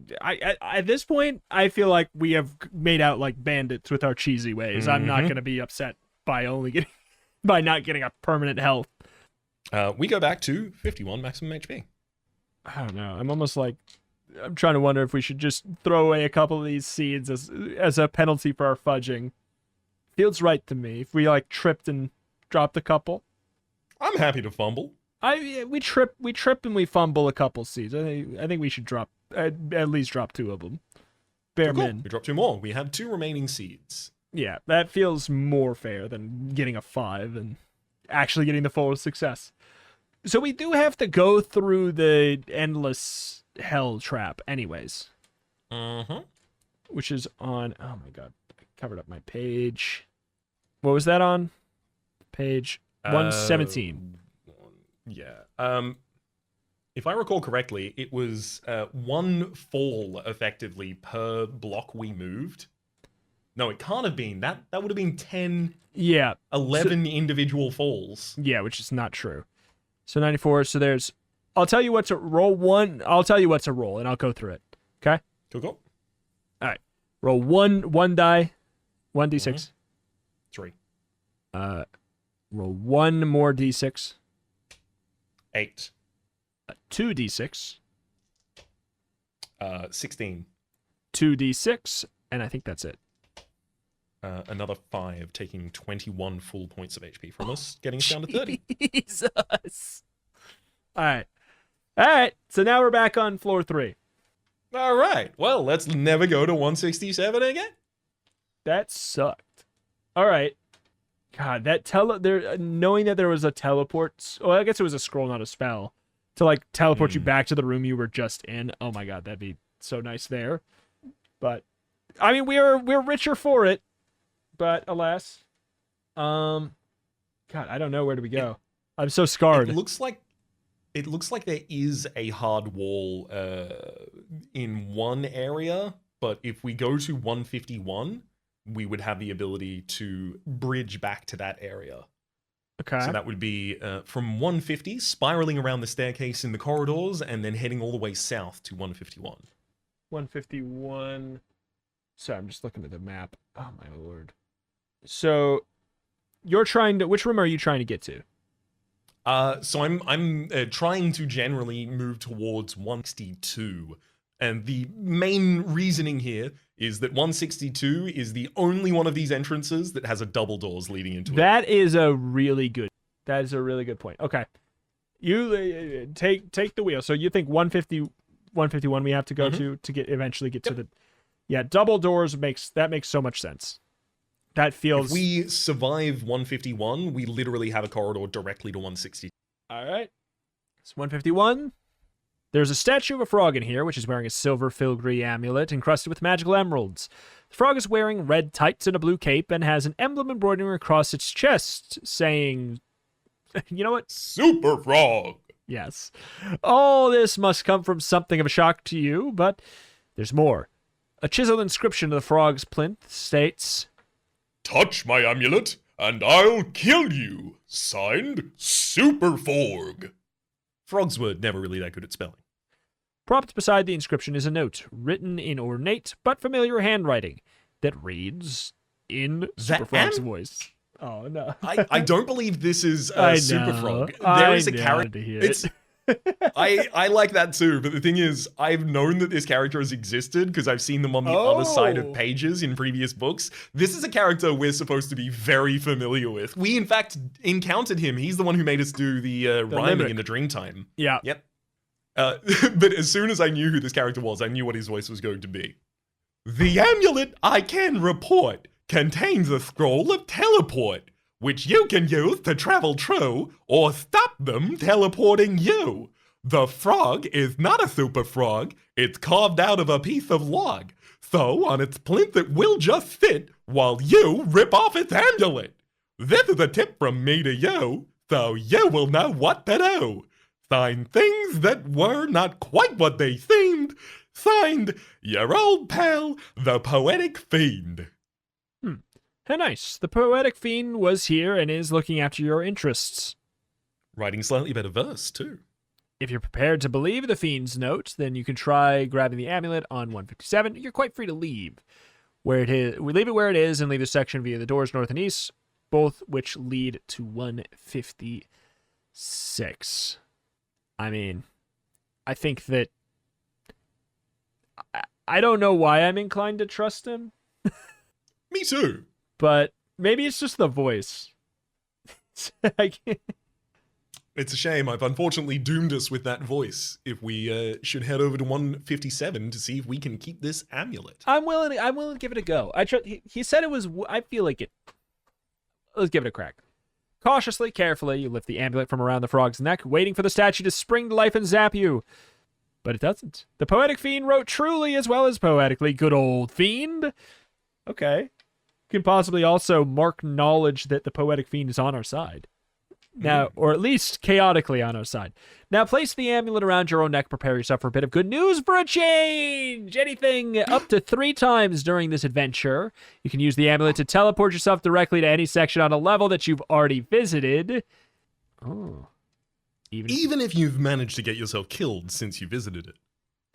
at this point, I feel like we have made out like bandits with our cheesy ways. I'm not Mhm. gonna be upset by only getting by not getting a permanent health. We go back to 51 maximum HP. I don't know. I'm almost like I'm trying to wonder if we should just throw away a couple of these seeds as a penalty for our fudging. Feels right to me. If we like tripped and dropped a couple, I'm happy to fumble. we trip and we fumble a couple seeds. I think we should drop at least drop 2 of them. Bare Cool. min. We drop 2 more. We have 2 remaining seeds. Yeah, that feels more fair than getting a 5 and actually getting the full success. So we do have to go through the endless hell trap anyways, Mm-hmm. which is on, oh my God, I covered up my page. What was that on? Page 117. Yeah. If I recall correctly, it was 1 fall effectively per block we moved. No, it can't have been. That would have been 10, Yeah, 11 individual falls. yeah, which is not true. So 94, so there's, I'll tell you what's a roll one, I'll tell you what's a roll and I'll go through it. Okay? Cool. Roll one die, 1d6. 3. Roll 1 more d6. 8. 2d6, 16. 2d6, and I think that's it. Another 5, taking 21 full points of HP from us, getting us down to 30. Jesus. All right. So now we're back on floor 3. All right. Well, let's never go to 167 again. That sucked. All right. God, knowing that there was a teleport. Well, I guess it was a scroll, not a spell, to like teleport you back to the room you were just in. Oh my God, that'd be so nice there. But I mean, we're richer for it. But alas, God, I don't know, where do we go? I'm so scarred. It looks like there is a hard wall in one area, but if we go to 151, we would have the ability to bridge back to that area. Okay. So that would be from 150, spiraling around the staircase in the corridors, and then heading all the way south to 151. 151. Sorry, I'm just looking at the map. Oh, my lord. So, you're trying to... Which room are you trying to get to? So I'm trying to generally move towards 162. And the main reasoning here is that 162 is the only one of these entrances that has a double doors leading into it. That is a really good point. Okay. You take the wheel. So you think 150, 151 we have to go to eventually get to the... Yeah, double doors makes so much sense. That feels... If we survive 151, we literally have a corridor directly to 160. All right. It's 151. There's a statue of a frog in here, which is wearing a silver filigree amulet encrusted with magical emeralds. The frog is wearing red tights and a blue cape and has an emblem embroidering across its chest saying... You know what? Super Frog! Yes. All this must come from something of a shock to you, but there's more. A chiseled inscription to the frog's plinth states... Touch my amulet, and I'll kill you. Signed, Super Forg. Frogs were never really that good at spelling. Propped beside the inscription is a note, written in ornate but familiar handwriting, that reads in Super Frog's voice. Oh, no. I don't believe this is Super Frog. There is a character. I like that too, but the thing is, I've known that this character has existed because I've seen them on the other side of pages in previous books. This is a character we're supposed to be very familiar with. We, in fact, encountered him. He's the one who made us do the rhyming limerick in the Dreamtime. Yeah. Yep. But as soon as I knew who this character was, I knew what his voice was going to be. The amulet, I can report, contains a scroll of teleport, which you can use to travel true or stop them teleporting you. The frog is not a super frog. It's carved out of a piece of log. So on its plinth it will just sit while you rip off its amulet. This is a tip from me to you, so you will know what to do. Signed, things that were not quite what they seemed. Signed, your old pal, the Poetic Fiend. How nice. The Poetic Fiend was here and is looking after your interests. Writing slightly better verse, too. If you're prepared to believe the Fiend's note, then you can try grabbing the amulet on 157. You're quite free to leave where it is. We leave it where it is and leave the section via the doors north and east, both which lead to 156. I mean, I think that... I don't know why I'm inclined to trust him. Me too. But maybe it's just the voice. It's a shame. I've unfortunately doomed us with that voice. If we should head over to 157 to see if we can keep this amulet. I'm willing to give it a go. He said it was... I feel like it... Let's give it a crack. Cautiously, carefully, you lift the amulet from around the frog's neck, waiting for the statue to spring to life and zap you. But it doesn't. The Poetic Fiend wrote truly as well as poetically. Good old fiend. Okay. Can possibly also mark knowledge that the Poetic Fiend is on our side. Now, or at least chaotically on our side. Now, place the amulet around your own neck. Prepare yourself for a bit of good news for a change. Anything up to 3 times during this adventure. You can use the amulet to teleport yourself directly to any section on a level that you've already visited. Oh. Even if you've managed to get yourself killed since you visited it.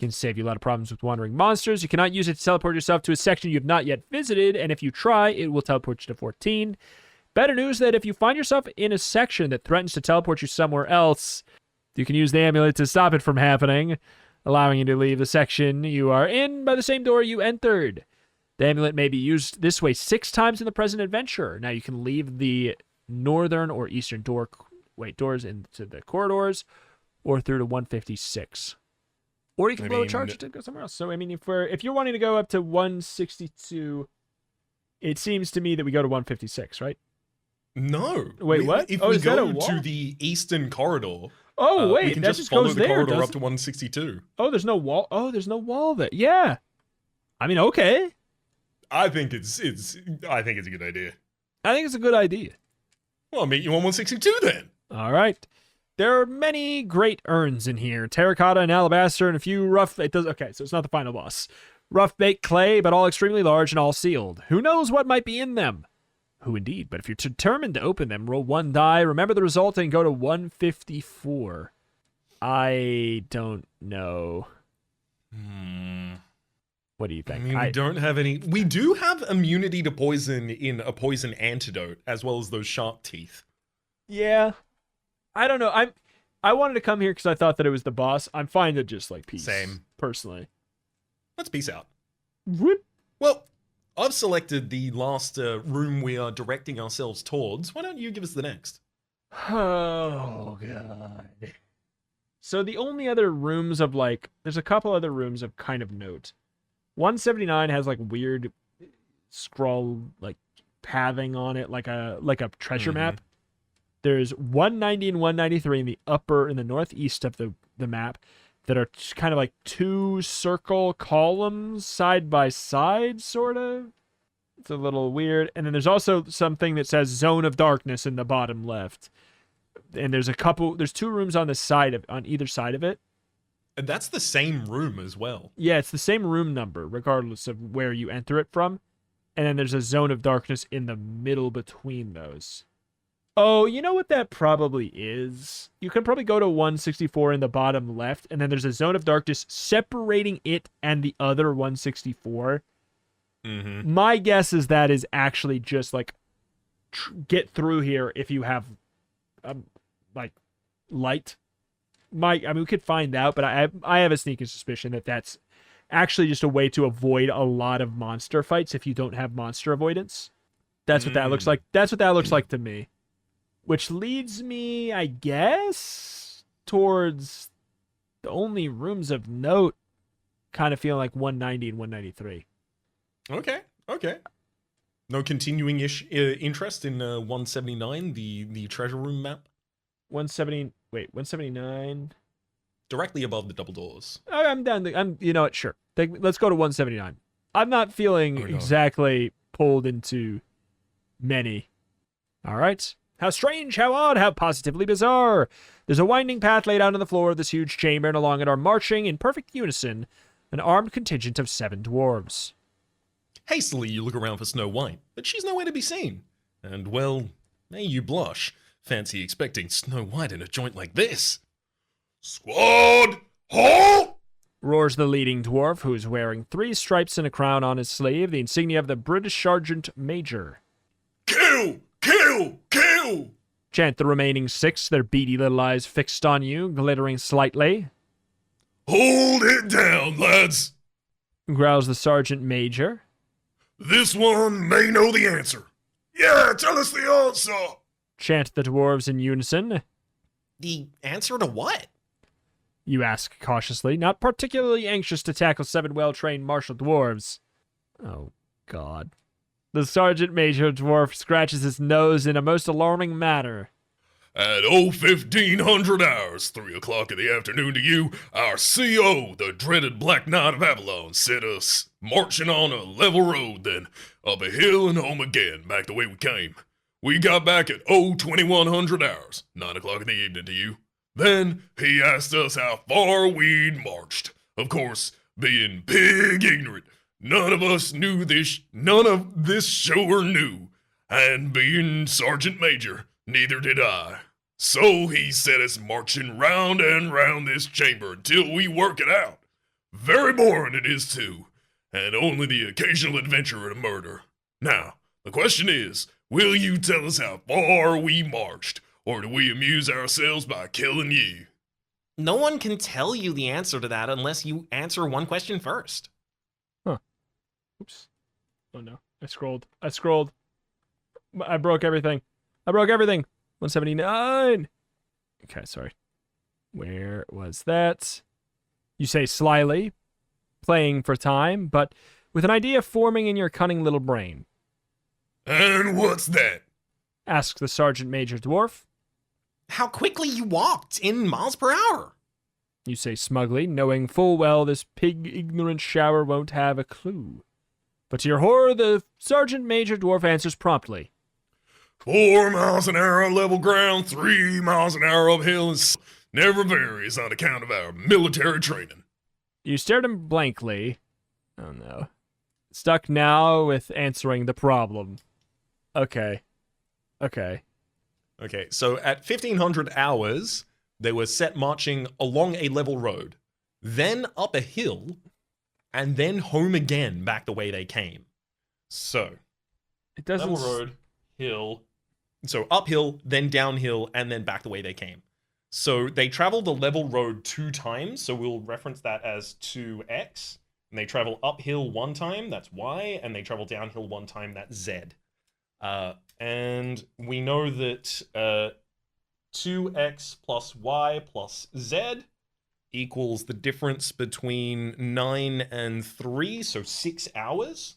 Can save you a lot of problems with wandering monsters. You cannot use it to teleport yourself to a section you have not yet visited, and if you try, it will teleport you to 14. Better news that if you find yourself in a section that threatens to teleport you somewhere else, you can use the amulet to stop it from happening, allowing you to leave the section you are in by the same door you entered. The amulet may be used this way 6 times in the present adventure. Now you can leave the northern or eastern doors into the corridors, or through to 156. Or you can blow a charge to go somewhere else. So, I mean, if you're wanting to go up to 162, it seems to me that we go to 156, right? No. Wait, what? If Oh, we is that a go wall? to the eastern corridor, Oh, wait, we can that just just follow goes the there, corridor doesn't up to 162. Oh, there's no wall. Oh, there's no wall there. Yeah. I mean, okay. I think it's a good idea. I think it's a good idea. Well, I'll meet you on 162 then. All right. There are many great urns in here. Terracotta and alabaster and a few rough... Okay, so it's not the final boss. Rough baked clay, but all extremely large and all sealed. Who knows what might be in them? Who indeed? But if you're determined to open them, roll 1 die, remember the result, and go to 154. I don't know. What do you I think? mean, we don't have any. We do have immunity to poison in a poison antidote, as well as those sharp teeth. Yeah. I don't know. I wanted to come here because I thought that it was the boss. I'm fine to just like peace. Same. Personally. Let's peace out. Whoop. Well, I've selected the last room we are directing ourselves towards. Why don't you give us the next? Oh, God. So the only other rooms of like, there's a couple other rooms of kind of note. 179 has like weird scroll, like pathing on it, like a treasure map. There's 190 and 193 in the northeast of the map that are kind of like 2 circle columns side by side, sort of. It's a little weird. And then there's also something that says Zone of Darkness in the bottom left. And there's 2 rooms on either side of it. And that's the same room as well. Yeah, it's the same room number, regardless of where you enter it from. And then there's a Zone of Darkness in the middle between those. Oh, you know what that probably is? You can probably go to 164 in the bottom left, and then there's a Zone of Darkness separating it and the other 164. My guess is that is actually just like get through here if you have like light. I mean, we could find out, but I have a sneaking suspicion that that's actually just a way to avoid a lot of monster fights if you don't have monster avoidance. That's what that looks like. That's what that looks like to me. Which leads me, I guess, towards the only rooms of note kind of feeling like 190 and 193. Okay. No continuing interest in 179, the treasure room map? 179. Directly above the double doors. I'm down. You know what? Sure. Let's go to 179. I'm not feeling exactly pulled into many. All right. How strange, how odd, how positively bizarre. There's a winding path laid out on the floor of this huge chamber, and along it are marching in perfect unison an armed contingent of 7 dwarves. Hastily you look around for Snow White, but she's nowhere to be seen. And, well, may you blush. Fancy expecting Snow White in a joint like this. Squad, halt! Roars the leading dwarf, who is wearing 3 stripes and a crown on his sleeve, the insignia of the British Sergeant Major. Kill! Kill! Kill! Chant the remaining 6, their beady little eyes fixed on you, glittering slightly. Hold it down, lads! Growls the Sergeant Major. This one may know the answer. Yeah, tell us the answer! Chant the dwarves in unison. The answer to what? You ask cautiously, not particularly anxious to tackle 7 well-trained martial dwarves. Oh, God. The Sergeant Major dwarf scratches his nose in a most alarming manner. At 1500 hours, 3 o'clock in the afternoon to you, our CO, the dreaded Black Knight of Avalon, set us marching on a level road, then up a hill and home again, back the way we came. We got back at 2100 hours, 9 o'clock in the evening to you. Then he asked us how far we'd marched. Of course, being pig ignorant, none of us knew this, none of this sure knew. And being Sergeant Major, neither did I. So he set us marching round and round this chamber until we work it out. Very boring it is too, and only the occasional adventure and a murder. Now, the question is, will you tell us how far we marched, or do we amuse ourselves by killing you? No one can tell you the answer to that unless you answer one question first. Oops. Oh, no. I scrolled. I broke everything. 179. Okay, sorry. Where was that? You say slyly, playing for time, but with an idea forming in your cunning little brain. And what's that? Asks the Sergeant Major dwarf. How quickly you walked in miles per hour. You say smugly, knowing full well this pig-ignorant shower won't have a clue. But to your horror, the Sergeant Major dwarf answers promptly. 4 miles an hour on level ground, 3 miles an hour uphill, and never varies on account of our military training. You stared him blankly. Oh no. Stuck now with answering the problem. Okay. Okay. Okay, so at 1500 hours, they were set marching along a level road, then up a hill, and then home again back the way they came. So, It doesn't. level road, hill. So uphill, then downhill, and then back the way they came. So they traveled the level road 2 times, so we'll reference that as 2x. And they travel uphill 1 time, that's y, and they travel downhill 1 time, that's z. And we know that 2x plus y plus z equals the difference between 9 and 3, so 6 hours.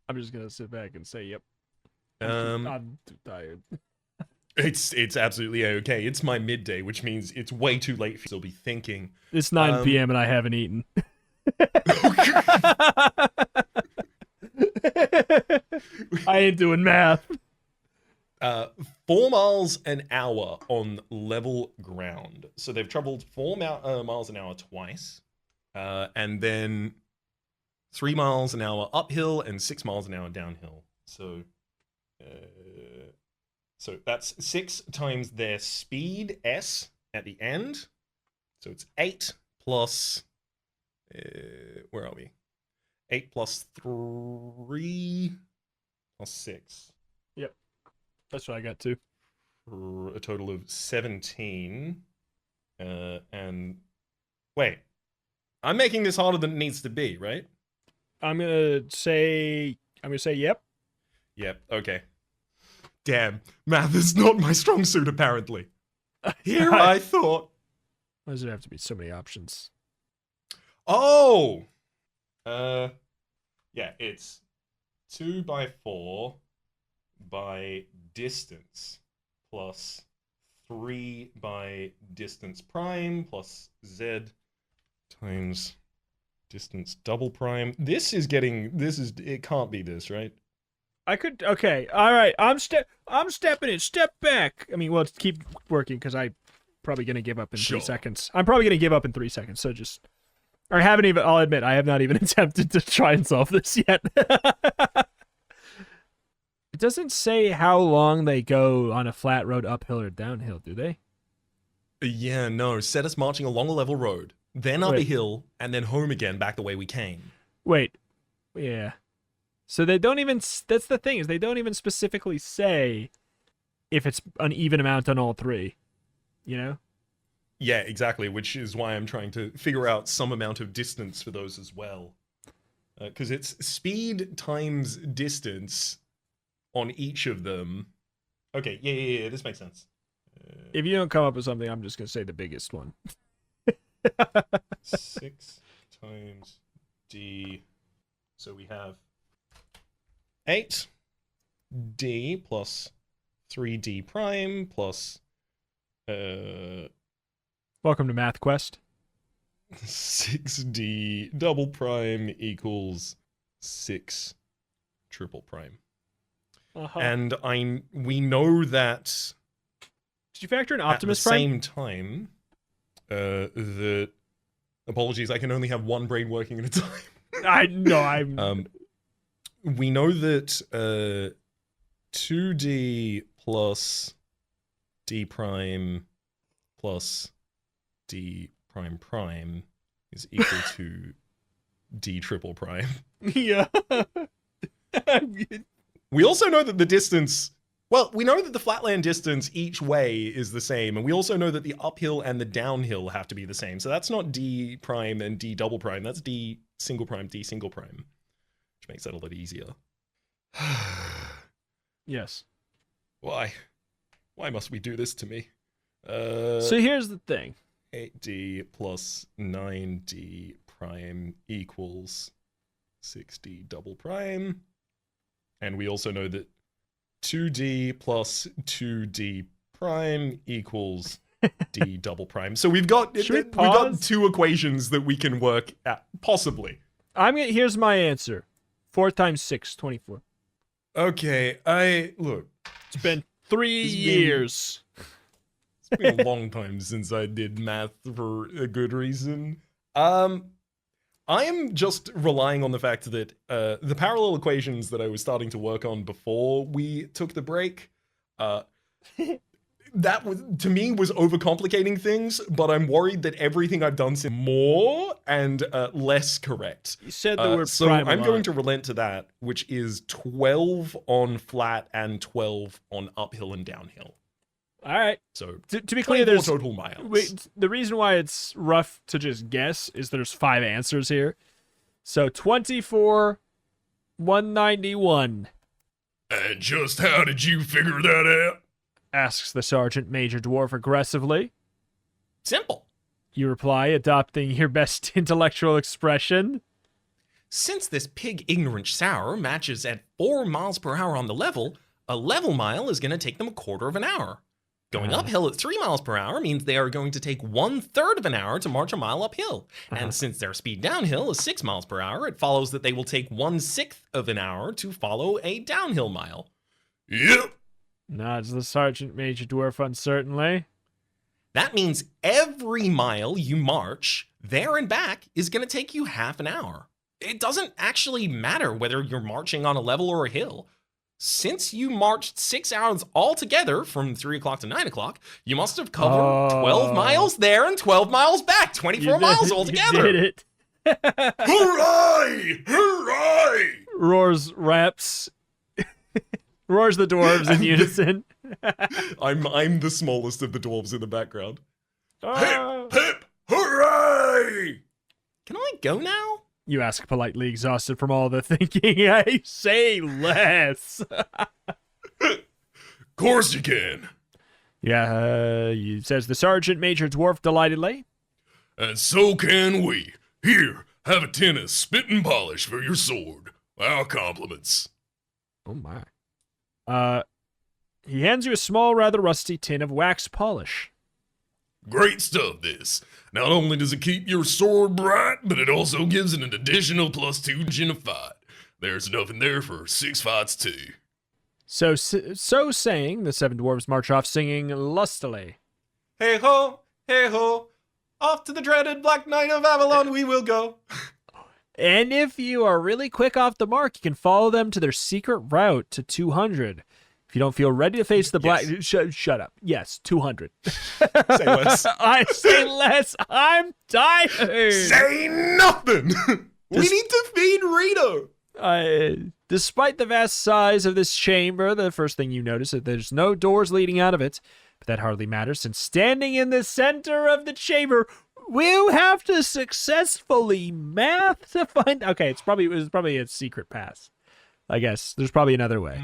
I'm just gonna sit back and say, yep. Um, I'm too tired. It's absolutely okay. It's my midday, which means it's way too late for you to be thinking. It's 9 p.m. and I haven't eaten. I ain't doing math. 4 miles an hour on level ground. So they've traveled 4 miles an hour twice. And then 3 miles an hour uphill and 6 miles an hour downhill. So that's 6 times their speed, S, at the end. So it's 8 plus... where are we? 8 plus 3 plus 6. Yep. That's what I got too. For a total of 17. And... Wait. I'm making this harder than it needs to be, right? I'm gonna say yep. Yep, okay. Damn, math is not my strong suit, apparently. Here I thought. Why does there have to be so many options? Oh! Yeah, it's 2 by 4 by distance plus 3 by distance prime plus z times distance double prime. It can't be this, right? Okay, all right. I'm stepping in. Step back. I mean, well, keep working because I'm probably gonna give up in 3 seconds. I'm probably gonna give up in 3 seconds. So just, or I haven't even. I'll admit, I have not even attempted to try and solve this yet. It doesn't say how long they go on a flat road, uphill or downhill, do they? Yeah, no. Set us marching along a level road, then up a Wait. hill, and then home again back the way we came. Wait, yeah. So they don't even. That's the thing, is they don't even specifically say if it's an even amount on all 3. You know? Yeah, exactly, which is why I'm trying to figure out some amount of distance for those as well. Because it's speed times distance on each of them. Okay, yeah, this makes sense. If you don't come up with something, I'm just gonna say the biggest one. 6 times d. So we have 8d plus 3d prime plus Welcome to Math Quest. 6d double prime equals 6 triple prime. And we know that Did you factor in at the Optimus Prime? same time that apologies, I can only have one brain working at a time. I'm We know that 2d plus d prime plus d prime prime is equal to d triple prime. yeah. We also know that the distance, well, we know that the flatland distance each way is the same, and we also know that the uphill and the downhill have to be the same. So that's not d prime and d double prime, that's d single prime, which makes that a lot easier. Yes. Why? Why must we do this to me? So here's the thing. 8d plus 9d prime equals 6d double prime. And we also know that 2d plus 2d prime equals d double prime. So we've got 2 equations that we can work at, possibly. Here's my answer. 4 times 6, 24. Okay, look. It's been 3 years. It's been a long time since I did math for a good reason. I I am just relying on the fact that the parallel equations that I was starting to work on before we took the break, that was, to me, was overcomplicating things, but I'm worried that everything I've done seems more and less correct. You said the word so prime a I'm lot. going to relent to that, which is 12 on flat and 12 on uphill and downhill. All right. So To be clear, 24 there's total miles. wait, the reason why it's rough to just guess is there's 5 answers here. So 24, 191, And just how did you figure that out? asks the Sergeant Major Dwarf aggressively. Simple. You reply, adopting your best intellectual expression. Since this pig ignorant sour matches at 4 miles per hour on the level, a level mile is going to take them a quarter of an hour. Going uphill at 3 miles per hour means they are going to take 1/3 of an hour to march a mile uphill. And since their speed downhill is 6 miles per hour, it follows that they will take 1/6 of an hour to follow a downhill mile. Yep. Nods the Sergeant Major Dwarf uncertainly. That means every mile you march, there and back, is going to take you half an hour. It doesn't actually matter whether you're marching on a level or a hill. Since you marched 6 hours altogether from 3 o'clock to 9 o'clock, you must have covered 12 miles there and 12 miles back, 24 miles altogether. You did it. Hooray! Hooray! Roars Raps. Roars the dwarves in unison. I'm the smallest of the dwarves in the background. Ah. Hip, hip, hooray! Can I go now? You ask politely, exhausted from all the thinking. I say less. Course you can. Yeah, says the Sergeant Major Dwarf delightedly. And so can we. Here, have a tin of spitting polish for your sword. Our compliments. Oh my. He hands you a small, rather rusty tin of wax polish. Great stuff, this. Not only does it keep your sword bright, but it also gives it an additional +2 in a fight. There's enough in there for 6 fights, too. So saying, the 7 dwarves march off singing lustily. Hey ho, off to the dreaded Black Knight of Avalon we will go. And if you are really quick off the mark, you can follow them to their secret route to 200. If you don't feel ready to face the black... Shut up. Yes, 200. Say less. I say less. I'm tired. Say nothing! We need to feed Rita. Despite the vast size of this chamber, the first thing you notice is that there's no doors leading out of it. But that hardly matters, since standing in the center of the chamber, we'll have to successfully math to find... Okay, it was probably a secret pass. I guess. There's probably another way.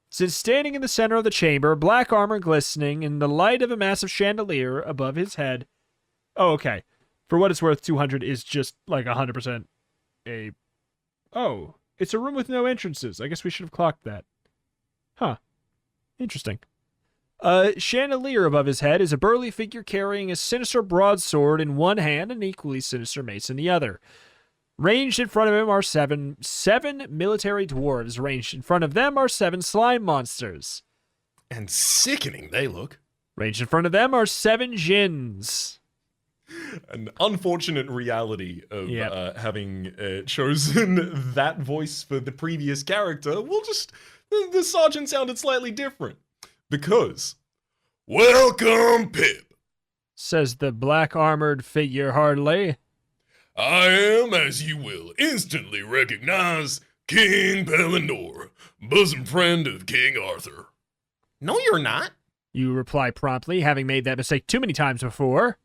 Since standing in the center of the chamber, black armor glistening in the light of a massive chandelier above his head... Oh, okay. For what it's worth, 200 is just like 100% a... Oh, it's a room with no entrances. I guess we should have clocked that. Huh. Interesting. Chandelier above his head is a burly figure carrying a sinister broadsword in one hand and an equally sinister mace in the other. Ranged in front of him are seven military dwarves. Ranged in front of them are 7 slime monsters. And sickening they look. Ranged in front of them are 7 Jinns. An unfortunate reality of Yep. having chosen that voice for the previous character. We'll just... The sergeant sounded slightly different. Because... Welcome, Pip. Says the black-armored figure heartily. I am, as you will instantly recognize, King Pelennor, bosom friend of King Arthur. No, you're not. You reply promptly, having made that mistake too many times before.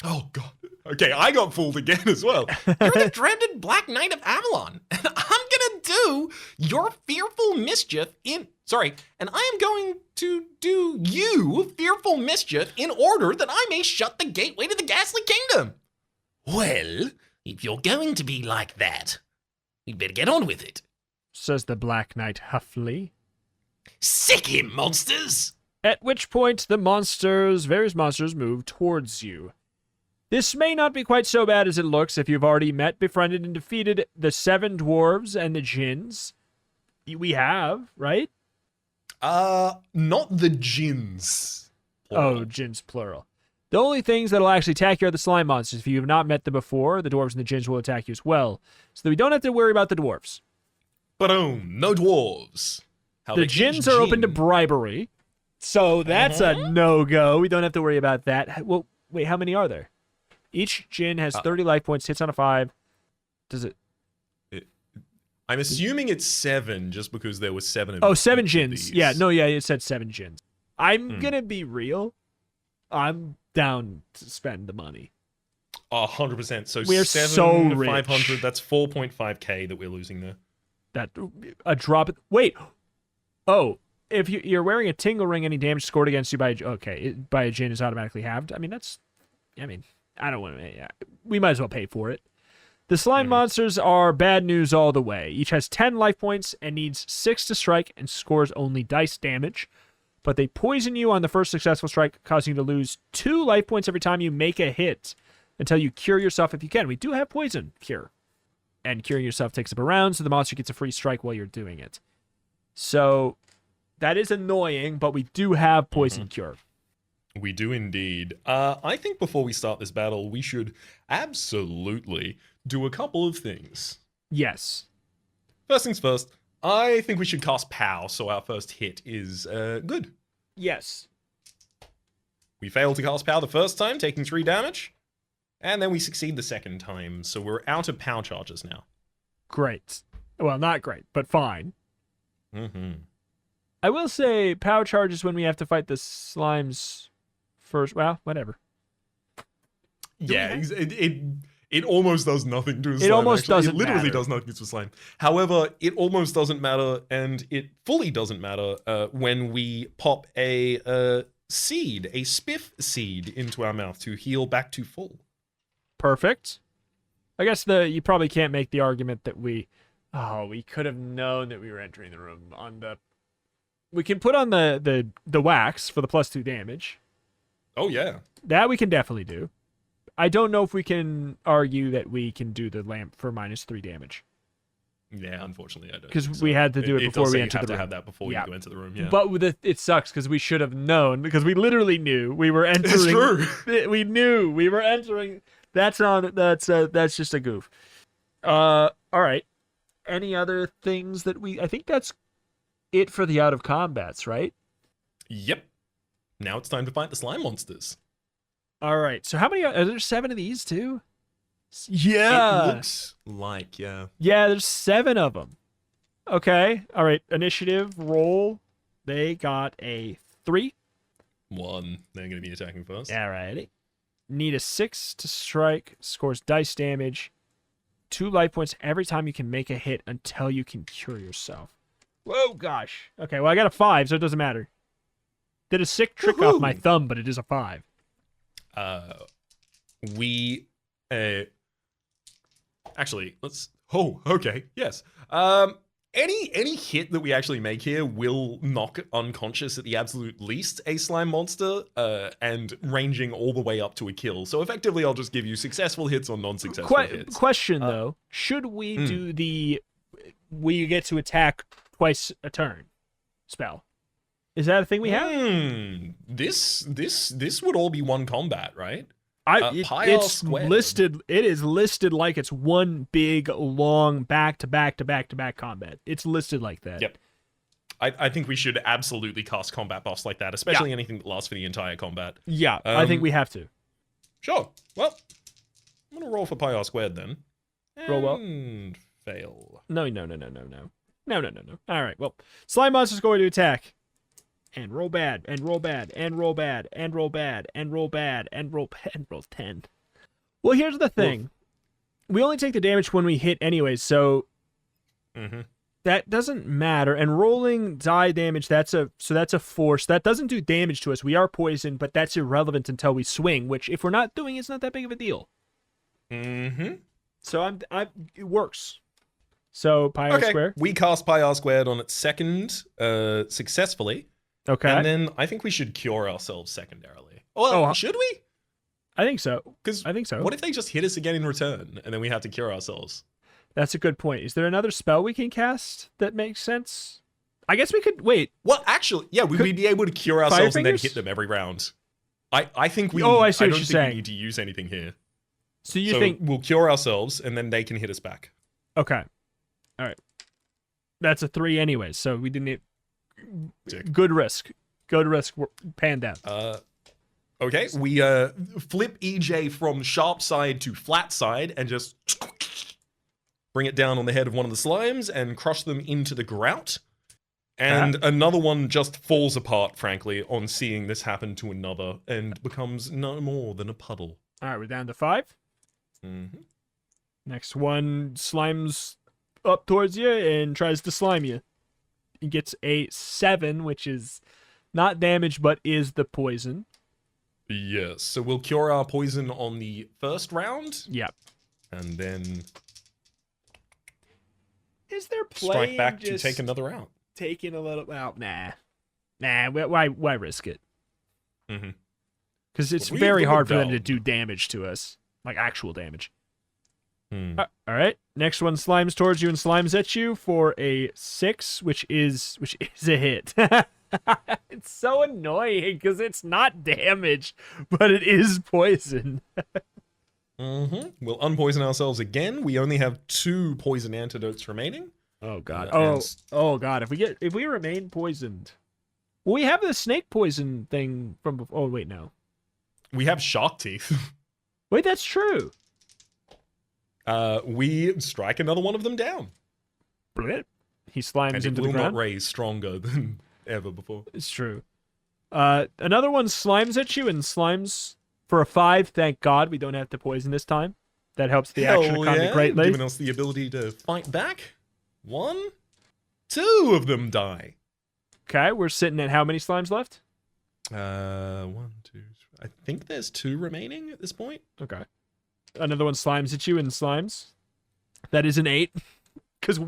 Oh, God. Okay, I got fooled again as well. You're the dreaded Black Knight of Avalon. And I'm gonna do your fearful mischief and I am going to do you fearful mischief in order that I may shut the gateway to the ghastly kingdom. Well, if you're going to be like that, you'd better get on with it. Says the Black Knight huffily. Sick him, monsters! At which point the various monsters move towards you. This may not be quite so bad as it looks if you've already met, befriended, and defeated the 7 dwarves and the Jinns. We have, right? Not the Jinns. Oh, Jinns plural. The only things that'll actually attack you are the slime monsters. If you have not met them before, the dwarves and the Jinns will attack you as well. So that we don't have to worry about the dwarves. Boom, no dwarves. How The about each Jinns are open to Jinn? bribery. So that's a no-go. We don't have to worry about that. Well, wait, how many are there? Each Jinn has 30 life points, hits on a 5. Does it? I'm assuming it's 7, just because there were 7 of Oh, 7 each of Jinns. these. Yeah, no, yeah, it said 7 Jinns. I'm gonna be real. I'm down to spend the money. 100%. So We're 7 so to rich. 500, that's 4.5k that we're losing there. That a drop. Wait. Oh, if you're wearing a tingle ring, any damage scored against you by by a Jinn is automatically halved. I mean, I don't want to. Yeah, we might as well pay for it. The slime monsters are bad news all the way. Each has 10 life points and needs 6 to strike and scores only dice damage. But they poison you on the first successful strike, causing you to lose 2 life points every time you make a hit until you cure yourself if you can. We do have poison cure. And curing yourself takes up a round, so the monster gets a free strike while you're doing it. So that is annoying, but we do have poison cure. We do indeed. I think before we start this battle, we should absolutely do a couple of things. Yes. First things first, I think we should cast POW so our first hit is good. Yes. We failed to cast POW the first time, taking 3 damage. And then we succeed the second time, so we're out of POW charges now. Great. Well, not great, but fine. Mm-hmm. I will say POW charges when we have to fight the slimes first. Well, whatever. Yeah, it almost does nothing to a slime. It almost actually. doesn't It literally matter. does nothing to a slime. However, it almost doesn't matter, and it fully doesn't matter when we pop a seed, a spiff seed, into our mouth to heal back to full. Perfect. I guess you probably can't make the argument that we could have known that we were entering the room on the. We can put on the wax for the +2 damage. Oh yeah. That we can definitely do. I don't know if we can argue that we can do the lamp for -3 damage. Yeah, unfortunately, I don't. Because think so. we had to do it before does we say you entered have the to room. have that before Yeah. you go into the room. Yeah, But it sucks because we should have known because we literally knew we were entering. it's true. We knew we were entering. That's just a goof. All right. Any other things that I think that's it for the out of combats, right? Yep. Now it's time to fight the slime monsters. All right. So how many are there? 7 of these too? It Yeah. looks like, yeah. Yeah, there's 7 of them. Okay. All right. Initiative roll. They got a 3. 1. They're going to be attacking first. All righty. Need a 6 to strike. Scores dice damage. 2 life points every time you can make a hit until you can cure yourself. Whoa, gosh. Okay, well, I got a 5, so it doesn't matter. Did a sick trick off my thumb, but it is a 5. Actually, let's. Oh, okay. Yes. Any hit that we actually make here will knock unconscious at the absolute least a slime monster, and ranging all the way up to a kill. So effectively, I'll just give you successful hits or non-successful hits. Question, though. Should we do the we get to attack twice a turn spell? Is that a thing we have? This would all be one combat, right? It's squared. listed. It is listed like it's one big, long, back-to-back combat. It's listed like that. Yep. I think we should absolutely cast combat buffs like that, especially anything that lasts for the entire combat. Yeah, I think we have to. Sure. Well, I'm gonna roll for pi r squared then. Roll well. And fail. No. All right. Well, slime monster's going to attack. And roll bad, and roll bad, and roll bad, and roll bad, and roll bad, and roll 10. Well, here's the thing. We only take the damage when we hit anyways, so that doesn't matter. And rolling die damage, that's a force. That doesn't do damage to us. We are poisoned, but that's irrelevant until we swing, which if we're not doing, it's not that big of a deal. So it works. So pi r square. We cast pi r squared on its second successfully. Okay. And then I think we should cure ourselves secondarily. Well, should we? I think so. Because I think so. What if they just hit us again in return, and then we have to cure ourselves? That's a good point. Is there another spell we can cast that makes sense? I guess we could wait. Well, actually, yeah, we'd be able to cure ourselves and then Firefingers? hit them every round. I think we. Oh, I see I what don't you're think saying. we need to use anything here. So you So think... we'll cure ourselves, and then they can hit us back. Okay. All right. That's a 3 anyways, so we didn't... Sick. Good risk. Good risk panned out. Okay, we flip EJ from sharp side to flat side and just bring it down on the head of one of the slimes and crush them into the grout. And another one just falls apart, frankly, on seeing this happen to another and becomes no more than a puddle. All right, we're down to 5. Mm-hmm. Next one slimes up towards you and tries to slime you. He gets a 7, which is not damage, but is the poison. Yes, so we'll cure our poison on the first round, Yep. and then Is there strike back to take another round. Taking a little... Well, nah. Why risk it? Mm-hmm. Because it's Leave very them hard for them to down. do damage to us. Like, actual damage. Hmm. All right. Next one slimes towards you and slimes at you for a 6, which is a hit. It's so annoying because it's not damage, but it is poison. Mm-hmm. We'll unpoison ourselves again. We only have 2 poison antidotes remaining. Oh god. And Oh god. If we remain poisoned, well, we have the snake poison thing from before. Oh wait, no. we have shark teeth. Wait, that's true. We strike another one of them down. Brilliant. He slimes And it into will the not ground. raise stronger than ever before. It's true. Another one slimes at you and slimes for a 5. Thank God we don't have to poison this time. That helps the action Hell economy yeah, greatly. giving us the ability to fight back. 1, 2 of them die. Okay, we're sitting at how many slimes left? 1, 2. I think there's 2 remaining at this point. Okay. Another one slimes at you and slimes. That is an 8. Because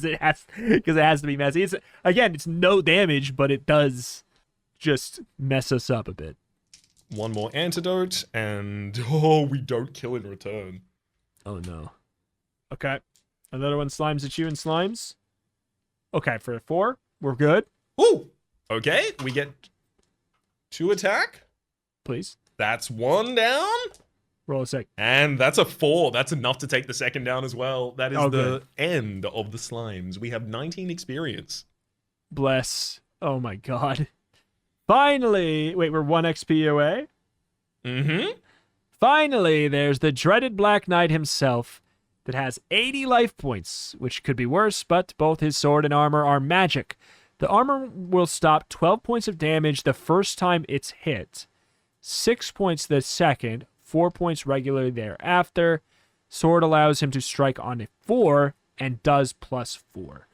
it has to be messy. It's no damage, but it does just mess us up a bit. 1 more antidote, and we don't kill in return. Oh no. Okay. Another one slimes at you and slimes. Okay, for a 4, we're good. Ooh! Okay, we get 2 attack. Please. That's 1 down. Roll a sec. And that's a 4. That's enough to take the second down as well. That is Oh, the good. end of the slimes. We have 19 experience. Bless. Oh my god. Finally! Wait, we're 1 XP away? Mm-hmm. Finally, there's the dreaded Black Knight himself that has 80 life points, which could be worse, but both his sword and armor are magic. The armor will stop 12 points of damage the first time it's hit, 6 points the second, 4 points regularly thereafter. Sword allows him to strike on a 4 and does +4.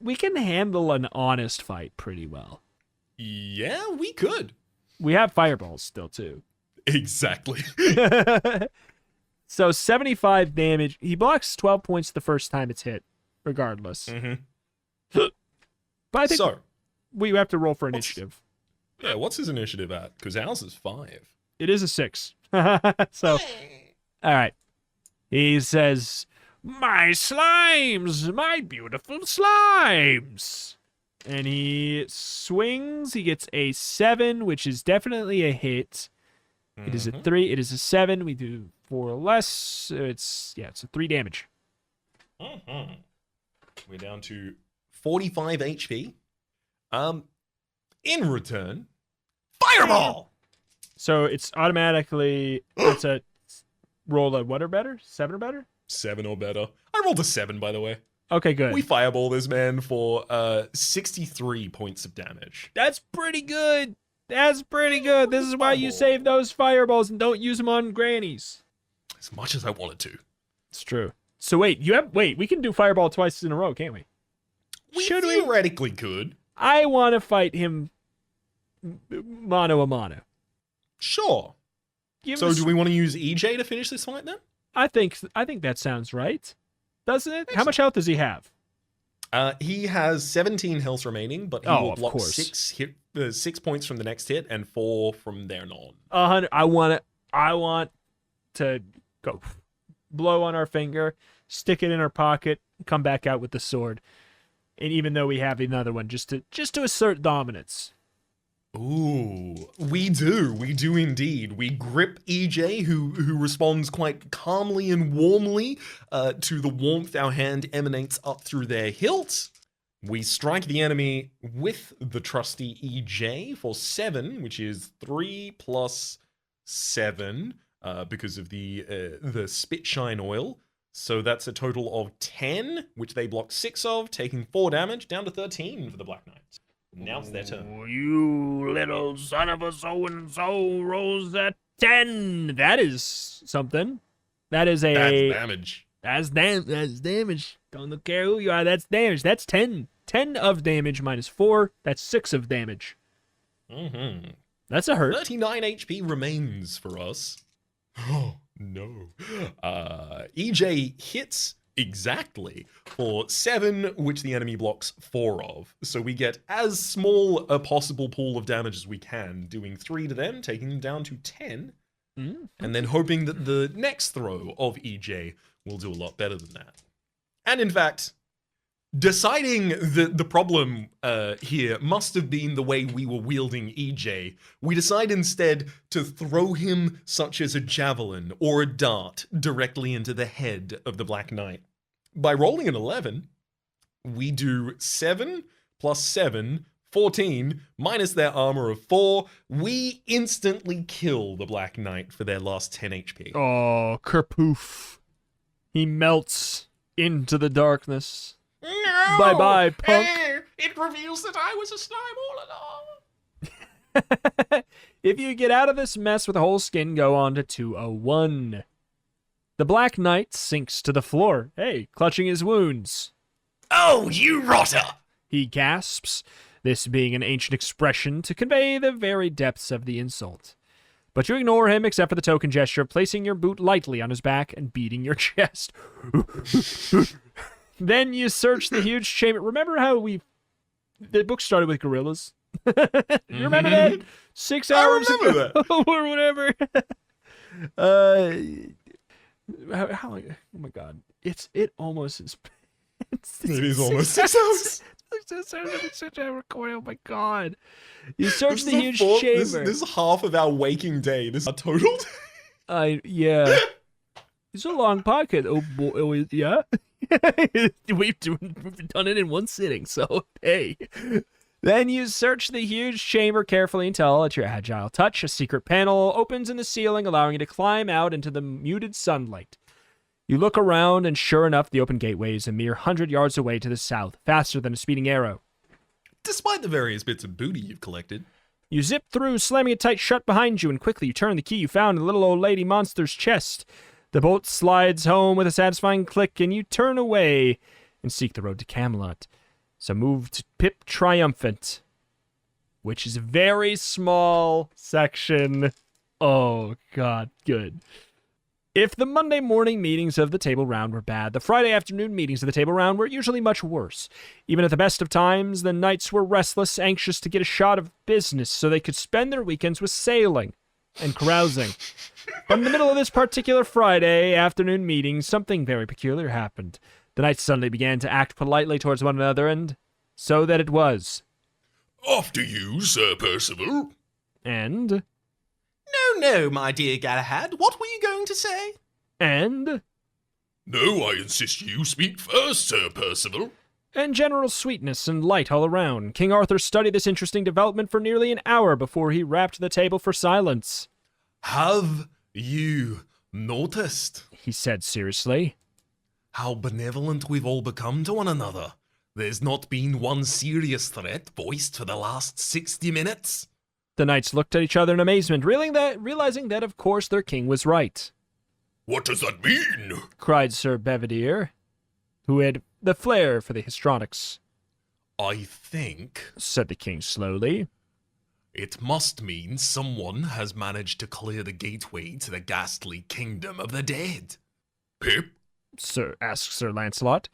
We can handle an honest fight pretty well. Yeah, we could. We have fireballs still, too. Exactly. So 75 damage. He blocks 12 points the first time it's hit, regardless. Mm-hmm. But I think So, we have to roll for initiative. yeah, what's his initiative at? Because ours is 5. It is a 6. So, all right. He says, "My slimes, my beautiful slimes." And he swings. He gets a 7, which is definitely a hit. It is a 3. It is a 7. We do 4 less. So it's a 3 damage. Mm-hmm. We're down to 45 HP. In return, fireball. So it's automatically it's a roll a what or better? 7 or better? 7 or better. I rolled a 7, by the way. Okay, good. We fireball this man for 63 points of damage. That's pretty good. That's pretty good. This is why you save those fireballs and don't use them on grannies. As much as I wanted to. It's true. So wait, we can do fireball twice in a row, can't we? We Should we? theoretically could. I want to fight him mano a mano. Sure. Give So us- do we want to use EJ to finish this fight then? I think that sounds right. Doesn't it? How much health does he have? He has 17 health remaining, but he Oh, will of block course. 6 points from the next hit and 4 from there on. 100. I want to go blow on our finger, stick it in our pocket, come back out with the sword. And even though we have another one, just to assert dominance. Ooh, We do indeed. We grip EJ, who responds quite calmly and warmly to the warmth our hand emanates up through their hilt. We strike the enemy with the trusty EJ for 7, which is 3 plus 7 because of the spit shine oil. So that's a total of 10, which they block 6 of, taking 4 damage, down to 13 for the Black Knights. Now it's their turn. Oh, you little son of a so-and-so rolls a 10. That is something. That is That's a... damage. That's damage. Don't care who you are. That's damage. That's 10. 10 of damage minus 4. That's 6 of damage. Mm-hmm. That's a hurt. 39 HP remains for us. Oh, no. EJ hits exactly for 7, which the enemy blocks 4 of. So we get as small a possible pool of damage as we can, doing 3 to them, taking them down to 10, and then hoping that the next throw of EJ will do a lot better than that. And in fact, deciding that the problem here must have been the way we were wielding EJ, we decide instead to throw him such as a javelin or a dart directly into the head of the Black Knight. By rolling an 11, we do 7 plus 7, 14, minus their armor of 4. We instantly kill the Black Knight for their last 10 HP. Oh, kerpoof. He melts into the darkness. No! Bye-bye, punk. It reveals that I was a slime all along. If you get out of this mess with a whole skin, go on to 201. The Black Knight sinks to the floor. Hey, clutching his wounds. Oh, you rotter! He gasps, this being an ancient expression to convey the very depths of the insult. But you ignore him except for the token gesture of placing your boot lightly on his back and beating your chest. Then you search the huge chamber. Remember how the book started with gorillas? You remember that? 6 hours remember ago or whatever. How long? Oh my god! It almost is. It is almost 6 hours. 6 hours of 6 hour recording. Oh my god! You search This the is a huge fourth- chamber. This is half of our waking day. This is our total. Yeah. It's a long podcast. Oh boy, yeah. We've done it in one sitting, so hey. Then you search the huge chamber carefully until, at your agile touch, a secret panel opens in the ceiling, allowing you to climb out into the muted sunlight. You look around, and sure enough, the open gateway is a mere 100 yards away to the south, faster than a speeding arrow. Despite the various bits of booty you've collected. You zip through, slamming it tight shut behind you, and quickly you turn the key you found in the little old lady monster's chest. The bolt slides home with a satisfying click, and you turn away and seek the road to Camelot. So move to Pip Triumphant, which is a very small section. Oh, God, good. If the Monday morning meetings of the Table Round were bad, the Friday afternoon meetings of the Table Round were usually much worse. Even at the best of times, the knights were restless, anxious to get a shot of business so they could spend their weekends with sailing and carousing. But in the middle of this particular Friday afternoon meeting, something very peculiar happened. The knights suddenly began to act politely towards one another, and so that it was. After you, Sir Percival. And... No, my dear Galahad. What were you going to say? And... No, I insist you speak first, Sir Percival. And general sweetness and light all around. King Arthur studied this interesting development for nearly an hour before he rapped the table for silence. Have you noticed He said seriously. how benevolent we've all become to one another? There's not been one serious threat voiced for the last 60 minutes. The knights looked at each other in amazement, realizing that, of course, their king was right. What does that mean? Cried Sir Bedivere, who had the flair for the histrionics. I think Said the king slowly. it must mean someone has managed to clear the gateway to the ghastly kingdom of the dead. Pip? Asked Sir Lancelot.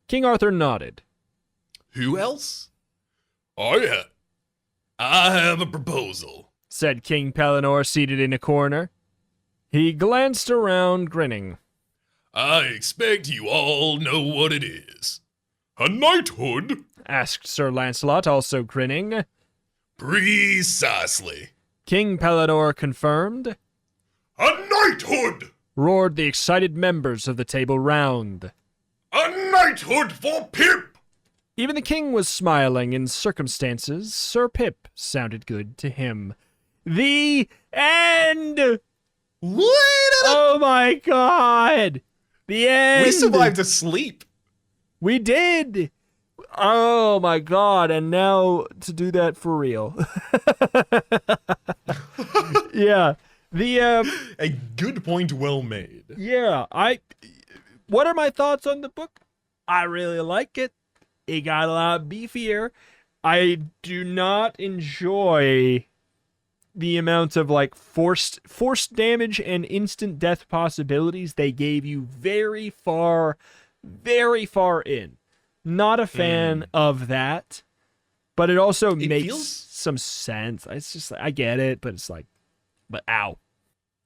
King Arthur nodded. Who else? I have a proposal. Said King Pellinore, seated in a corner. He glanced around, grinning. I expect you all know what it is. A knighthood? Asked Sir Lancelot, also grinning. Precisely. King Pellinor confirmed, A knighthood! roared the excited members of the Table Round. A knighthood for Pip! Even the king was smiling in circumstances. Sir Pip sounded good to him. The end! Oh my god! The end! We survived a sleep. We did! Oh my god, and now to do that for real. Yeah. A good point well made. Yeah, what are my thoughts on the book? I really like it. It got a lot beefier. I do not enjoy the amount of like forced damage and instant death possibilities they gave you very far in. Not a fan of that, but it also makes feels- some sense. It's just I get it, but it's like, but ow.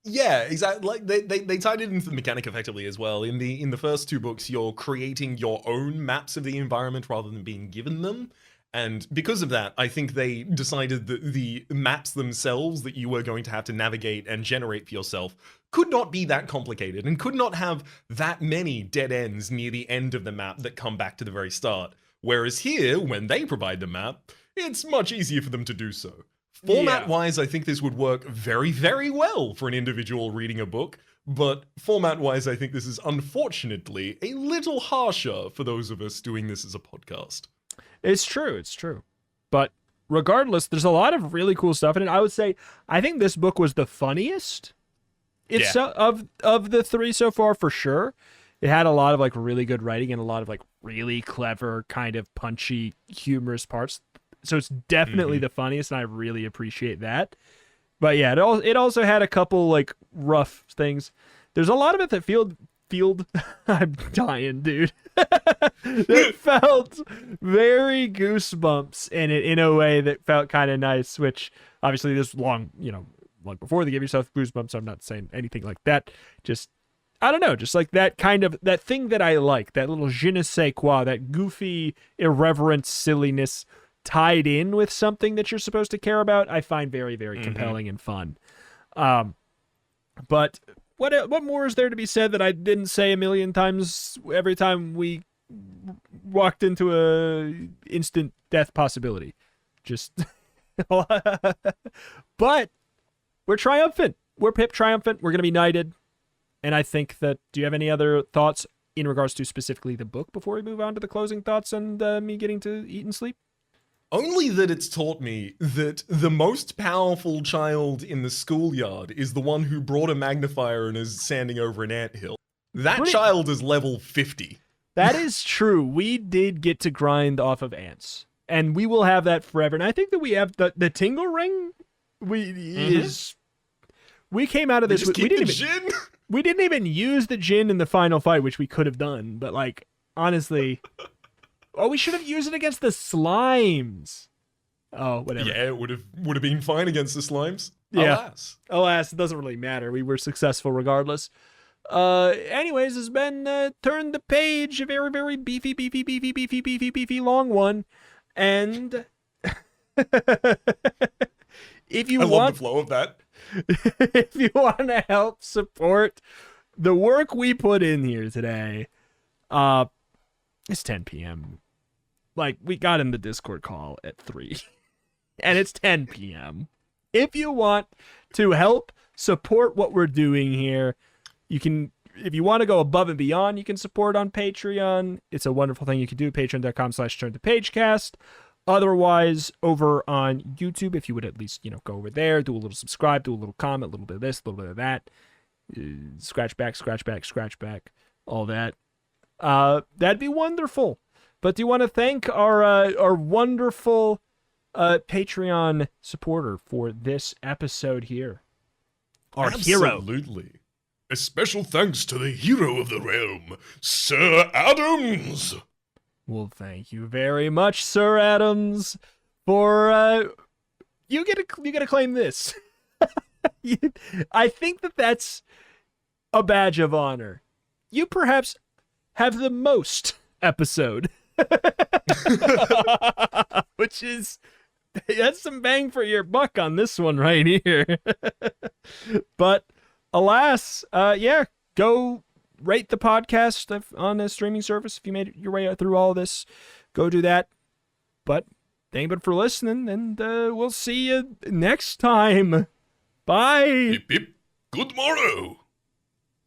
Yeah, exactly. Like they tied it into the mechanic effectively as well. In the first two books, you're creating your own maps of the environment rather than being given them. And because of that, I think they decided that the maps themselves that you were going to have to navigate and generate for yourself could not be that complicated and could not have that many dead ends near the end of the map that come back to the very start. Whereas here, when they provide the map, it's much easier for them to do so. Format-wise, I think this would work very, very well for an individual reading a book, but format-wise, I think this is unfortunately a little harsher for those of us doing this as a podcast. It's true. But regardless, there's a lot of really cool stuff in it. I would say I think this book was the funniest. It's of the three so far for sure. It had a lot of like really good writing and a lot of like really clever, kind of punchy, humorous parts. So it's definitely the funniest, and I really appreciate that. But yeah, it also had a couple like rough things. There's a lot of it that I'm dying, dude. It felt very Goosebumps in it in a way that felt kind of nice, which obviously this long before they give yourself Goosebumps. I'm not saying anything like that. Just, I don't know, just like that kind of, that thing that I like, that little je ne sais quoi, that goofy, irreverent silliness tied in with something that you're supposed to care about, I find very, very compelling and fun. But what more is there to be said that I didn't say a million times every time we walked into a instant death possibility? Just, but we're triumphant. We're Pip triumphant. We're going to be knighted. And I think that, do you have any other thoughts in regards to specifically the book before we move on to the closing thoughts and me getting to eat and sleep? Only that it's taught me that the most powerful child in the schoolyard is the one who brought a magnifier and is standing over an anthill. That child is level 50. That is true. We did get to grind off of ants, and we will have that forever. And I think that we have the tingle ring. We came out of this. We didn't even use the Jinn in the final fight, which we could have done. But like, honestly, we should have used it against the slimes. Oh, whatever. Yeah, it would have been fine against the slimes. Yeah. Alas, it doesn't really matter. We were successful regardless. Anyways, it's been Turn the Page, a very, very beefy long one. And if you I love the flow of that. If you want to help support the work we put in here today, it's 10 p.m. Like, we got in the Discord call at 3, and it's 10 p.m. If you want to help support what we're doing here, you can, if you want to go above and beyond, you can support on Patreon. It's a wonderful thing you can do, patreon.com/turnthepagecast. Otherwise, over on YouTube, if you would at least, go over there, do a little subscribe, do a little comment, a little bit of this, a little bit of that, scratch back, all that. That'd be wonderful. But do you want to thank our wonderful Patreon supporter for this episode here? Our hero. Absolutely. A special thanks to the hero of the realm, Sir Adams. Well, thank you very much, Sir Adams, for you get to claim this. I think that's a badge of honor. You perhaps have the most episode, which is That's some bang for your buck on this one right here. But alas, yeah, go rate the podcast on a streaming service. If you made your way through all this, go do that. But thank you for listening, and we'll see you next time. Bye. Hip hip. Good morrow.